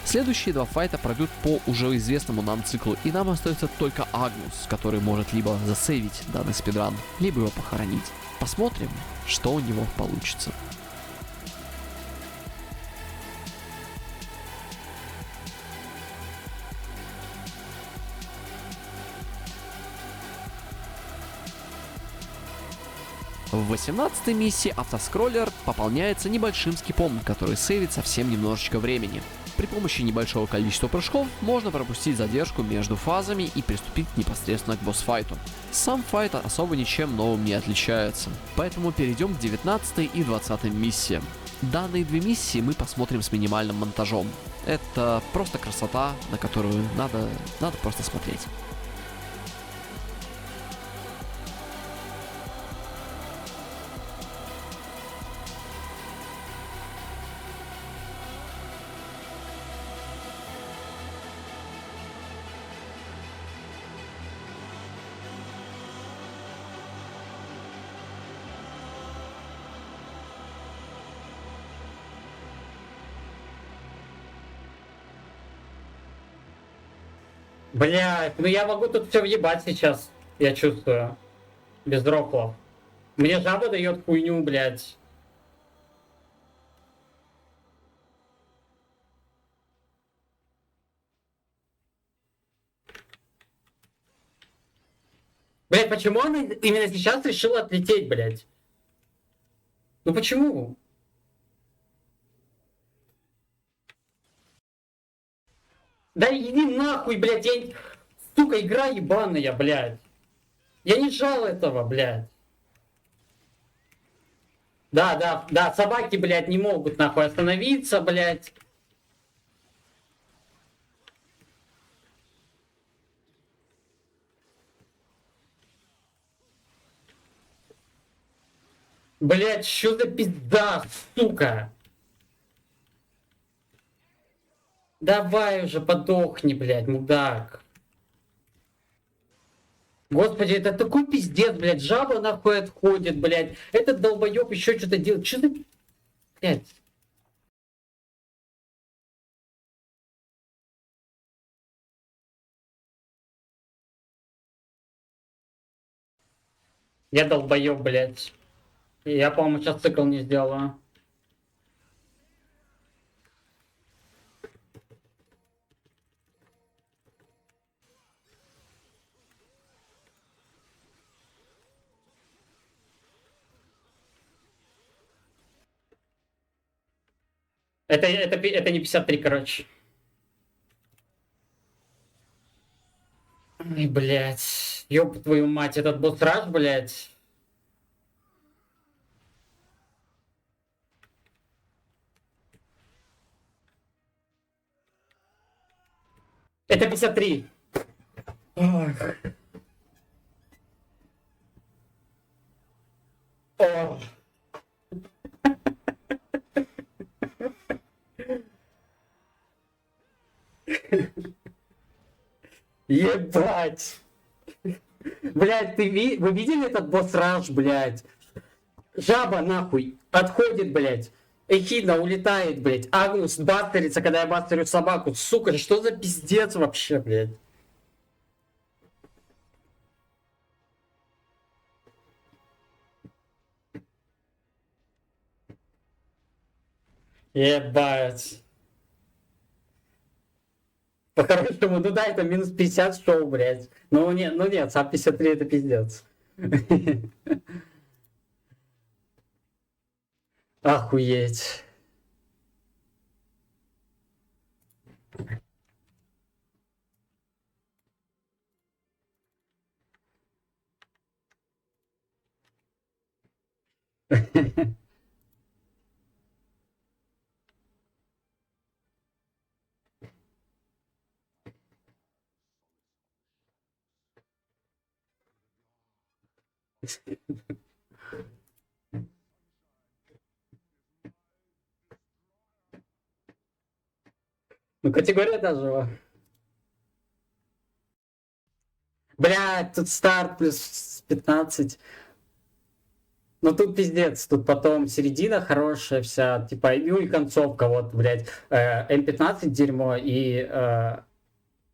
Следующие два файта пройдут по уже известному нам циклу, и нам остается только Агнус, который может либо засейвить данный спидран, либо его похоронить. Посмотрим, что у него получится. В 18-й миссии автоскроллер пополняется небольшим скипом, который сейвит совсем немножечко времени. При помощи небольшого количества прыжков можно пропустить задержку между фазами и приступить непосредственно к босс-файту. Сам файт особо ничем новым не отличается, поэтому перейдем к 19 и 20 миссиям. Данные две миссии мы посмотрим с минимальным монтажом. Это просто красота, на которую надо просто смотреть. Блядь, ну я могу тут все въебать сейчас, я чувствую. Без рофлов. Мне жаба дает хуйню, блядь. Блядь, почему она именно сейчас решила отлететь, блядь? Ну почему? Да иди нахуй, блядь, я... Сука, игра ебаная, блядь. Я не жал этого, блядь. Да, собаки, блядь, не могут нахуй остановиться, блядь. Блядь, что за пизда, сука? Давай уже подохни, блядь, мудак. Господи, это такой пиздец, блядь. Жаба нахуй отходит, блядь. Этот долбоеб еще что-то делает. Что ты, блядь? Я долбоеб, блядь. Я, по-моему, сейчас цикл не сделаю. Это не 53, короче. Ой, блядь. Ёб твою мать, этот босс-раш, блядь. Это 53. Ох. Ох. Ебать. Блядь, вы видели этот босс-раш, блядь? Жаба, нахуй, отходит, блядь. Эхидна улетает, блядь. Агнус бастерится, когда я бастерю собаку. Сука, что за пиздец вообще, блядь? Ебать. По-хорошему, ну да, это минус 50 шоу, блядь. Ну нет, сам 53 это пиздец. Охуеть. Ну, категория даже. Блядь, тут старт плюс 15. Ну, тут пиздец. Тут потом середина хорошая вся. Типа, ну и концовка. Вот, блядь. М15 дерьмо и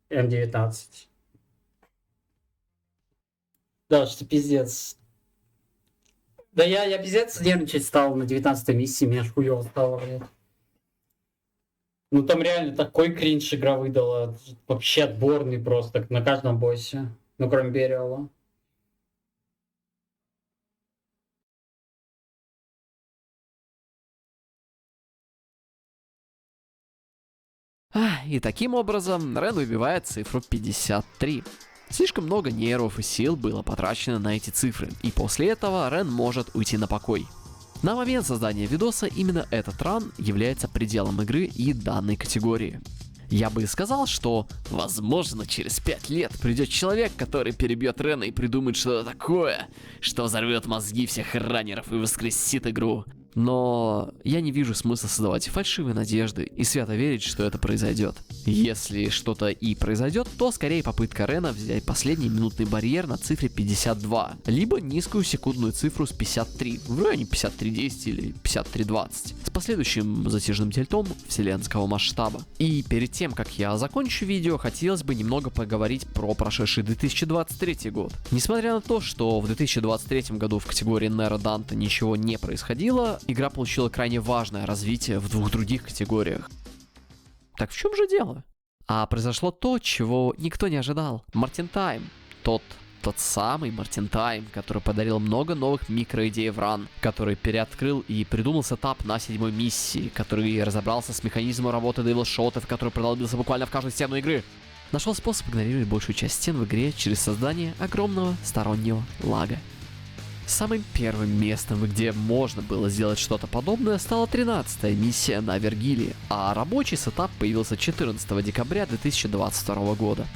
М19. Да, что пиздец. Да я пиздец нервничать стал на 19-й миссии. Меня аж хуёво стало, блядь. Ну там реально такой кринж игра выдала. Вообще отборный просто на каждом боссе. Ну кроме Бериала. И таким образом Рен выбивает цифру 53. Слишком много нервов и сил было потрачено на эти цифры, и после этого Рен может уйти на покой. На момент создания видоса именно этот ран является пределом игры и данной категории. Я бы сказал, что, возможно, через 5 лет придет человек, который перебьет Рена и придумает что-то такое, что взорвет мозги всех раннеров и воскресит игру. Но я не вижу смысла создавать фальшивые надежды и свято верить, что это произойдет. Если что-то и произойдет, то скорее попытка Рена взять последний минутный барьер на цифре 52, либо низкую секундную цифру с 53, в районе 53.10 или 53.20, с последующим затяжным тильтом вселенского масштаба. И перед тем, как я закончу видео, хотелось бы немного поговорить про прошедший 2023 год. Несмотря на то, что в 2023 году в категории Nero Dante ничего не происходило, игра получила крайне важное развитие в двух других категориях. Так в чем же дело? А произошло то, чего никто не ожидал. Мартин Тайм. Тот самый Мартин Тайм, который подарил много новых микроидей в ран, который переоткрыл и придумал сетап на 7-й миссии, который разобрался с механизмом работы девилшотов, который продолбился буквально в каждую стену игры. Нашел способ игнорировать большую часть стен в игре через создание огромного стороннего лага. Самым первым местом, где можно было сделать что-то подобное, стала 13-я миссия на Вергилии, а рабочий сетап появился 14 декабря 2022 года.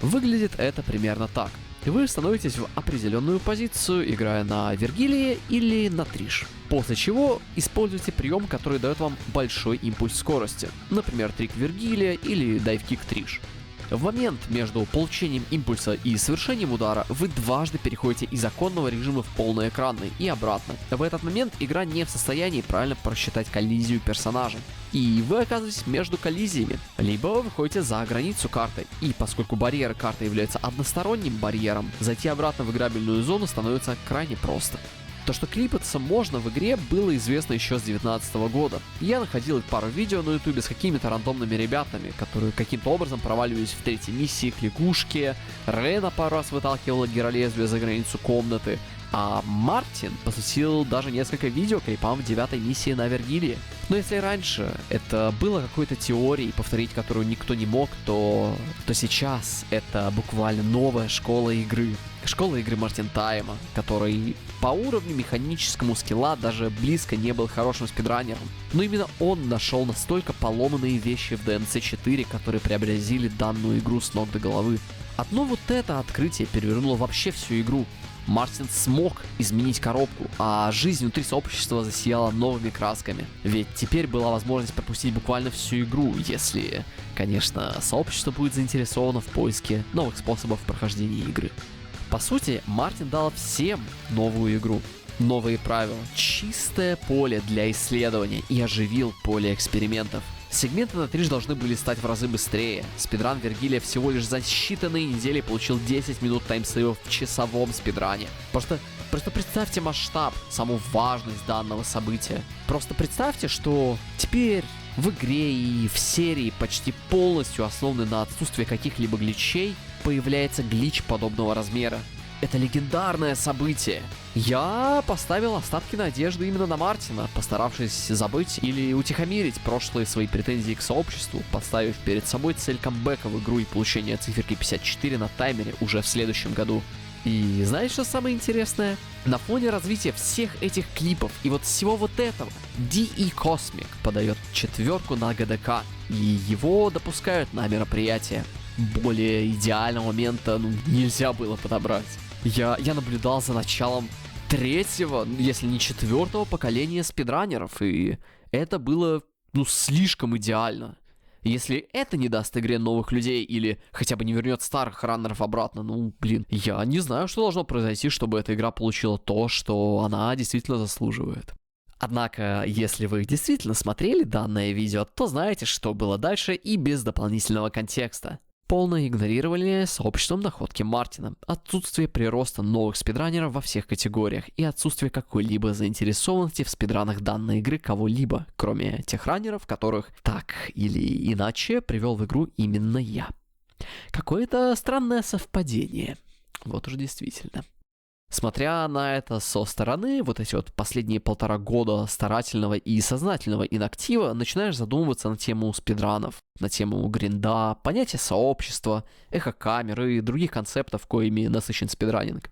Выглядит это примерно так. Вы становитесь в определенную позицию, играя на Вергилии или на Триш. После чего используйте прием, который дает вам большой импульс скорости, например, трик Вергилия или дайвкик Триш. В момент между получением импульса и совершением удара вы дважды переходите из законного режима в полноэкранный и обратно. В этот момент игра не в состоянии правильно просчитать коллизию персонажа. И вы оказываетесь между коллизиями. Либо вы выходите за границу карты. И поскольку барьеры карты являются односторонним барьером, зайти обратно в играбельную зону становится крайне просто. То, что клипаться можно в игре, было известно еще с 2019 года. Я находил пару видео на ютубе с какими-то рандомными ребятами, которые каким-то образом проваливались в третьей миссии к лягушке, Рена пару раз выталкивала Геролезвие за границу комнаты, А Мартин посвятил даже несколько видео клипам в 9-й миссии на Вергилии. Но если раньше это было какой-то теорией, повторить которую никто не мог, то сейчас это буквально новая школа игры. Школа игры Мартин Тайма, который по уровню механическому скилла даже близко не был хорошим спидранером. Но именно он нашел настолько поломанные вещи в DMC 4, которые преобразили данную игру с ног до головы. Одно вот это открытие перевернуло вообще всю игру. Мартин смог изменить коробку, а жизнь внутри сообщества засияла новыми красками. Ведь теперь была возможность пропустить буквально всю игру, если, конечно, сообщество будет заинтересовано в поиске новых способов прохождения игры. По сути, Мартин дал всем новую игру, новые правила, чистое поле для исследования и оживил поле экспериментов. Сегменты на Twitch должны были стать в разы быстрее. Спидран Вергилия всего лишь за считанные недели получил 10 минут таймсейвов в часовом спидране. Просто представьте масштаб, саму важность данного события. Просто представьте, что теперь в игре и в серии, почти полностью основанной на отсутствии каких-либо гличей, появляется глич подобного размера. Это легендарное событие. Я поставил остатки надежды именно на Мартина, постаравшись забыть или утихомирить прошлые свои претензии к сообществу, поставив перед собой цель камбэка в игру и получения циферки 54 на таймере уже в следующем году. И знаешь, что самое интересное? На фоне развития всех этих клипов и вот всего вот этого, DE Cosmic подает 4 на ГДК, и его допускают на мероприятие. Более идеального момента нельзя было подобрать. Я наблюдал за началом 3-го, если не 4-го поколения спидранеров, и это было, слишком идеально. Если это не даст игре новых людей или хотя бы не вернет старых раннеров обратно, я не знаю, что должно произойти, чтобы эта игра получила то, что она действительно заслуживает. Однако, если вы действительно смотрели данное видео, то знаете, что было дальше и без дополнительного контекста. Полное игнорирование сообществом находки Мартина, отсутствие прироста новых спидранеров во всех категориях и отсутствие какой-либо заинтересованности в спидранах данной игры кого-либо, кроме тех раннеров, которых так или иначе привел в игру именно я. Какое-то странное совпадение. Вот уж действительно. Смотря на это со стороны, вот эти вот последние 1,5 года старательного и сознательного инактива, начинаешь задумываться на тему спидранов, на тему гринда, понятия сообщества, эхо-камеры и других концептов, коими насыщен спидранинг.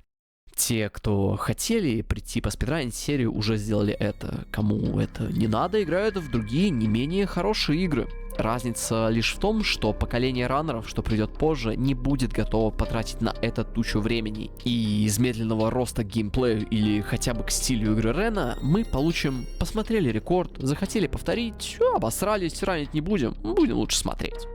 Те, кто хотели прийти поспидранить серию, уже сделали это. Кому это не надо, играют в другие, не менее хорошие игры. Разница лишь в том, что поколение раннеров, что придет позже, не будет готово потратить на это тучу времени. И из медленного роста к геймплею или хотя бы к стилю игры Рена мы получим: посмотрели рекорд, захотели повторить, обосрались, ранить не будем лучше смотреть.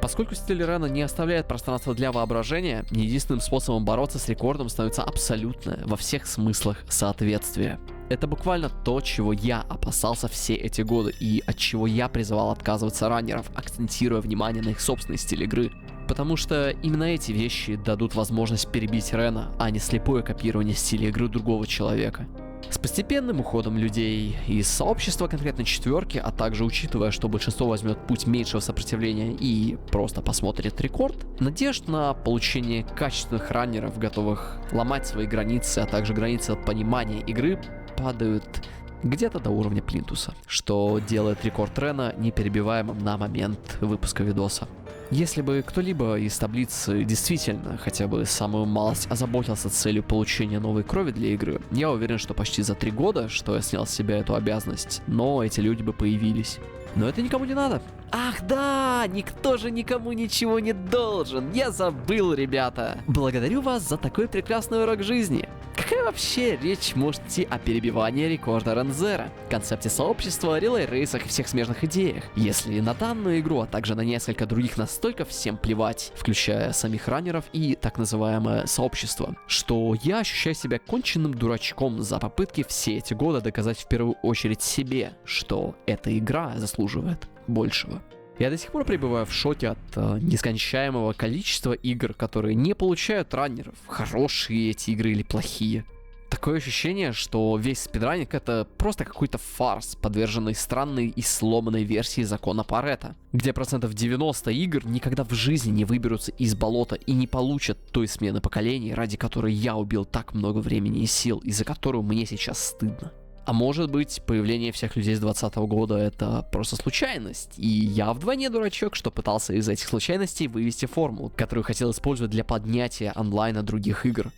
Поскольку стиль Рена не оставляет пространства для воображения, единственным способом бороться с рекордом становится абсолютное, во всех смыслах, соответствие. Это буквально то, чего я опасался все эти годы и от чего я призывал отказываться раннеров, акцентируя внимание на их собственный стиль игры. Потому что именно эти вещи дадут возможность перебить Рена, а не слепое копирование стиля игры другого человека. С постепенным уходом людей из сообщества конкретно 4-ки, а также учитывая, что большинство возьмет путь меньшего сопротивления и просто посмотрит рекорд, надежд на получение качественных раннеров, готовых ломать свои границы, а также границы понимания игры, падают где-то до уровня плинтуса, что делает рекорд Рена неперебиваемым на момент выпуска видоса. Если бы кто-либо из таблицы действительно хотя бы самую малость озаботился целью получения новой крови для игры, я уверен, что почти за 3 года, что я снял с себя эту обязанность, но эти люди бы появились. Но это никому не надо. Ах да, никто же никому ничего не должен. Я забыл, ребята. Благодарю вас за такой прекрасный урок жизни. Какая вообще речь может идти о перебивании рекорда Рензера, концепте сообщества, релей-рейсах и всех смежных идеях, если на данную игру, а также на несколько других настолько всем плевать, включая самих раннеров и так называемое сообщество, что я ощущаю себя конченным дурачком за попытки все эти годы доказать в первую очередь себе, что эта игра заслуживает большего. Я до сих пор пребываю в шоке от нескончаемого количества игр, которые не получают раннеров, хорошие эти игры или плохие. Такое ощущение, что весь спидранинг это просто какой-то фарс, подверженный странной и сломанной версии закона Парето, где процентов 90 игр никогда в жизни не выберутся из болота и не получат той смены поколений, ради которой я убил так много времени и сил, и за которую мне сейчас стыдно. А может быть, появление всех людей с 2020 года это просто случайность, и я вдвойне дурачок, что пытался из этих случайностей вывести формулу, которую хотел использовать для поднятия онлайна других игр.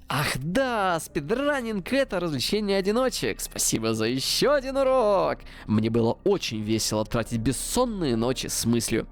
Ах да, спидранинг это развлечение одиночек. Спасибо за еще один урок. Мне было очень весело тратить бессонные ночи с мыслью,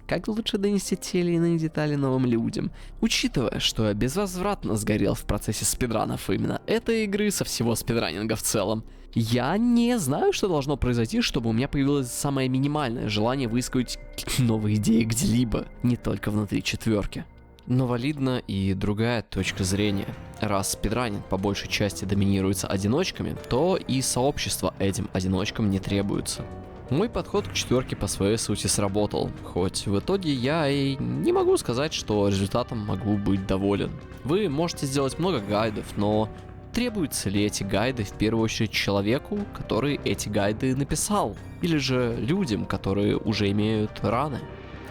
как лучше донести те или иные детали новым людям. Учитывая, что я безвозвратно сгорел в процессе спидранов именно этой игры со всего спидранинга в целом, я не знаю, что должно произойти, чтобы у меня появилось самое минимальное желание высказать новые идеи где-либо, не только внутри четверки. Но валидна и другая точка зрения. Раз спидранинг по большей части доминируется одиночками, то и сообщество этим одиночкам не требуется. Мой подход к четверке по своей сути сработал, хоть в итоге я и не могу сказать, что результатом могу быть доволен. Вы можете сделать много гайдов, но требуются ли эти гайды в первую очередь человеку, который эти гайды написал, или же людям, которые уже имеют раны?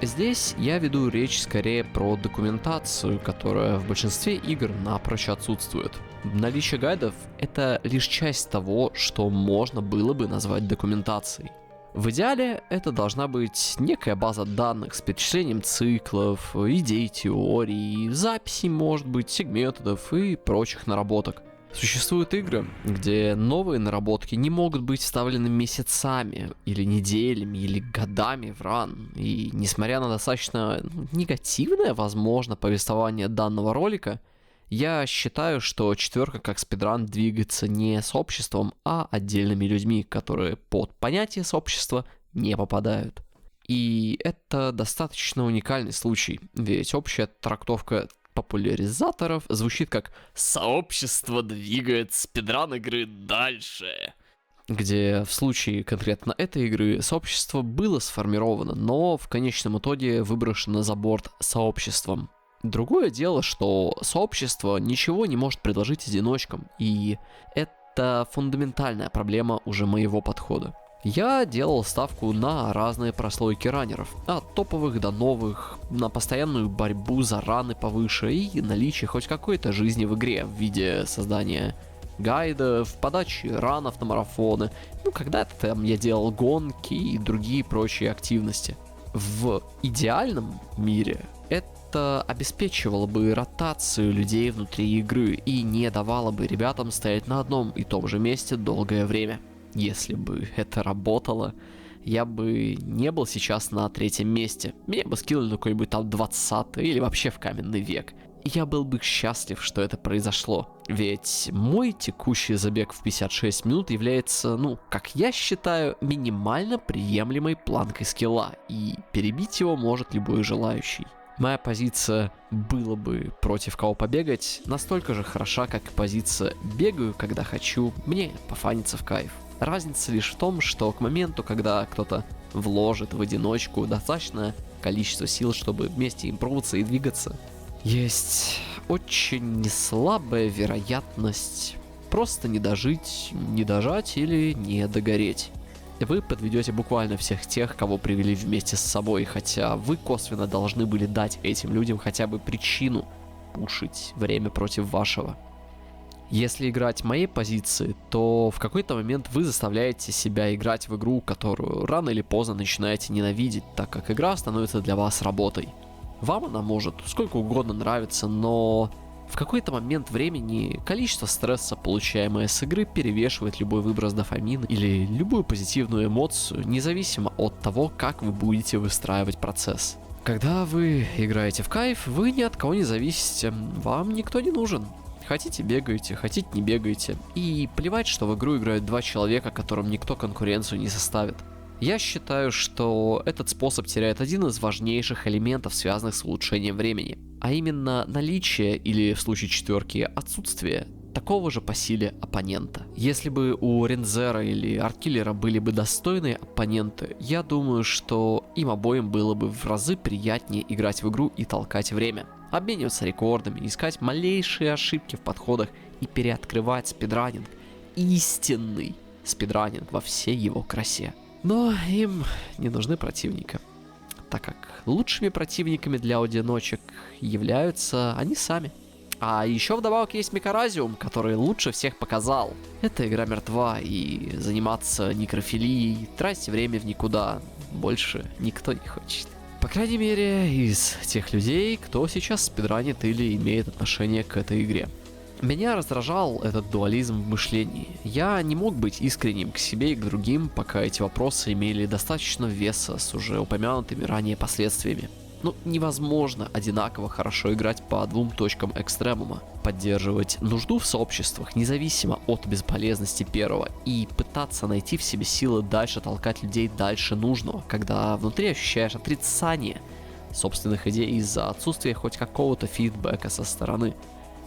Здесь я веду речь скорее про документацию, которая в большинстве игр напрочь отсутствует. Наличие гайдов — это лишь часть того, что можно было бы назвать документацией. В идеале это должна быть некая база данных с перечислением циклов, идей, теорий, записей, может быть, сегментов и прочих наработок. Существуют игры, где новые наработки не могут быть вставлены месяцами, или неделями, или годами в ран. И несмотря на достаточно негативное, возможно, повествование данного ролика, я считаю, что четверка как спидран двигается не сообществом, а отдельными людьми, которые под понятие сообщества не попадают. И это достаточно уникальный случай, ведь общая трактовка популяризаторов звучит как «сообщество двигает спидран игры дальше», где в случае конкретно этой игры сообщество было сформировано, но в конечном итоге выброшено за борт сообществом. Другое дело, что сообщество ничего не может предложить одиночкам, и это фундаментальная проблема уже моего подхода. Я делал ставку на разные прослойки раннеров, от топовых до новых, на постоянную борьбу за раны повыше и наличие хоть какой-то жизни в игре в виде создания гайдов, подачи ранов на марафоны, когда-то там я делал гонки и другие прочие активности. В идеальном мире это обеспечивало бы ротацию людей внутри игры и не давало бы ребятам стоять на одном и том же месте долгое время. Если бы это работало, я бы не был сейчас на 3-м месте. Меня бы скинули на какой-нибудь там 20-й или вообще в каменный век. Я был бы счастлив, что это произошло. Ведь мой текущий забег в 56 минут является, как я считаю, минимально приемлемой планкой скилла. И перебить его может любой желающий. Моя позиция «было бы против кого побегать» настолько же хороша, как и позиция «бегаю, когда хочу, мне пофаниться в кайф». Разница лишь в том, что к моменту, когда кто-то вложит в одиночку достаточное количество сил, чтобы вместе импровиться и двигаться, есть очень неслабая вероятность просто не дожить, не дожать или не догореть. Вы подведете буквально всех тех, кого привели вместе с собой, хотя вы косвенно должны были дать этим людям хотя бы причину пушить время против вашего. Если играть моей позиции, то в какой-то момент вы заставляете себя играть в игру, которую рано или поздно начинаете ненавидеть, так как игра становится для вас работой. Вам она может сколько угодно нравиться, но в какой-то момент времени количество стресса, получаемое с игры, перевешивает любой выброс дофамина или любую позитивную эмоцию, независимо от того, как вы будете выстраивать процесс. Когда вы играете в кайф, вы ни от кого не зависите, вам никто не нужен. Хотите бегаете, хотите не бегаете. И плевать, что в игру играют 2 человека, которым никто конкуренцию не составит. Я считаю, что этот способ теряет один из важнейших элементов, связанных с улучшением времени. А именно наличие, или в случае четверки отсутствие, такого же по силе оппонента. Если бы у Рензера или Арткиллера были бы достойные оппоненты, я думаю, что им обоим было бы в разы приятнее играть в игру и толкать время. Обмениваться рекордами, искать малейшие ошибки в подходах и переоткрывать спидранинг. Истинный спидранинг во всей его красе. Но им не нужны противники, так как лучшими противниками для одиночек являются они сами. А еще вдобавок есть Микоразиум, который лучше всех показал. Эта игра мертва, и заниматься некрофилией, тратить время в никуда больше никто не хочет. По крайней мере, из тех людей, кто сейчас спидранит или имеет отношение к этой игре. Меня раздражал этот дуализм в мышлении. Я не мог быть искренним к себе и к другим, пока эти вопросы имели достаточно веса с уже упомянутыми ранее последствиями. Ну, невозможно одинаково хорошо играть по двум точкам экстремума, поддерживать нужду в сообществах независимо от бесполезности первого и пытаться найти в себе силы дальше толкать людей дальше нужного, когда внутри ощущаешь отрицание собственных идей из-за отсутствия хоть какого-то фидбэка со стороны.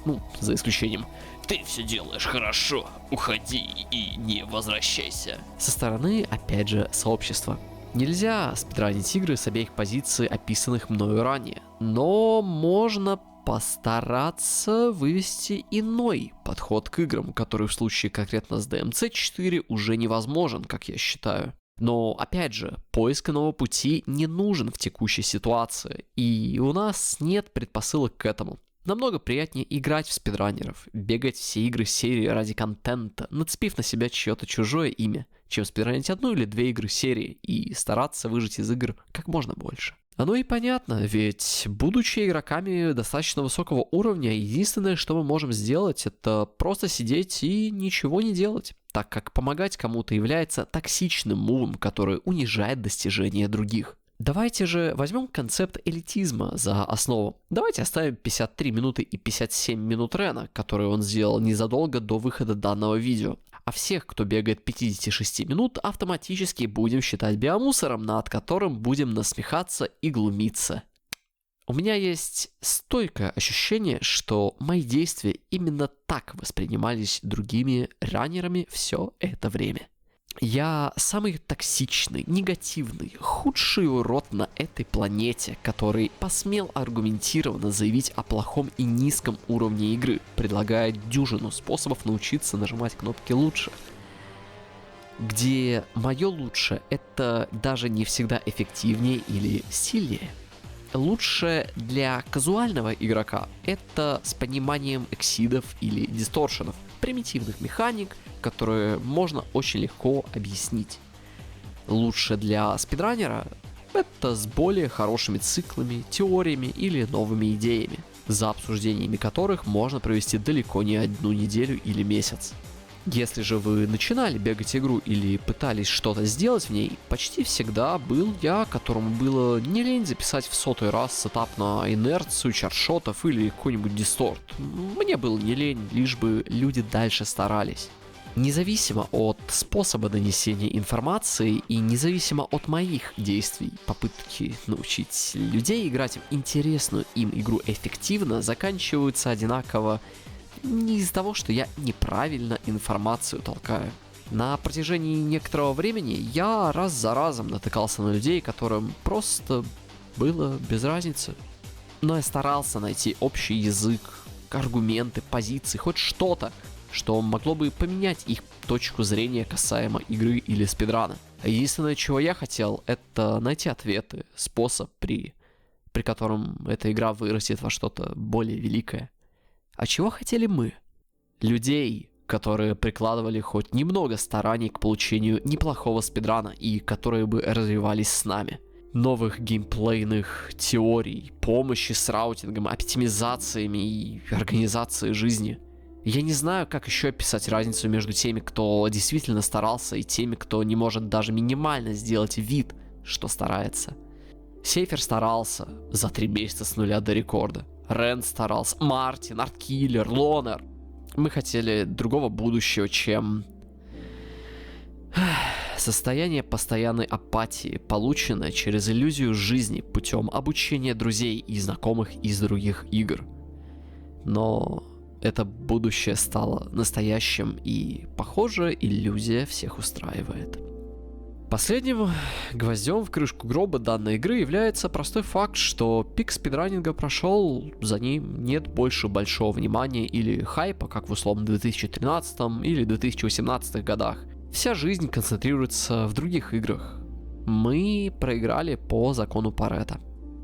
Ну, за исключением «ты все делаешь хорошо, уходи и не возвращайся». Со стороны, опять же, сообщества. Нельзя спидранить игры с обеих позиций, описанных мною ранее, но можно постараться вывести иной подход к играм, который в случае конкретно с DMC 4 уже невозможен, как я считаю. Но, опять же, поиск иного пути не нужен в текущей ситуации, и у нас нет предпосылок к этому. Намного приятнее играть в спидранеров, бегать все игры серии ради контента, нацепив на себя чье-то чужое имя, чем спидранить одну или две игры серии и стараться выжать из игр как можно больше. Оно и понятно, ведь будучи игроками достаточно высокого уровня, единственное, что мы можем сделать, это просто сидеть и ничего не делать, так как помогать кому-то является токсичным мувом, который унижает достижения других. Давайте же возьмем концепт элитизма за основу. Давайте оставим 53 минуты и 57 минут Рена, которые он сделал незадолго до выхода данного видео. А всех, кто бегает 56 минут, автоматически будем считать биомусором, над которым будем насмехаться и глумиться. У меня есть стойкое ощущение, что мои действия именно так воспринимались другими раннерами все это время. Я самый токсичный, негативный, худший урод на этой планете, который посмел аргументированно заявить о плохом и низком уровне игры, предлагая дюжину способов научиться нажимать кнопки лучше. Где мое лучше это даже не всегда эффективнее или сильнее. Лучше для казуального игрока это с пониманием эксидов или дисторшенов, примитивных механик, которые можно очень легко объяснить. Лучше для спидранера это с более хорошими циклами, теориями или новыми идеями, за обсуждениями которых можно провести далеко не одну неделю или месяц. Если же вы начинали бегать игру или пытались что-то сделать в ней, почти всегда был я, которому было не лень записать в 100-й раз сетап на инерцию, чаршотов или какой-нибудь дисторт. Мне было не лень, лишь бы люди дальше старались. Независимо от способа донесения информации и независимо от моих действий, попытки научить людей играть в интересную им игру эффективно заканчиваются одинаково не из-за того, что я неправильно информацию толкаю. На протяжении некоторого времени я раз за разом натыкался на людей, которым просто было без разницы. Но я старался найти общий язык, аргументы, позиции, хоть что-то, что могло бы поменять их точку зрения касаемо игры или спидрана. Единственное, чего я хотел, это найти ответы, способ, при котором эта игра вырастет во что-то более великое. А чего хотели мы? Людей, которые прикладывали хоть немного стараний к получению неплохого спидрана и которые бы развивались с нами. Новых геймплейных теорий, помощи с раутингом, оптимизациями и организацией жизни. Я не знаю, как еще описать разницу между теми, кто действительно старался, и теми, кто не может даже минимально сделать вид, что старается. Сейфер старался за 3 месяца с нуля до рекорда. Рен старался, Мартин, Арткиллер, Лонер. Мы хотели другого будущего, чем состояние постоянной апатии, полученное через иллюзию жизни путем обучения друзей и знакомых из других игр. Но это будущее стало настоящим, и, похоже, иллюзия всех устраивает. Последним гвоздем в крышку гроба данной игры является простой факт, что пик спидранинга прошел, за ним нет больше большого внимания или хайпа, как в условно 2013 или 2018 годах. Вся жизнь концентрируется в других играх. Мы проиграли по закону Парето.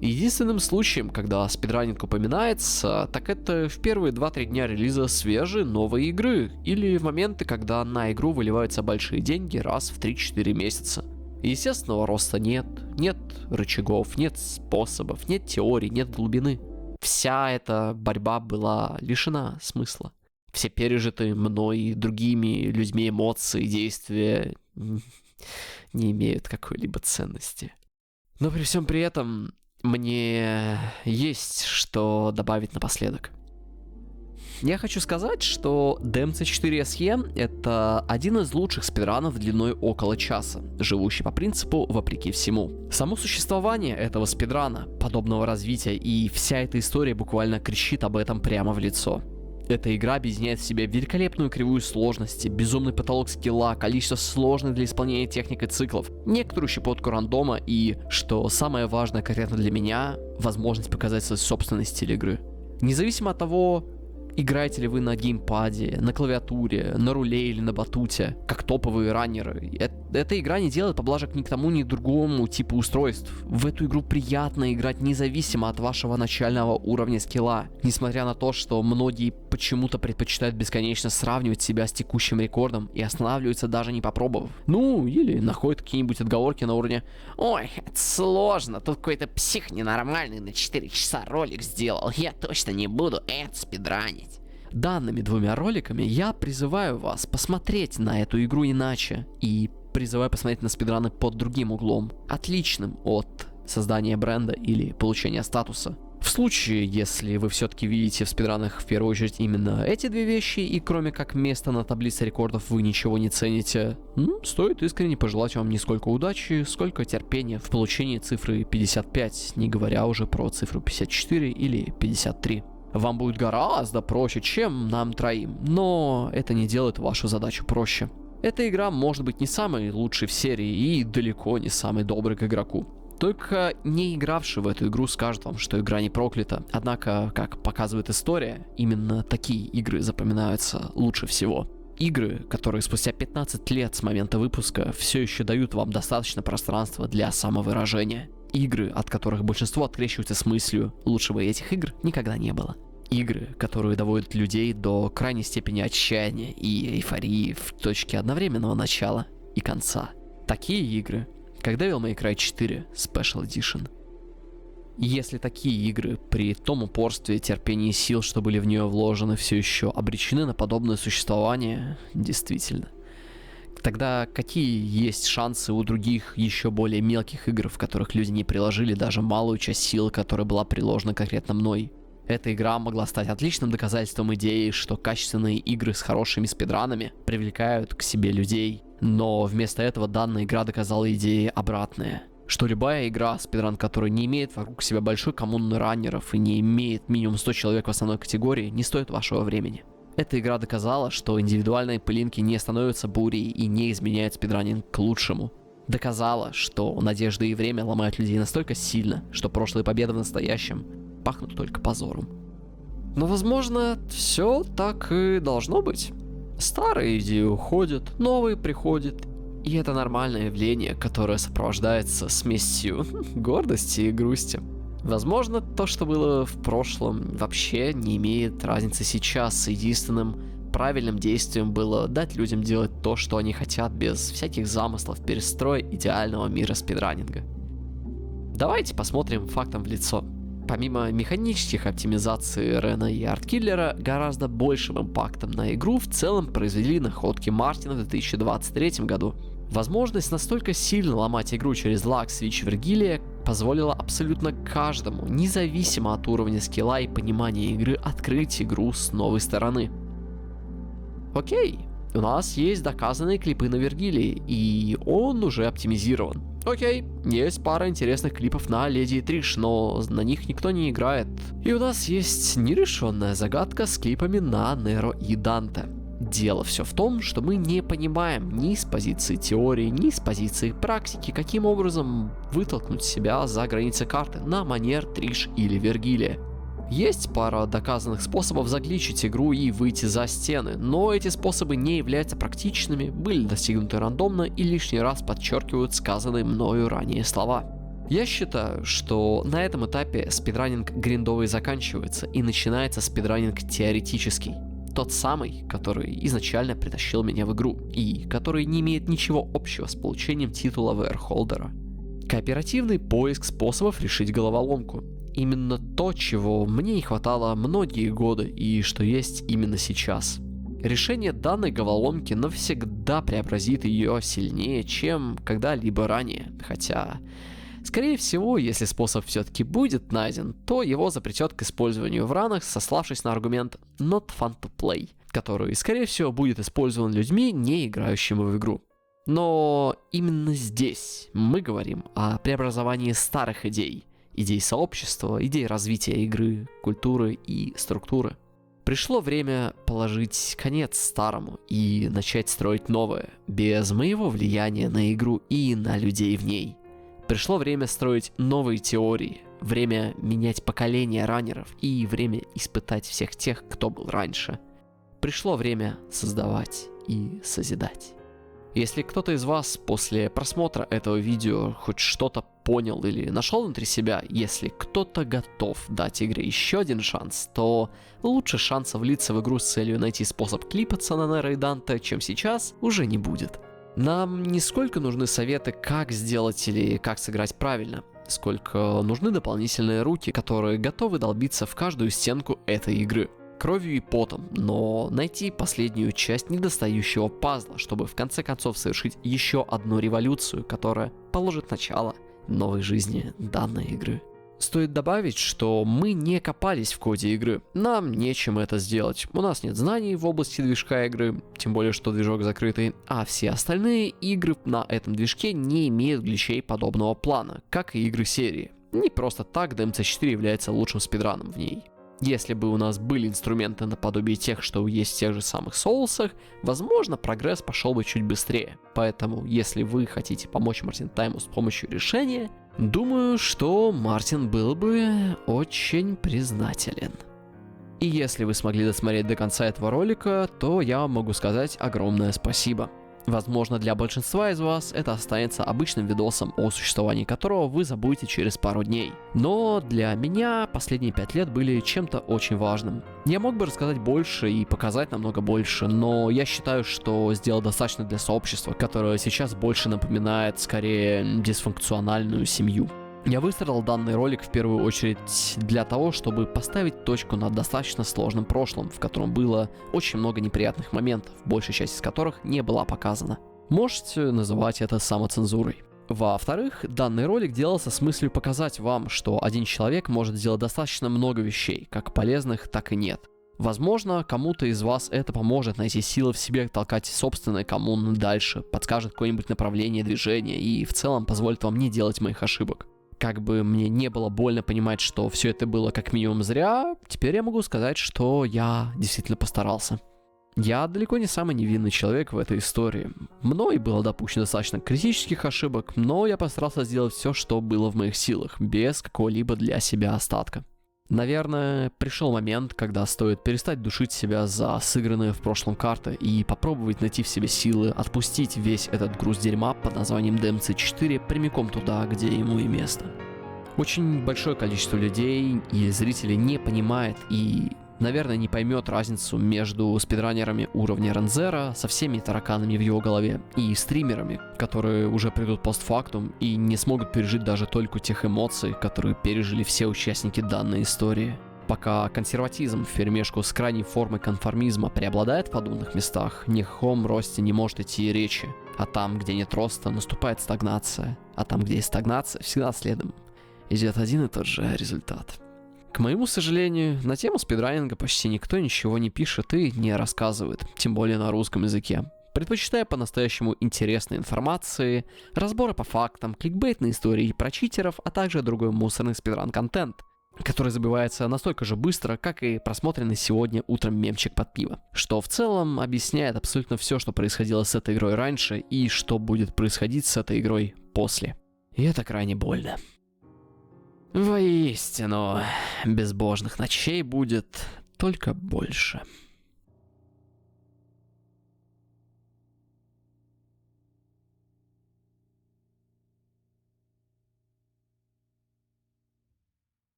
Единственным случаем, когда спидранинг упоминается, так это в первые 2-3 дня релиза свежей новой игры, или в моменты, когда на игру выливаются большие деньги раз в 3-4 месяца. Естественного роста нет, нет рычагов, нет способов, нет теорий, нет глубины. Вся эта борьба была лишена смысла. Все пережитые мной и другими людьми эмоции и действия не имеют какой-либо ценности. Но при всем при этом мне есть что добавить напоследок. Я хочу сказать, что DMC4 SE — это один из лучших спидранов длиной около часа, живущий по принципу «вопреки всему». Само существование этого спидрана, подобного развития и вся эта история буквально кричит об этом прямо в лицо. Эта игра объединяет в себе великолепную кривую сложности, безумный потолок скилла, количество сложных для исполнения техник и циклов, некоторую щепотку рандома и, что самое важное конкретно для меня, возможность показать свой собственный стиль игры. Независимо от того, играете ли вы на геймпаде, на клавиатуре, на руле или на батуте, как топовые раннеры, эта игра не делает поблажек ни к тому, ни к другому типу устройств. В эту игру приятно играть независимо от вашего начального уровня скилла, несмотря на то, что многие почему-то предпочитают бесконечно сравнивать себя с текущим рекордом и останавливаются даже не попробовав. Ну, или находят какие-нибудь отговорки на уровне «Ой, это сложно, тут какой-то псих ненормальный на 4 часа ролик сделал, я точно не буду это спидранить». Данными 2 роликами я призываю вас посмотреть на эту игру иначе и призываю посмотреть на спидраны под другим углом, отличным от создания бренда или получения статуса. В случае, если вы все-таки видите в спидранах в первую очередь именно эти 2 вещи, и кроме как места на таблице рекордов вы ничего не цените, стоит искренне пожелать вам не сколько удачи, сколько терпения в получении цифры 55, не говоря уже про цифру 54 или 53. Вам будет гораздо проще, чем нам троим, но это не делает вашу задачу проще. Эта игра может быть не самой лучшей в серии и далеко не самой доброй к игроку. Только не игравший в эту игру скажет вам, что игра не проклята. Однако, как показывает история, именно такие игры запоминаются лучше всего. Игры, которые спустя 15 лет с момента выпуска все еще дают вам достаточно пространства для самовыражения. Игры, от которых большинство открещиваются с мыслью «лучше бы этих игр никогда не было». Игры, которые доводят людей до крайней степени отчаяния и эйфории в точке одновременного начала и конца. Такие игры, как Devil May Cry 4 Special Edition. Если такие игры при том упорстве, терпении и сил, что были в нее вложены, все еще обречены на подобное существование, действительно, тогда какие есть шансы у других еще более мелких игр, в которых люди не приложили даже малую часть сил, которая была приложена конкретно мной? Эта игра могла стать отличным доказательством идеи, что качественные игры с хорошими спидранами привлекают к себе людей. Но вместо этого данная игра доказала идее обратное. Что любая игра, спидран которой не имеет вокруг себя большой коммуны раннеров и не имеет минимум 100 человек в основной категории, не стоит вашего времени. Эта игра доказала, что индивидуальные пылинки не становятся бурей и не изменяют спидранинг к лучшему. Доказала, что надежда и время ломают людей настолько сильно, что прошлые победы в настоящем пахнут только позором. Но, возможно, все так и должно быть. Старые идеи уходят, новые приходят. И это нормальное явление, которое сопровождается смесью гордости и грусти. Возможно, то, что было в прошлом, вообще не имеет разницы сейчас. Единственным правильным действием было дать людям делать то, что они хотят, без всяких замыслов перестроя идеального мира спидранинга. Давайте посмотрим фактам в лицо. Помимо механических оптимизаций Рена и Арткиллера, гораздо большим импактом на игру в целом произвели находки Мартина в 2023 году. Возможность настолько сильно ломать игру через лаг Switch Вергилия позволила абсолютно каждому, независимо от уровня скилла и понимания игры, открыть игру с новой стороны. Окей, у нас есть доказанные клипы на Вергилии, и он уже оптимизирован. Окей, есть пара интересных клипов на Леди и Триш, но на них никто не играет. И у нас есть нерешенная загадка с клипами на Неро и Данте. дело все в том, что мы не понимаем ни с позиции теории, ни с позиции практики, каким образом вытолкнуть себя за границы карты на манер Триш или Вергилия. Есть пара доказанных способов загличить игру и выйти за стены, но эти способы не являются практичными, были достигнуты рандомно и лишний раз подчеркивают сказанные мною ранее слова. Я считаю, что на этом этапе спидранинг гриндовый заканчивается и начинается спидранинг теоретический. Тот самый, который изначально притащил меня в игру и который не имеет ничего общего с получением титула VR-холдера. Кооперативный поиск способов решить головоломку. Именно то, чего мне не хватало многие годы и что есть именно сейчас. Решение данной головоломки навсегда преобразит ее сильнее, чем когда-либо ранее, хотя... Скорее всего, если способ все-таки будет найден, то его запретят к использованию в ранах, сославшись на аргумент not fun to play, который, скорее всего, будет использован людьми, не играющими в игру. Но именно здесь мы говорим о преобразовании старых идей, идей сообщества, идей развития игры, культуры и структуры. Пришло время положить конец старому и начать строить новое, без моего влияния на игру и на людей в ней. Пришло время строить новые теории, время менять поколение раннеров и время испытать всех тех, кто был раньше. Пришло время создавать и созидать. Если кто-то из вас после просмотра этого видео хоть что-то понял или нашел внутри себя, если кто-то готов дать игре еще один шанс, то лучше шанса влиться в игру с целью найти способ клипаться на Неро и Данте, чем сейчас, уже не будет. Нам не сколько нужны советы, как сделать или как сыграть правильно, сколько нужны дополнительные руки, которые готовы долбиться в каждую стенку этой игры. Кровью и потом, но найти последнюю часть недостающего пазла, чтобы в конце концов совершить еще одну революцию, которая положит начало новой жизни данной игры. Стоит добавить, что мы не копались в коде игры, нам нечем это сделать, у нас нет знаний в области движка игры, тем более что движок закрытый, а все остальные игры на этом движке не имеют гличей подобного плана, как и игры серии. Не просто так DMC4 является лучшим спидраном в ней. Если бы у нас были инструменты наподобие тех, что есть в тех же самых соусах, возможно, прогресс пошел бы чуть быстрее. Поэтому, если вы хотите помочь Мартин Тайму с помощью решения, думаю, что Мартин был бы очень признателен. И если вы смогли досмотреть до конца этого ролика, то я вам могу сказать огромное спасибо. Возможно, для большинства из вас это останется обычным видосом, о существовании которого вы забудете через пару дней. Но для меня последние 5 лет были чем-то очень важным. Я мог бы рассказать больше и показать намного больше, но я считаю, что сделал достаточно для сообщества, которое сейчас больше напоминает скорее дисфункциональную семью. Я выстроил данный ролик в первую очередь для того, чтобы поставить точку на достаточно сложном прошлом, в котором было очень много неприятных моментов, большая часть из которых не была показана. Можете называть это самоцензурой. Во-вторых, данный ролик делался с мыслью показать вам, что один человек может сделать достаточно много вещей, как полезных, так и нет. Возможно, кому-то из вас это поможет найти силы в себе толкать собственные коммуны дальше, подскажет какое-нибудь направление движения и в целом позволит вам не делать моих ошибок. Как бы мне не было больно понимать, что все это было как минимум зря, теперь я могу сказать, что я действительно постарался. Я далеко не самый невинный человек в этой истории. Мной было допущено достаточно критических ошибок, но я постарался сделать все, что было в моих силах, без какого-либо для себя остатка. Наверное, пришел момент, когда стоит перестать душить себя за сыгранные в прошлом карты и попробовать найти в себе силы отпустить весь этот груз дерьма под названием DMC4 прямиком туда, где ему и место. Очень большое количество людей и зрителей не понимает и, наверное, не поймет разницу между спидранерами уровня Рензера со всеми тараканами в его голове и стримерами, которые уже придут постфактум и не смогут пережить даже только тех эмоций, которые пережили все участники данной истории. Пока консерватизм вперемешку с крайней формой конформизма преобладает в подобных местах, ни о каком росте не может идти и речи. А там, где нет роста, наступает стагнация. А там, где есть стагнация, всегда следом идет один и тот же результат. К моему сожалению, на тему спидранинга почти никто ничего не пишет и не рассказывает, тем более на русском языке. Предпочитая по-настоящему интересной информации, разборы по фактам, кликбейтные истории про читеров, а также другой мусорный спидран-контент. который забивается настолько же быстро, как и просмотренный сегодня утром мемчик под пиво. Что в целом объясняет абсолютно все, что происходило с этой игрой раньше и что будет происходить с этой игрой после. И это крайне больно. Воистину, безбожных ночей будет только больше.